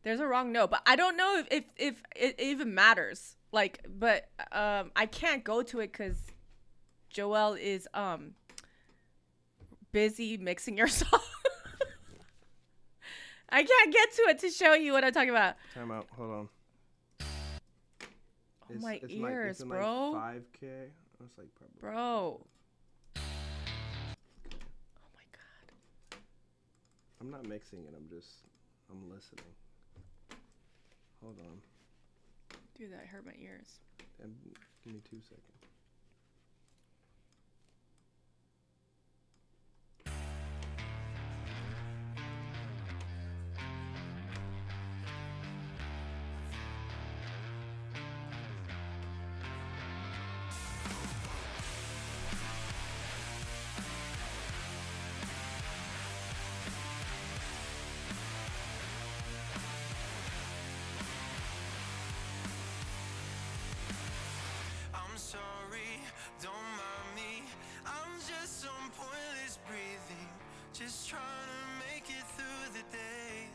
There's a wrong note, but I don't know if it even matters. Like, but I can't go to it because Joel is busy mixing your song. I can't get to it to show you what I'm talking about. Time out. Hold on. Oh, my ears, it's in bro. Like 5K. That's like probably. Bro. Oh my god. I'm not mixing it. I'm listening. Hold on. Dude, that hurt my ears. And give me 2 seconds. I'm sorry, don't mind me. I'm just some pointless breathing, just trying to make it through the day.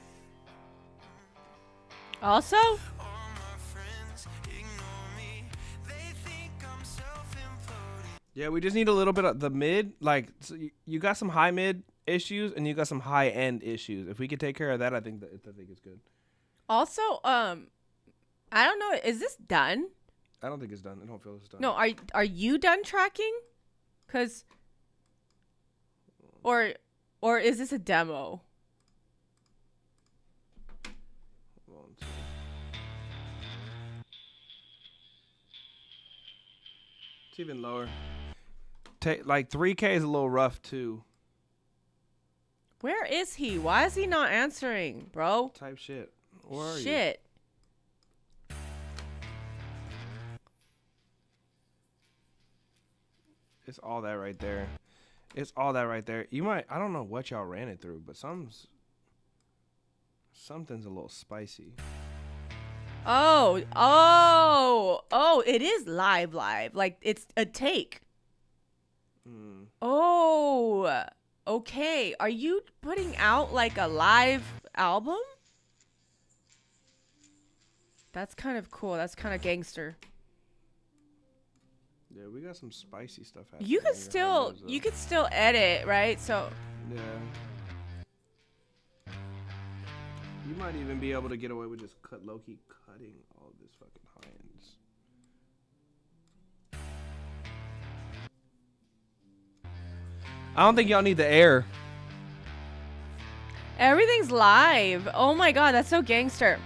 Also? All my friends ignore me. They think I'm self-imploding. Yeah, we just need a little bit of the mid. Like, so you got some high mid issues and you got some high end issues. If we could take care of that, I think it's good. Also, I don't know. Is this done? I don't think it's done. I don't feel it's done. No, are you done tracking? Cause, or is this a demo? Hold on. It's even lower. Like 3K is a little rough too. Where is he? Why is he not answering, bro? Type shit. Where are you? Shit. It's all that right there. It's all that right there. You might, I don't know what y'all ran it through, but something's a little spicy. Oh, it is live. Like it's a take. Oh, okay. Are you putting out like a live album? That's kind of cool. That's kind of gangster. Yeah, we got some spicy stuff happening. You could still edit, right? So yeah. You might even be able to get away with just low-key cutting all this fucking high ends. I don't think y'all need the air. everything's live. Oh my god, that's so gangster.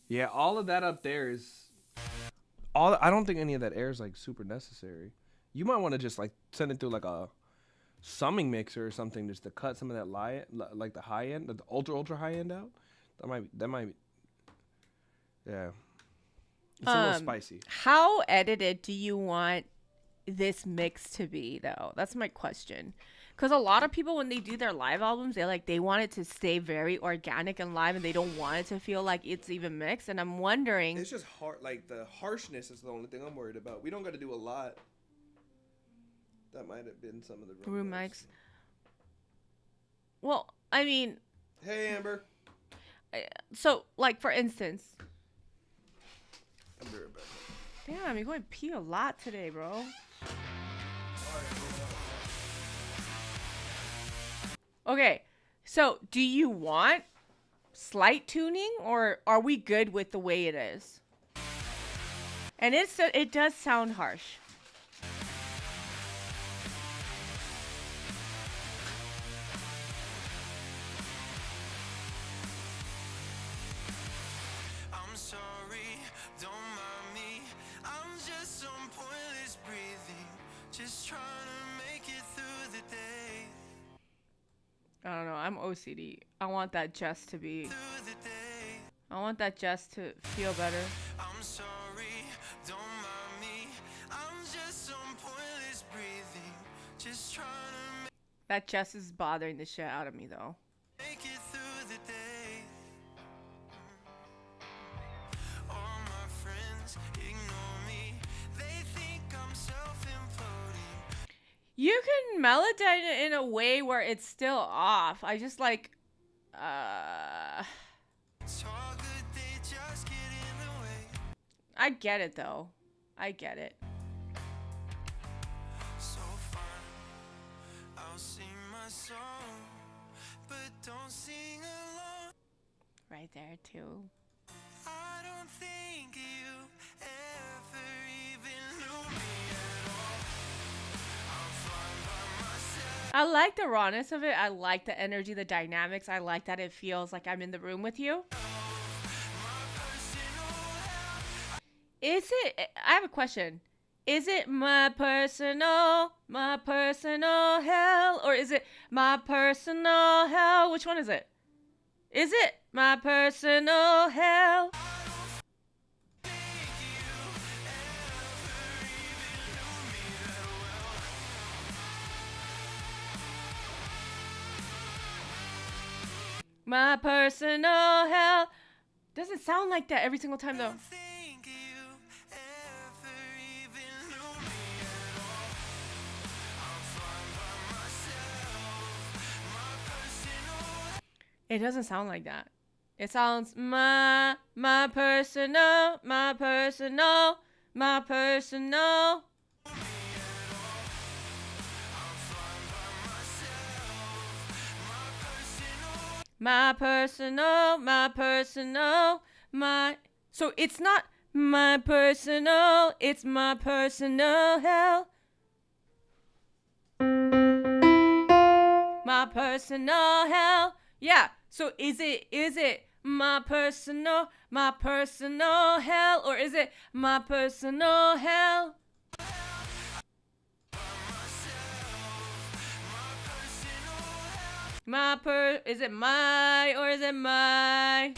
Yeah, all of that up there is all. I don't think any of that air is like super necessary. You might want to just like send it through like a summing mixer or something just to cut some of that like the high end, the ultra high end out. That might. Yeah. It's a little spicy. How edited do you want this mix to be though? That's my question. Because a lot of people, when they do their live albums, they want it to stay very organic and live, and they don't want it to feel like it's even mixed. And I'm wondering, It's just hard. Like the harshness is the only thing I'm worried about. We don't got to do a lot. That might have been some of the room mics. Well, I mean, hey Amber. So like for instance, I'll be right back. Damn, you're going to pee a lot today, bro. Okay, so do you want slight tuning, or are we good with the way it is? And it does sound harsh. I'm sorry, don't mind me. I'm just some pointless breathing, just trying to make it through the day. I don't know. I'm OCD. I want that just to be. I want that just to feel better. I'm sorry, don't mind me. I'm just some pointless breathing, just trying to That just is bothering the shit out of me though. make it through the day. All my friends ignore me. They think I'm self-imploding. You can melody it in a way where it's still off. I just like, It's all good, they just get in the way. I get it though. I get it. So fine, I'll sing my song, but don't sing along. Right there too. I don't think you ever even knew me at all. I'm fine by myself. I like the rawness of it. I like the energy, the dynamics. I like that it feels like I'm in the room with you. Is it, I have a question. Is it my personal hell? Or is it my personal hell? Which one is it? Is it my personal hell? My personal hell. Doesn't sound like that every single time though. It doesn't sound like that. It sounds my personal, my personal, my personal. My personal, my personal, my. So it's not my personal, it's my personal hell. My personal hell. Yeah. So is it my personal hell, or is it my personal hell? Is it my, or is it my?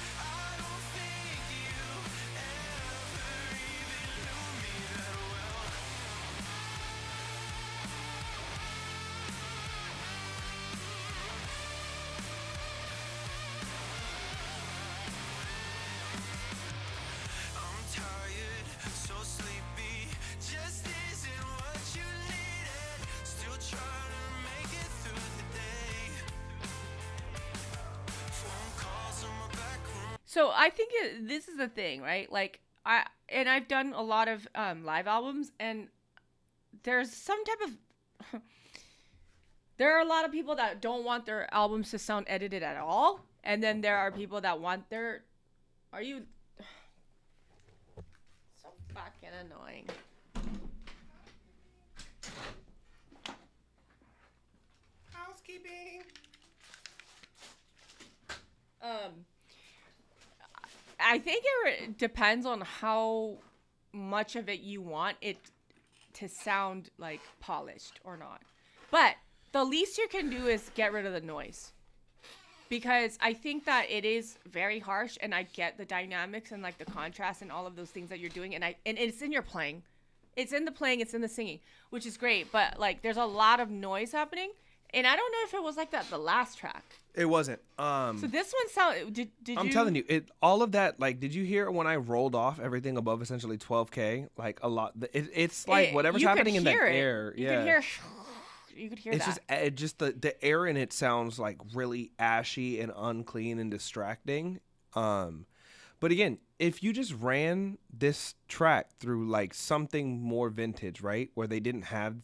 I'm tired, so sleepy. Just isn't what you needed. Still trying to make it through the day. Phone calls on my back room. So I think this is the thing, right? Like I've done a lot of live albums, and there's some type of there are a lot of people that don't want their albums to sound edited at all, and then there are people that want their. Are you so fucking annoying? Housekeeping. I think it depends on how much of it you want it to sound like polished or not. But the least you can do is get rid of the noise. Because I think that it is very harsh, and I get the dynamics and like the contrast and all of those things that you're doing, and it's in your playing. It's in the playing, it's in the singing, which is great, but like there's a lot of noise happening, and I don't know if it was like that the last track. It wasn't. So this one sound did I'm telling you, all of that, like, did you hear when I rolled off everything above essentially 12K? Like a lot. It's like whatever's happening in that air. You could hear it's that. just the air in it sounds like really ashy and unclean and distracting. But again, if you just ran this track through like something more vintage, right, where they didn't have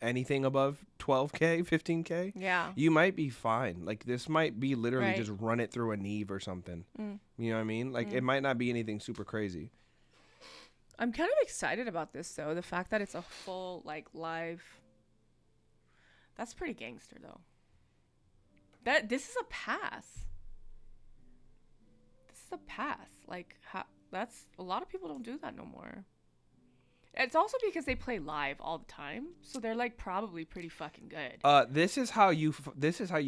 anything above 12K, 15K, Yeah. you might be fine. Like this might be literally Right. just run it through a Neve or something. Mm. You know what I mean? Like it might not be anything super crazy. I'm kind of excited about this though. The fact that it's a full like live. That's pretty gangster though. This is a pass. This is a pass. Like that's a lot of people don't do that no more. It's also because they play live all the time, so they're like probably pretty fucking good. This is how you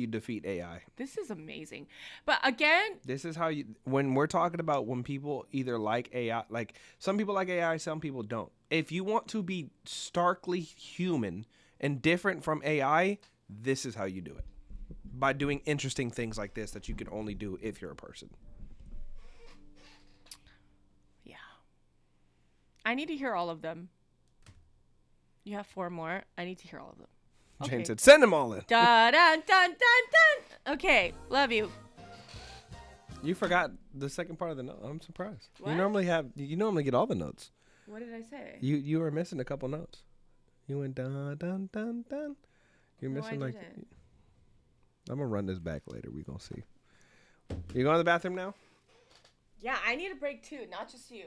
defeat AI. This is amazing. But again, This is how you, when we're talking about when people either like AI, like some people like AI, some people don't. If you want to be starkly human and different from AI, this is how you do it. By doing interesting things like this that you can only do if you're a person. yeah. I need to hear all of them. You have 4 more. I need to hear all of them. Jane said, send them all in. Dun, dun, dun, dun, dun. Okay, love you. You forgot the second part of the note. I'm surprised. What? You normally get all the notes. What did I say? You were missing a couple notes. You went dun dun dun dun. You're No, missing I like. didn't. I'm gonna run this back later. We gonna see. You going to the bathroom now? Yeah, I need a break too, not just you.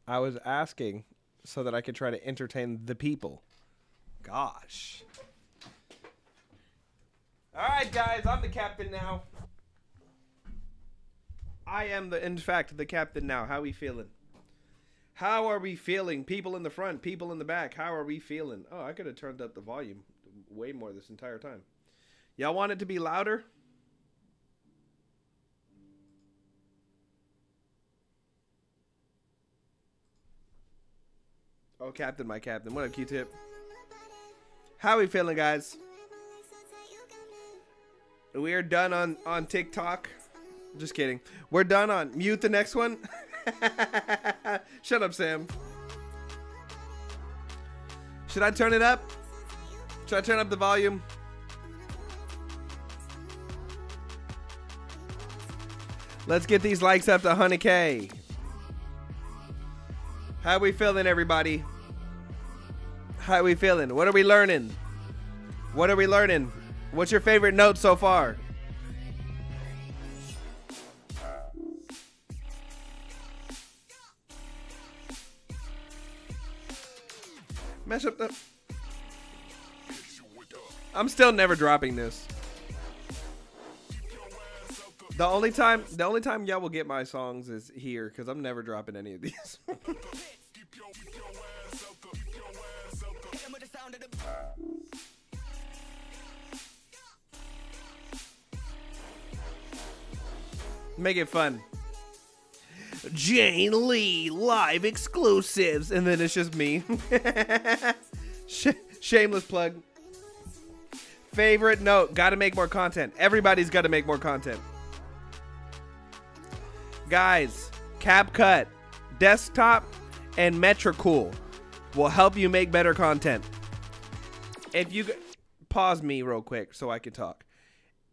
I was asking so that I could try to entertain the people. Gosh. All right, guys, I'm the captain now. I am in fact, the captain now. How we feeling? How are we feeling? People in the front, people in the back. How are we feeling? Oh, I could have turned up the volume way more this entire time. Y'all want it to be louder? Oh, Captain, my Captain. What up, Q-Tip? How we feeling, guys? We are done on TikTok. Just kidding. We're done on mute the next one. Shut up, Sam. Should I turn it up? Should I turn up the volume? Let's get these likes up to 100K. How we feeling, everybody? How we feeling? What are we learning? What are we learning? What's your favorite note so far? Mesh up the... I'm still never dropping this. The only time y'all will get my songs is here, because I'm never dropping any of these. Make it fun. Jane Lee live exclusives, and then it's just me. Shameless plug. Favorite note, gotta make more content. Everybody's gotta make more content. Guys, CapCut, Desktop, and Metricool will help you make better content. If you pause me real quick so I can talk.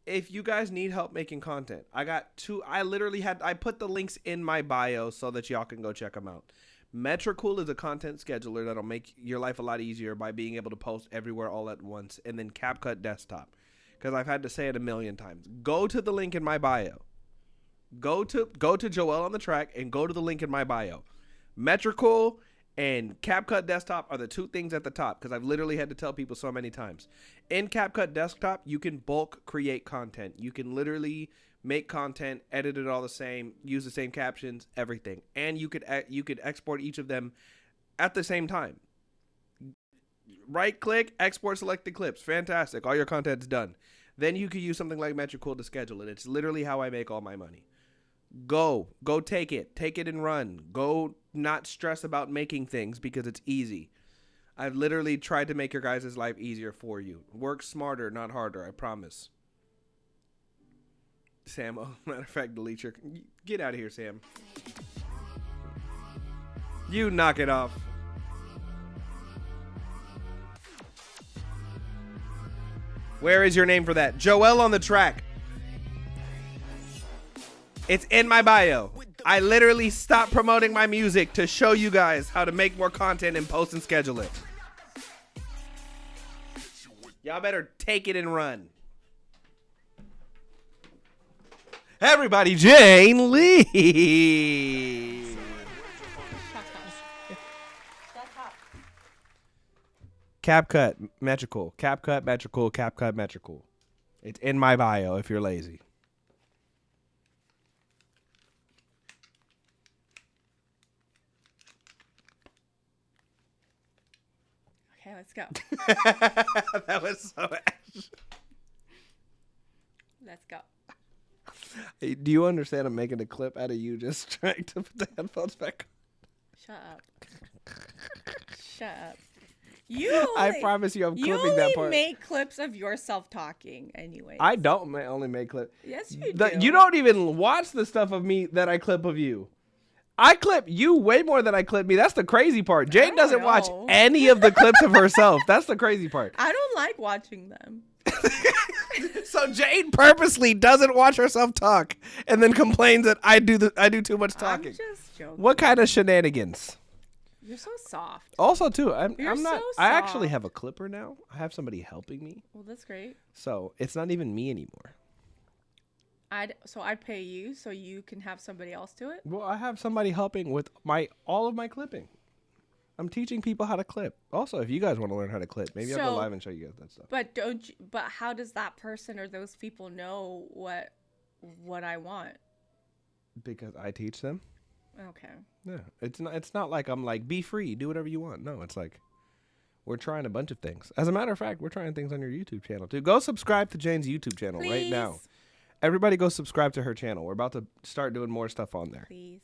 If you guys need help making content, I put the links in my bio so that y'all can go check them out. Metricool is a content scheduler that'll make your life a lot easier by being able to post everywhere all at once. And then CapCut Desktop, because I've had to say it a million times. Go to the link in my bio. Go to Joel on the track and go to the link in my bio. Metricool and CapCut Desktop are the 2 things at the top, because I've literally had to tell people so many times. In CapCut Desktop, you can bulk create content. You can literally make content, edit it all the same, use the same captions, everything. And you could export each of them at the same time. Right click, export selected clips. Fantastic. All your content's done. Then you could use something like Metricool to schedule it. It's literally how I make all my money. Go take it and run. Go not stress about making things, because it's easy. I've literally tried to make your guys' life easier for you. Work smarter, not harder, I promise. Sam, oh, matter of fact, delete your... Get out of here, Sam. You knock it off. Where is your name for that? Joel on the track. It's in my bio. I literally stopped promoting my music to show you guys how to make more content and post and schedule it. Y'all better take it and run. Everybody, Jane Lee. CapCut, Metrical. CapCut, Metrical, CapCut, Metrical. It's in my bio if you're lazy. Okay, let's go. That was so ash. Let's go. Hey, do you understand I'm making a clip out of you just trying to put the headphones back on? Shut up. Shut up. You I promise you I'm clipping that part. You make clips of yourself talking anyway. I don't only make clips. Yes, you do. You don't even watch the stuff of me that I clip of you. I clip you way more than I clip me. That's the crazy part. Jane doesn't watch any of the clips of herself. That's the crazy part. I don't like watching them. So Jane purposely doesn't watch herself talk and then complains that I do too much talking. I'm just joking. What kind of shenanigans? You're so soft. Also, too, I'm not. So I actually soft. have a clipper now. I have somebody helping me. Well, that's great. So it's not even me anymore. I'd pay you so you can have somebody else do it. Well, I have somebody helping with all of my clipping. I'm teaching people how to clip. Also, if you guys want to learn how to clip, maybe I'll go live and show you guys that stuff. But how does that person or those people know what I want? Because I teach them. Okay. Yeah, it's not like I'm like, be free, do whatever you want. No, it's like we're trying a bunch of things. As a matter of fact, we're trying things on your YouTube channel too. Go subscribe to Jane's YouTube channel right now. Everybody go subscribe to her channel. We're about to start doing more stuff on there. Please.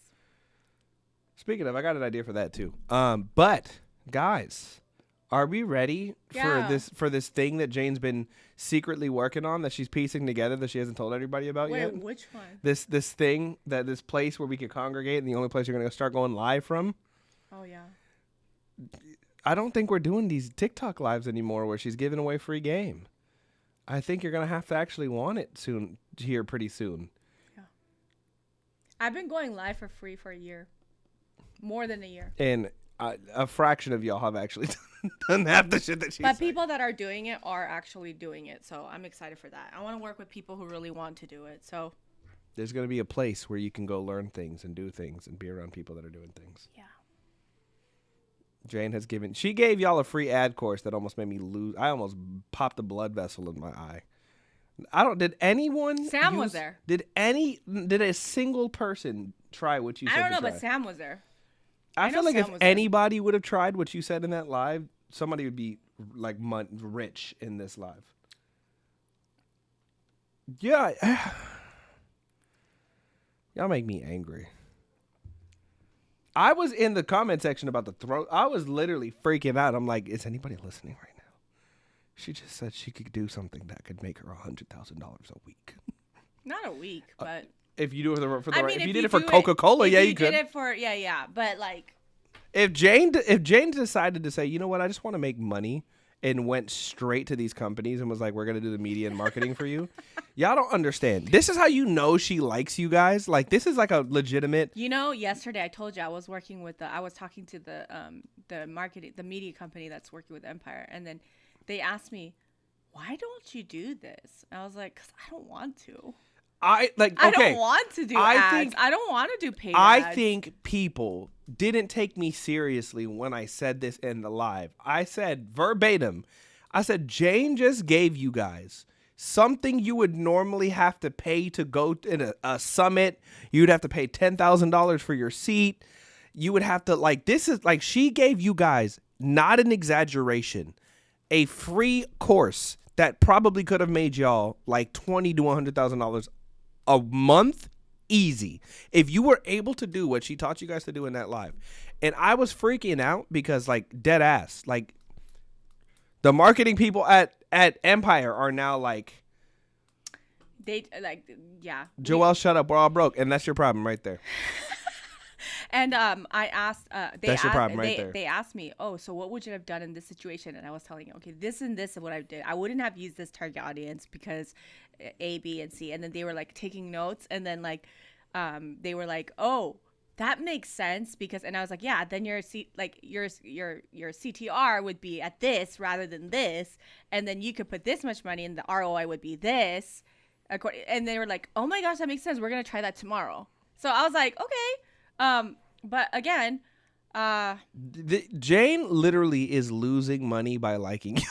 Speaking of, I got an idea for that too. But guys, are we ready for this thing that Jane's been secretly working on, that she's piecing together, that she hasn't told everybody about yet? Wait, which one? This thing, this place where we can congregate, and the only place you're gonna start going live from. Oh yeah. I don't think we're doing these TikTok lives anymore where she's giving away free game. I think you're gonna have to actually want it soon, here pretty soon. Yeah. I've been going live for free for a year, more than a year. And a fraction of y'all have actually done half the shit that she. But people that are doing it are actually doing it, so I'm excited for that. I want to work with people who really want to do it. So there's gonna be a place where you can go learn things and do things and be around people that are doing things. Yeah. Jane she gave y'all a free ad course that almost made me lose. I almost popped a blood vessel in my eye. Did anyone? Sam was there. Did a single person try what you said? I don't know, to try? but Sam was there. I feel like if anybody would have tried what you said in that live, somebody would be like rich in this live. Yeah. Y'all make me angry. I was in the comment section about the throat. I was literally freaking out. I'm like, is anybody listening right now? She just said she could do something that could make her $100,000 a week. Not a week, but if you do it for the I right, mean, if you did it for Coca-Cola, yeah, you could. Did it for but like if Jane decided to say, you know what, I just want to make money, and went straight to these companies and was like, we're gonna do the media and marketing for you. Y'all don't understand. This is how you know she likes you guys. Like, this is like a legitimate. You know, yesterday I told you I was working with I was talking to the marketing, the media company that's working with Empire, and then they asked me, why don't you do this? And I was like, because I don't want to. I don't want to do ads. I don't want to do paid ads. I think people didn't take me seriously when I said this in the live. I said verbatim, I said, Jane just gave you guys something you would normally have to pay to go in a summit. You'd have to pay $10,000 for your seat. You would have to, this is she gave you guys, not an exaggeration, a free course that probably could have made y'all $20,000 to $100,000 a month easy if you were able to do what she taught you guys to do in that live. And I was freaking out because dead ass, the marketing people at Empire are now they yeah, Joelle, shut up, we're all broke. And that's your problem right there. And I asked, that's your problem right there. They asked me, oh, so what would you have done in this situation? And I was telling you, okay, this and this is what I did. I wouldn't have used this target audience because A, B, and C. And then they were taking notes. And then they were like, oh, that makes sense because, and I was like, yeah, then your CTR would be at this rather than this, and then you could put this much money and the ROI would be this. And they were like, oh my gosh, that makes sense. We're gonna try that tomorrow. So I was like, okay. But again, Jane literally is losing money by liking you.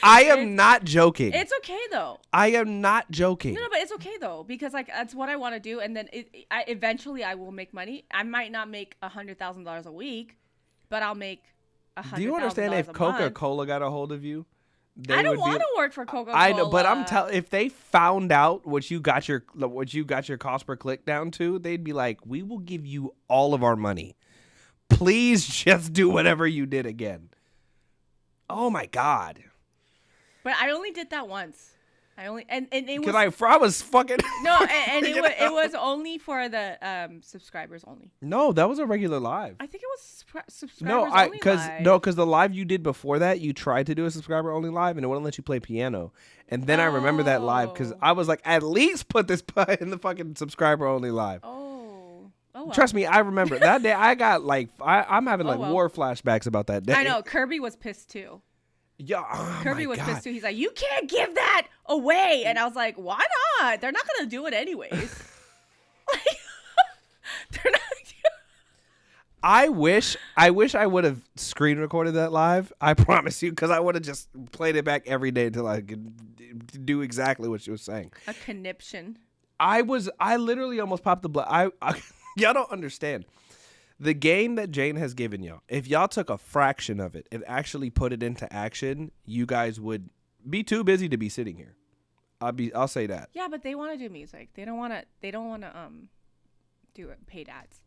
I am not joking. It's okay though. I am not joking. No, but it's okay though because like that's what I want to do, and then eventually I will make money. I might not make $100,000 a week, but I'll make $100,000. Do you understand if Coca-Cola got a hold of you? I don't want to work for Coca-Cola. I know, but I'm telling, if they found out what you got your cost per click down to, they'd be like, "We will give you all of our money. Please just do whatever you did again." Oh my God. But I only did that once. And it was because I was fucking no, and it was only for the subscribers only. No, that was a regular live. I think it was subscribers only because the live you did before that, you tried to do a subscriber only live and it wouldn't let you play piano. And then I remember that live because I was like, at least put this in the fucking subscriber only live. Oh well. Trust me, I remember that day. I got like I'm having like war flashbacks about that day. I know Kirby was pissed too. Yeah, Kirby was pissed too. He's like, you can't give that away, and I was like, why not? They're not gonna do it anyways. They're not. I wish I would have screen recorded that live. I promise you, because I would have just played it back every day until I could do exactly what she was saying. A conniption. I literally almost popped the blood. Y'all don't understand. The game that Jane has given y'all, if y'all took a fraction of it and actually put it into action, you guys would be too busy to be sitting here. I'll say that. Yeah, but they want to do music. They don't want to do paid ads.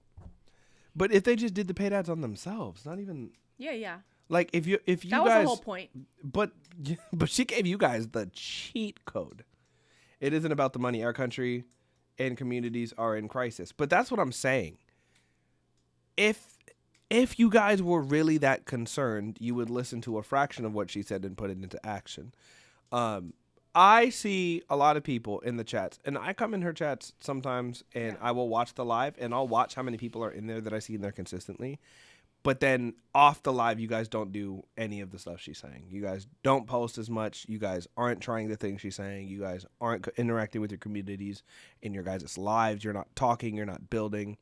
But if they just did the paid ads on themselves, not even. Yeah. Like if you that guys. That was the whole point. But she gave you guys the cheat code. It isn't about the money. Our country and communities are in crisis. But that's what I'm saying. If you guys were really that concerned, you would listen to a fraction of what she said and put it into action. I see a lot of people in the chats, and I come in her chats sometimes, and I will watch the live, and I'll watch how many people are in there that I see in there consistently. But then off the live, you guys don't do any of the stuff she's saying. You guys don't post as much. You guys aren't trying the things she's saying. You guys aren't interacting with your communities in your guys' lives. You're not talking. You're not building.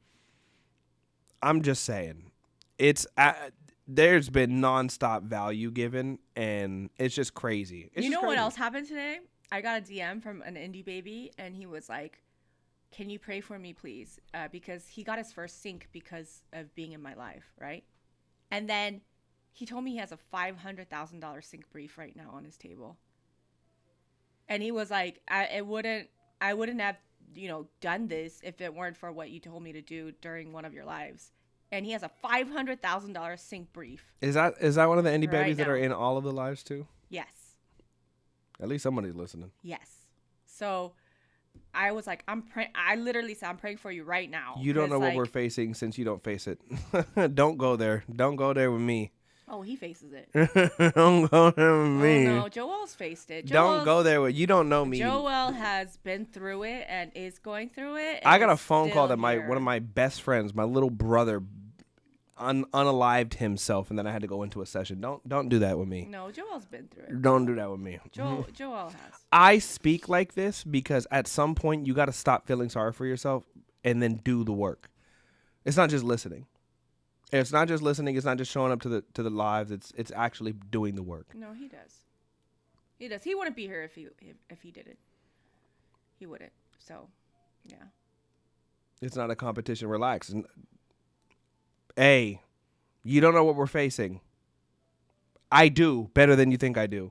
I'm just saying, there's been nonstop value given, and it's just crazy. You know what else happened today? I got a DM from an indie baby, and he was like, "Can you pray for me, please?" Because he got his first sync because of being in my life, right? And then he told me he has a $500,000 sync brief right now on his table, and he was like, "I wouldn't have." Done this if it weren't for what you told me to do during one of your lives. And he has a $500,000 sync brief. Is that one of the indie babies that are in all of the lives too? Yes. At least somebody's listening. Yes. So I was like, I literally said, I'm praying for you right now. You don't know what we're facing since you don't face it. Don't go there. Don't go there with me. Oh, he faces it. Don't go there with me. Oh, no, Joel's faced it. Don't go there with you. Don't know me. Joel has been through it and is going through it. I got a phone call that one of my best friends, my little brother, unalived himself, and then I had to go into a session. Don't do that with me. No, Joel's been through it. Don't do that with me. Joel has. I speak like this because at some point you got to stop feeling sorry for yourself and then do the work. It's not just listening. It's not just listening. It's not just showing up to the lives. It's actually doing the work. No, he does. He does. He wouldn't be here if he didn't. He wouldn't. So, yeah. It's not a competition. Relax. Hey, you don't know what we're facing. I do better than you think I do.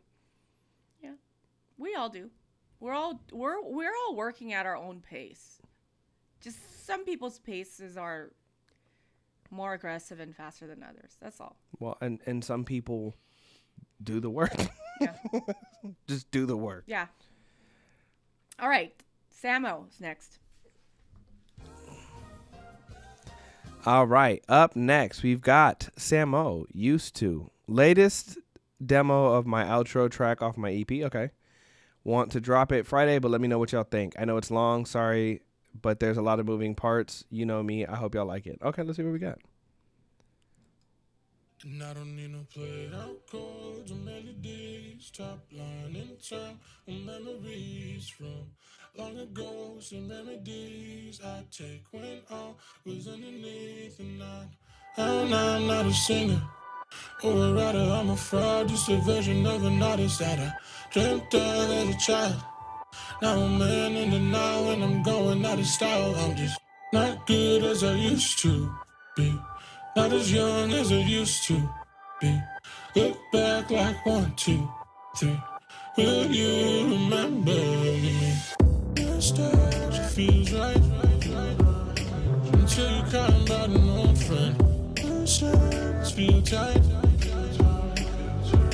Yeah, we all do. We're all working at our own pace. Just some people's paces are more aggressive and faster than others. That's all. Well, and some people do the work. Yeah. Just do the work. Yeah. All right. Samo's next. All right. Up next, we've got Samo, Used To. Latest demo of my outro track off my EP. Okay. Want to drop it Friday, but let me know what y'all think. I know it's long. Sorry. but there's a lot of moving parts. You know me. I hope y'all like it. Okay, let's see what we got. And I don't need no play out chords or melodies, top line in time or memories from long ago. Some remedies I take when all was underneath, and I'm not a singer or a writer. I'm a fraud, just a version of an artist that I dreamt of as a child. Now I'm man in denial and I'm going out of style. I'm just not good as I used to be, not as young as I used to be. Look back like 1, 2, 3. Will you remember me? Nostalgia feels right until you're crying about an old friend. Sounds feel tight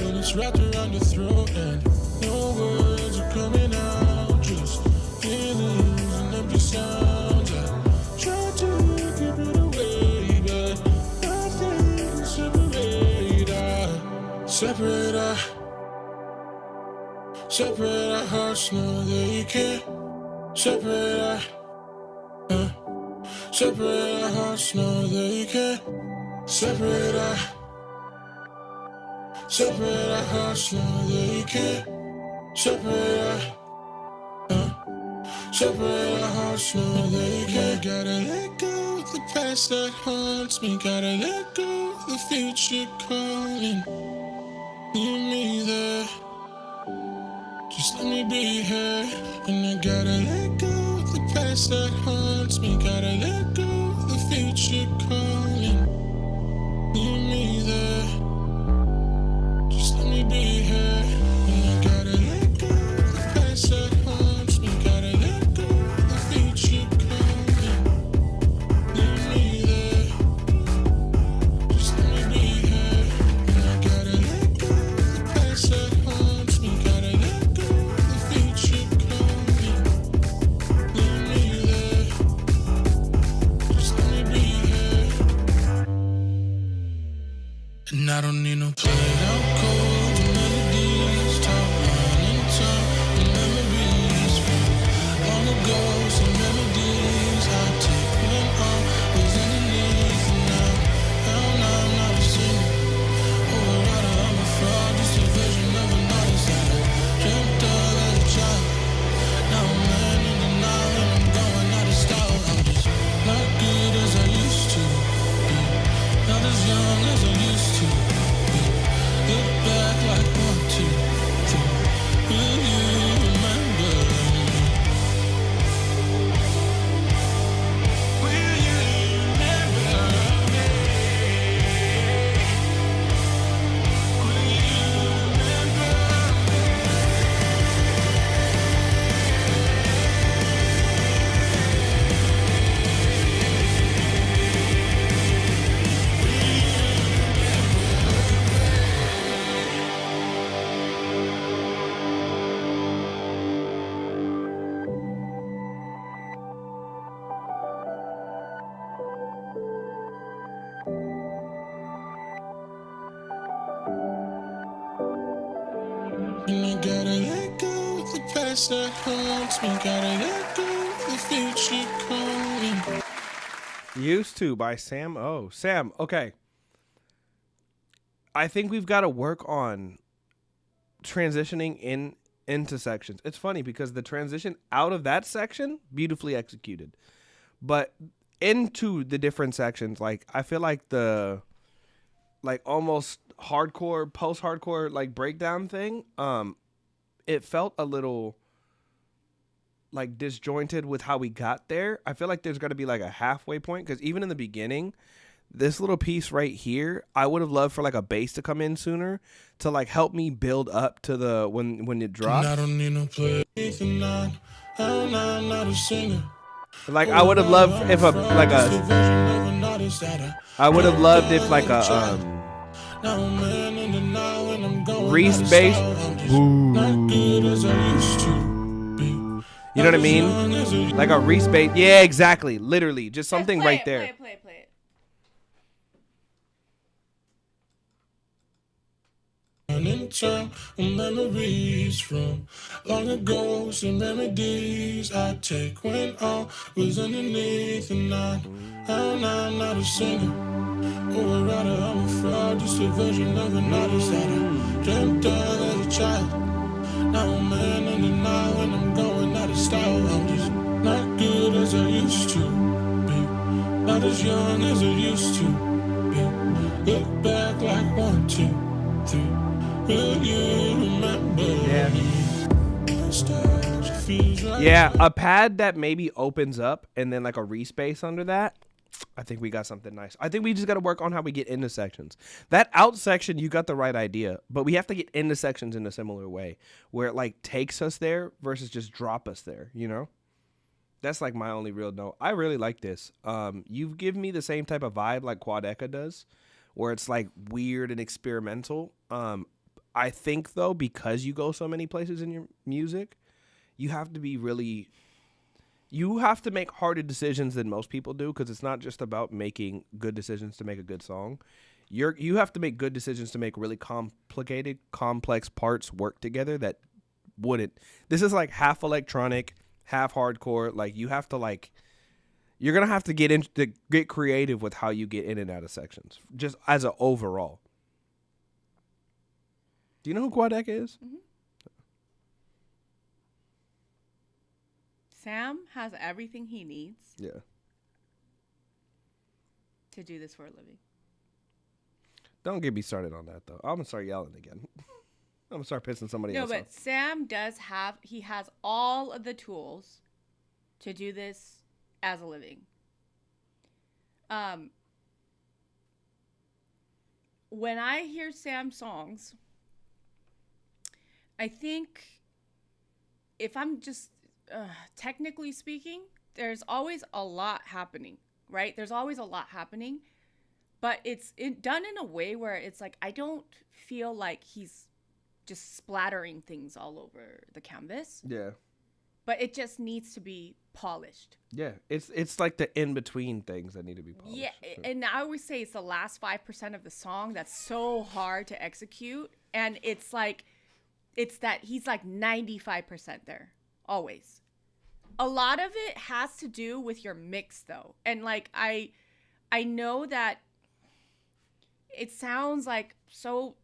when it's wrapped around your throat and no words are coming out, just feelings and empty sounds. I try to keep it away, but nothing can separate our hearts. No, they can't separate separate our hearts. No, they can't separate our hearts. No, they can't separate our hearts. No, they can't. Gotta let go of the past that haunts me. Gotta let go of the future calling. Leave me there, just let me be here. And I gotta let go of the past that haunts me. Gotta let go of the future calling. Leave me there, just let me be here. And I gotta let go of the past that haunts me. Gotta let go of the future calling. Leave me there, just let me be here. And I gotta let go of the past that haunts me. Gotta let go of the future calling. Leave me there, just let me be here. And I don't need no played out chords or melodies, top line in time and memories from long ago. Some remedies I take when all was underneath, and now I'm not a singer or a writer. I'm a fraud, just a version of an artist that I dreamt of as a child. Now I'm man in denial and I'm going out of style. I'm just not good as I used to be, not as young as I used to be. Look back like 1, 2, 3. Will you remember me? Will you remember me? Will you remember me? And I gotta let go of the past that haunts me. Gotta let go of the future calling. Used to by Sam O. Sam, okay. I think we've got to work on transitioning into sections. It's funny because the transition out of that section, beautifully executed. But into the different sections, like I feel like the almost hardcore, post-hardcore like breakdown thing, it felt a little like disjointed with how we got there. I feel like there's got to be like a halfway point, because even in the beginning, this little piece right here, I would have loved for like a bass to come in sooner to like help me build up to the when it drops. And I don't need no play. I'm not a singer. Like I would have loved if a Reese bass. You know what I mean? Like a Reese bass. Yeah, exactly. Literally, just something right there. Play it. In in time with memories from long ago. Some remedies I take when I was underneath. And I'm not a singer or a writer. I'm a fraud, just a version of an artist that I dreamt of as a child. Now I'm man in denial and I'm going out of style. I'm just not good as I used to be, not as young as I used to be. Look back like 1, 2, 3. Will you remember? Yeah, a pad that maybe opens up and then like a respace under that. I think we got something nice. I think we just got to work on how we get into sections. That out section, you got the right idea, but we have to get into sections in a similar way where it like takes us there versus just drop us there, you know? That's like my only real note. I really like this. You've given me the same type of vibe like Quadeca does, where it's like weird and experimental. I think though, because you go so many places in your music, you have to be really... You have to make harder decisions than most people do, because it's not just about making good decisions to make a good song. You have to make good decisions to make really complicated, complex parts work together that wouldn't. This is like half electronic, half hardcore. Like you have to like, you're gonna have to get creative with how you get in and out of sections, just as an overall. Do you know who Quadeca is? Mm-hmm. Sam has everything he needs. Yeah. To do this for a living. Don't get me started on that though. I'm gonna start yelling again. I'm gonna start pissing somebody else off. No, but Sam he has all of the tools to do this as a living. When I hear Sam songs, I think if I'm just technically speaking, there's always a lot happening, right? There's always a lot happening, but it's done in a way where it's like, I don't feel like he's just splattering things all over the canvas. Yeah. But it just needs to be polished. Yeah. It's like the in-between things that need to be polished. Yeah. And I always say it's the last 5% of the song that's so hard to execute. And it's like, it's that he's like 95% there. Always. A lot of it has to do with your mix though. And like I know that it sounds like so,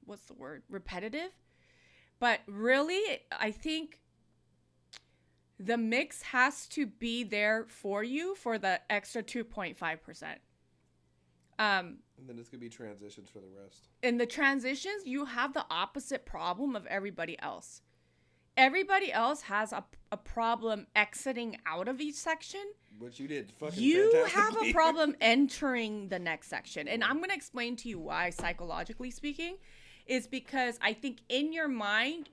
what's the word? Repetitive. But really, I think the mix has to be there for you for the extra 2.5%. And then it's gonna be transitions for the rest. In the transitions, you have the opposite problem of everybody else. Everybody else has a problem exiting out of each section. Which you did fucking You have a problem entering the next section. And I'm going to explain to you why, psychologically speaking, is because I think in your mind,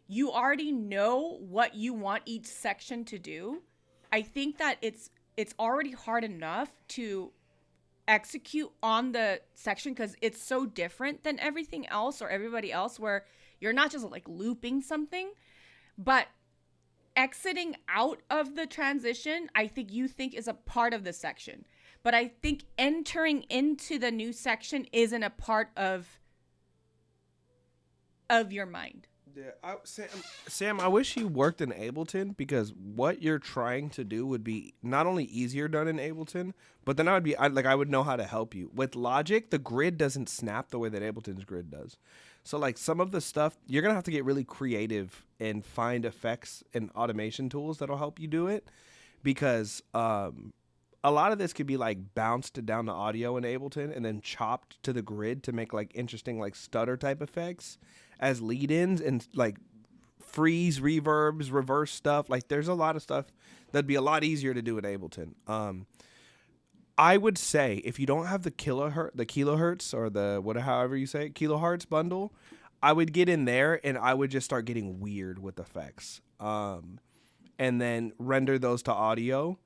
you already know what you want each section to do. I think that it's already hard enough to execute on the section because it's so different than everything else or everybody else, where you're not just like looping something, but exiting out of the transition, I think you think is a part of the section. But I think entering into the new section isn't a part of your mind. Yeah, Sam, I wish you worked in Ableton, because what you're trying to do would be not only easier done in Ableton, but then I would know how to help you. With Logic, the grid doesn't snap the way that Ableton's grid does. So like some of the stuff, you're going to have to get really creative and find effects and automation tools that'll help you do it, because a lot of this could be like bounced down the audio in Ableton and then chopped to the grid to make like interesting like stutter type effects as lead-ins and like freeze, reverbs, reverse stuff. Like there's a lot of stuff that'd be a lot easier to do in Ableton. I would say if you don't have the kilohertz or the however you say it, kilohertz bundle, I would get in there and I would just start getting weird with effects. And then render those to audio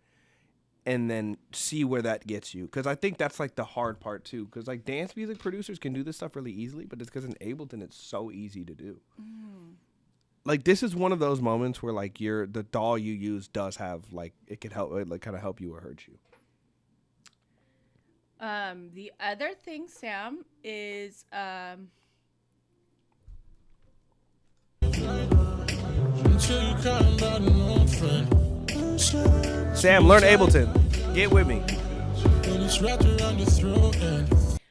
and then see where that gets you. Because I think that's like the hard part too. Because like dance music producers can do this stuff really easily, but it's because in Ableton it's so easy to do. Like this is one of those moments where like the DAW you use does have like, it could help, like kind of help you or hurt you. The other thing, Sam, is Sam, learn Ableton. Get with me.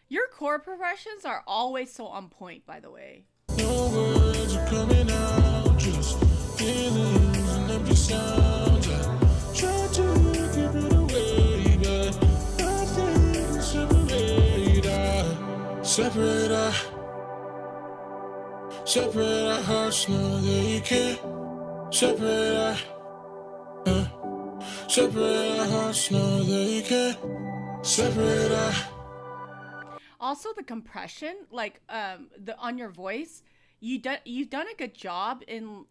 Your chord progressions are always so on point, by the way. No words are coming out, just feelings and empty sounds. I try to keep it away, but nothing can separate us. Separate our hearts, no they can't. Separate our hearts, no they can't. Separate our. Also, the compression, like on your voice, you've done a good job in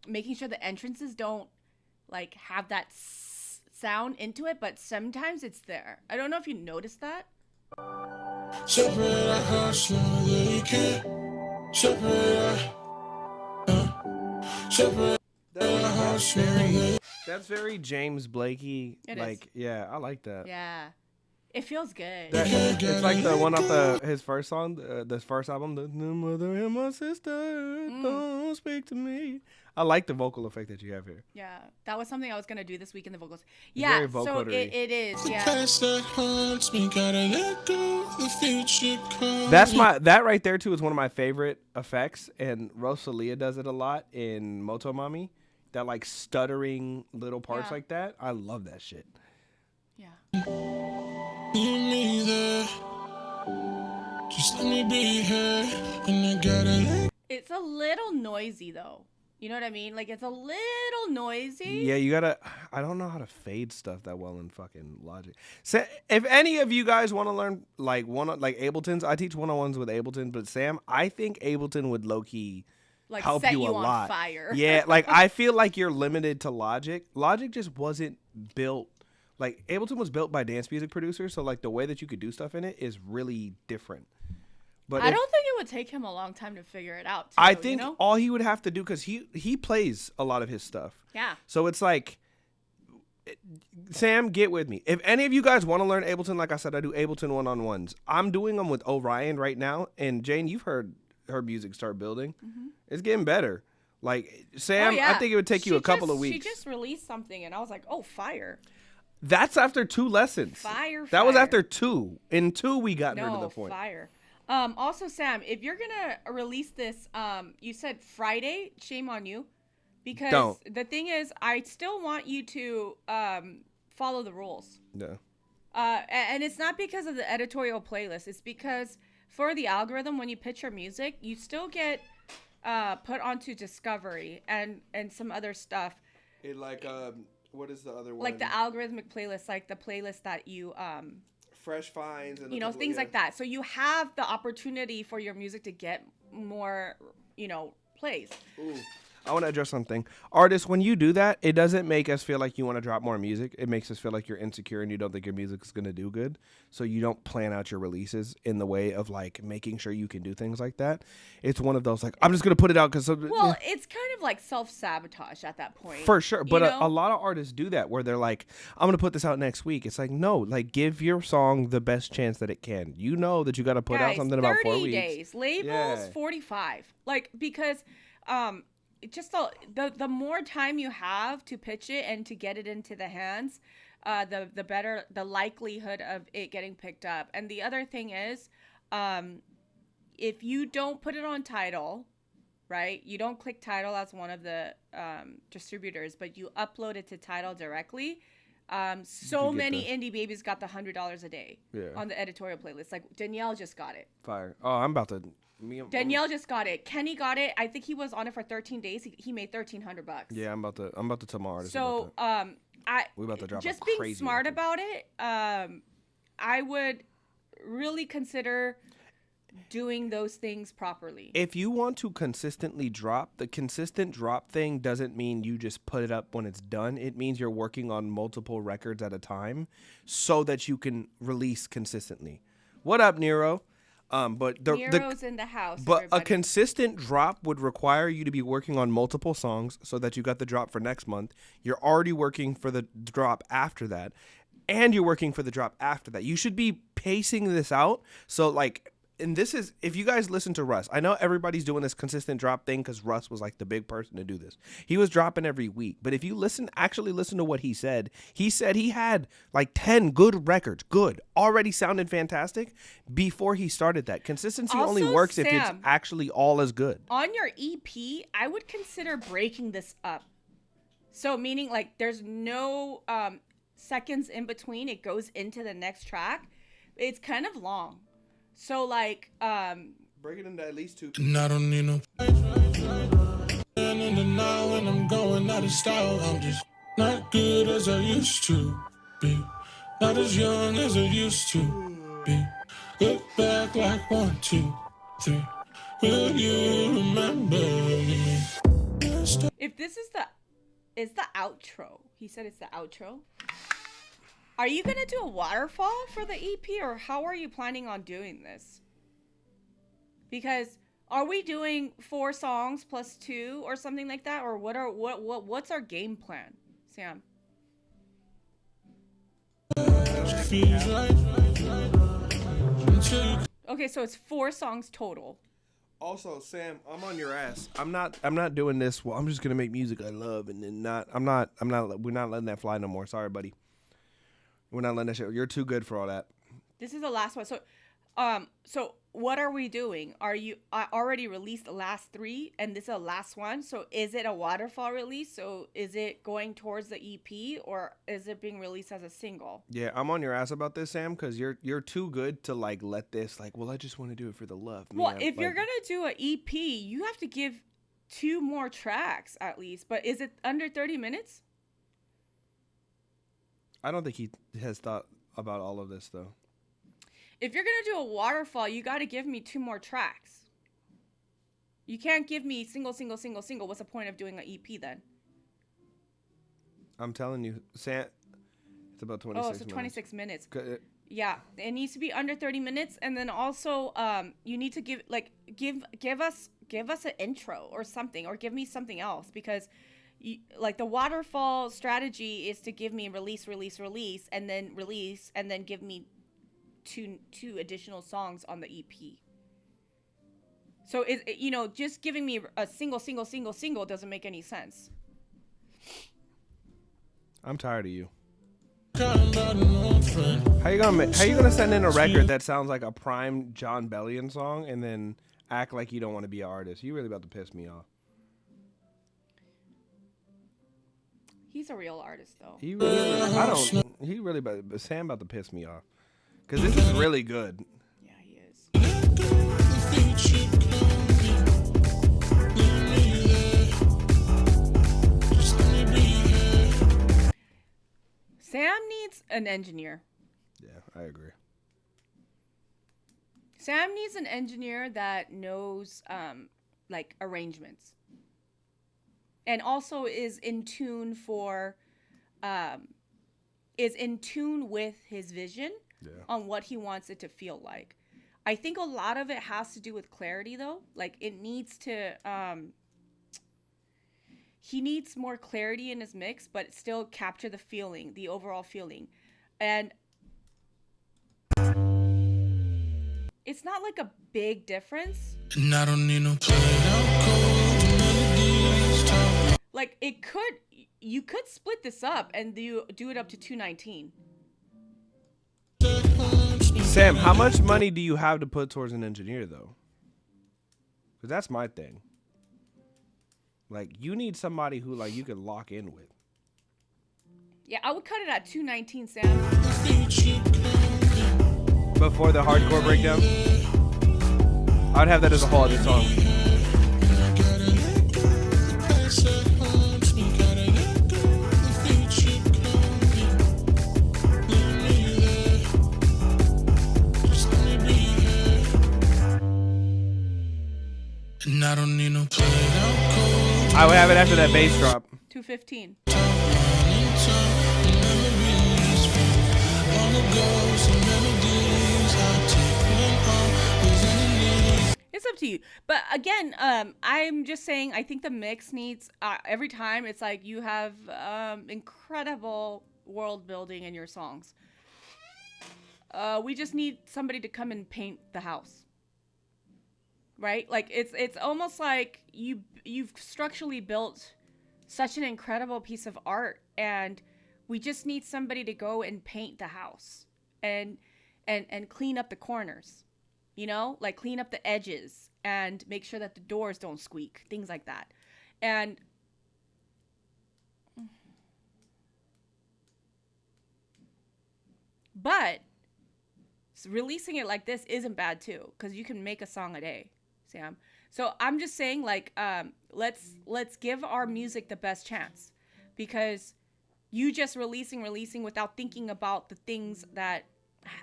making sure the entrances don't like have that sound into it, but sometimes it's there. I don't know if you noticed that. Separate our hearts, no they can't. Separate our hearts, no they. That's very James Blakey. It like, is. yeah, I like that. Yeah, it feels good. It's like the one off his first song, the first album, the mother and my sister don't speak to me. I like the vocal effect that you have here. Yeah, that was something I was gonna do this week in the vocals. It's Yeah, very so vocodery. it is. Yeah. That's that right there too is one of my favorite effects, and Rosalia does it a lot in Motomami. That like stuttering little parts like that. I love that shit. Yeah. Me there. Just let me be here, and I gotta. It's a little noisy though. You know what I mean? Like it's a little noisy. Yeah, you gotta. I don't know how to fade stuff that well in fucking Logic. So, if any of you guys want to learn like Abletons, I teach 101s with Ableton. But Sam, I think Ableton would low key Like help set you a on lot. fire. Yeah, like I feel like you're limited to Logic. Logic just wasn't built. Like Ableton was built by dance music producers, so like the way that you could do stuff in it is really different. But I don't think it would take him a long time to figure it out. Too, I think you know? all he would have to do, because he plays a lot of his stuff. Yeah. So it's like, Sam, get with me. If any of you guys want to learn Ableton, like I said, I do Ableton one-on-ones. I'm doing them with Orion right now. And Jane, you've heard her music start building. Mm-hmm. It's getting better. Like, Sam, I think it would take you a couple of weeks. She just released something, and I was like, oh, fire. That's after 2 lessons. Fire. That was after 2. In 2, we got her to the point. Fire. Also, Sam, if you're gonna release this, you said Friday. Shame on you, because the thing is, I still want you to follow the rules. Yeah. And it's not because of the editorial playlist. It's because for the algorithm, when you pitch your music, you still get put onto Discovery and some other stuff. It like what is the other one? Like the algorithmic playlist, like the playlist that you Fresh finds and things like that. So you have the opportunity for your music to get more, plays. Ooh. I want to address something. Artists, when you do that, it doesn't make us feel like you want to drop more music. It makes us feel like you're insecure and you don't think your music is going to do good. So you don't plan out your releases in the way of like making sure you can do things like that. It's one of those like, I'm just going to put it out because... Well, it's kind of like self-sabotage at that point. For sure. But a lot of artists do that where they're like, I'm going to put this out next week. It's like, no, like give your song the best chance that it can. You know that you got to put out something about 4 weeks. 30 days. Labels, 45. Like, because... just the more time you have to pitch it and to get it into the hands, the better the likelihood of it getting picked up. And the other thing is, if you don't put it on Tidal, right? You don't click Tidal as one of the distributors, but you upload it to Tidal directly. So many indie babies got the $100 a day on the editorial playlist. Like Danielle just got it. Fire. Oh, I'm about to. Danielle just got it. Kenny got it. I think he was on it for 13 days. He made $1,300. Yeah, I'm about to tell my artist. So, we about to drop just a being crazy smart record. about it. I would really consider doing those things properly. If you want to consistently drop, the consistent drop thing doesn't mean you just put it up when it's done. It means you're working on multiple records at a time so that you can release consistently. What up, Nero? But Nero's in the house. But everybody. a consistent drop would require you to be working on multiple songs so that you got the drop for next month. You're already working for the drop after that. and you're working for the drop after that. You should be pacing this out. So like, and this is, if you guys listen to Russ, I know everybody's doing this consistent drop thing because Russ was like the big person to do this. He was dropping every week. But if you actually listen to what he said he had like 10 good records, already sounded fantastic before he started that. Consistency Also, only works if it's Sam, actually all as good. On your EP, I would consider breaking this up. So meaning like there's no seconds in between. It goes into the next track. It's kind of long. So like break it into at least 2. And I don't need no and in the now when I'm going out of style, I'm just not good as I used to be. Not as young as I used to be. Look back like 1, 2, 3. Will you remember me? if this is the outro. He said it's the outro. Are you gonna do a waterfall for the EP, or how are you planning on doing this? Because are we doing 4 songs plus 2 or something like that, or what's our game plan, Sam? Okay, so it's 4 songs total. Also, Sam, I'm on your ass. I'm not doing this. Well, I'm just gonna make music I love, and then we're not letting that fly no more. Sorry, buddy. We're not letting that shit. You're too good for all that. This is the last one. So what are we doing? I already released the last 3, and this is the last one. So is it a waterfall release? So is it going towards the EP, or is it being released as a single? Yeah, I'm on your ass about this, Sam, because you're too good to like let this like. Well, I just want to do it for the love. Well, if you're gonna do an EP, you have to give 2 more tracks at least. But is it under 30 minutes? I don't think he has thought about all of this though. If you're gonna do a waterfall, you got to give me 2 more tracks. You can't give me single. What's the point of doing an EP then? I'm telling you, Sam. It's about 26 minutes. Oh, so 26 minutes. Good. Yeah, it needs to be under 30 minutes, and then also, you need to give us an intro or something, or give me something else, because, like the waterfall strategy is to give me release, and then give me two additional songs on the EP. So just giving me a single doesn't make any sense. I'm tired of you. How you gonna send in a record that sounds like a prime John Bellion song and then act like you don't want to be an artist? You really about to piss me off. He's a real artist though. Sam about to piss me off. Because this is really good. Yeah, he is. Sam needs an engineer. Yeah, I agree. Sam needs an engineer that knows like arrangements. And also is in tune with his vision. Yeah. On what he wants it to feel like. I think a lot of it has to do with clarity though. Like it needs to he needs more clarity in his mix, but still capture the feeling, the overall feeling. And it's not like a big difference. And I don't need no like you could split this up and do it up to 219. Sam, how much money do you have to put towards an engineer, though? Because that's my thing. Like, you need somebody who, like, you can lock in with. Yeah, I would cut it at 219, Sam. Before the hardcore breakdown? I'd have that as a whole other song. And I don't need no play. I would have it after that bass drop. 215. It's up to you. But again, I'm just saying, I think the mix needs, every time it's like you have incredible world building in your songs. We just need somebody to come and paint the house. Right? Like it's almost like you've structurally built such an incredible piece of art, and we just need somebody to go and paint the house and clean up the corners. You know, like clean up the edges and make sure that the doors don't squeak, things like that. And but releasing it like this isn't bad too, because you can make a song a day, Sam. So I'm just saying, like, let's give our music the best chance, because you just releasing without thinking about the things that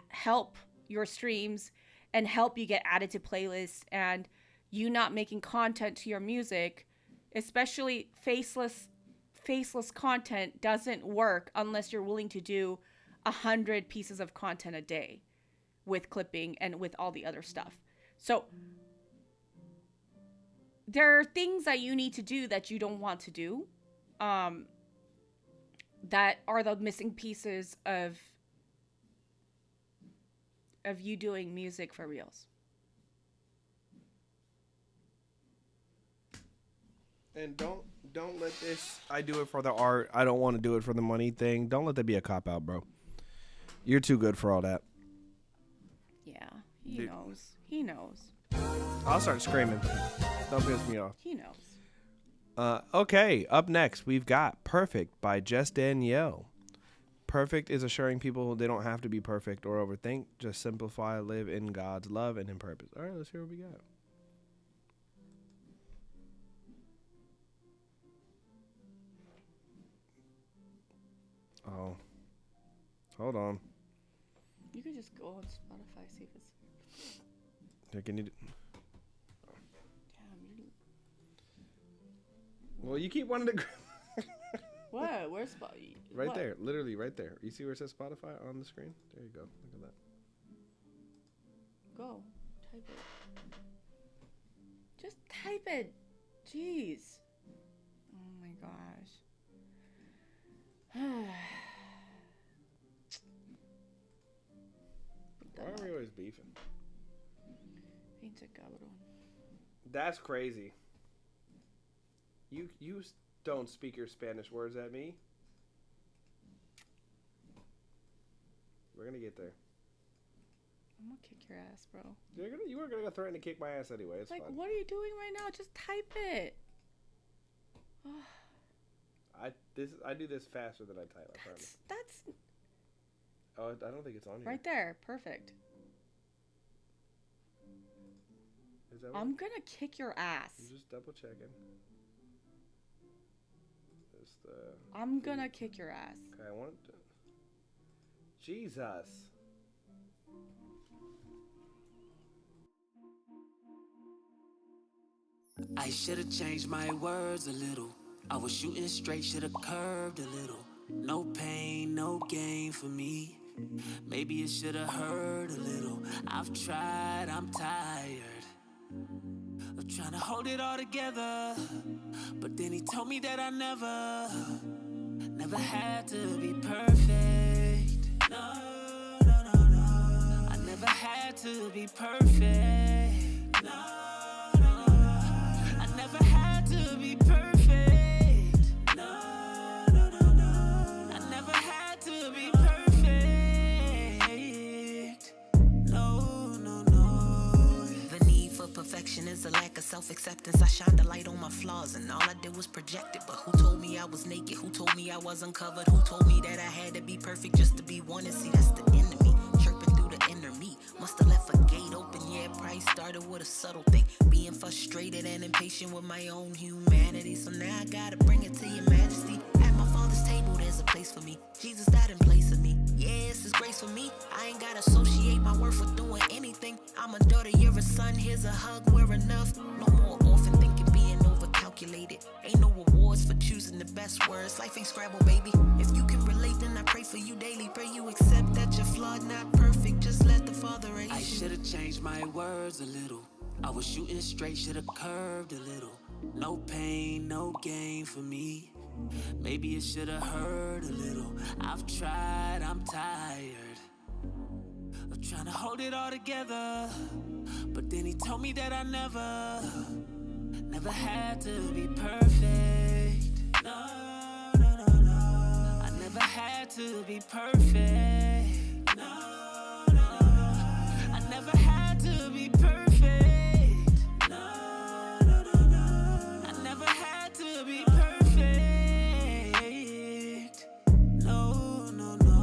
help your streams and help you get added to playlists, and you not making content to your music, especially faceless content, doesn't work unless you're willing to do 100 pieces of content a day with clipping and with all the other stuff. So there are things that you need to do that you don't want to do, that are the missing pieces of you doing music for reals. And don't let this I do it for the art, I don't want to do it for the money thing. Don't let that be a cop out, bro. You're too good for all that. Yeah, he knows. He knows. I'll start screaming. Don't piss me off. He knows. Okay, up next we've got Perfect by Just Danielle. Perfect is assuring people they don't have to be perfect or overthink. Just simplify, live in God's love and in purpose. All right, let's hear what we got. Oh. Hold on. You could just go on Spotify, see if it's... Yeah, can you do... Damn, you... Well, you keep wanting to... What? Where's Spotify? Right there. Literally right there. You see where it says Spotify on the screen? There you go. Look at that. Go. Type it. Just type it. Jeez. Oh my gosh. Why are we always beefing? Pinche cabrón. That's crazy. You don't speak your Spanish words at me. We're gonna get there. I'm gonna kick your ass, bro. You were gonna threaten to kick my ass anyway. It's like, fine. What are you doing right now? Just type it. I do this faster than I type. I promise. That's. Oh, I don't think it's on here. Right there, perfect. Is that I'm gonna kick your ass. I'm just double checking. I'm gonna kick your ass. Okay, I want to. Jesus. I should've changed my words a little. I was shooting straight, should've curved a little. No pain, no gain for me. Maybe it should've hurt a little. I've tried, I'm tired of trying to hold it all together. But then he told me that I never had to be perfect. No, no, no, no. I never had to be perfect. No, no, no. I never had to be perfect. No, no, no, no. I never had to be perfect. No, no, no. The need for perfection is a lack of self-acceptance. I shined a light on my flaws and all I did was project it. But who told me I was naked? Who told me I was uncovered? Who told me that I had to be perfect just to be wanted? See, that's the end of me, chirping through the inner me. Must've left a gate open, yeah, probably started with a subtle thing. Being frustrated and impatient with my own humanity. So now I gotta bring it to your majesty. At my father's table, there's a place for me. Jesus died in place of me. Yeah, it's his grace for me. I ain't gotta associate my worth with doing anything. I'm a daughter, you're a son, here's a hug, we're enough. No more orphan thinking, being overcalculated. Ain't no rewards for choosing the best words. Life ain't Scrabble, baby. If you can relate, then I pray for you daily. Pray you accept that you're flawed, not perfect. Just let the Father raise you. I should've changed my words a little. I was shooting straight, should've curved a little. No pain, no gain for me. Maybe it should've hurt a little. I've tried, I'm tired of trying to hold it all together. But then he told me that I never had to be perfect. No, no, no, no. I never had to be perfect. No, no, no. I never had to be perfect. No, no, no, no. I never had to be perfect. No, no, no.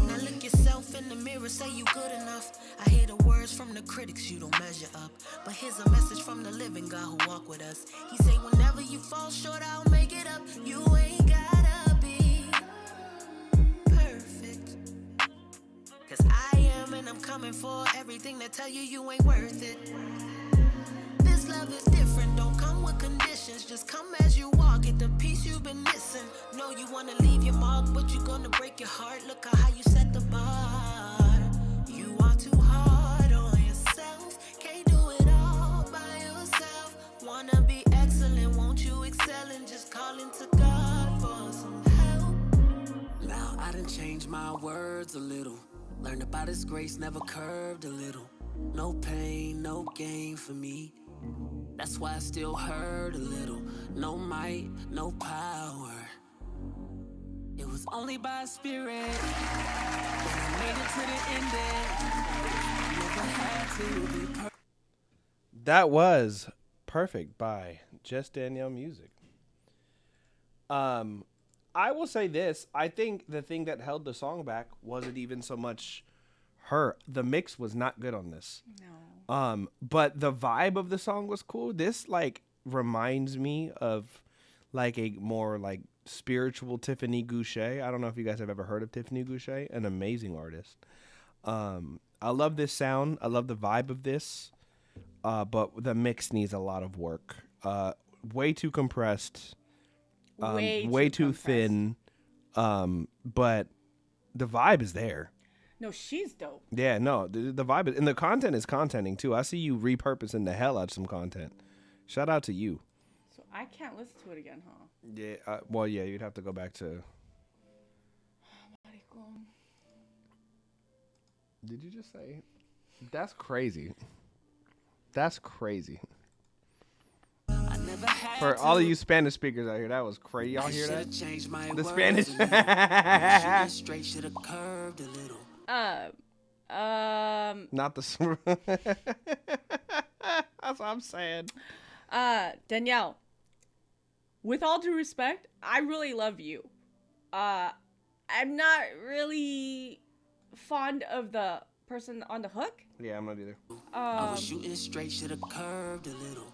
Now look yourself in the mirror, say you good enough. I hear the words from the critics, you don't measure up. But here's a message from the living God who walk with us. He say whenever you fall short, I'll make it up. You ain't gotta be perfect. Cause I am and I'm coming for everything that tell you you ain't worth it. This love is different, don't come with conditions. Just come as you walk, get the piece you've been missing. Know you wanna leave your mark, but you're gonna break your heart. Look at how you set the bar. You are too hard on yourself. Can't do it all by yourself. Wanna be excellent, won't you excel and just call into God for some help. Now I done changed my words a little. Learned about his grace, never curved a little. No pain, no gain for me. That's why I still hurt a little. No might, no power. It was only by spirit that I made it to the ending. Never had to be perfect. That was Perfect by Just Danielle Music. I will say this. I think the thing that held the song back wasn't even so much her. The mix was not good on this. No. But the vibe of the song was cool. This like reminds me of like a more like spiritual Tiffany Goucher. I don't know if you guys have ever heard of Tiffany Goucher, an amazing artist. I love this sound. I love the vibe of this. But the mix needs a lot of work. Way too compressed. Way too thin. But the vibe is there. No, she's dope. Yeah, no, the vibe is, and the content is contenting too. I see you repurposing the hell out of some content. Shout out to you. So I can't listen to it again, huh? Yeah, well, yeah, you'd have to go back to. Did you just say? That's crazy. That's crazy. For all of you Spanish speakers out here, that was crazy. Y'all hear that? The Spanish. Straight should have curved a little. Not the. That's what I'm saying. Danielle, with all due respect, I really love you. I'm not really fond of the person on the hook. Yeah, I'm not either. I was shooting straight, should have curved a little.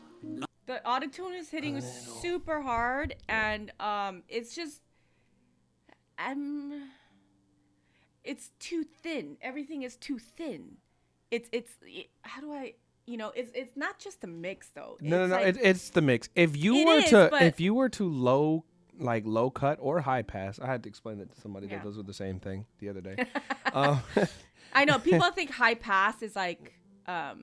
The autotune is hitting super hard, and it's just, it's too thin. Everything is too thin. How do I, it's not just the mix though. No, like, it's the mix. If you were to low cut or high pass, I had to explain that to somebody that those were the same thing the other day. I know people think high pass is like, I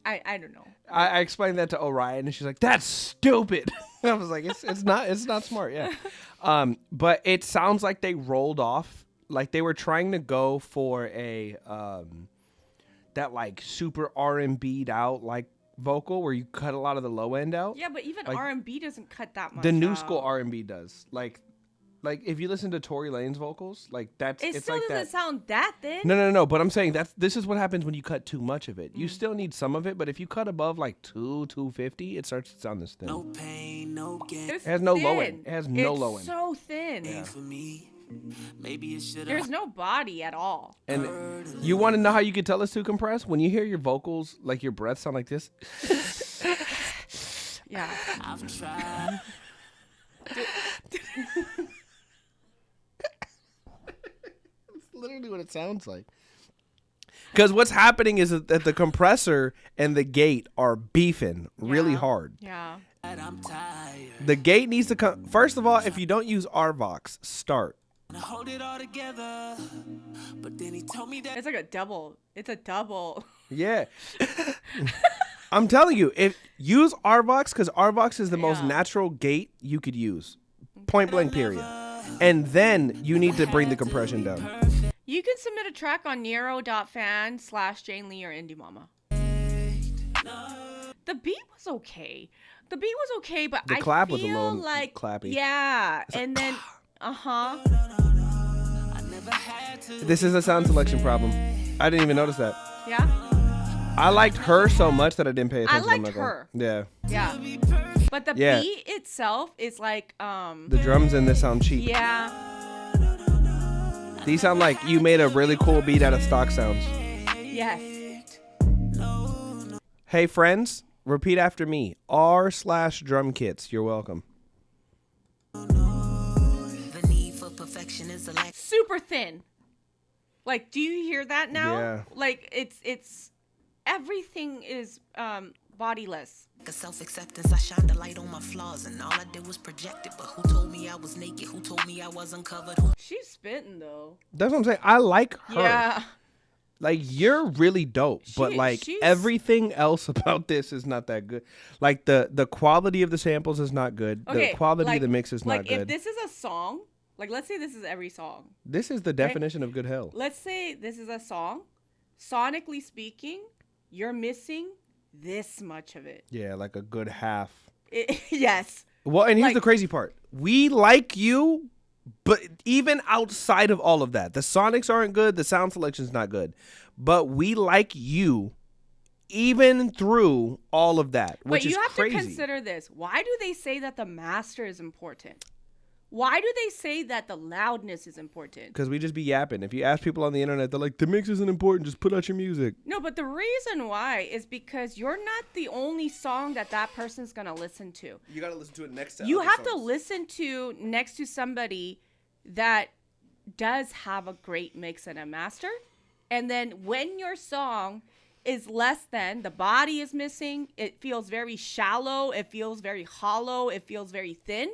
don't know. I explained that to Orion, and she's like, "That's stupid." I was like, "It's not smart." Yeah, but it sounds like they rolled off, like they were trying to go for a that like super R&B'd out like vocal where you cut a lot of the low end out. Yeah, but even like, R&B doesn't cut that much. The new out. school R&B does. Like if you listen to Tory Lane's vocals, like it's still like doesn't sound that thin. No. But I'm saying this is what happens when you cut too much of it. You still need some of it, but if you cut above like 250, it starts to sound this thin. No pain, no gain. It has no low end. It has no low end. It's so thin. Yeah. For me, maybe it should. There's no body at all. And you want to know how you can tell it's too compressed? When you hear your vocals, like your breath sound like this. Yeah. I've tried. Literally what it sounds like. Because what's happening is that the compressor and the gate are beefing really hard. Yeah. The gate needs to come. First of all, if you don't use RVox, start. Hold it all together, but then he told me that it's like a double. It's a double. Yeah. I'm telling you, if use RVox, because RVox is the most natural gate you could use. point blank period. And then you need to bring the compression down. You can submit a track on Nero.fan/Jane Lee or Indie Mama. The beat was okay. But The I clap feel was a little like clappy. Yeah, and then This is a sound selection problem. I didn't even notice that. Yeah. I liked her so much that I didn't pay attention. I liked her. Yeah. Yeah. But the Yeah. beat itself is like The drums in this sound cheap. Yeah. These sound like you made a really cool beat out of stock sounds. Yes. Hey friends, repeat after me. R/drum kits. You're welcome. The need for perfection is a lack. Super thin. Like, do you hear that now? Yeah. Like it's everything is bodiless. A self-acceptance, I shined a light on my flaws, and all I did was project it. But who told me I was naked? Who told me I wasn't covered? She's spitting though. That's what I'm saying. I like her. Yeah. Like, you're really dope, but like she's- everything else about this is not that good. Like the quality of the samples is not good. Okay, The quality like, of the mix is not like good. if this is a song, like let's say this is every song. This is the definition of good hell. Let's say this is a song. Sonically speaking, you're missing this much of it. Yeah, like a good half. Yes. Well, and here's Like- the crazy part. We like you, but even outside of all of that, the sonics aren't good, the sound selection's not good. But we like you even through all of that, which But is you have crazy. to consider this. Why do they say that the master is important? Why do they say that the loudness is important? Because we just be yapping. If you ask people on the internet, they're like, the mix isn't important, just put out your music. No, but the reason why is because you're not the only song that person's going to listen to. You got to listen to it next time. You have to listen to next to somebody that does have a great mix and a master. And then when your song is less than, the body is missing, it feels very shallow, it feels very hollow, it feels very thin,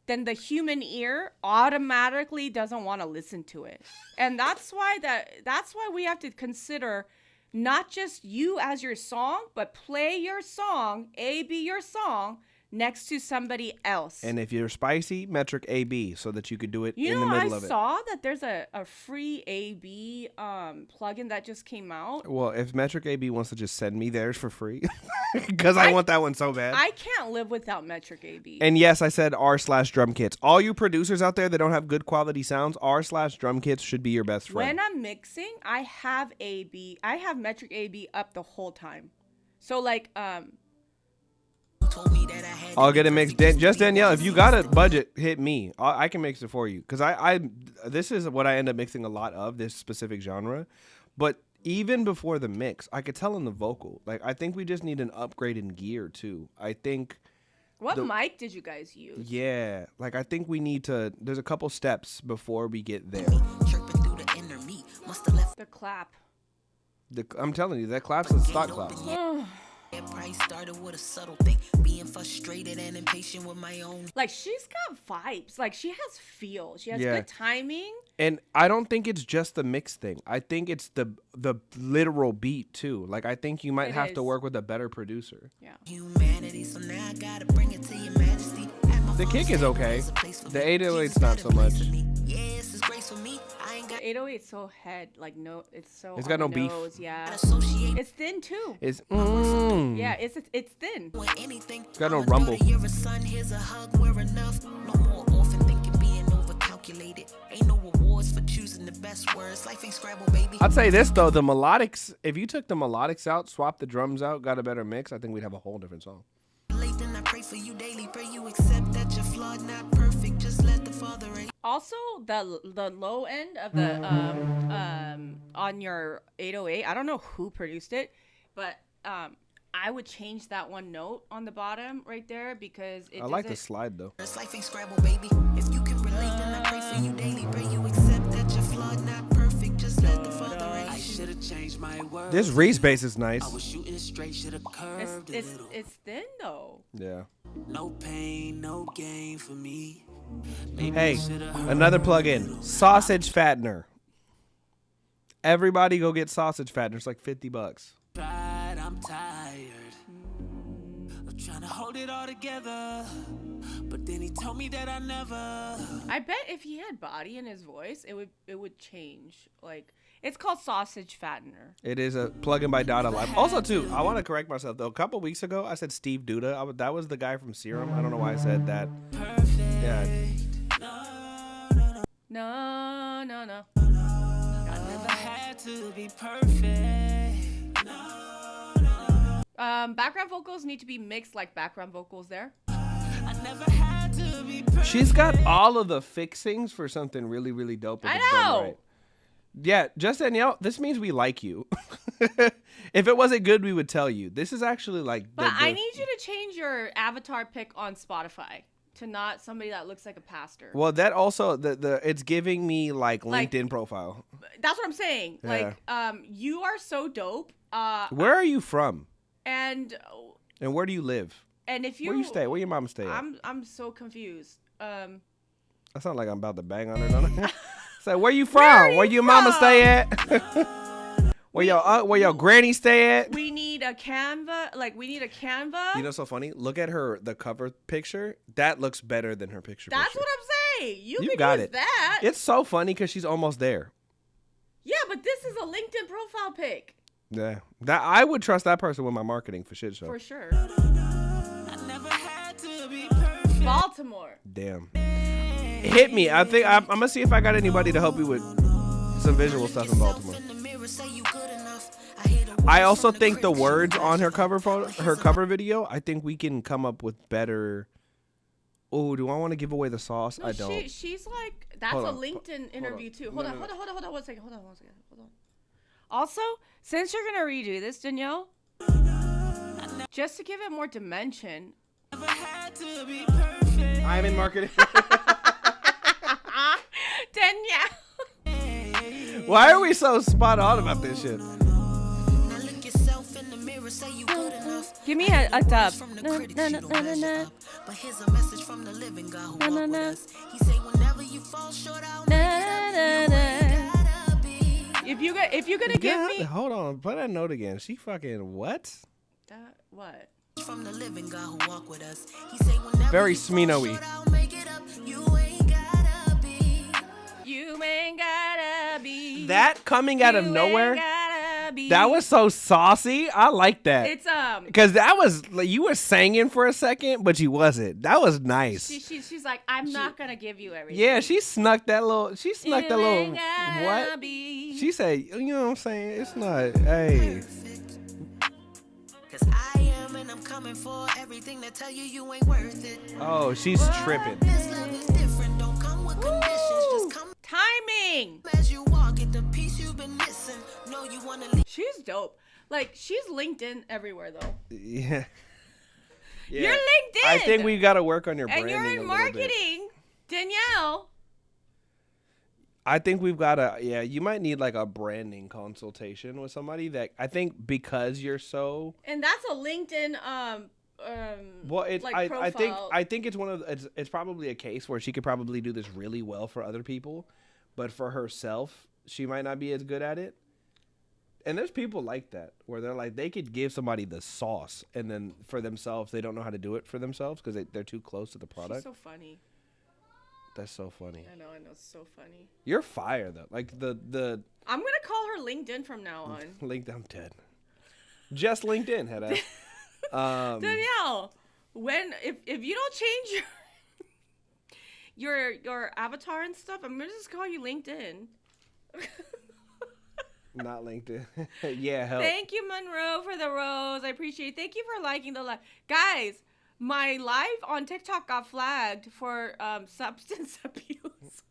then the human ear automatically doesn't want to listen to it. And that's why we have to consider not just you as your song, but play your song, A-B your song, next to somebody else. And if you're spicy, metric AB, so that you could do it You in the know, middle I of it. saw that there's a free AB plugin that just came out. Well, if metric AB wants to just send me theirs for free, because I want that one so bad. I can't live without Metric AB. And yes, I said R/drum kits. All you producers out there that don't have good quality sounds, R/drum kits should be your best friend. When I'm mixing, I have Metric AB up the whole time. So like I'll get it mixed. Just Danielle, if you got a budget, hit me. I can mix it for you. Because this is what I end up mixing a lot of, this specific genre. But even before the mix, I could tell in the vocal. Like, I think we just need an upgrade in gear, too. I think... What mic did you guys use? Yeah. Like, I think we need to... There's a couple steps before we get there. The clap. I'm telling you, that clap's a stock clap. Price started with a subtle thing, being frustrated and impatient with my own. Like, she's got vibes. Like, she has feel. She has Yeah. good timing. And I don't think it's just the mix thing. I think it's the literal beat too. Like, I think you might have to work with a better producer. Yeah. Humanity, so now I gotta bring it to your majesty. The kick is okay. The 808's not so much. Yes, it's grace for me. I ain't got 808 's so head, like no, it's so. It's on got no the beef. nose, yeah. associate. It's thin too. It's Yeah, it's thin. Anything. Got no rumble. You're a son, here's a hug, we're enough. No more orphan thinking, being overcalculated. Ain't no rewards for choosing the best words. Life ain't Scrabble, baby. I'd say this though, the melodics. If you took the melodics out, swapped the drums out, got a better mix, I think we'd have a whole different song. Late, then I pray for you daily. Pray you accept that you're flawed, not perfect. Just let the Father reign. Also, the low end of the on your 808, I don't know who produced it, but I would change that one note on the bottom right there because it I like the doesn't- slide though. Life ain't Scrabble, baby. If you can relate, then I pray for you daily. Pray you accept that you're flawed, not perfect. Just let the Father reign. I should have changed my words. This Reese bass is nice. I was shooting straight, should have curved a little. It's thin though. Yeah. No pain, no gain for me. Hey, another plug-in. Sausage fattener. Everybody go get sausage fattener. It's like $50. I'm tired of trying to hold it all together. But then he told me that I never. I bet if he had body in his voice, it would change. Like, it's called sausage fattener. It is a plugin by Dada Live. Also, too, I want to correct myself though. A couple weeks ago, I said Steve Duda. That was the guy from Serum. I don't know why I said that. Yeah. No. I never had to be perfect. Background vocals need to be mixed like background vocals there. I never had to be perfect. She's got all of the fixings for something really, really dope. If I it's done know. right. Yeah, just Danielle, this means we like you. If it wasn't good, we would tell you. This is actually like. But I need you to change your avatar pic on Spotify to not somebody that looks like a pastor. Well, that also it's giving me like LinkedIn profile. That's what I'm saying. Yeah. Like, you are so dope. Where are you from? And where do you live? And if you Where you stay? Where your mom stay at? I'm so confused. That sounds like I'm about to bang on her. Don't I? So where you from? Where your mama stay at? Where your granny stay at? We need a Canva. Like, we need a Canva. You know, so funny. Look at the cover picture. That looks better than her picture. That's what I'm saying. You can got use it. that. It's so funny because she's almost there. Yeah, but this is a LinkedIn profile pic. Yeah, that I would trust that person with my marketing for shit show. For sure. I never had to be perfect. Baltimore. Damn. Hit me. I think I'm gonna see if I got anybody to help you with some visual stuff in Baltimore. I also think the words on her cover video, I think we can come up with better. Oh, do I want to give away the sauce? No, I don't. She's like, that's a LinkedIn interview too. Hold on. One second. Hold on. Also, since you're gonna redo this, Danielle, just to give it more dimension. I'm in marketing. Danielle. Why are we so spot on about this shit? Give me a dub. But here's a message from the living God who walked with us. He say whenever you fall short, I'll If you're gonna give me, hold on, play that note again. She fucking what? What? From the living God who walked with us. He say whenever Very you fall Smino-y. short, I'll make it up. You ain't gotta be. You ain't gotta be. That coming out of You nowhere. ain't gotta be. That was so saucy. I like that. It's because that was like, you were singing for a second, but you wasn't. That was nice. She's like, I'm not gonna give you everything. Yeah, she snuck that little. She snuck You that little. ain't gotta What? be. She said, you know what I'm saying? It's not. Hey. Cause I am and I'm coming for everything that tell you you ain't worth it. Oh, she's tripping. This love is different, don't come with conditions, just come Timing. as you walk, get the piece you've been missing. No, you wanna leave. She's dope. Like, she's LinkedIn everywhere though. Yeah. You're LinkedIn. I think we got to work on your And branding you're in a little bit. marketing, Danielle. I think we've got to, you might need like a branding consultation with somebody that I think because you're so. And that's a LinkedIn Well, it's like I think it's one of it's probably a case where she could probably do this really well for other people, but for herself, she might not be as good at it. And there's people like that where they're like they could give somebody the sauce, and then for themselves they don't know how to do it for themselves because they're too close to the product. She's so funny. That's so funny. I know, it's so funny. You're fire though. Like the I'm gonna call her LinkedIn from now on. LinkedIn, I'm dead. Just LinkedIn, head ass. Danielle, if you don't change your avatar and stuff, I'm gonna just call you LinkedIn. Not LinkedIn. Yeah, help. Thank you, Monroe, for the rose. I appreciate it. Thank you for liking the live. Guys, my live on TikTok got flagged for substance abuse.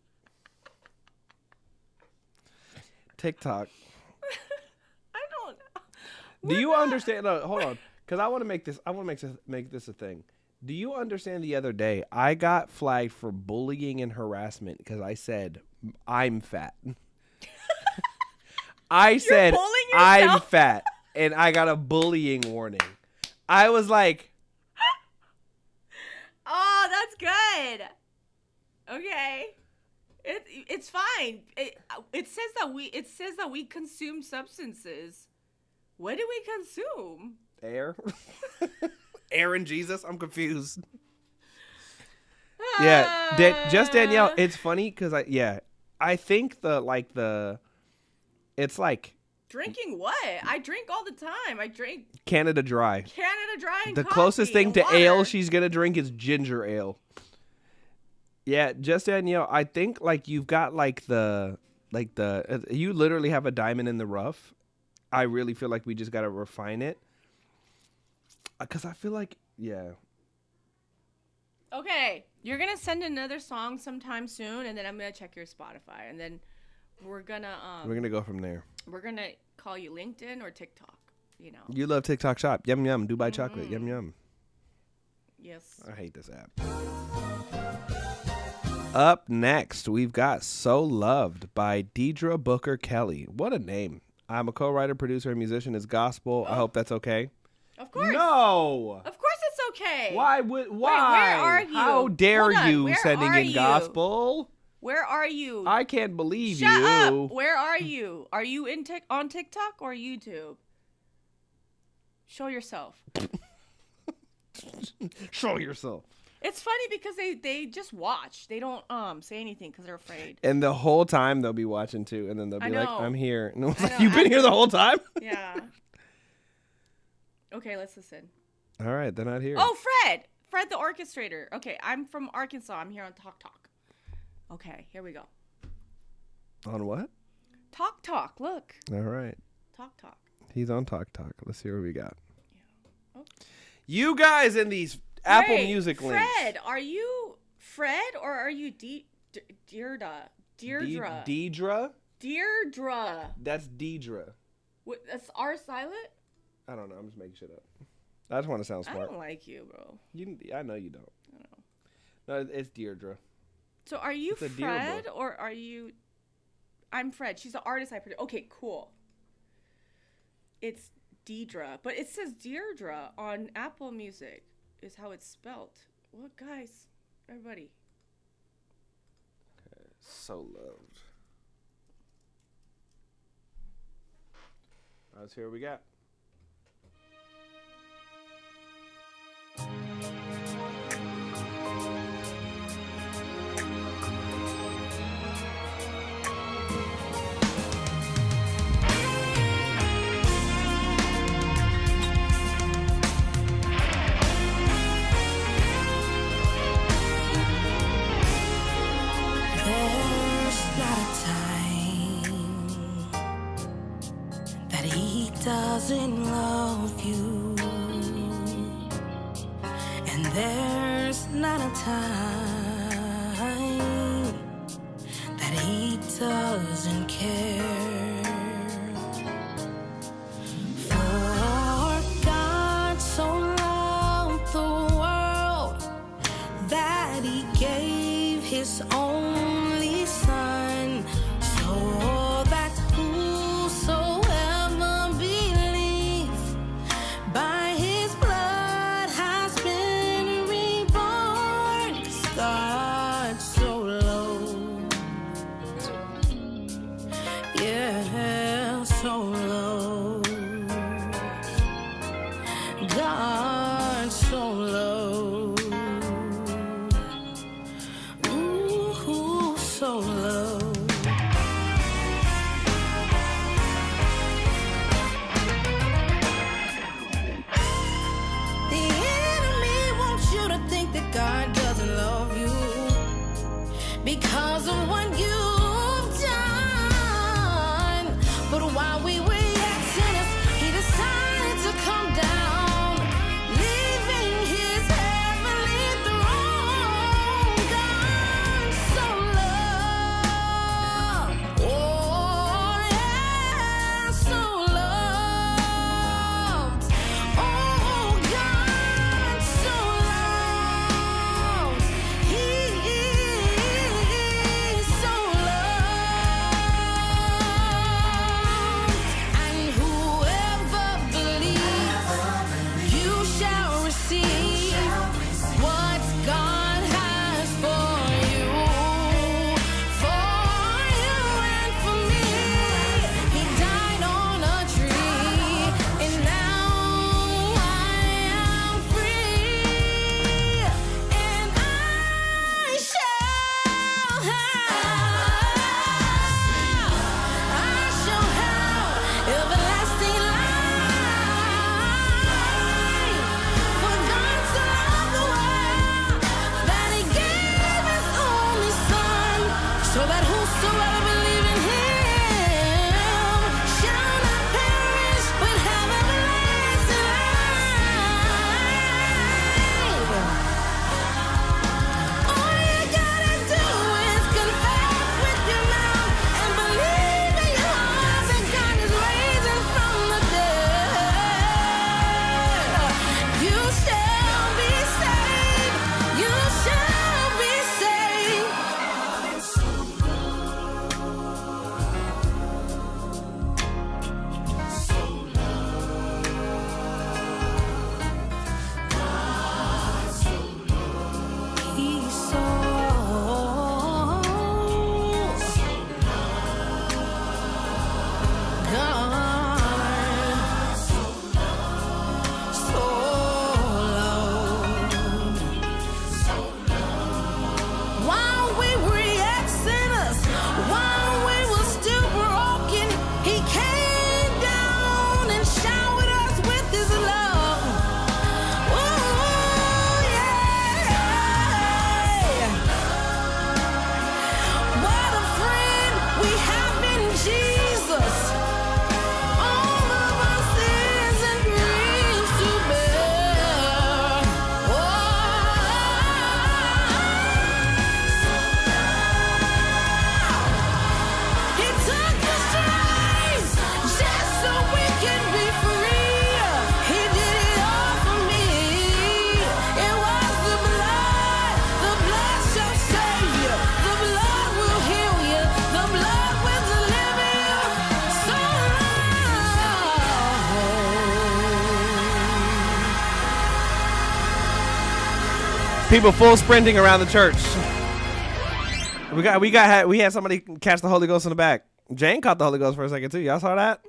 TikTok. I don't know. Do you understand? No, hold on, because I want to make this. I want to make this a thing. Do you understand? The other day, I got flagged for bullying and harassment because I said I'm fat. I said I'm fat, and I got a bullying warning. I was like, "Oh, that's good. Okay, it's fine. It says that we consume substances. What do we consume? Air, air and Jesus. I'm confused. Yeah, just Danielle. It's funny because I think it's like drinking what? I drink all the time. I drink Canada Dry. Canada Dry and The coffee closest thing and to water. ale she's gonna drink is ginger ale. Yeah, just Danielle. I think like you've got you literally have a diamond in the rough. I really feel like we just gotta refine it. Because I feel like Okay, you're gonna send another song sometime soon, and then I'm gonna check your Spotify, and then we're gonna go from there. We're gonna call you LinkedIn or TikTok. You know. You love TikTok Shop. Yum yum. Dubai chocolate. Yum yum. Yes. I hate this app. Up next, we've got So Loved by Deidre Booker Kelly. What a name. I'm a co-writer, producer, and musician. It's gospel. I hope that's okay. Of course. No. Of course it's okay. Why? Wait, where are you? How dare Hold on, you where sending are in you? gospel? Where are you? I can't believe Shut you. up. Where are you? Are you on TikTok or YouTube? Show yourself. Show yourself. It's funny because they just watch. They don't say anything because they're afraid. And the whole time they'll be watching too, and then they'll be like, know. "I'm here." And I was I like, know, "You've been here the whole time?" Yeah. Okay, let's listen. All right, they're not here. Oh, Fred the orchestrator. Okay, I'm from Arkansas. I'm here on Talk Talk. Okay, here we go. On what? Talk Talk. Look. All right. Talk Talk. He's on Talk Talk. Let's see what we got. Yeah. Oh. You guys in these Apple Wait, Music links. Fred, are you Fred or are you Deirdre? Deidre? Deirdre. That's Deidre. What, that's R silent? I don't know. I'm just making shit up. I just want to sound smart. I don't like you, bro. I know you don't. I know. No, it's Deirdre. So are you It's a Fred Deirdre. or are you... I'm Fred. She's the artist I produce. Okay, cool. It's Deidre. But it says Deirdre on Apple Music is how it's spelled. What, guys? Everybody. Okay, So Loved. Let's hear what we got. There's not a time that he doesn't love you, and there's not a time that he doesn't care. For God so loved the world that he gave his only son, so that whosoever believes by his blood has been reborn. 'Cause God so loved, yeah, so loved, God so loved. Ooh, so low. The enemy wants you to think that God doesn't love you because of what you've done. But while we wait gone so long. While we were yet sinners, while we were still broken, he came down and showered us with his love. Ooh, yeah. What a friend we have in Jesus. All of our sins and griefs to bear. He took the stripes just so we can be free. He did it all for me. It was the blood shall save you. The blood will heal you. The blood will deliver you. So People full sprinting around the church. We had somebody catch the Holy Ghost in the back. Jane caught the Holy Ghost for a second too. Y'all saw that?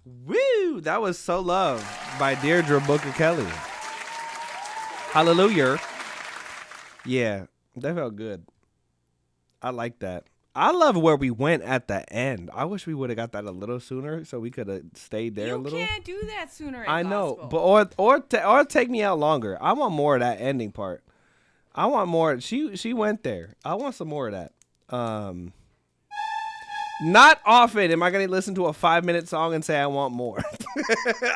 Woo! That was So Love by Deirdre Booker Kelly. Hallelujah. Yeah, that felt good. I like that. I love where we went at the end. I wish we would have got that a little sooner so we could have stayed there a little. You can't do that sooner. I know, but or take me out longer. I want more of that ending part. I want more. She went there. I want some more of that. Not often am I gonna listen to a 5-minute song and say I want more.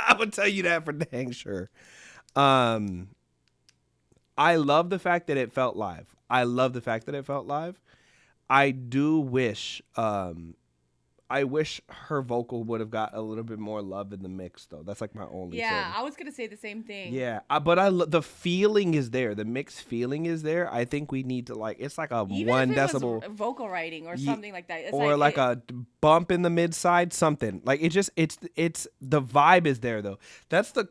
I would tell you that for dang sure. I love the fact that it felt live. I do wish I wish her vocal would have got a little bit more love in the mix though. That's like my only thing. I was gonna say the same thing. Yeah, but the feeling is there. The mixed feeling is there. I think we need to it's like a Even 1 if it decibel was vocal writing or something like that. It's or like a bump in the mid side, something. Like it's the vibe is there though. That's the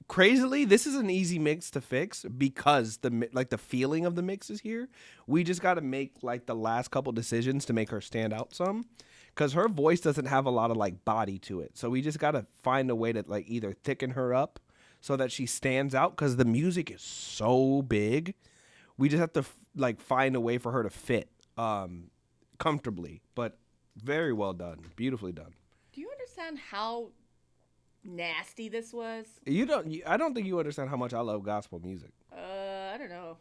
crazily, this is an easy mix to fix because the feeling of the mix is here. We just got to make like the last couple decisions to make her stand out some, because her voice doesn't have a lot of like body to it. So we just got to find a way to like either thicken her up so that she stands out, because the music is so big. We just have to like find a way for her to fit comfortably, but very well done, beautifully done. Do you understand how nasty this was? I don't think you understand how much I love gospel music. I don't know.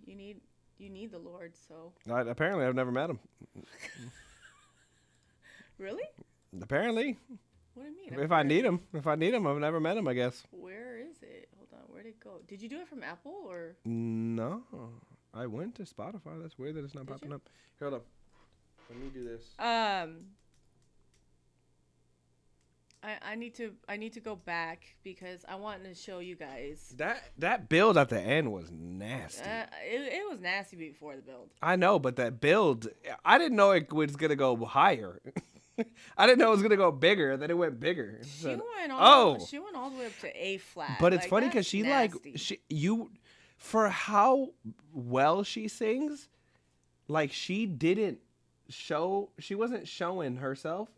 You need the Lord, so. Apparently, I've never met him. Really? Apparently. What do you mean? If I need him, I've never met him, I guess. Where is it? Hold on, where'd it go? Did you do it from Apple or? No, I went to Spotify. That's weird that it's not popping up. Here, hold up. Let me do this. I need to go back because I wanted to show you guys. That build at the end was nasty. It was nasty before the build. I know, but that build, I didn't know it was gonna go higher. I didn't know it was gonna go bigger. Then it went bigger. She went all the way up to A flat. But it's funny because she for how well she sings, like she wasn't showing herself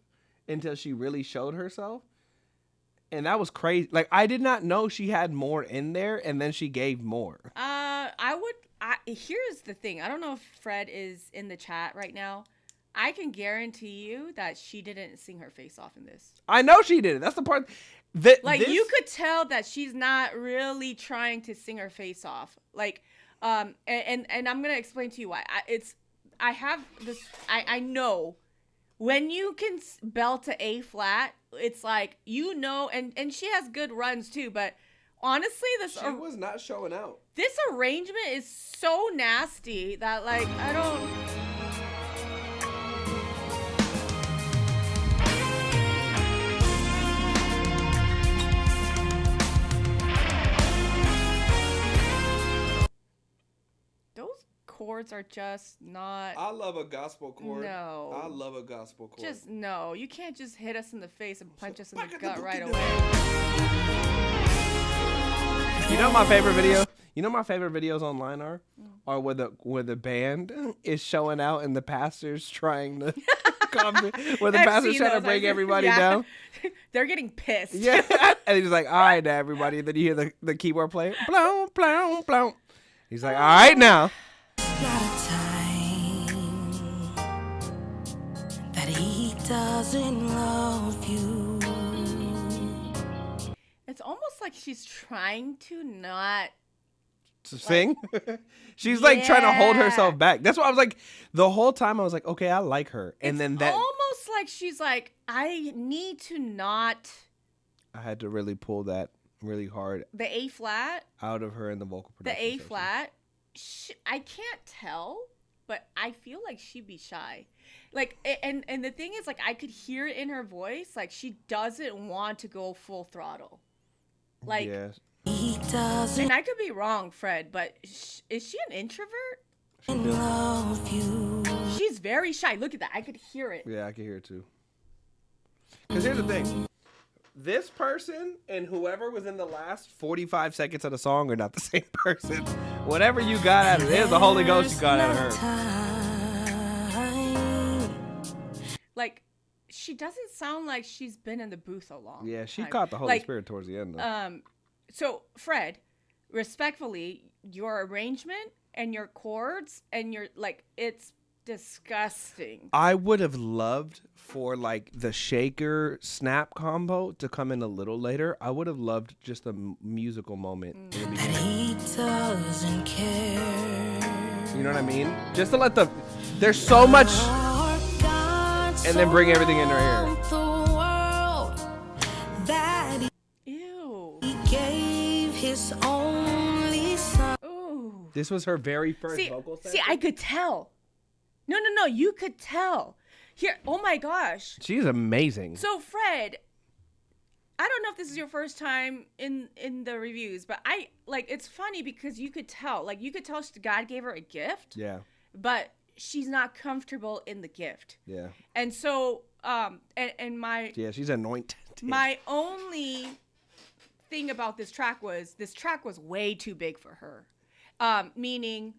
until she really showed herself, and that was crazy. Like I did not know she had more in there, and then she gave more. Here's the thing. I don't know if Fred is in the chat right now. I can guarantee you that she didn't sing her face off in this. I know she did. That's the part that you could tell that she's not really trying to sing her face off. Like, and I'm gonna explain to you why. I know. When you can belt to A flat, it's like, and she has good runs too, but honestly, she was not showing out. This arrangement is so nasty that like, I don't... Chords are just not. I love a gospel chord. No. I love a gospel chord. Just no. You can't just hit us in the face and punch us in the gut right away. You know my favorite video? You know my favorite videos online are where the band is showing out and the pastor's trying to where the I've pastor's seen trying to those. bring I've- everybody yeah. down. They're getting pissed. Yeah, and he's like, "All right, now, everybody." And then you hear the keyboard player, blow, blow, blow. He's like, "All right, now." That he doesn't love you. It's almost like she's trying to not. To sing. She's like trying to hold herself back. That's why I was like, the whole time I was like, okay, I like her. And then that Almost like she's like, I need to not. I had to really pull that really hard The A flat. out of her in the vocal The production. A section. flat. I can't tell, but I feel like she'd be shy. Like, and the thing is, like, I could hear it in her voice, like she doesn't want to go full throttle. Like, Yes. He doesn't and I could be wrong, Fred, but is she an introvert? love you. She's very shy. Look at that. I could hear it. Yeah, I can hear it too. Because here's the thing. This person and whoever was in the last 45 seconds of the song are not the same person. Whatever you got out of it is the Holy Ghost you got out of her. Like, she doesn't sound like she's been in the booth a long Yeah, she time. caught the Holy Like, Spirit towards the end, though. So, Fred, respectfully, your arrangement and your chords and your, like, it's disgusting. I would have loved for, like, the shaker snap combo to come in a little later. I would have loved just a musical moment in the beginning. He doesn't care. You know what I mean? Just to let there's so much, and then bring everything in right here. Ew. He gave his only son. Ooh. This was her very first See, vocal see, section. I could tell. No, you could tell. Here, oh my gosh. She's amazing. So, Fred, I don't know if this is your first time in the reviews, but I, like, it's funny because you could tell. Like, you could tell God gave her a gift, Yeah, but she's not comfortable in the gift. yeah. And so, and my Yeah, she's anointed. my only thing about this track was way too big for her. Meaning,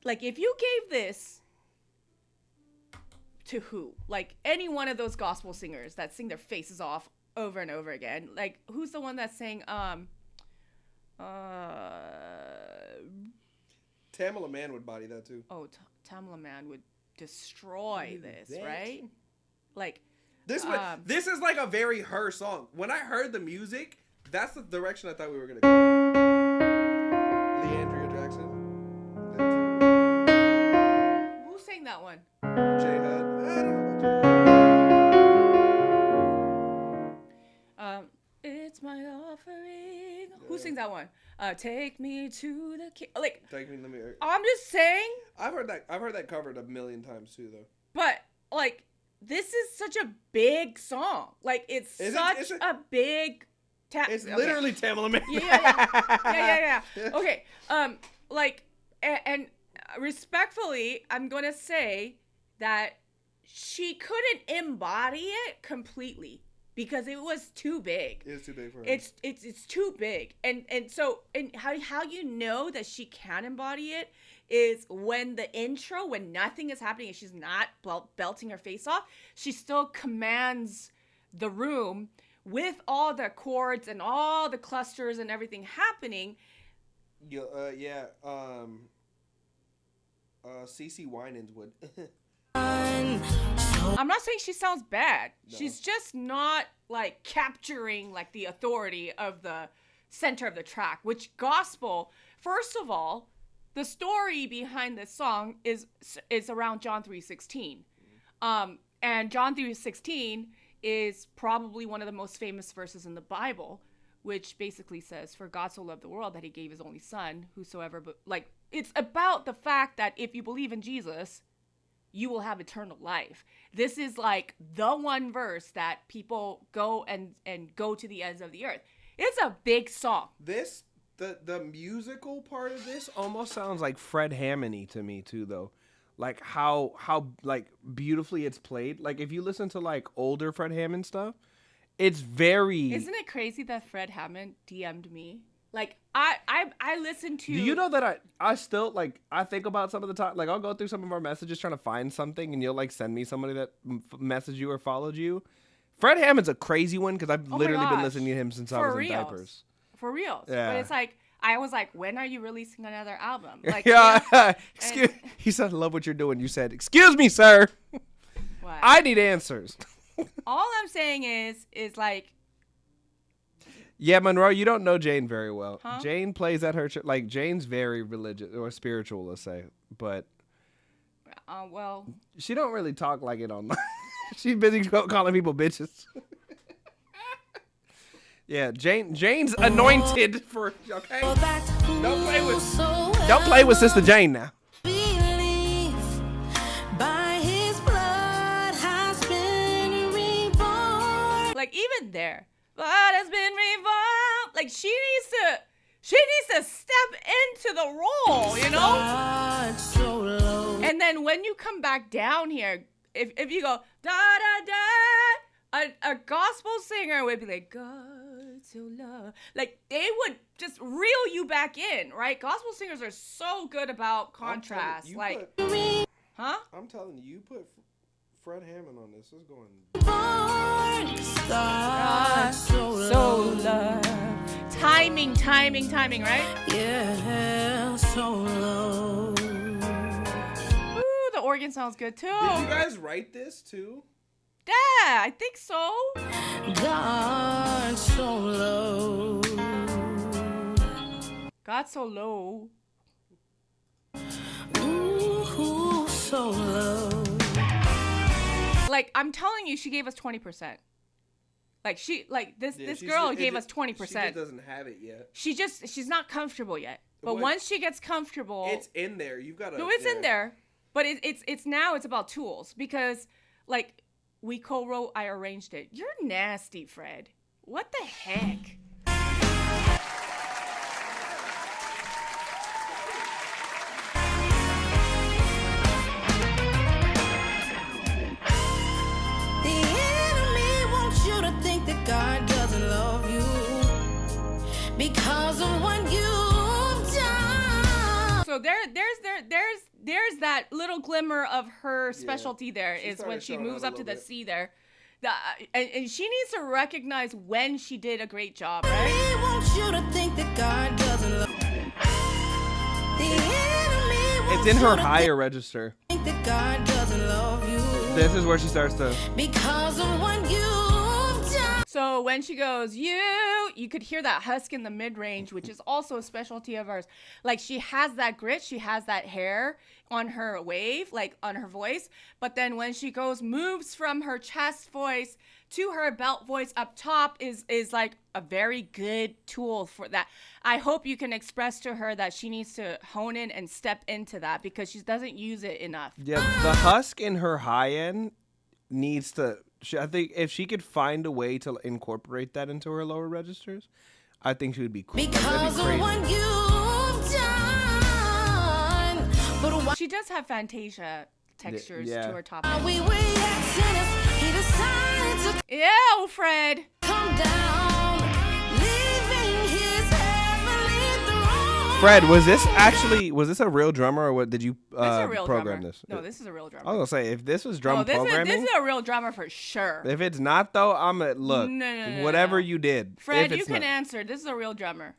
like, if you gave this to who? Like, any one of those gospel singers that sing their faces off over and over again. Like, who's the one that sang, Tamala Man would body that too. oh, Tamala Man would destroy this, that? right? Like, This is like a very her song. When I heard the music, that's the direction I thought we were gonna go. Leandria Jackson. who sang that one? J Hud. I don't know about It's my offering. Who sings that one? Take me to the king. Like, J Hud. Take me, let me. I'm just saying, I've heard that covered a million times too, though. but like, this is such a big song. Like, it's Is it- such is it- a big. It's literally Tamala Man. Yeah. Okay. Like, and respectfully, I'm gonna say that she couldn't embody it completely because it was too big. It's too big for her. It's too big, and so how you know that she can embody it is when the intro, when nothing is happening and she's not belting her face off, she still commands the room with all the chords and all the clusters and everything happening. CeCe Winans would. I'm not saying she sounds bad. No. She's just not like capturing like the authority of the center of the track, which gospel, first of all, the story behind this song is around John 3:16. And John 3:16 is probably one of the most famous verses in the Bible, which basically says, "For God so loved the world that he gave his only son, whosoever," but like, it's about the fact that if you believe in Jesus, you will have eternal life. This is like the one verse that people go and go to the ends of the earth. It's a big song. The musical part of this almost sounds like Fred Hammond-y to me too, though. Like how like beautifully it's played. Like if you listen to like older Fred Hammond stuff, it's very. Isn't it crazy that Fred Hammond DM'd me Like I listen to. Do you know that I still like I think about some of the time, like I'll go through some of our messages trying to find something, and you'll like send me somebody that messaged you or followed you. Fred Hammond's a crazy one because I've literally been listening to him since I was in diapers. For real. Yeah. But it's like I was like, when are you releasing another album? Like yeah. He said, "I love what you're doing." You said, "Excuse me, sir. What? I need answers." All I'm saying is like. Yeah, Monroe, you don't know Jane very well. Huh? Jane plays at her church. Like, Jane's very religious or spiritual, let's say. But well, she don't really talk like it online. She's busy calling people bitches. Yeah, Jane's anointed for, okay? Don't play with Sister Jane now. Like, even there. Blood has been revolved. Like she needs to step into the role, you know? So and then when you come back down here, if you go da da da, a gospel singer would be like, God so love. Like they would just reel you back in, right? Gospel singers are so good about contrast. Huh? I'm telling you, put Fred Hammond on this. It's going. So love. Timing, right? Yeah, so low. Ooh, the organ sounds good too. Did you guys write this too? Yeah, I think so. God so low. God so low. Ooh, so low. Like I'm telling you, she gave us 20%. Like this girl gave us 20%. She just doesn't have it yet. She's not comfortable yet. But once she gets comfortable, it's in there. You've got to. No, it's in there. But it's now it's about tools because like we co-wrote, I arranged it. You're nasty, Fred. What the heck? God doesn't love you because of what you've done. So there's that little glimmer of her specialty there is when she moves up to the C there. And she needs to recognize when she did a great job, right? He wants you to think that God doesn't love you. It's in her higher register. Think that God doesn't love you. This is where she starts to. Because of what you've done. So when she goes, you could hear that husk in the mid-range, which is also a specialty of ours. Like she has that grit, she has that hair on her wave, like on her voice. But then when she moves from her chest voice to her belt voice up top is like a very good tool for that. I hope you can express to her that she needs to hone in and step into that because she doesn't use it enough. Yeah, the husk in her high end needs to. I think if she could find a way to incorporate that into her lower registers, I think she would be cool. Because of what you've done. But she does have Fantasia textures to her top. Ew, Fred. Come down, leaving his heavenly throne. Fred, was this a real drummer or what? Did you program this? No, this is a real drummer. I was gonna say if this was drum programming, this is a real drummer for sure. If it's not though, I'm at look. No, whatever you did, Fred, if you can not. answer. This is a real drummer.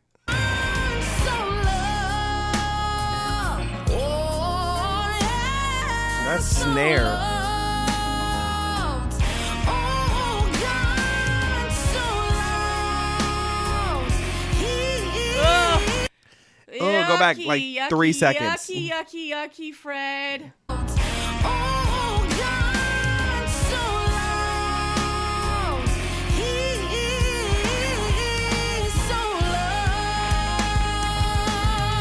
That's snare. Oh, go back like 3 seconds. Yucky, Fred.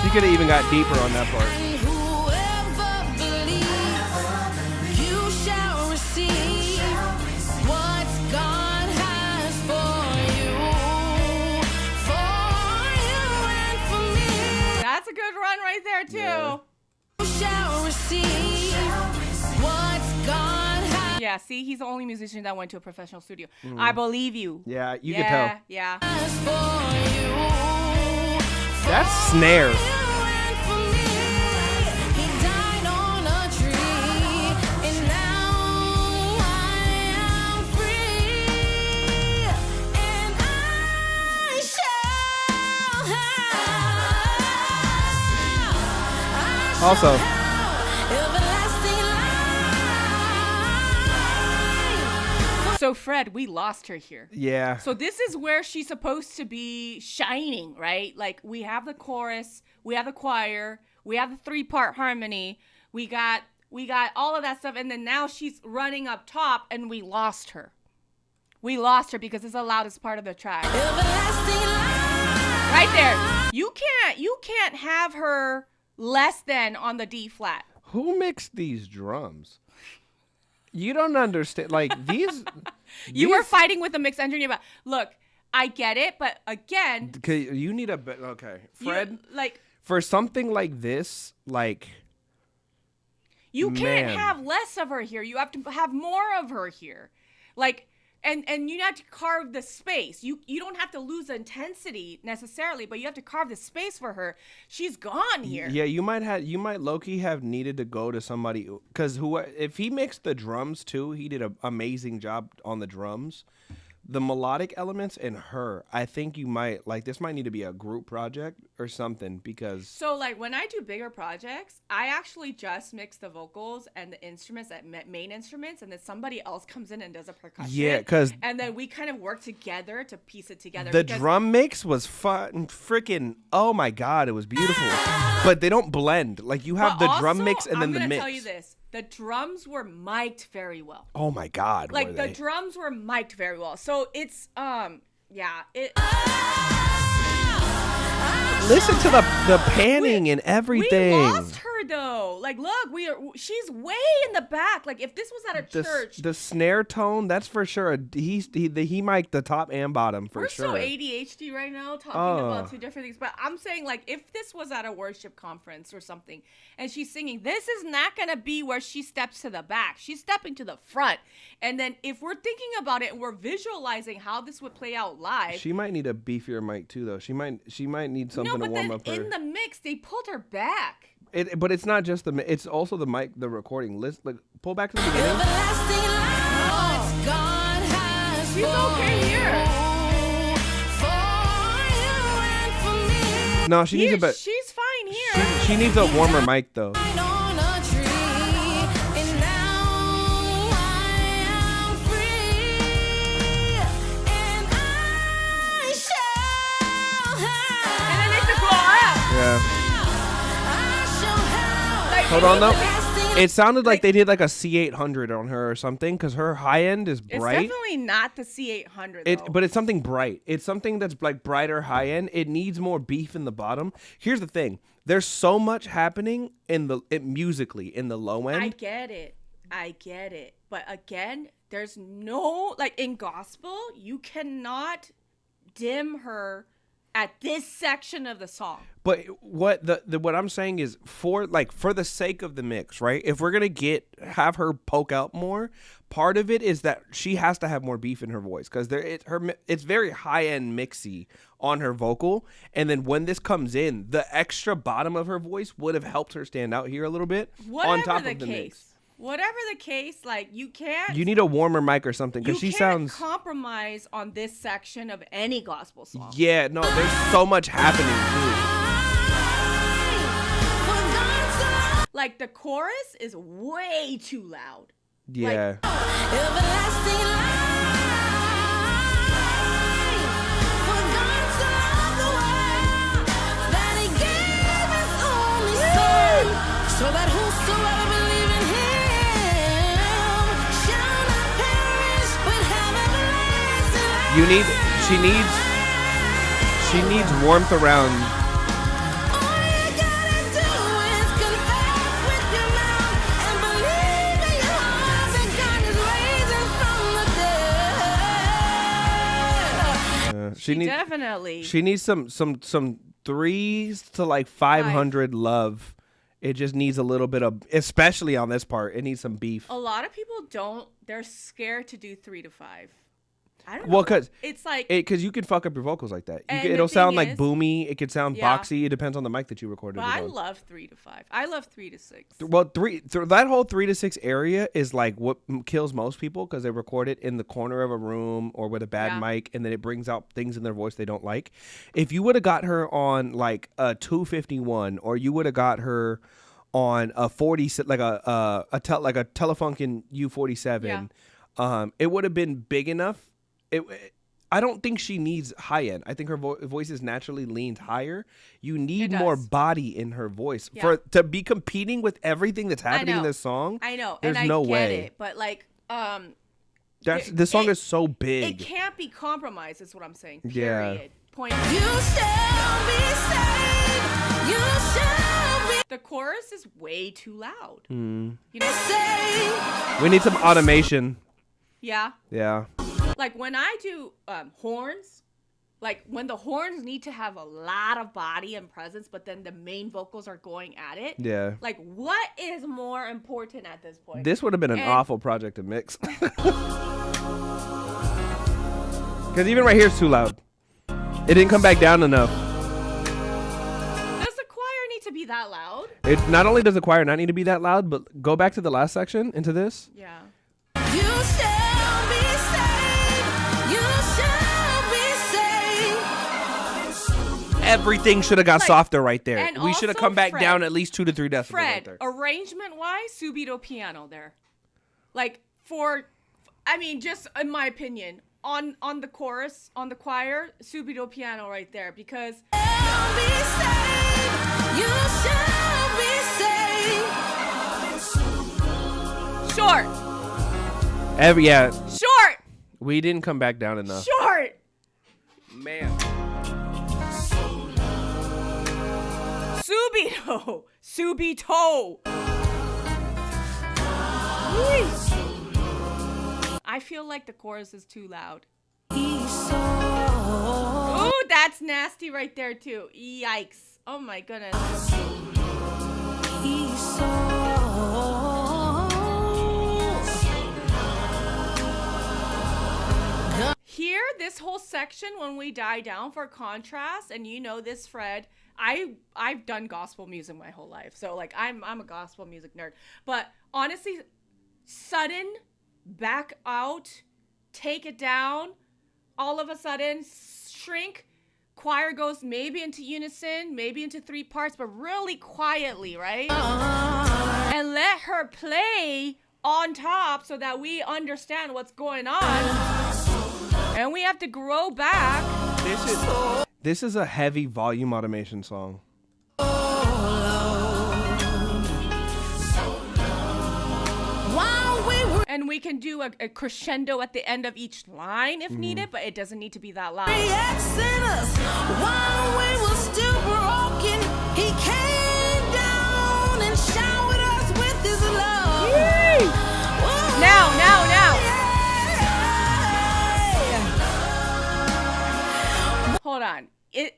She could have even got deeper on that part. That's a good run right there too. Yeah, see, he's the only musician that went to a professional studio. I believe you. Yeah, you can tell. Yeah. That's snare. Also, So Fred, we lost her here. yeah. So this is where she's supposed to be shining, right? Like we have the chorus, we have the choir, we have the 3-part harmony, we got all of that stuff, and then now she's running up top, and we lost her. We lost her because it's the loudest part of the track. Right there. You can't have her less than on the D flat. Who mixed these drums? You don't understand. Like these. You were fighting with the mix engineer, but look, I get it, but again, You need a bit. Okay, Fred. like for something like this, like. You can't Man. have less of her here. You have to have more of her here. Like, and you have to carve the space. You don't have to lose the intensity necessarily, but you have to carve the space for her. She's gone here. Yeah, you might low-key have needed to go to somebody, because if he mixed the drums too, he did an amazing job on the drums. The melodic elements in her, I think you might this might need to be a group project or something, because So like when I do bigger projects, I actually just mix the vocals and the instruments, main instruments, and then somebody else comes in and does a percussion. Yeah, 'cause and then we kind of work together to piece it together. the because- drum mix was fun, freaking, oh my god, it was beautiful. But they don't blend. Like you have But the drum also, mix and then the I'm mix. gonna tell you this: the drums were mic'd very well. Oh my god, Like were the they? drums were mic'd very well. So it's it. Listen to the panning and everything. We lost her though. Like, look, she's way in the back. Like, if this was at a church, The snare tone, that's for sure. He mic'd the top and bottom for we're sure. so ADHD right now talking about two different things. But I'm saying, like, if this was at a worship conference or something, and she's singing, this is not gonna be where she steps to the back. She's stepping to the front. And then if we're thinking about it and we're visualizing how this would play out live. She might need a beefier mic too, though. She might need something No, to but warm then up her. in the mix, they pulled her back. But it's not just it's also the mic, the recording. Like, pull back to the beginning. She's okay here. No, she needs a bit. She's fine here. She needs a warmer mic though. Yeah. Hold on though. It sounded like they did like a C800 on her or something, because her high end is It's bright. definitely not the C800 though. But it's something bright. It's something that's like brighter high end. It needs more beef in the bottom. Here's the thing. There's so much happening musically in the low end. I get it. But again, there's no, like in gospel, you cannot dim her at this section of the song. But what I'm saying is, for the sake of the mix, right? If we're gonna have her poke out more, part of it is that she has to have more beef in her voice, because it's very high end mixy on her vocal, and then when this comes in, the extra bottom of her voice would have helped her stand out here a little bit. Whatever on top the of the case. mix. Whatever the case, like you can't. You need a warmer mic or something, because she can't sounds. compromise on this section of any gospel song. Yeah, no, there's so much happening too. Like the chorus is way too loud. Yeah. So that whosoever believe in him shall not perish but have everlasting life. She needs warmth around. All you gotta do is confess with your mouth and believe in your heart that God is raising from the dead. Definitely. She needs some 3s to like 500 love. It just needs a little bit of, especially on this part, it needs some beef. A lot of people they're scared to do 3 to 5. I don't Well, know. because it's like because you can fuck up your vocals like that. And It'll the sound thing like is- boomy. It could sound Yeah. boxy. It depends on the mic that you recorded But it I on. love 3 to 5. I love 3 to 6. Well, that whole 3 to 6 area is like what kills most people because they record it in the corner of a room or with a bad Yeah. mic, and then it brings out things in their voice they don't like. If you would have got her on like a 251, or you would have got her on a 40, like a Telefunken U47, it would have been big enough. I don't think she needs high end. I think her voice is naturally leans higher. You need more body in her voice to be competing with everything that's happening in this song. I know. There's and no I get way. it, but like This song is so big. It can't be compromised is what I'm saying. Yeah. Period. Point. You shall be saved. You shall be. The chorus is way too loud. You know. We need some automation. Yeah. Yeah. Like when I do horns, like when the horns need to have a lot of body and presence, but then the main vocals are going at it. Yeah. Like what is more important at this point? This would have been an awful project to mix. Because even right here it's too loud. It didn't come back down enough. Does the choir need to be that loud? It not only does the choir not need to be that loud, but go back to the last section into this. Yeah. You shall be saved. You shall be saved. Everything should have got softer right there. and We should have also, come back Fred, down at least 2 to 3 decibels Fred, right there. arrangement wise, subito piano there. Like I mean, just in my opinion, on the chorus, on the choir, subito piano right there because. You shall be saved. Short. Short. We didn't come back down enough. Short. Man. Subito. Subito. I feel like the chorus is too loud. Ooh, that's nasty right there too. Yikes. Oh my goodness. Here, this whole section when we die down for contrast, and you know this, Fred, I've done gospel music my whole life, so like I'm a gospel music nerd. But honestly, sudden back out, take it down, all of a sudden shrink, choir goes maybe into unison, maybe into 3 parts, but really quietly, right? And let her play on top so that we understand what's going on. And we have to grow back. This is a heavy volume automation song. And we can do a crescendo at the end of each line if needed, but it doesn't need to be that loud. While we were still broken, he came down and showered us with his love. Now. Hold on.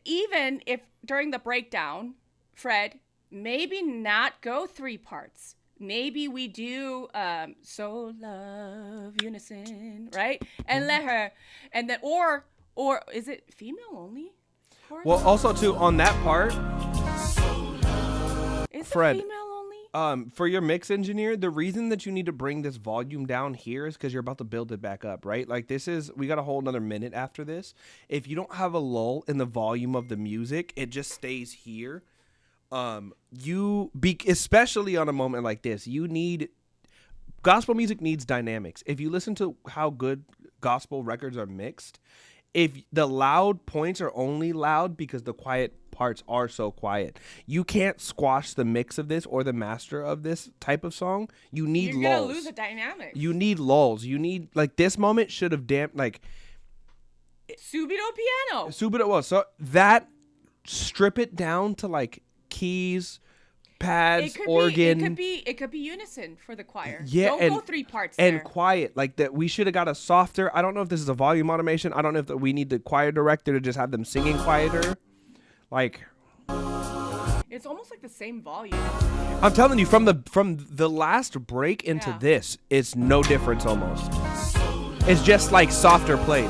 Even if during the breakdown, Fred, maybe not go 3 parts. Maybe we do so love unison, right? And let her, and then or is it female only? Well, also too on that part, Is Fred, it female only? for your mix engineer, the reason that you need to bring this volume down here is because you're about to build it back up, right? Like we got a whole another minute after this. If you don't have a lull in the volume of the music, it just stays here. Especially on a moment like this, gospel music needs dynamics. If you listen to how good gospel records are mixed, if the loud points are only loud because the quiet parts are so quiet, you can't squash the mix of this or the master of this type of song. You need lulls. You're gonna lose the dynamics. You need lulls. You need, like, this moment should have Subito piano. So that strip it down to like keys, pads, organ. It could be unison for the choir. Yeah, Don't go 3 parts and there. quiet. Like that, we should have got a softer. I don't know if this is a volume automation. I don't know if we need the choir director to just have them singing quieter. Like, it's almost like the same volume. I'm telling you, from the last break into this, it's no difference almost. It's just like softer played.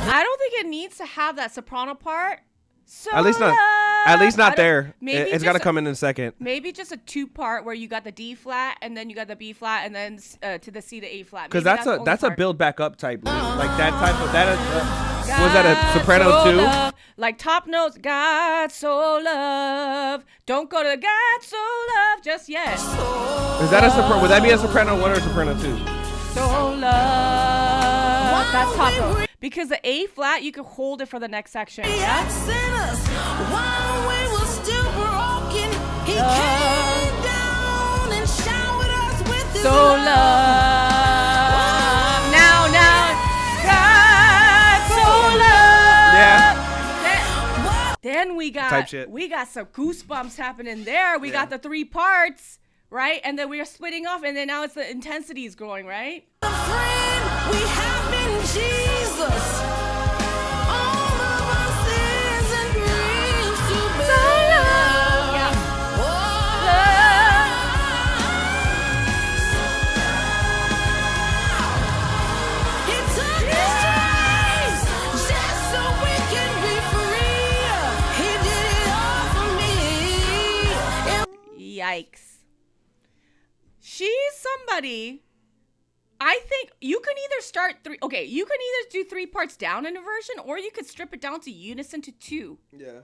I don't think it needs to have that soprano part. So At least not there. Maybe It's got to just come in a second. Maybe just a 2-part where you got the D flat and then you got the B flat and then to the C to A flat. Because Maybe that's the a only build back up type. Like that type of that. part. Was that a soprano God so too? love, like top notes. God so love. Don't go to God so love just yet. Is that a soprano? Would that be a soprano 1 or a soprano 2? So love. That's top note. Because the A flat, you can hold it for the next section. Yeah? While we were still broken, he came down and showered us with his So love. Now, God, so love. Yeah. Then we got Type shit. we got some goosebumps happening there. We got the 3 parts, right? And then we are splitting off, and then now it's the intensity is growing, right? we have in Jesus. All of our sins and griefs to bear. He took his stripes just so we can be free. He did it all for me. Yikes. She's somebody. I think you can either start 3. Okay, you can either do 3 parts down in a version, or you could strip it down to unison to 2. Yeah.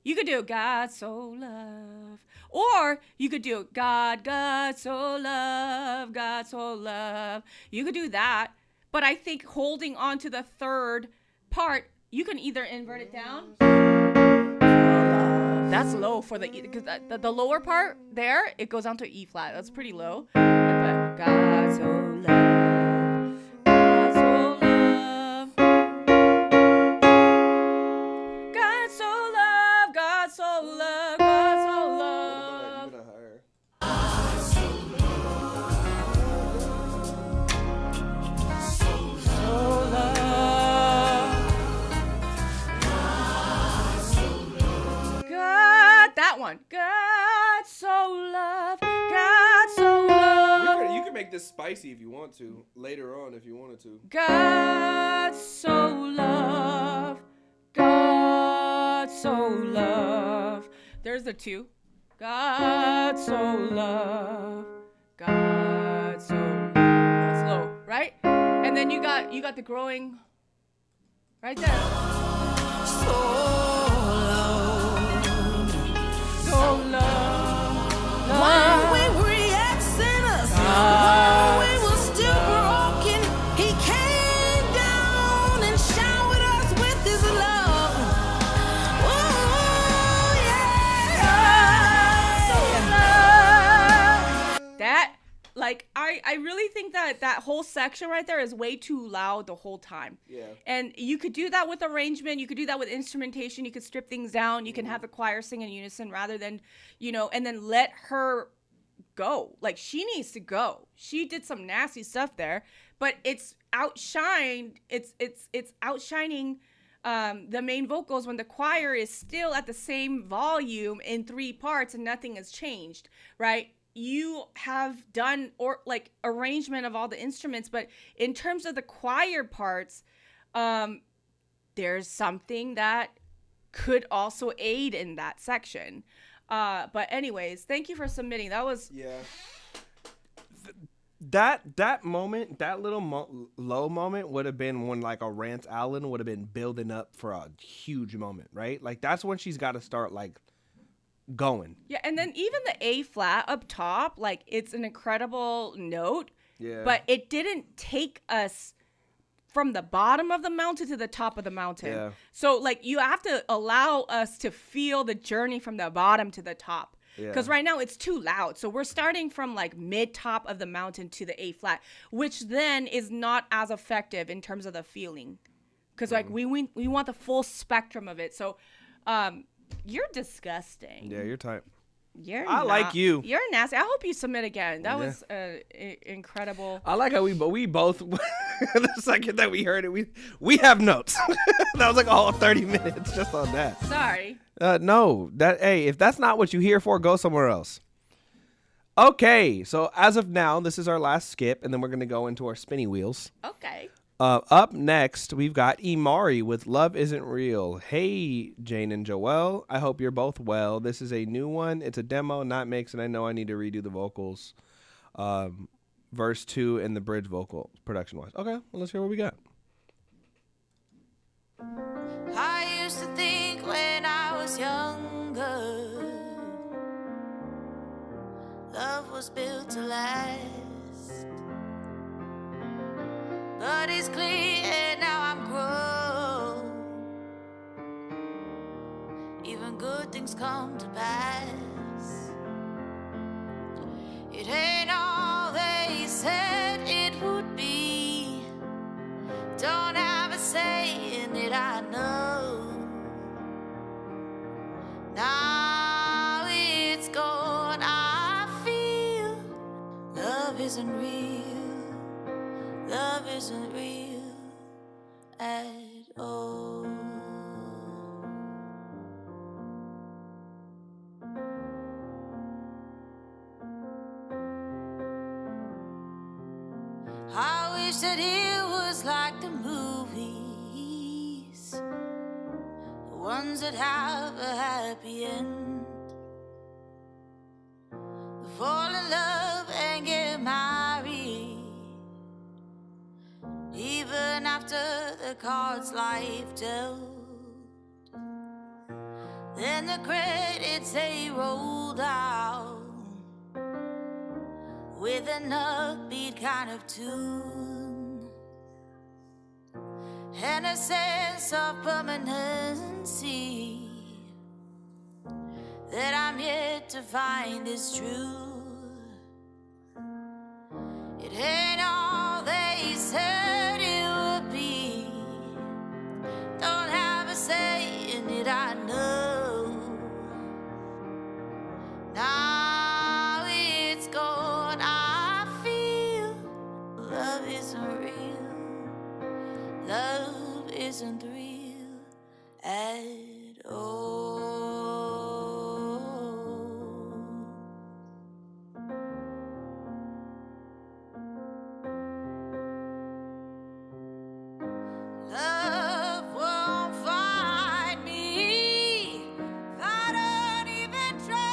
You could do God so love, or you could do God so love, God so love. You could do that, but I think holding on to the 3rd part, you can either invert it down. That's low for because the lower part there, it goes down to E flat. That's pretty low. But God so love, God so love, God so love, God so love, God so love. That one. God so love, God so love. You can make this spicy if you want to. Later on, if you wanted to. God so love, God so love. There's the 2. God so love, God so love. That's low, right? And then you got the growing right there. So love. While we were yet sinners, while we were still broken, he came down and showered us with his love. Oh, yeah. That, like, I really think that whole section right there is way too loud the whole time. Yeah. And you could do that with arrangement. You could do that with instrumentation. You could strip things down. You can have the choir sing in unison rather than, and then let her go. Like, she needs to go. She did some nasty stuff there, but it's outshined. It's outshining the main vocals when the choir is still at the same volume in 3 parts and nothing has changed, right? You have done arrangement of all the instruments, but in terms of the choir parts, there's something that could also aid in that section. But anyways, thank you for submitting. That was that moment, that little low moment would have been when like a Rance Allen would have been building up for a huge moment, right? Like that's when she's got to start like going. Yeah, and then even the A flat up top, like it's an incredible note. Yeah. But it didn't take us from the bottom of the mountain to the top of the mountain. Yeah. So like you have to allow us to feel the journey from the bottom to the top. Because right now it's too loud. So we're starting from like mid top of the mountain to the A flat, which then is not as effective in terms of the feeling. Because like we want the full spectrum of it. So you're disgusting. Yeah, you're tight. I like you. You're nasty. I hope you submit again. That was incredible. I like how we both the second that we heard it, we have notes. That was like all 30 minutes just on that. Sorry. No, if that's not what you here for, go somewhere else. Okay, so as of now, this is our last skip, and then we're gonna go into our spinny wheels. Okay. Up next, we've got Imari with Love Isn't Real. Hey, Jane and Joelle. I hope you're both well. This is a new one. It's a demo, not mix, and I know I need to redo the vocals. Verse 2 and the bridge vocal, production-wise. Okay, well, let's hear what we got. I used to think when I was younger, love was built to last. But it's clear now I'm grown. Even good things come to pass. It ain't all they said it would be. Don't have a say in it, I know. Now it's gone, I feel. Love isn't real. Love isn't real at all. I wish that it was like the movies, the ones that have a happy end. Fall in love and get married, even after the cards life dealt. Then the credits they rolled out with an upbeat kind of tune and a sense of permanency that I'm yet to find is true. It ain't all they said it would be. Don't have a say in it, I know. Now it's gone, I feel. Love isn't real. Love isn't real at all. Love won't find me if I don't even try.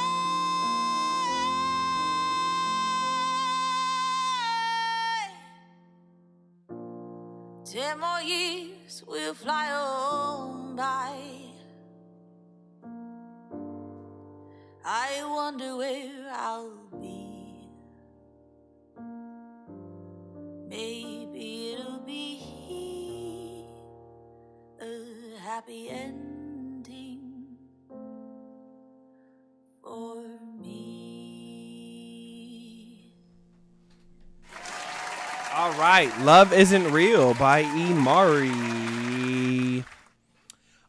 10 more years will fly on by. I wonder where I'll be. Maybe it'll be a happy ending for me. All right, Love Isn't Real by Imari.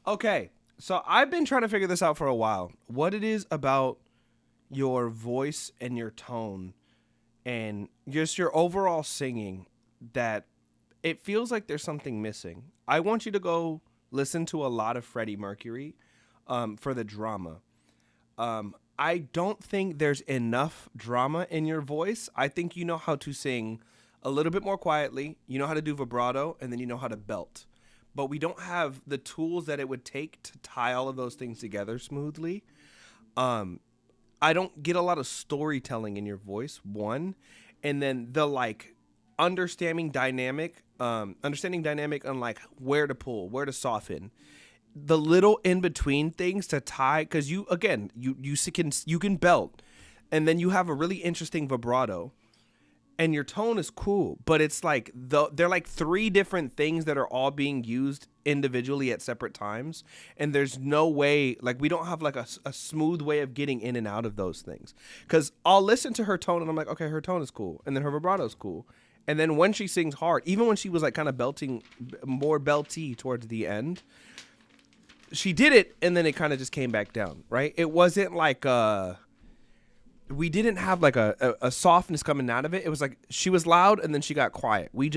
Okay, so I've been trying to figure this out for a while. What it is about your voice and your tone and just your overall singing that it feels like there's something missing. I want you to go listen to a lot of Freddie Mercury for the drama. I don't think there's enough drama in your voice. I think you know how to sing a little bit more quietly. You know how to do vibrato, and then you know how to belt. But we don't have the tools that it would take to tie all of those things together smoothly. I don't get a lot of storytelling in your voice, one. And then the like understanding dynamic on like where to pull, where to soften. The little in between things to tie, because you can belt, and then you have a really interesting vibrato, and your tone is cool, but it's like they're like three different things that are all being used individually at separate times, and there's no way, like we don't have like a smooth way of getting in and out of those things. Because I'll listen to her tone and I'm like, okay, her tone is cool, and then her vibrato is cool. And then when she sings hard, even when she was like kind of belting, more belty towards the end, she did it, and then it kind of just came back down, right? It wasn't like we didn't have like a softness coming out of it. It was like she was loud and then she got quiet. We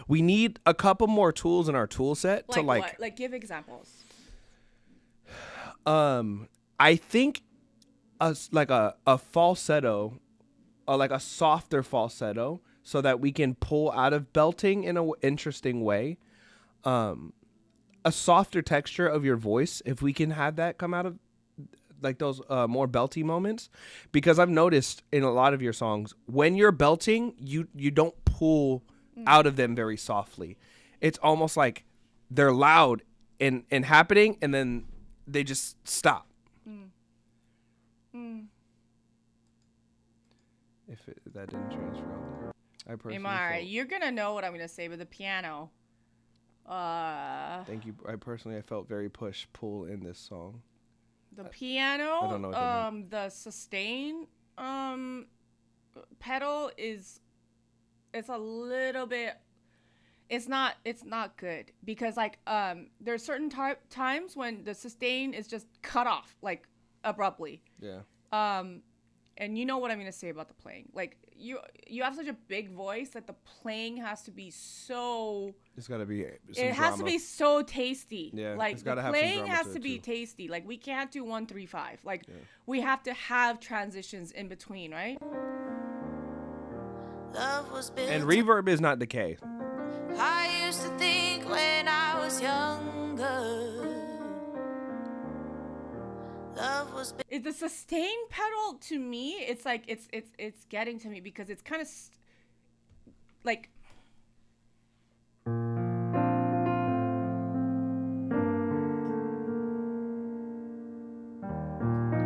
need a couple more tools in our tool set to like what? Like give examples. I think a falsetto, like a softer falsetto, so that we can pull out of belting in an interesting way. A softer texture of your voice, if we can have that come out of like those more belty moments, because I've noticed in a lot of your songs when you're belting, you don't pull out of them very softly. It's almost like they're loud and happening, and then they just stop. If that didn't transfer over, I personally Amar, you're gonna know what I'm gonna say with the piano. Thank you. I felt very pull in this song. The piano, I don't know what that meant. the sustain pedal it's a little bit, it's not good, because like there's certain times when the sustain is just cut off like abruptly. Yeah. And you know what I'm gonna say about the playing. Like you have such a big voice that the playing has to be so. It's gotta be. It has to be so tasty. Yeah. Like it's gotta the have playing some has drama to be it, too. tasty. Like we can't do 1-3-5. Like we have to have transitions in between, right? Love was built. And reverb is not decay. I used to think when I was younger. Love was built. The sustain pedal to me, it's like it's getting to me because it's kind of like.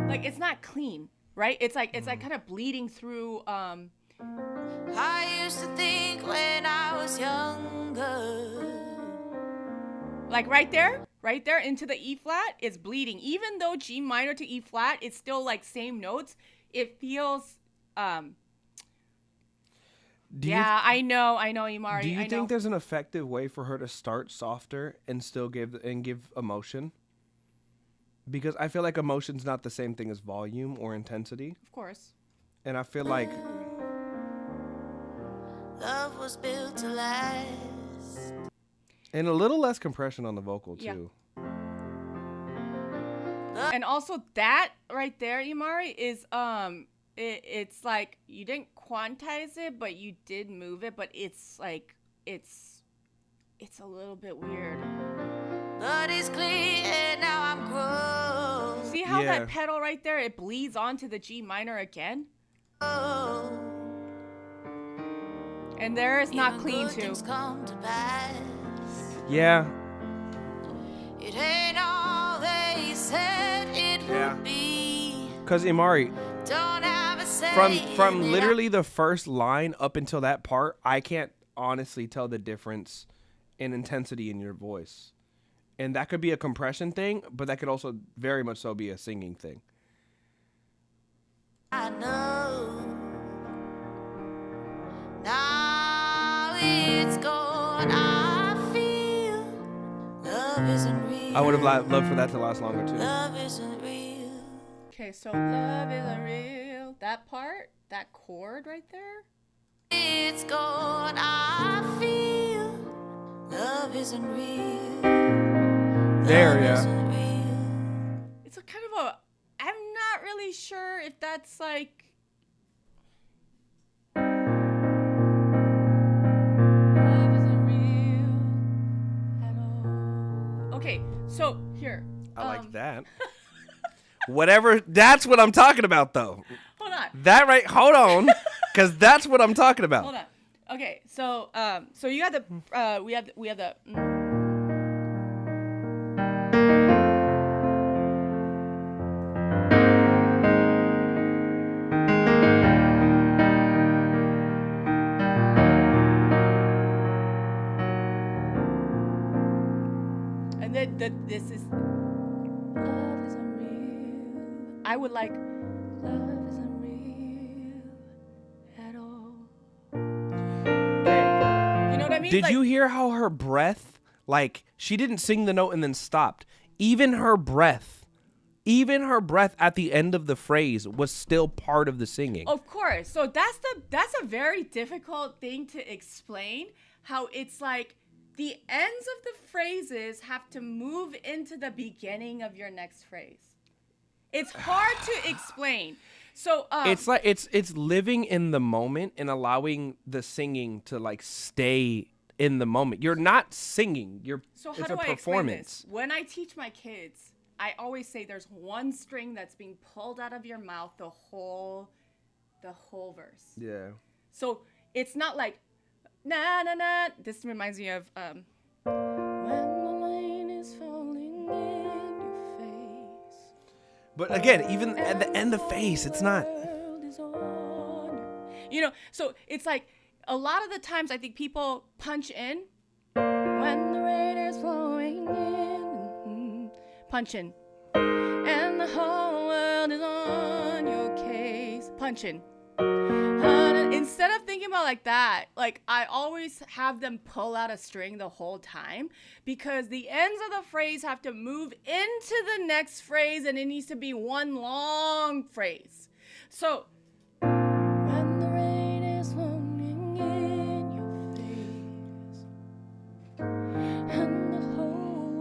Like it's not clean, right? It's like kind of bleeding through. I used to think when I was younger. Like right there into the E flat, it's bleeding. Even though G minor to E flat, it's still like same notes. It feels. I know, Imari. Do you think there's an effective way for her to start softer and still give emotion? Because I feel like emotion's not the same thing as volume or intensity. Of course. And I feel like love was built to last. And a little less compression on the vocal too. Yeah. And also that right there, Imari, is it's like you didn't quantize it, but you did move it, but it's like it's a little bit weird. But it's clear now I'm grown. See how that pedal right there, it bleeds onto the G minor again? Oh. And there is not clean too. Come to pass. Yeah. It ain't always said it would be. Because Imari, don't have a say from literally the first line up until that part, I can't honestly tell the difference in intensity in your voice. And that could be a compression thing, but that could also very much so be a singing thing. I know. Now it's gone. I feel love isn't real. I would have loved for that to last longer too. Love isn't real. Okay, so love isn't real. That part, that chord right there. It's gone. I feel love isn't real. There, yeah. It's a kind of a. I'm not really sure if that's like. Love isn't real at all. Okay, so here. I like that. Whatever. That's what I'm talking about, though. Hold on. That right. Hold on, because that's what I'm talking about. Hold on. Okay, so you got the we have the. And then this is love isn't real. I would like love isn't real at all. You know what I mean? Did you hear how her breath, like, she didn't sing the note and then stopped. Even her breath even her breath at the end of the phrase was still part of the singing. Of course. So that's a very difficult thing to explain, how it's like the ends of the phrases have to move into the beginning of your next phrase. It's hard to explain. So it's like it's living in the moment and allowing the singing to like stay in the moment. You're not singing. So how it's do a I explain performance. this? When I teach my kids, I always say there's one string that's being pulled out of your mouth the whole verse. Yeah. So it's not like na na na. This reminds me of when the rain is falling in your face. But again, even at the end of face, it's not. You know, so it's like a lot of the times I think people punch in when the rain is flowing in, punch in, and the whole world is on your case, punch in. Instead of thinking about like that, like I always have them pull out a string the whole time, because the ends of the phrase have to move into the next phrase and it needs to be one long phrase. So when the rain is falling in your face and the whole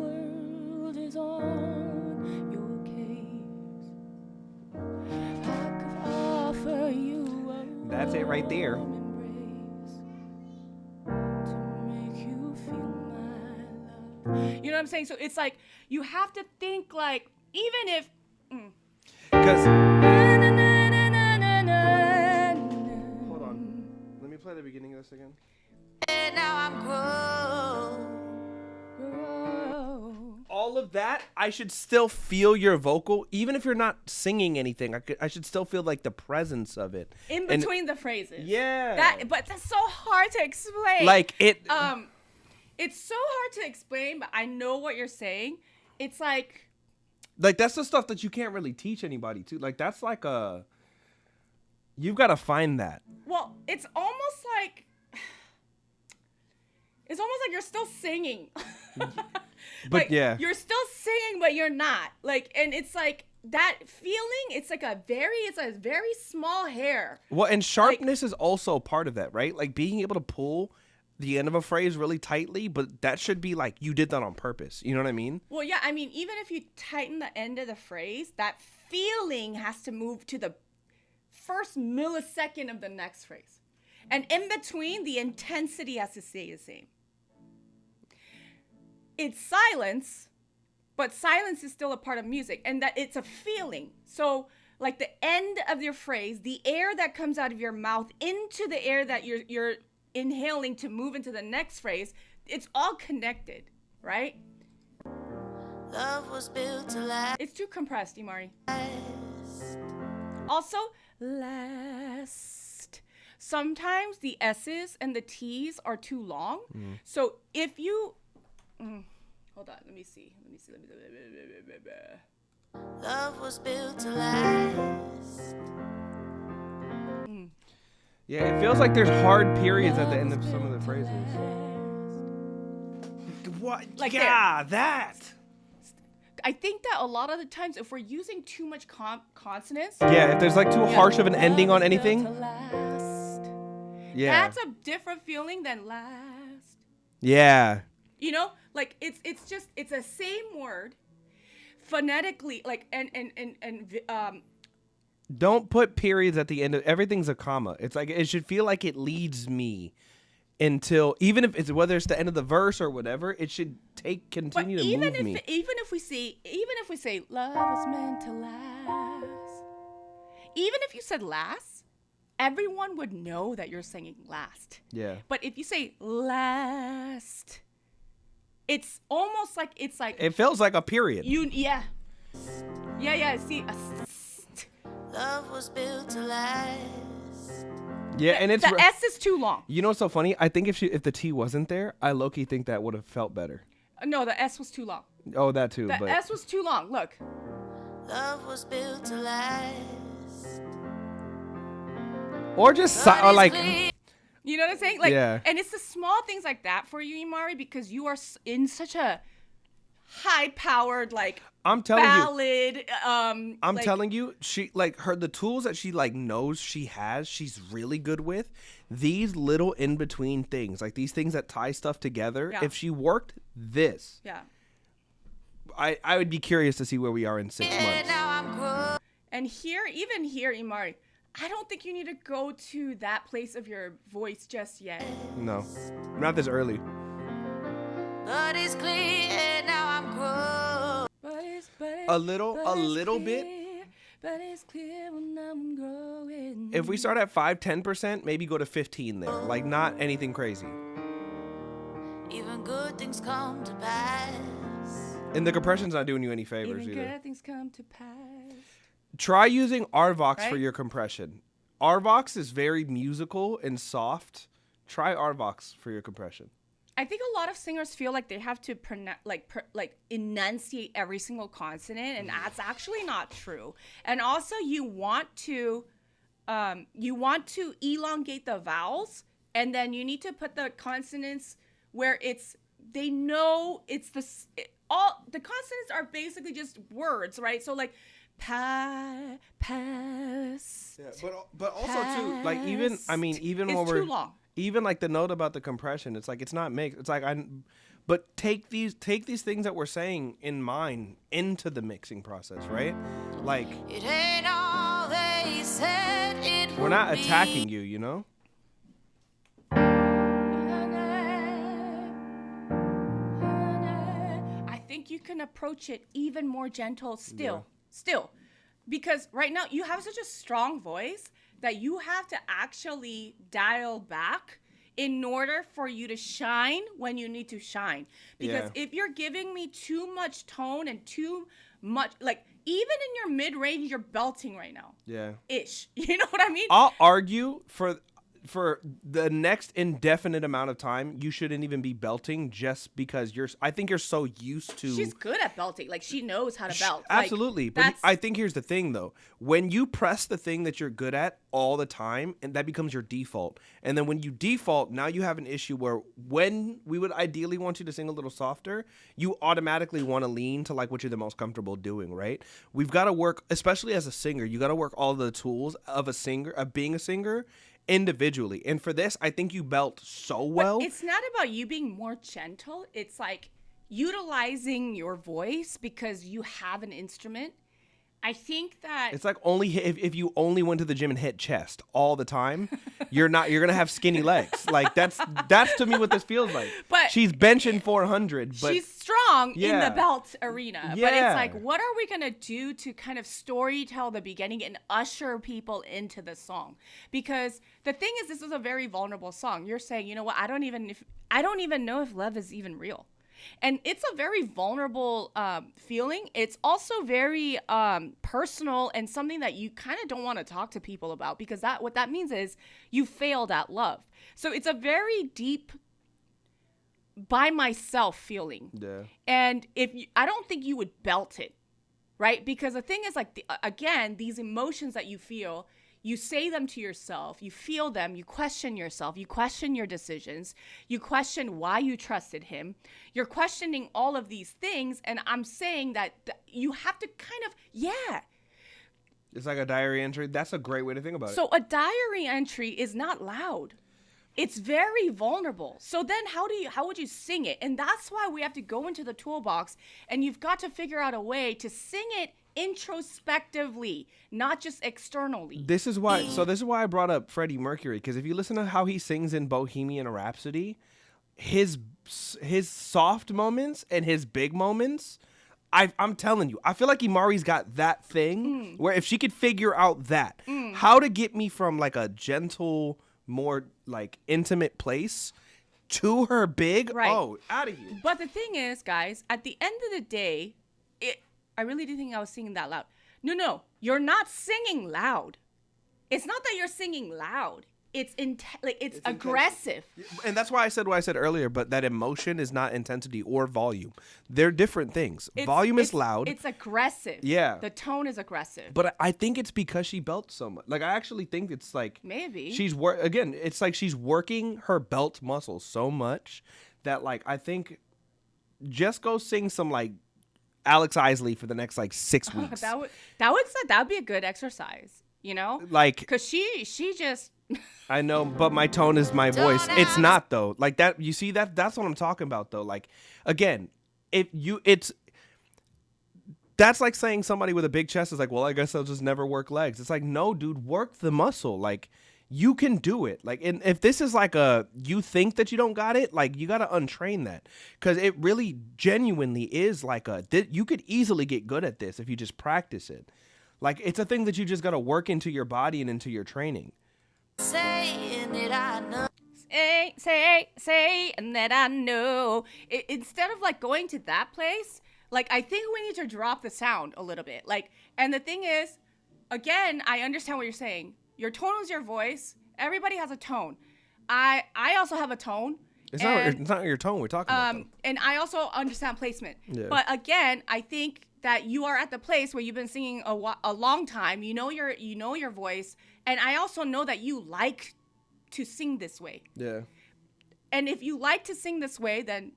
world is on your case, I could offer you. That's it right there. You know what I'm saying? So it's like you have to think like, even if because hold on, let me play the beginning of this again. And now I'm grown. All of that, I should still feel your vocal, even if you're not singing anything. I should still feel like the presence of it in between the phrases. Yeah. But that's so hard to explain. Like it. It's so hard to explain, but I know what you're saying. It's like that's the stuff that you can't really teach anybody too. Like that's like you've got to find that. Well, it's almost like you're still singing. But like, yeah, you're still singing, but you're not. Like, and it's like that feeling. It's like a very small hair. Well, and sharpness is also part of that, right? Like being able to pull the end of a phrase really tightly, but that should be like you did that on purpose. You know what I mean? Well, yeah. I mean, even if you tighten the end of the phrase, that feeling has to move to the first millisecond of the next phrase, and in between, the intensity has to stay the same. It's silence, but silence is still a part of music, and that it's a feeling. So like the end of your phrase, the air that comes out of your mouth into the air that you're inhaling to move into the next phrase, it's all connected, right? Love was built to last. It's too compressed, Imari. Also, last. Sometimes the S's and the T's are too long. So if you hold on, let me see. Love was built to last. Yeah, it feels like there's hard periods at the end of some of the phrases. What? Like yeah, that. I think that a lot of the times, if we're using too much consonants. Yeah, if there's like too harsh of an ending on anything. Yeah. That's a different feeling than last. Yeah. You know, like it's the same word phonetically, like and don't put periods at the end of everything's a comma. It's like it should feel like it leads me until, even if it's whether it's the end of the verse or whatever, it should continue to move me. Even if we say love was meant to last, even if you said last, everyone would know that you're singing last. Yeah. But if you say last, it's almost like it feels like a period. Yeah. See, love was built to last. Yeah, and it's the S is too long. You know what's so funny? I think if the T wasn't there, I low-key think that would have felt better. No, the S was too long. Oh, that too. The S was too long. Look. Love was built to last. Or just or like. You know what I'm saying? Like, yeah. And it's the small things like that for you, Imari, because you are in such a high-powered like I'm telling you. ballad. I'm like, telling you, she like the tools that she like knows she has, she's really good with. These little in between things, like these things that tie stuff together. Yeah. If she worked this, Yeah. I would be curious to see where we are in 6 months. And even here, Imari, I don't think you need to go to that place of your voice just yet. No, not this early. But it's clear now I'm grown. A little bit. But it's clear when I'm growing. If we start at 5-10%, maybe go to 15 there. Like not anything crazy. Even good things come to pass. And the compression's not doing you any favors Even either. good things come to pass. Try using RVox for Right? your compression. RVox is very musical and soft. Try RVox for your compression. I think a lot of singers feel like they have to enunciate every single consonant, and that's actually not true. And also, you want to elongate the vowels, and then you need to put the consonants where they know all the consonants are basically just words, right? So like pass. Yeah, but also too, like even when It's we're too long. even like the note about the compression, it's like it's not mixed. It's like but take these things that we're saying in mind into the mixing process, right? Like It ain't all they said it we're not attacking you, you know? I think you can approach it even more gentle still, because right now you have such a strong voice that you have to actually dial back in order for you to shine when you need to shine. Because if you're giving me too much tone and too much, like even in your mid-range, you're belting right now. Yeah. Ish. You know what I mean? I'll argue for the next indefinite amount of time, you shouldn't even be belting just because I think you're so used to. She's good at belting. Like she knows how to belt. Absolutely. Like, But I think here's the thing though. When you press the thing that you're good at all the time, and that becomes your default. And then when you default, now you have an issue where when we would ideally want you to sing a little softer, you automatically want to lean to like what you're the most comfortable doing, right? We've got to work, especially as a singer, you got to work all the tools of being a singer individually. And for this, I think you belt so well. But it's not about you being more gentle. It's like utilizing your voice because you have an instrument. I think that It's like only if you only went to the gym and hit chest all the time, you're gonna have skinny legs. Like that's to me what this feels like. But she's benching 400, but she's strong in Yeah. the belt arena. But Yeah. it's like, what are we gonna do to kind of story tell the beginning and usher people into the song? Because the thing is, this is a very vulnerable song. You're saying, you know what? I don't even know if love is even real. And it's a very vulnerable feeling. It's also very personal and something that you kind of don't want to talk to people about, because what that means is you failed at love. So it's a very deep by myself feeling. Yeah. And I don't think you would belt it, right? Because the thing is, like, again, these emotions that you feel, you say them to yourself, you feel them, you question yourself, you question your decisions, you question why you trusted him, you're questioning all of these things, and I'm saying that you have to kind of, it's like a diary entry. That's a great way to think about it. So a diary entry is not loud. It's very vulnerable. So then how would you sing it? And that's why we have to go into the toolbox, and you've got to figure out a way to sing it introspectively, not just externally. This is why I brought up Freddie Mercury, because if you listen to how he sings in Bohemian Rhapsody, his soft moments and his big moments, I'm telling you, I feel like Imari's got that thing where if she could figure out that, how to get me from like a gentle, more like intimate place to her big, out of here. But the thing is, guys, at the end of the day, I really did think I was singing that loud. No, you're not singing loud. It's not that you're singing loud. It's it's aggressive. And that's why I said what I said earlier, but that emotion is not intensity or volume. They're different things. Volume is loud. It's aggressive. Yeah. The tone is aggressive. But I think it's because she belts so much. Like, I actually think it's like... Maybe. It's like she's working her belt muscles so much that, like, I think just go sing some like Alex Isley for the next like 6 weeks. That would be a good exercise, you know? Like, because she just. I know, but my tone is my voice. It's not though. Like that, you see that's what I'm talking about though. Like, again, that's like saying somebody with a big chest is like, well, I guess I'll just never work legs. It's like, no, dude, work the muscle. Like, you can do it. Like, and if this is like you think that you don't got it, like, you got to untrain that, because it really genuinely is like you could easily get good at this if you just practice it. Like, it's a thing that you just got to work into your body and into your training. Saying that I know. Say, and that I know. Instead of like going to that place, like, I think we need to drop the sound a little bit. Like, and the thing is, again, I understand what you're saying. Your tone is your voice. Everybody has a tone. I also have a tone. It's not your tone we're talking about. And I also understand placement. Yeah. But again, I think that you are at the place where you've been singing a long time. You know your voice, and I also know that you like to sing this way. Yeah. And if you like to sing this way, then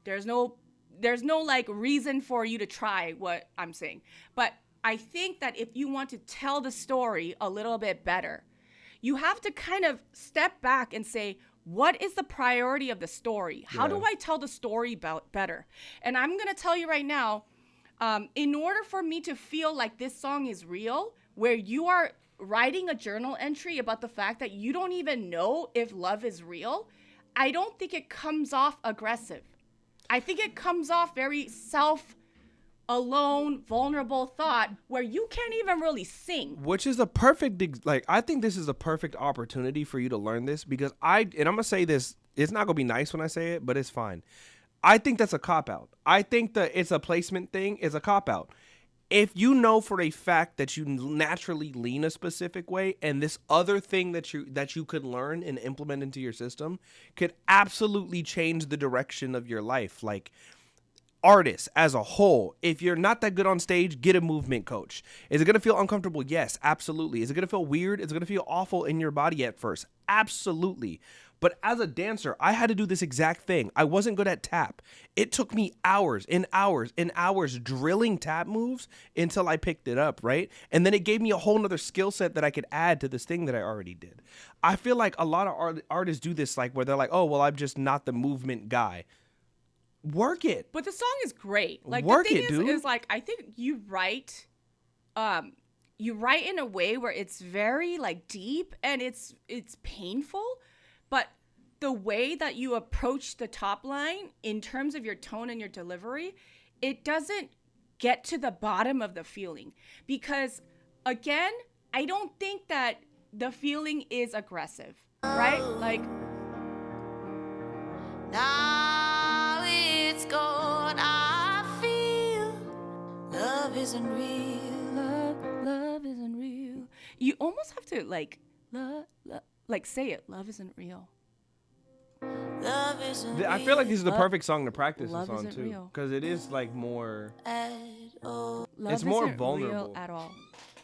there's no like reason for you to try what I'm saying. But I think that if you want to tell the story a little bit better, you have to kind of step back and say, what is the priority of the story? How do I tell the story better? And I'm going to tell you right now, in order for me to feel like this song is real, where you are writing a journal entry about the fact that you don't even know if love is real, I don't think it comes off aggressive. I think it comes off very alone, vulnerable thought where you can't even really sing. Which is a perfect, like, I think this is a perfect opportunity for you to learn this, because and I'm going to say this, it's not going to be nice when I say it, but it's fine. I think that's a cop-out. I think that it's a placement thing is a cop-out. If you know for a fact that you naturally lean a specific way, and this other thing that you could learn and implement into your system could absolutely change the direction of your life. Like, artists as a whole, if you're not that good on stage, get a movement coach. Is it going to feel uncomfortable? Yes, absolutely. Is it going to feel weird? Is it going to feel awful in your body at first? Absolutely. But as a dancer, I had to do this exact thing. I wasn't good at tap. It took me hours and hours and hours drilling tap moves until I picked it up, right? And then it gave me a whole nother skill set that I could add to this thing that I already did. I feel like a lot of artists do this, like, where they're like, oh, well, I'm just not the movement guy. Work it. But the song is great. Like, Work the thing it, dude. is like, I think you write in a way where it's very like deep and it's painful, but the way that you approach the top line in terms of your tone and your delivery, it doesn't get to the bottom of the feeling. Because again, I don't think that the feeling is aggressive, right? Like, Now it's gone. I feel love isn't real. Love isn't real. You almost have to like say it. Love isn't real. Love isn't I feel like this is the perfect song to practice Love this on isn't too, real. because it is like more. Love It's more isn't vulnerable real at all.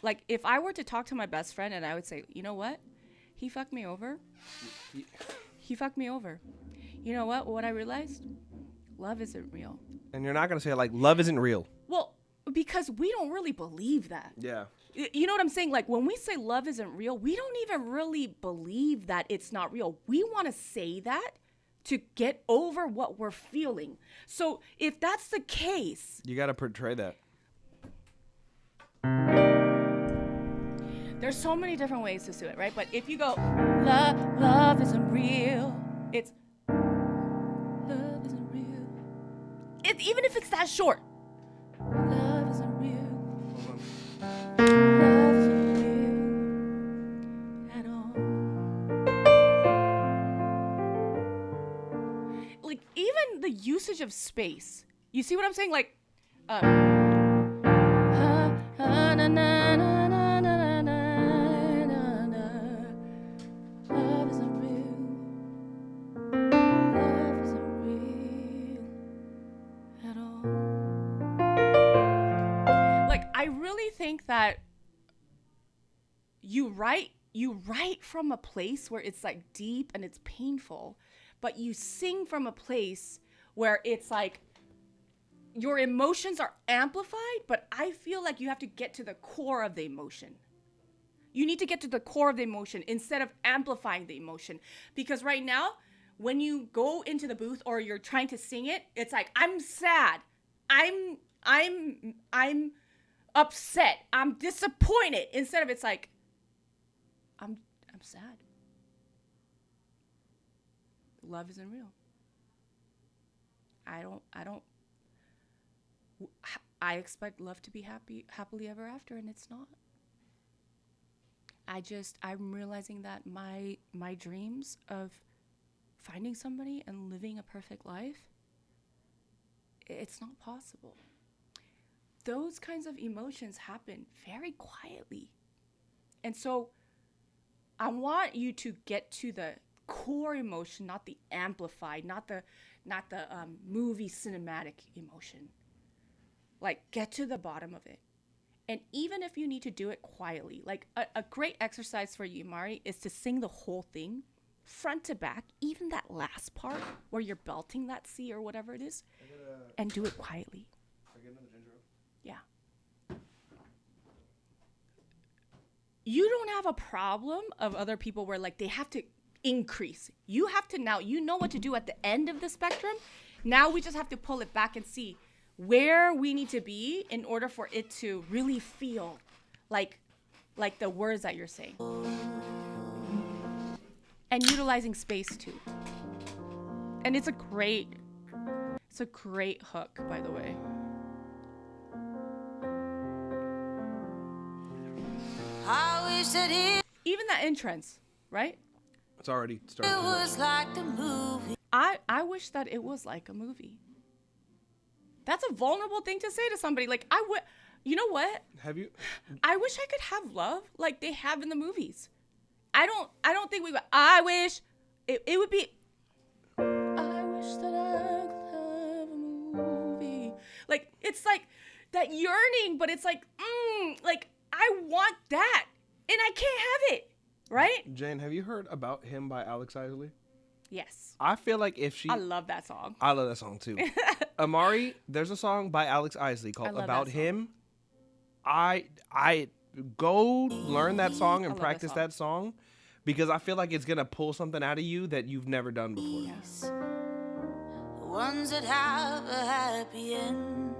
Like, if I were to talk to my best friend and I would say, you know what, he fucked me over. He fucked me over. You know what I realized? Love isn't real. And you're not gonna say like love isn't real. Well, because we don't really believe that. Yeah. You know what I'm saying? Like, when we say love isn't real, we don't even really believe that it's not real. We want to say that to get over what we're feeling. So if that's the case, You gotta portray that. there's so many different ways to do it, right? But if you go, love isn't real, it's love isn't real. Even if it's that short. Love isn't real. Love isn't real at all. Like, even the usage of space. You see what I'm saying? Like, na, na, na, na, na, na, na, na. Love isn't real. Love isn't real at all. Like, I really think that you write from a place where it's like deep and it's painful, but you sing from a place where it's like your emotions are amplified, but I feel like you have to get to the core of the emotion. You need to get to the core of the emotion instead of amplifying the emotion. Because right now, when you go into the booth or you're trying to sing it, it's like, I'm sad. I'm upset. I'm disappointed. Instead of it's like, I'm sad. Love isn't real. I expect love to be happily ever after, and it's not. I'm realizing that my dreams of finding somebody and living a perfect life, it's not possible. Those kinds of emotions happen very quietly. And so I want you to get to the core emotion, not the amplified, not the movie cinematic emotion. Like, get to the bottom of it. And even if you need to do it quietly, like a great exercise for you, Mari, is to sing the whole thing front to back, even that last part where you're belting that C or whatever it is, and do it quietly. Yeah. You don't have a problem of other people where like they have to increase. You have to now, you know what to do at the end of the spectrum. Now we just have to pull it back and see where we need to be in order for it to really feel like the words that you're saying. And utilizing space too. And it's a great hook, by the way. I wish that even that entrance, right? It's already started. it was like the movie. I wish that it was like a movie. That's a vulnerable thing to say to somebody. Like, you know what? Have you? I wish I could have love like they have in the movies. I don't think we would. I wish it would be. I wish that I could have a movie. Like, it's like that yearning, but it's like I want that, and I can't have it, right? Jane, have you heard About Him by Alex Isley? Yes. I feel like if she... I love that song. I love that song too. Amari, there's a song by Alex Isley called About Him. I go learn that song and practice that song because I feel like it's going to pull something out of you that you've never done before. Yes. The ones that have a happy end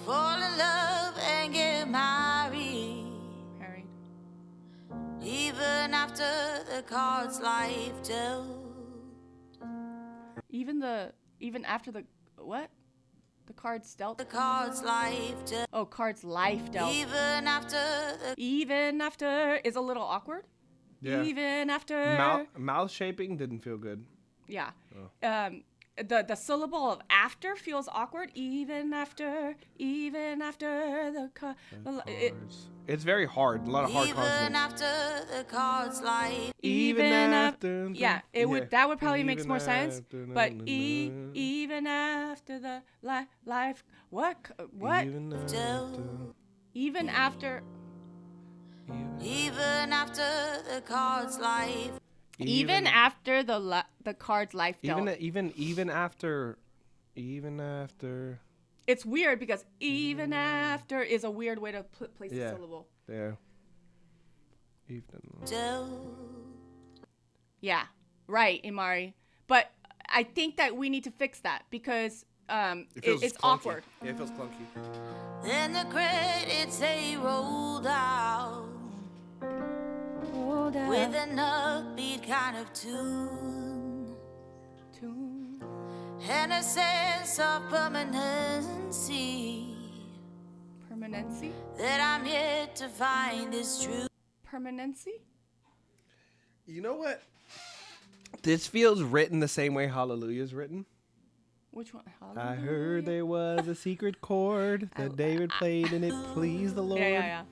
fall in love and get married. Even after the cards life dealt. Even after the what? The cards dealt. The cards life dealt. Oh, cards life dealt. Even after is a little awkward. Yeah. Even after mouth shaping didn't feel good. Yeah. Oh. The syllable of after feels awkward. Even after the cards. It's very hard. A lot of hard consonants. Even after the cards life. Even after. Yeah, that would probably make more sense. But even after the life. What? Even after. Even after the cards life. Even after the card's life dealt. Even after. It's weird because even after is a weird way to place a syllable. Yeah. Yeah. Right, Imari. But I think that we need to fix that because it's awkward. Yeah, it feels clunky. Then the credits they rolled out. With an upbeat kind of tune. And a sense of permanency. That I'm yet to find is true. Permanency? You know what? This feels written the same way Hallelujah is written. Which one? Hallelujah? I heard there was a secret chord that David played and it pleased the Lord. Yeah.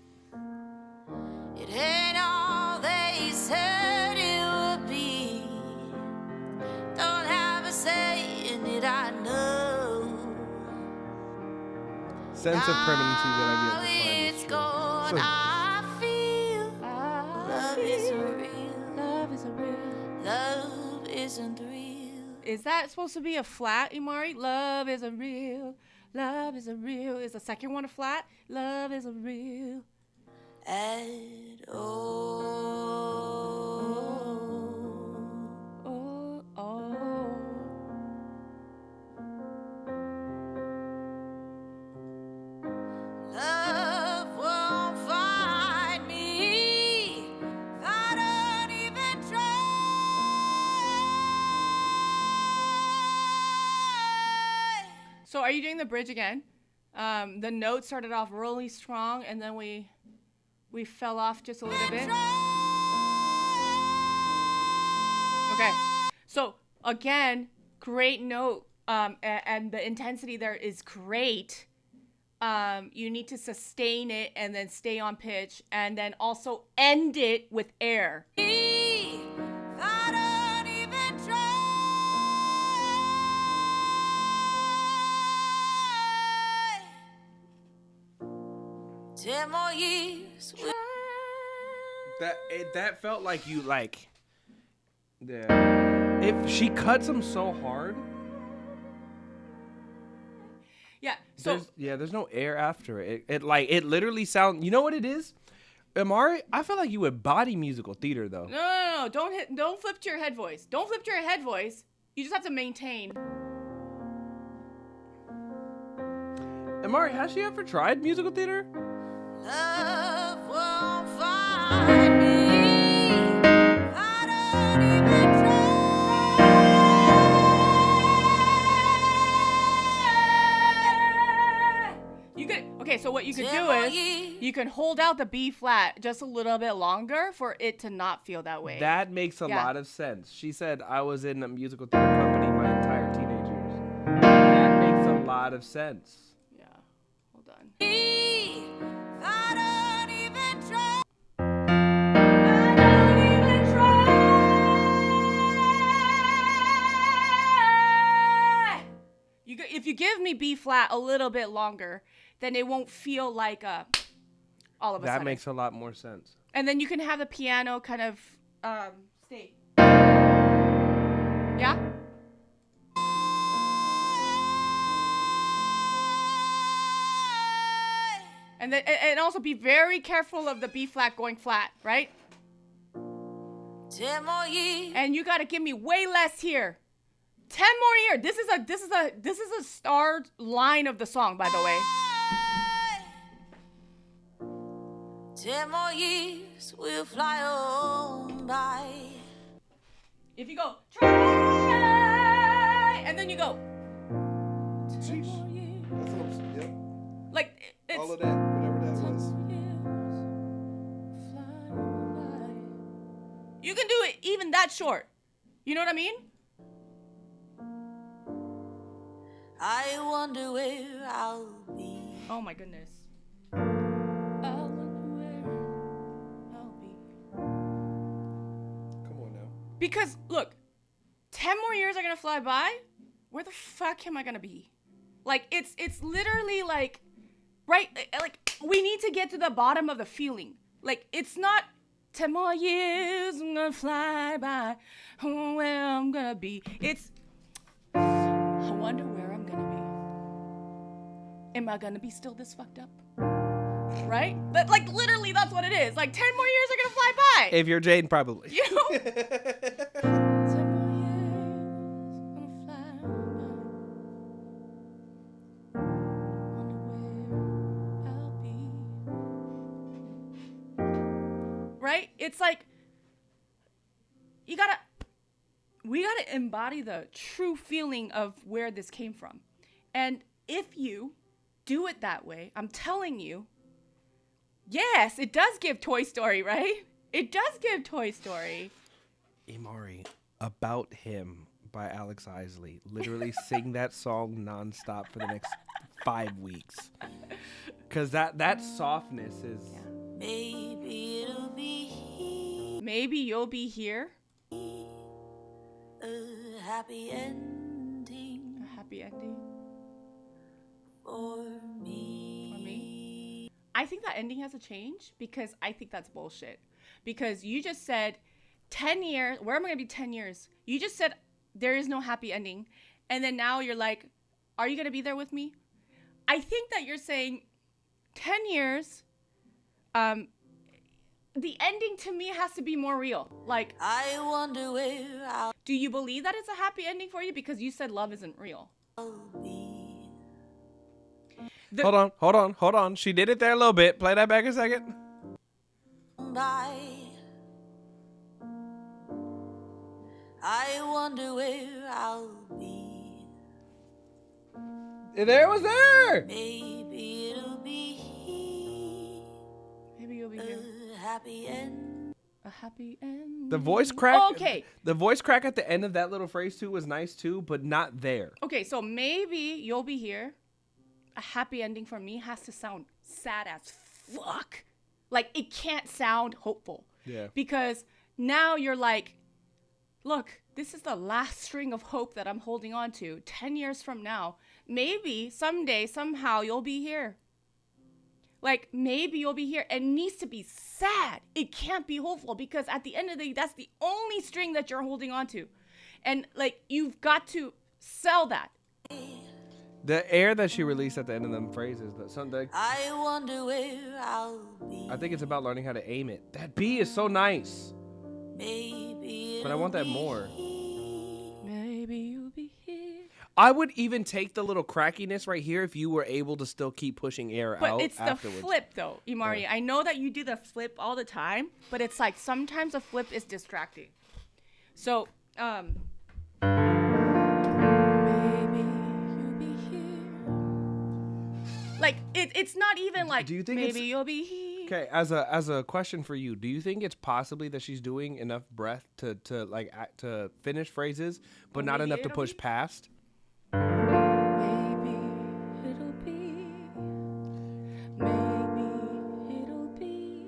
It ain't all they said it would be. Don't have a say in it, I know. Sense of permanency that I've yet to find. It's gone, I feel. Love isn't real. Love isn't real. Love isn't real. Is that supposed to be a flat, Imari? Love is a real. Love is a real. Is the second one a flat? Love is a real. At all. Oh, oh. Love won't find me. I don't even try. So are you doing the bridge again? The note started off really strong, and then we fell off just a little bit. Okay. So again, great note, and the intensity there is great. You need to sustain it and then stay on pitch, and then also end it with air. I don't even try. 10 more years. That felt like you like. Yeah. If she cuts him so hard. Yeah. So there's no air after it. It literally sound. You know what it is, Amari? I feel like you would body musical theater though. No. Don't flip to your head voice. Don't flip to your head voice. You just have to maintain. Amari, has she ever tried musical theater? Love won't find me. I don't even try. You could so what you could do is you can hold out the B flat just a little bit longer for it to not feel that way. That makes a lot of sense. She said I was in a musical theater company my entire teenage years. That makes a lot of sense. Yeah. Hold on. I don't even try. If you give me B flat a little bit longer, then it won't feel like all of a sudden. That makes a lot more sense. And then you can have the piano kind of stay. Yeah? And then and also be very careful of the B flat going flat, right? 10 more years. And you gotta give me way less here. 10 more years. This is a star line of the song, by the way. 10 more years will fly on by. If you go try, and then you go. Sheesh. That's what I'm, yep. Like it's all of that, whatever that was. You can do it even that short. You know what I mean? I wonder where I'll be. Oh my goodness. I wonder where I'll be. Come on now. Because look, 10 more years are gonna fly by. Where the fuck am I gonna be? Like it's literally like, right? Like we need to get to the bottom of the feeling. Like it's not 10 more years I'm gonna fly by. Where I'm gonna be. It's I wonder where I'm gonna be. Am I gonna be still this fucked up? Right? But like literally that's what it is. Like 10 more years are gonna fly by. If you're Jane, probably. You know? 10 more years gonna fly by. Wonder where I'll be. Right? It's like we gotta embody the true feeling of where this came from. And if you do it that way, I'm telling you, yes, it does give Toy Story, right? It does give Toy Story. Imari, About Him by Alex Isley. Literally sing that song nonstop for the next 5 weeks. Because that softness is... Yeah. Maybe it'll be here. Maybe you'll be here. A happy ending. A happy ending. For me. I think that ending has to change because I think that's bullshit. Because you just said 10 years. Where am I going to be 10 years? You just said there is no happy ending. And then now you're like, are you going to be there with me? I think that you're saying 10 years, the ending to me has to be more real. Like, I wonder where I'll do you believe that it's a happy ending for you? Because you said love isn't real. be. Hold on. She did it there a little bit. Play that back a second. By. I wonder where I'll be. There was there. Maybe it'll be here. Maybe you'll be here. A happy end. A happy end. The voice crack. Okay. The voice crack at the end of that little phrase too was nice too, but not there. Okay, so maybe you'll be here. A happy ending for me has to sound sad as fuck. Like, it can't sound hopeful. Yeah. Because now you're like, look, this is the last string of hope that I'm holding on to. 10 years from now, maybe someday, somehow, you'll be here. Like, maybe you'll be here. It needs to be sad. It can't be hopeful, because at the end of the day, that's the only string that you're holding on to. And, like, you've got to sell that. The air that she released at the end of them phrases, that something. I wonder where I'll be. I think it's about learning how to aim it. That B is so nice. Maybe But I want that more. Maybe you'll be here. I would even take the little crackiness right here if you were able to still keep pushing air But out it's afterwards. the flip, though, Imari. Yeah. I know that you do the flip all the time, but it's like sometimes a flip is distracting. So, maybe you'll be here. Like, it's not even like, Do you think maybe it's- you'll be here. Okay, as a question for you, do you think it's possibly that she's doing enough breath to finish phrases, but not enough to push past? Maybe it'll be. Maybe it'll be.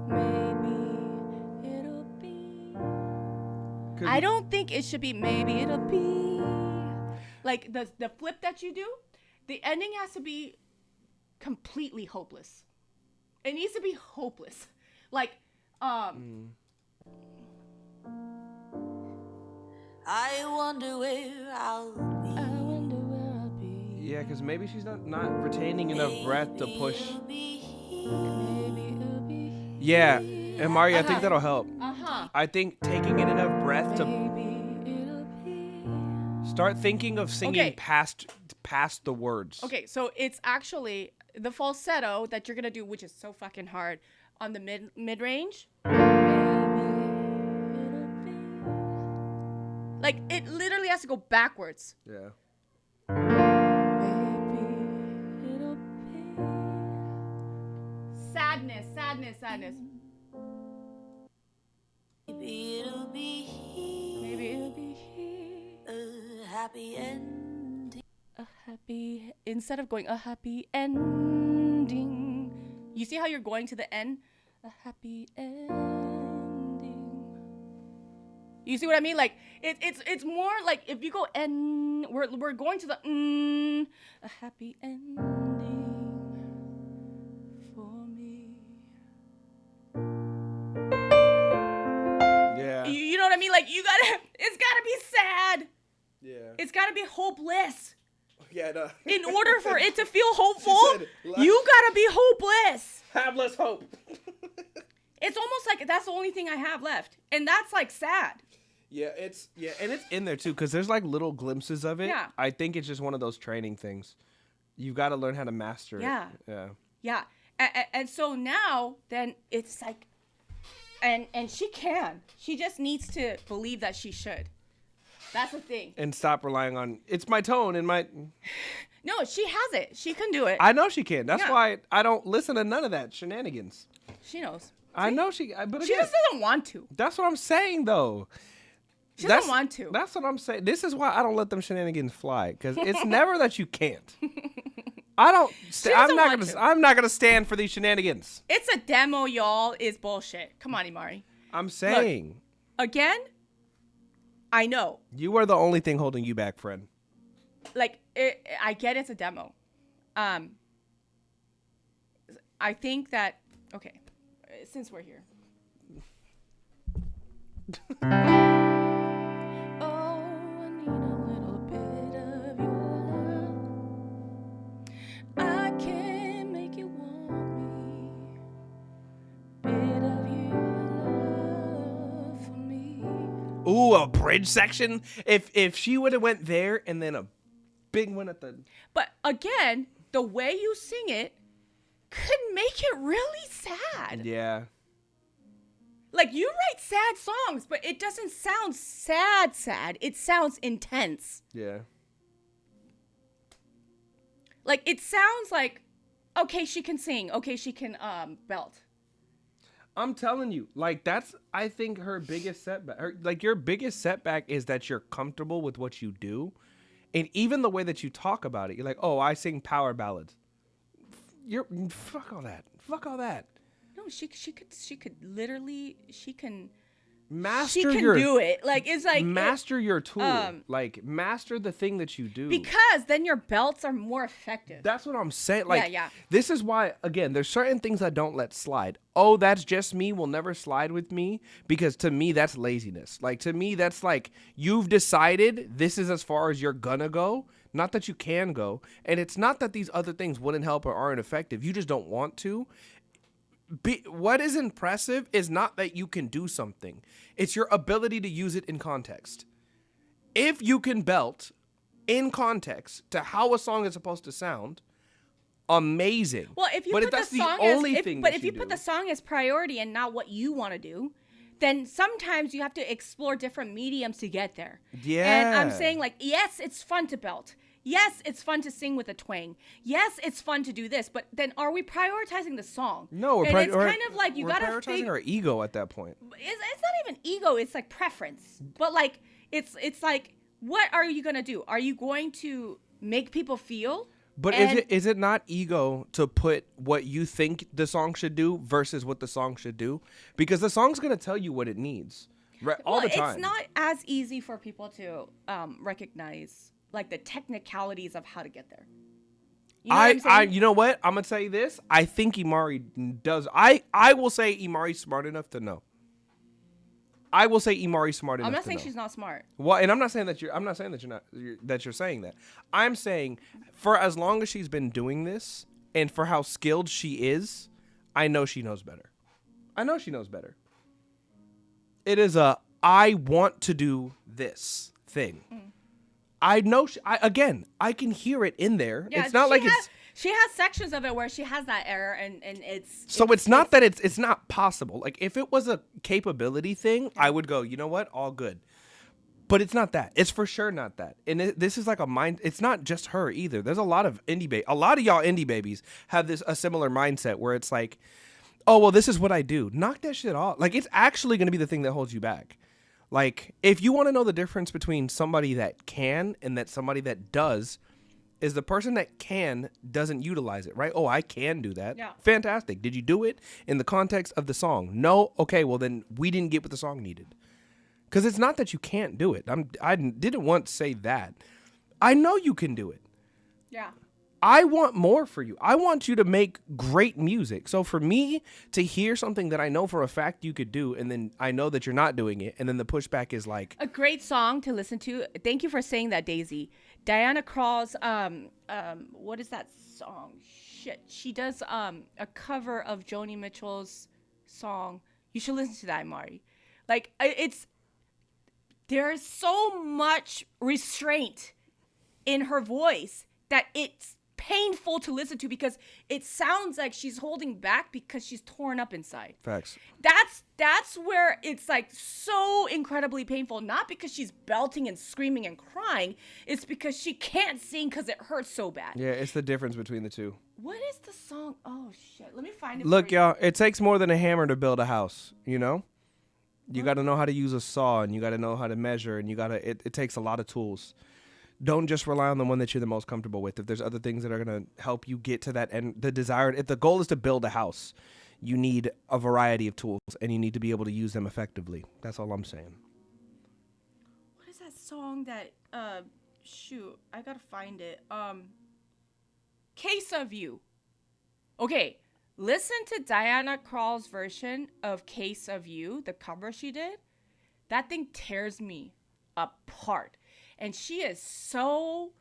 Maybe it'll be. I don't think it should be maybe it'll be. Like the flip that you do, the ending has to be completely hopeless. It needs to be hopeless. Like, I wonder where I'll be. I wonder where I'll be. Yeah, because maybe she's not retaining enough breath to push. Maybe it'll be. Yeah, and Mari, I think that'll help. Uh-huh. I think taking in enough breath to start thinking of singing Okay. past the words. Okay, so it's actually the falsetto that you're gonna do, which is so fucking hard, on the mid range. Like, it literally has to go backwards. Yeah. Sadness, sadness, sadness. Maybe it'll be here. Maybe it'll be here. A happy ending. A happy, instead of going a happy ending, you see how you're going to the end? A happy ending. You see what I mean? Like, it's more like if you go end, we're going to the a happy ending for me. Yeah. You know what I mean? Like, it's gotta be sad. Yeah. It's gotta be hopeless. Yeah, no. In order for it to feel hopeful, said, you gotta be hopeless. Have less hope. It's almost like that's the only thing I have left, and that's like sad. Yeah, and it's in there too, because there's like little glimpses of it. Yeah. I think it's just one of those training things. You've got to learn how to master Yeah. it. Yeah. Yeah, and so now then it's like, and she can. She just needs to believe that she should. That's the thing. And stop relying on it's my tone and my. No, she has it. She can do it. I know she can. That's Yeah. why I don't listen to none of that shenanigans. She knows. I know she. But She again, just doesn't want to. that's what I'm saying though. She doesn't want to. That's what I'm saying. This is why I don't let them shenanigans fly, because it's never that you can't. I don't. I'm not gonna stand for these shenanigans. It's a demo, y'all. Is bullshit. Come on, Imari. I'm saying. Again, I know. You are the only thing holding you back, friend. Like, I get it's a demo. I think that, okay, since we're here. Oh, Ooh, a bridge section. If she would have went there and then a big one at the. But again, the way you sing it could make it really sad. Yeah. Like, you write sad songs, but it doesn't sound sad. It sounds intense. Yeah. Like, it sounds like, okay, she can sing. Okay, she can belt. I'm telling you, like, that's, I think, her biggest setback. Your biggest setback is that you're comfortable with what you do. And even the way that you talk about it, you're like, oh, I sing power ballads. Fuck all that. Fuck all that. No, she could literally, she can do it. Like, it's like master your tool. Like, master the thing that you do. Because then your belts are more effective. That's what I'm saying. Like, yeah. This is why, again, there's certain things I don't let slide. Oh, that's just me, will never slide with me, because to me that's laziness. Like, to me that's like, you've decided this is as far as you're gonna go. Not that you can go, and it's not that these other things wouldn't help or aren't effective. You just don't want to. What is impressive is not that you can do something. It's your ability to use it in context. If you can belt in context to how a song is supposed to sound, amazing. Well, if you but put that's the song if you put the song as priority and not what you want to do, then sometimes you have to explore different mediums to get there. Yeah. And I'm saying, like, yes, it's fun to belt. Yes, it's fun to sing with a twang. Yes, it's fun to do this. But then are we prioritizing the song? No, it's kind of like we're prioritizing our ego at that point. It's not even ego. It's like preference. But like it's like, what are you gonna do? Are you going to make people feel? But is it not ego to put what you think the song should do versus what the song should do? Because the song's gonna tell you what it needs, right? All the time. It's not as easy for people to recognize, like, the technicalities of how to get there. You know what I'm saying? You know what? I'm gonna tell you this. I think Imari does. I will say Imari's smart enough to know. I will say Imari's smart enough. I'm not to saying know. she's not smart. Well, and I'm not saying that you're. I'm not saying that you're not. That you're saying that. I'm saying for as long as she's been doing this, and for how skilled she is, I know she knows better. I know she knows better. It is I want to do this thing. I know. I can hear it in there. Yeah, it's not like it's. She has sections of it where she has that error, and it's. So it's not that it's not possible. Like, if it was a capability thing, I would go, you know what, all good. But it's not that. It's for sure not that. And this is like a mind. It's not just her either. There's a lot of a lot of y'all indie babies have a similar mindset where it's like, oh well, this is what I do. Knock that shit off. Like, it's actually going to be the thing that holds you back. Like, if you want to know the difference between somebody that can and that somebody that does, is the person that can doesn't utilize it, right? Oh, I can do that. Yeah. Fantastic. Did you do it in the context of the song? No? Okay, well then we didn't get what the song needed. Because it's not that you can't do it. I didn't want to say that. I know you can do it. Yeah. I want more for you. I want you to make great music. So for me to hear something that I know for a fact you could do, and then I know that you're not doing it, and then the pushback is like... A great song to listen to. Thank you for saying that, Daisy. Diana Krall's, what is that song? Shit. She does a cover of Joni Mitchell's song. You should listen to that, Mari. Like, there's so much restraint in her voice that it's painful to listen to, because it sounds like she's holding back because she's torn up inside. Facts. That's where it's like so incredibly painful, not because she's belting and screaming and crying. It's because she can't sing because it hurts so bad. Yeah, it's the difference between the two. What is the song? Oh shit, let me find it. Look, y'all, it takes more than a hammer to build a house, you know? You got to know how to use a saw, and you got to know how to measure, and it takes a lot of tools. Don't just rely on the one that you're the most comfortable with. If there's other things that are going to help you get to that end, if the goal is to build a house, you need a variety of tools, and you need to be able to use them effectively. That's all I'm saying. What is that song that, shoot, I got to find it. Case of You. Okay, listen to Diana Krall's version of Case of You, the cover she did. That thing tears me apart. And she is so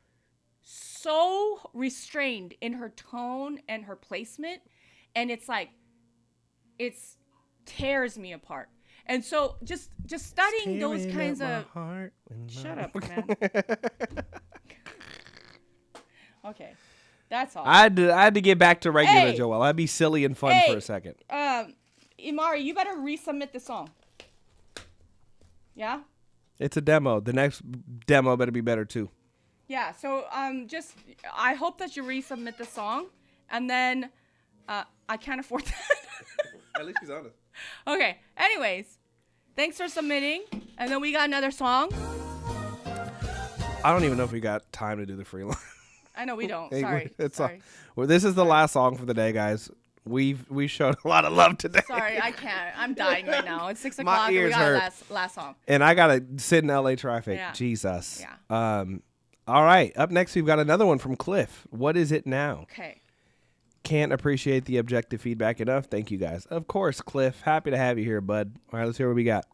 restrained in her tone and her placement. And it's like, it tears me apart. And so just studying those kinds of shut up, man. Okay, that's all. I had to get back to regular Joel. I'd be silly and fun for a second. Imari, you better resubmit the song. Yeah. It's a demo. The next demo better be better too. Yeah. So just I hope that you resubmit the song, and then I can't afford that. At least he's honest. Okay. Anyways, thanks for submitting, and then we got another song. I don't even know if we got time to do the freelance. I know we don't. Hey, Sorry. Well, this is the last song for the day, guys. We showed a lot of love today. Sorry, I can't. I'm dying right now. It's 6 My o'clock. And we ears got hurt. last song. And I gotta sit in LA traffic. Yeah. Jesus. Yeah. All right. Up next, we've got another one from Cliff. What is it now? Okay. Can't appreciate the objective feedback enough. Thank you, guys. Of course, Cliff. Happy to have you here, bud. All right, let's hear what we got.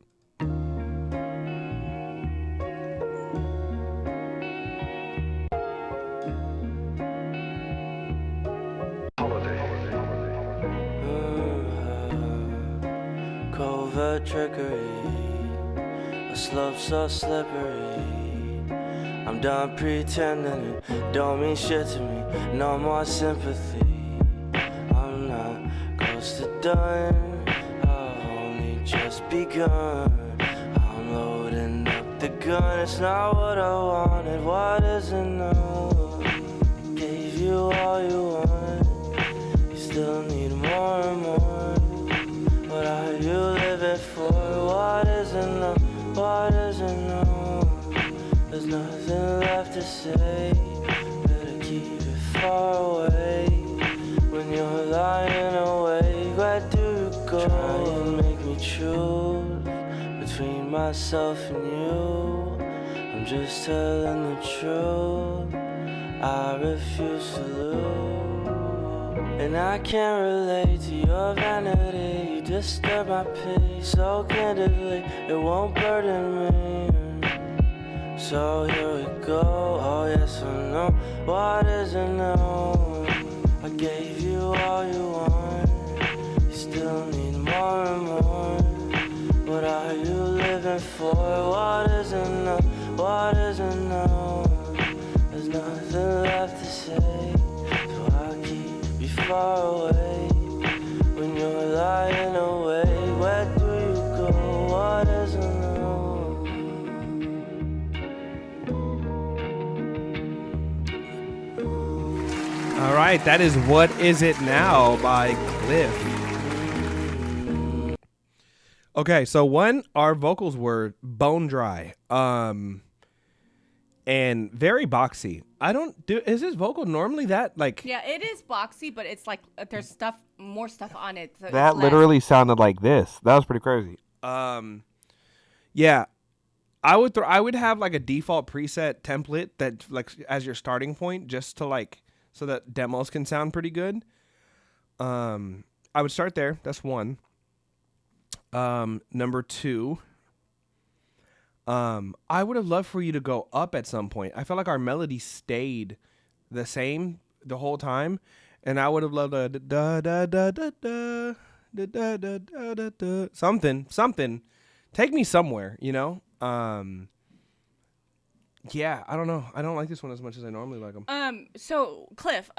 Covert trickery, a slope so slippery. I'm done pretending it don't mean shit to me. No more sympathy. I'm not close to done. I've only just begun. I'm loading up the gun. It's not what I wanted. What is enough? Gave you all you want. You still need more and more. What are you living for? What is enough? What is enough? There's nothing left to say. Better keep it far away. When you're lying awake, where do you go? Try and make me choose between myself and you. I'm just telling the truth. I refuse to lose. And I can't relate to your vanity. You disturb my peace so candidly. It won't burden me. So here we go. Oh yes or no. What is a no? I gave you all you want. You still need more and more. What are you living for? What is enough? What is enough? There's nothing left to say. So I'll keep you far away. When you're lying awake, where do you go? What is enough? All right, that is What Is It Now by Cliff. Okay, so one, our vocals were bone dry, and very boxy. Is his vocal normally that like? Yeah, it is boxy, but it's like there's more stuff on it. So That literally sounded like this. That was pretty crazy. Yeah, I would have like a default preset template that like as your starting point, just to like so that demos can sound pretty good. I would start there. That's one. Number two. I would have loved for you to go up at some point. I felt like our melody stayed the same the whole time, and I would have loved a da da da da da da da da da da da something. Take me somewhere, you know. Yeah, I don't know. I don't like this one as much as I normally like them. So Cliff,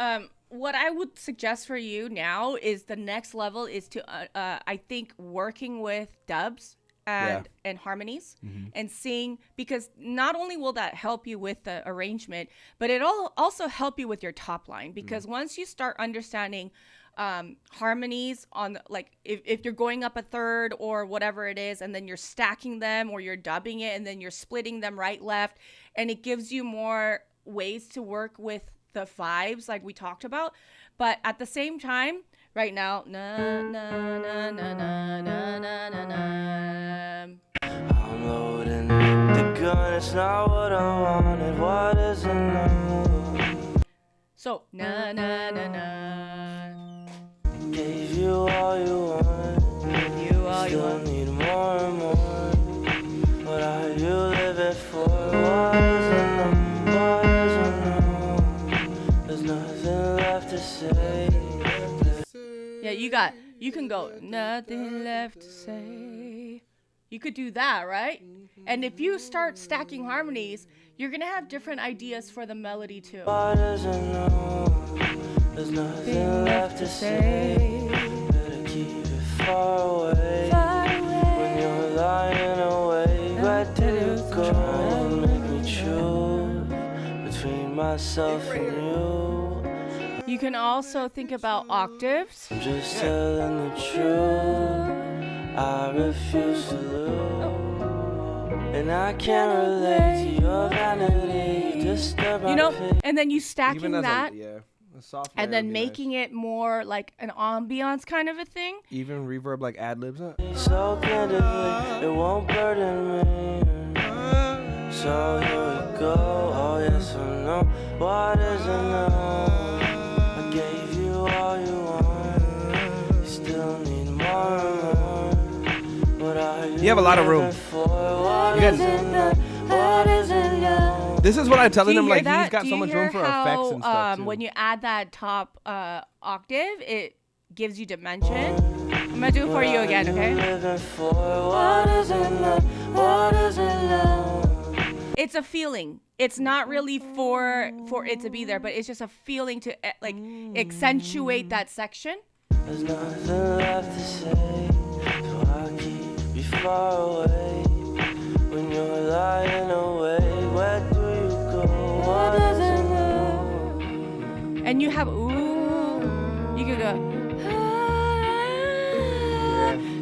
what I would suggest for you now is the next level is to, I think, working with dubs and harmonies and sing, because not only will that help you with the arrangement, but it'll also help you with your top line, because once you start understanding harmonies on like if you're going up a third or whatever it is, and then you're stacking them or you're dubbing it and then you're splitting them right left, and it gives you more ways to work with the vibes like we talked about. But at the same time, right now, na na na na na na na na na. I'm loading the gun. It's not what I wanted. What is enough? So na na na na. Gave you all you want. Gave you all you Still want. need more and more. What are you living for? What is enough? What is enough? There's nothing left to say. Yeah, you can go. Nothing left to say. You could do that, right? And if you start stacking harmonies, you're gonna have different ideas for the melody too. There's nothing left to say. Better keep it far away. When you're lying awake, where do you go? Make me choose between myself and you. You can also think about octaves. I'm just telling the truth. I refuse to lose. And I can't relate to your vanity. You disturb my peace. And then you stacking that. A soft And layer then would be making it more like an ambiance kind of a thing. Even reverb like ad-libs. So candidly, it won't burden me. So here we go. Oh yes or no? What is enough? I gave you all you want. You still need more and more. What are You have a lot of room. This is what I'm telling him. Like, he's got so much room for effects and stuff too. When you add that top octave, it gives you dimension. I'm gonna do it for you again, okay? It's a feeling. It's not really for it to be there, but it's just a feeling to like accentuate that section. There's nothing left to say, so I keep you far away. When you're lying away, where do you go? What is it now? And you have you can go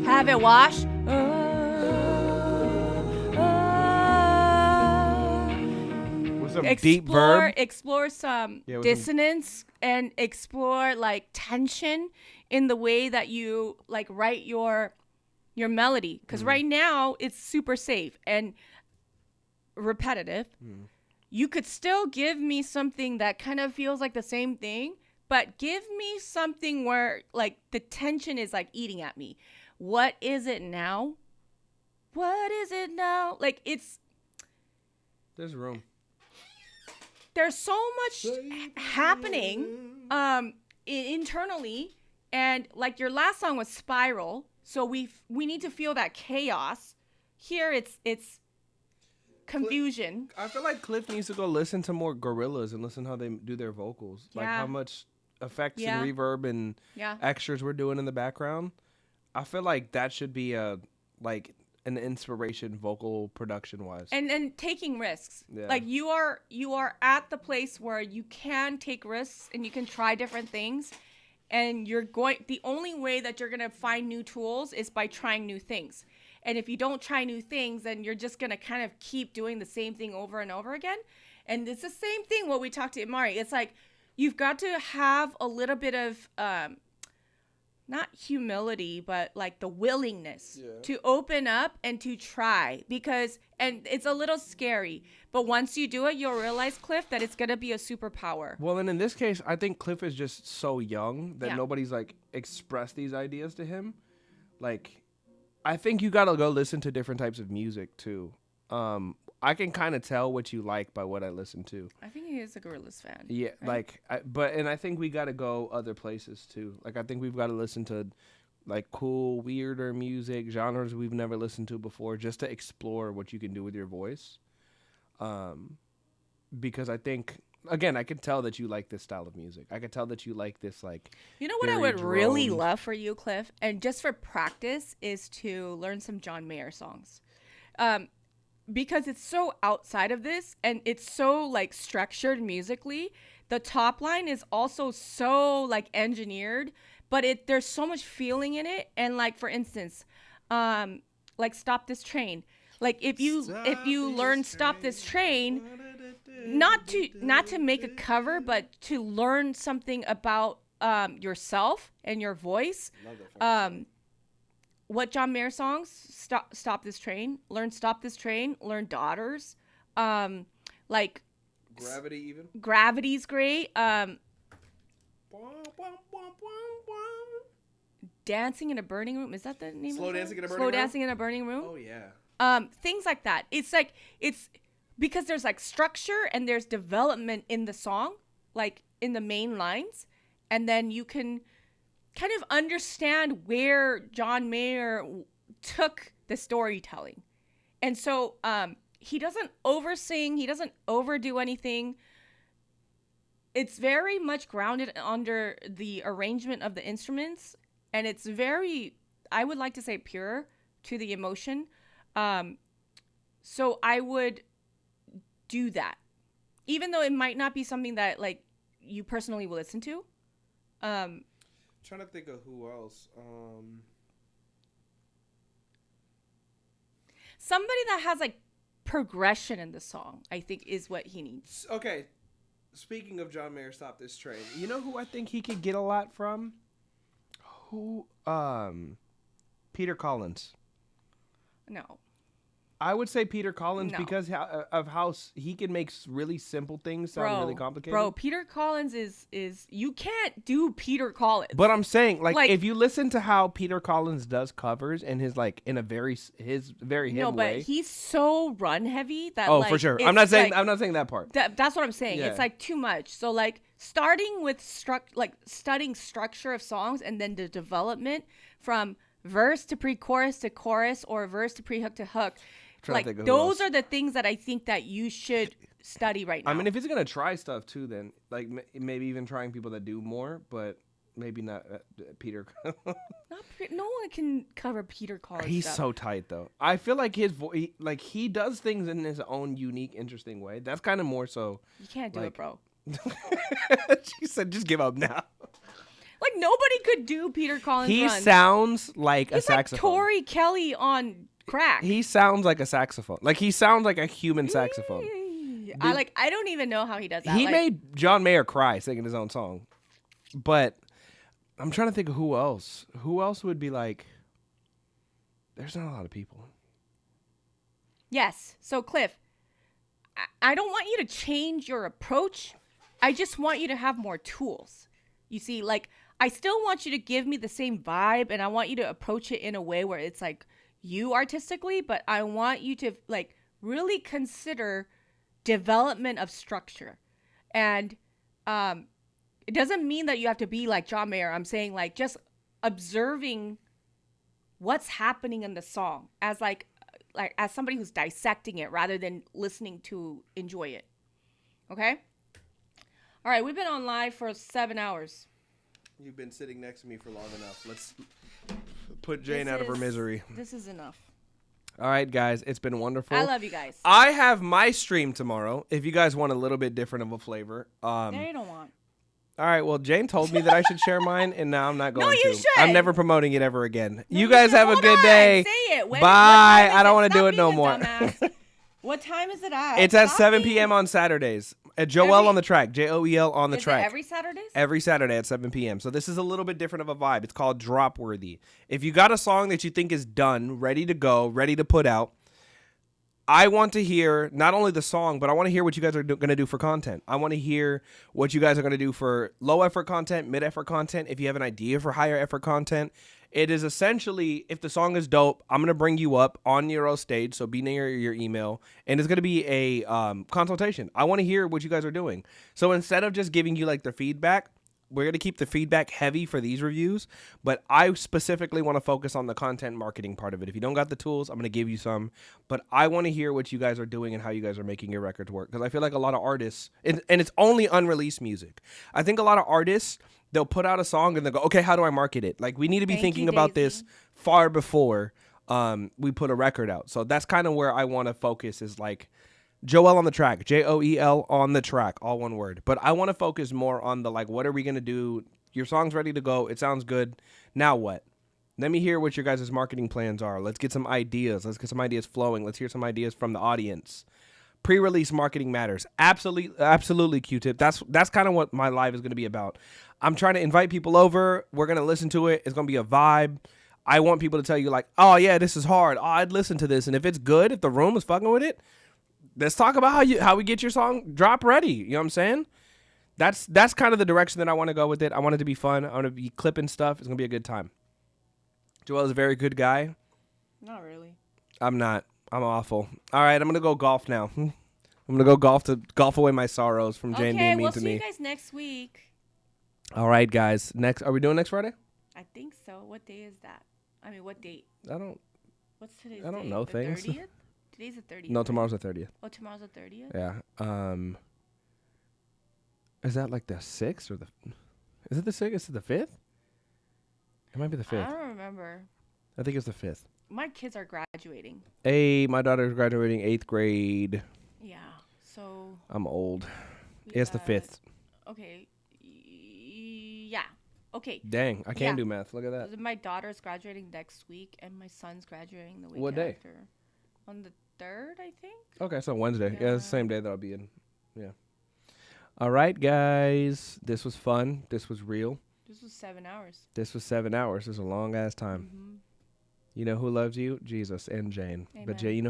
have it wash. With some deep verb. Explore some dissonance and explore like tension in the way that you like write your melody. Because right now it's super safe and repetitive. You could still give me something that kind of feels like the same thing, but give me something where like the tension is like eating at me. What is it now? What is it now? Like There's room. There's so much happening internally, and like your last song was Spiral, so we need to feel that chaos. Here it's confusion. I feel like Cliff needs to go listen to more Gorillaz and listen how they do their vocals. Like how much effects and reverb and extras we're doing in the background. I feel like that should be an inspiration vocal production wise. And taking risks. Like you are at the place where you can take risks and you can try different things, and the only way that you're going to find new tools is by trying new things. And if you don't try new things, then you're just going to kind of keep doing the same thing over and over again. And it's the same thing what we talked to Imari. It's like you've got to have a little bit of not humility, but like the willingness to open up and to try, and it's a little scary, but once you do it, you'll realize, Cliff, that it's going to be a superpower. Well, and in this case, I think Cliff is just so young that nobody's like expressed these ideas to him. Like, I think you got to go listen to different types of music too. I can kind of tell what you like by what I listen to. I think he is a Gorillaz fan. Yeah, right? and I think we got to go other places too. Like, I think we've got to listen to like cool, weirder music, genres we've never listened to before, just to explore what you can do with your voice. Because I think, again, I can tell that you like this style of music. I can tell that you like this, like, you know what I would really love for you, Cliff, and just for practice, is to learn some John Mayer songs. Because it's so outside of this and it's so like structured musically. The top line is also so like engineered, but there's so much feeling in it. And like, for instance, like Stop This Train. Like if you learn Stop This Train, not to make a cover, but to learn something about yourself and your voice. What John Mayer songs? Stop This Train. Learn Stop This Train. Learn Daughters. Like Gravity even. Gravity's great. Dancing in a Burning Room. Is that the name? Slow Dancing in a Burning Slow Room? Dancing in a Burning Room. Oh yeah. Things like that. It's because there's like structure and there's development in the song, like in the main lines, and then you can kind of understand where John Mayer took the storytelling. And so he doesn't oversing, he doesn't overdo anything. It's very much grounded under the arrangement of the instruments, and it's very, I would like to say, pure to the emotion. So I would do that, even though it might not be something that like you personally will listen to. Trying to think of who else. Somebody that has like progression in the song, I think, is what he needs. Okay, speaking of John Mayer, Stop This Train. You know who I think he could get a lot from? Who? Peter Collins. No. I would say Peter Collins No. because of how he can make really simple things sound really complicated. Bro, Peter Collins is you can't do Peter Collins. But I'm saying, like if you listen to how Peter Collins does covers in his like in a very him way. No, but he's so run heavy that for sure. I'm not saying that part. That's what I'm saying. Yeah. It's like too much. So like starting with studying structure of songs and then the development from verse to pre-chorus to chorus or verse to pre-hook to hook. Like those are the things that I think that you should study right now. I mean, if he's gonna try stuff too, then like maybe even trying people that do more, but maybe not Peter. No one can cover Peter Collins. He's stuff. so tight though. I feel like his voice, like he does things in his own unique, interesting way. That's kind of more so. You can't do it, bro. She said, "Just give up now." Like nobody could do Peter Collins. He runs. sounds like He's a saxophone. Like Tori Kelly on crack. He sounds like a saxophone. Like he sounds like a human saxophone. I don't even know how he does that. He made John Mayer cry singing his own song. But I'm trying to think of who else. Who else would be like? There's not a lot of people. Yes. So Cliff, I don't want you to change your approach. I just want you to have more tools. You see, like I still want you to give me the same vibe, and I want you to approach it in a way where it's like you artistically, but I want you to like really consider development of structure. And it doesn't mean that you have to be like John Mayer. I'm saying like just observing what's happening in the song as like as somebody who's dissecting it rather than listening to enjoy it. Okay? All right, we've been on live for 7 hours. You've been sitting next to me for long enough. Let's put Jane out of her misery. This is enough. All right, guys. It's been wonderful. I love you guys. I have my stream tomorrow. If you guys want a little bit different of a flavor. They don't want. All right. Well, Jane told me that I should share mine, and now I'm not going to. No, you should. I'm never promoting it ever again. You guys have a good day. Say it. Bye. I don't want to do it no more. What time is it at? It's at 7 p.m. on Saturdays. At Joel on the Track. JOEL on the Track. Every Saturday? Every Saturday at 7 p.m. So this is a little bit different of a vibe. It's called Drop Worthy. If you got a song that you think is done, ready to go, ready to put out, I want to hear not only the song, but I want to hear what you guys are going to do for content. I want to hear what you guys are going to do for low effort content, mid effort content. If you have an idea for higher effort content, it is essentially, if the song is dope, I'm going to bring you up on Neuro stage. So be near your email, and it's going to be a consultation. I want to hear what you guys are doing. So instead of just giving you like the feedback, we're going to keep the feedback heavy for these reviews, but I specifically want to focus on the content marketing part of it. If you don't got the tools, I'm going to give you some, but I want to hear what you guys are doing and how you guys are making your records work. Because I feel like a lot of artists, and it's only unreleased music. I think a lot of artists, they'll put out a song and they'll go, okay, how do I market it? Like we need to be thinking about this far before we put a record out. So that's kind of where I want to focus is like, Joel on the Track, JOEL on the Track, all one word. But I want to focus more on the like, what are we going to do? Your song's ready to go. It sounds good. Now what? Let me hear what your guys' marketing plans are. Let's get some ideas. Let's get some ideas flowing. Let's hear some ideas from the audience. Pre-release marketing matters. Absolutely, Q-Tip. That's kind of what my live is going to be about. I'm trying to invite people over. We're going to listen to it. It's going to be a vibe. I want people to tell you like, oh, yeah, this is hard. Oh, I'd listen to this. And if it's good, if the room is fucking with it, let's talk about how we get your song drop ready. You know what I'm saying? That's kind of the direction that I want to go with it. I want it to be fun. I want to be clipping stuff. It's going to be a good time. Joel is a very good guy. Not really. I'm not. I'm awful. All right, I'm going to go golf now. I'm going to go golf away my sorrows from Jane being mean to me. Okay, we'll see you guys next week. All right, guys. Are we doing next Friday? I think so. What day is that? I mean, what date? I don't. What's today's I don't date? know The things. 30th? Today's the 30th. No, right? tomorrow's the 30th. Oh, tomorrow's the 30th? Yeah. Is that like the 6th or the... Is it the 6th? Is it the 5th? It might be the 5th. I don't remember. I think it's the 5th. My kids are graduating. Hey, my daughter's graduating 8th grade. Yeah, so... I'm old. we It's the got- 5th. Okay. Yeah. Okay. Dang, I can't do math. Look at that. My daughter's graduating next week, and my son's graduating the week What day? after. On the 3rd, I think. Okay, so Wednesday. Yeah, it's the same day that I'll be in. Yeah. All right, guys. This was fun. This was real. This was 7 hours. This was 7 hours. This was a long ass time. Mm-hmm. You know who loves you? Jesus and Jane. But Jane, you know.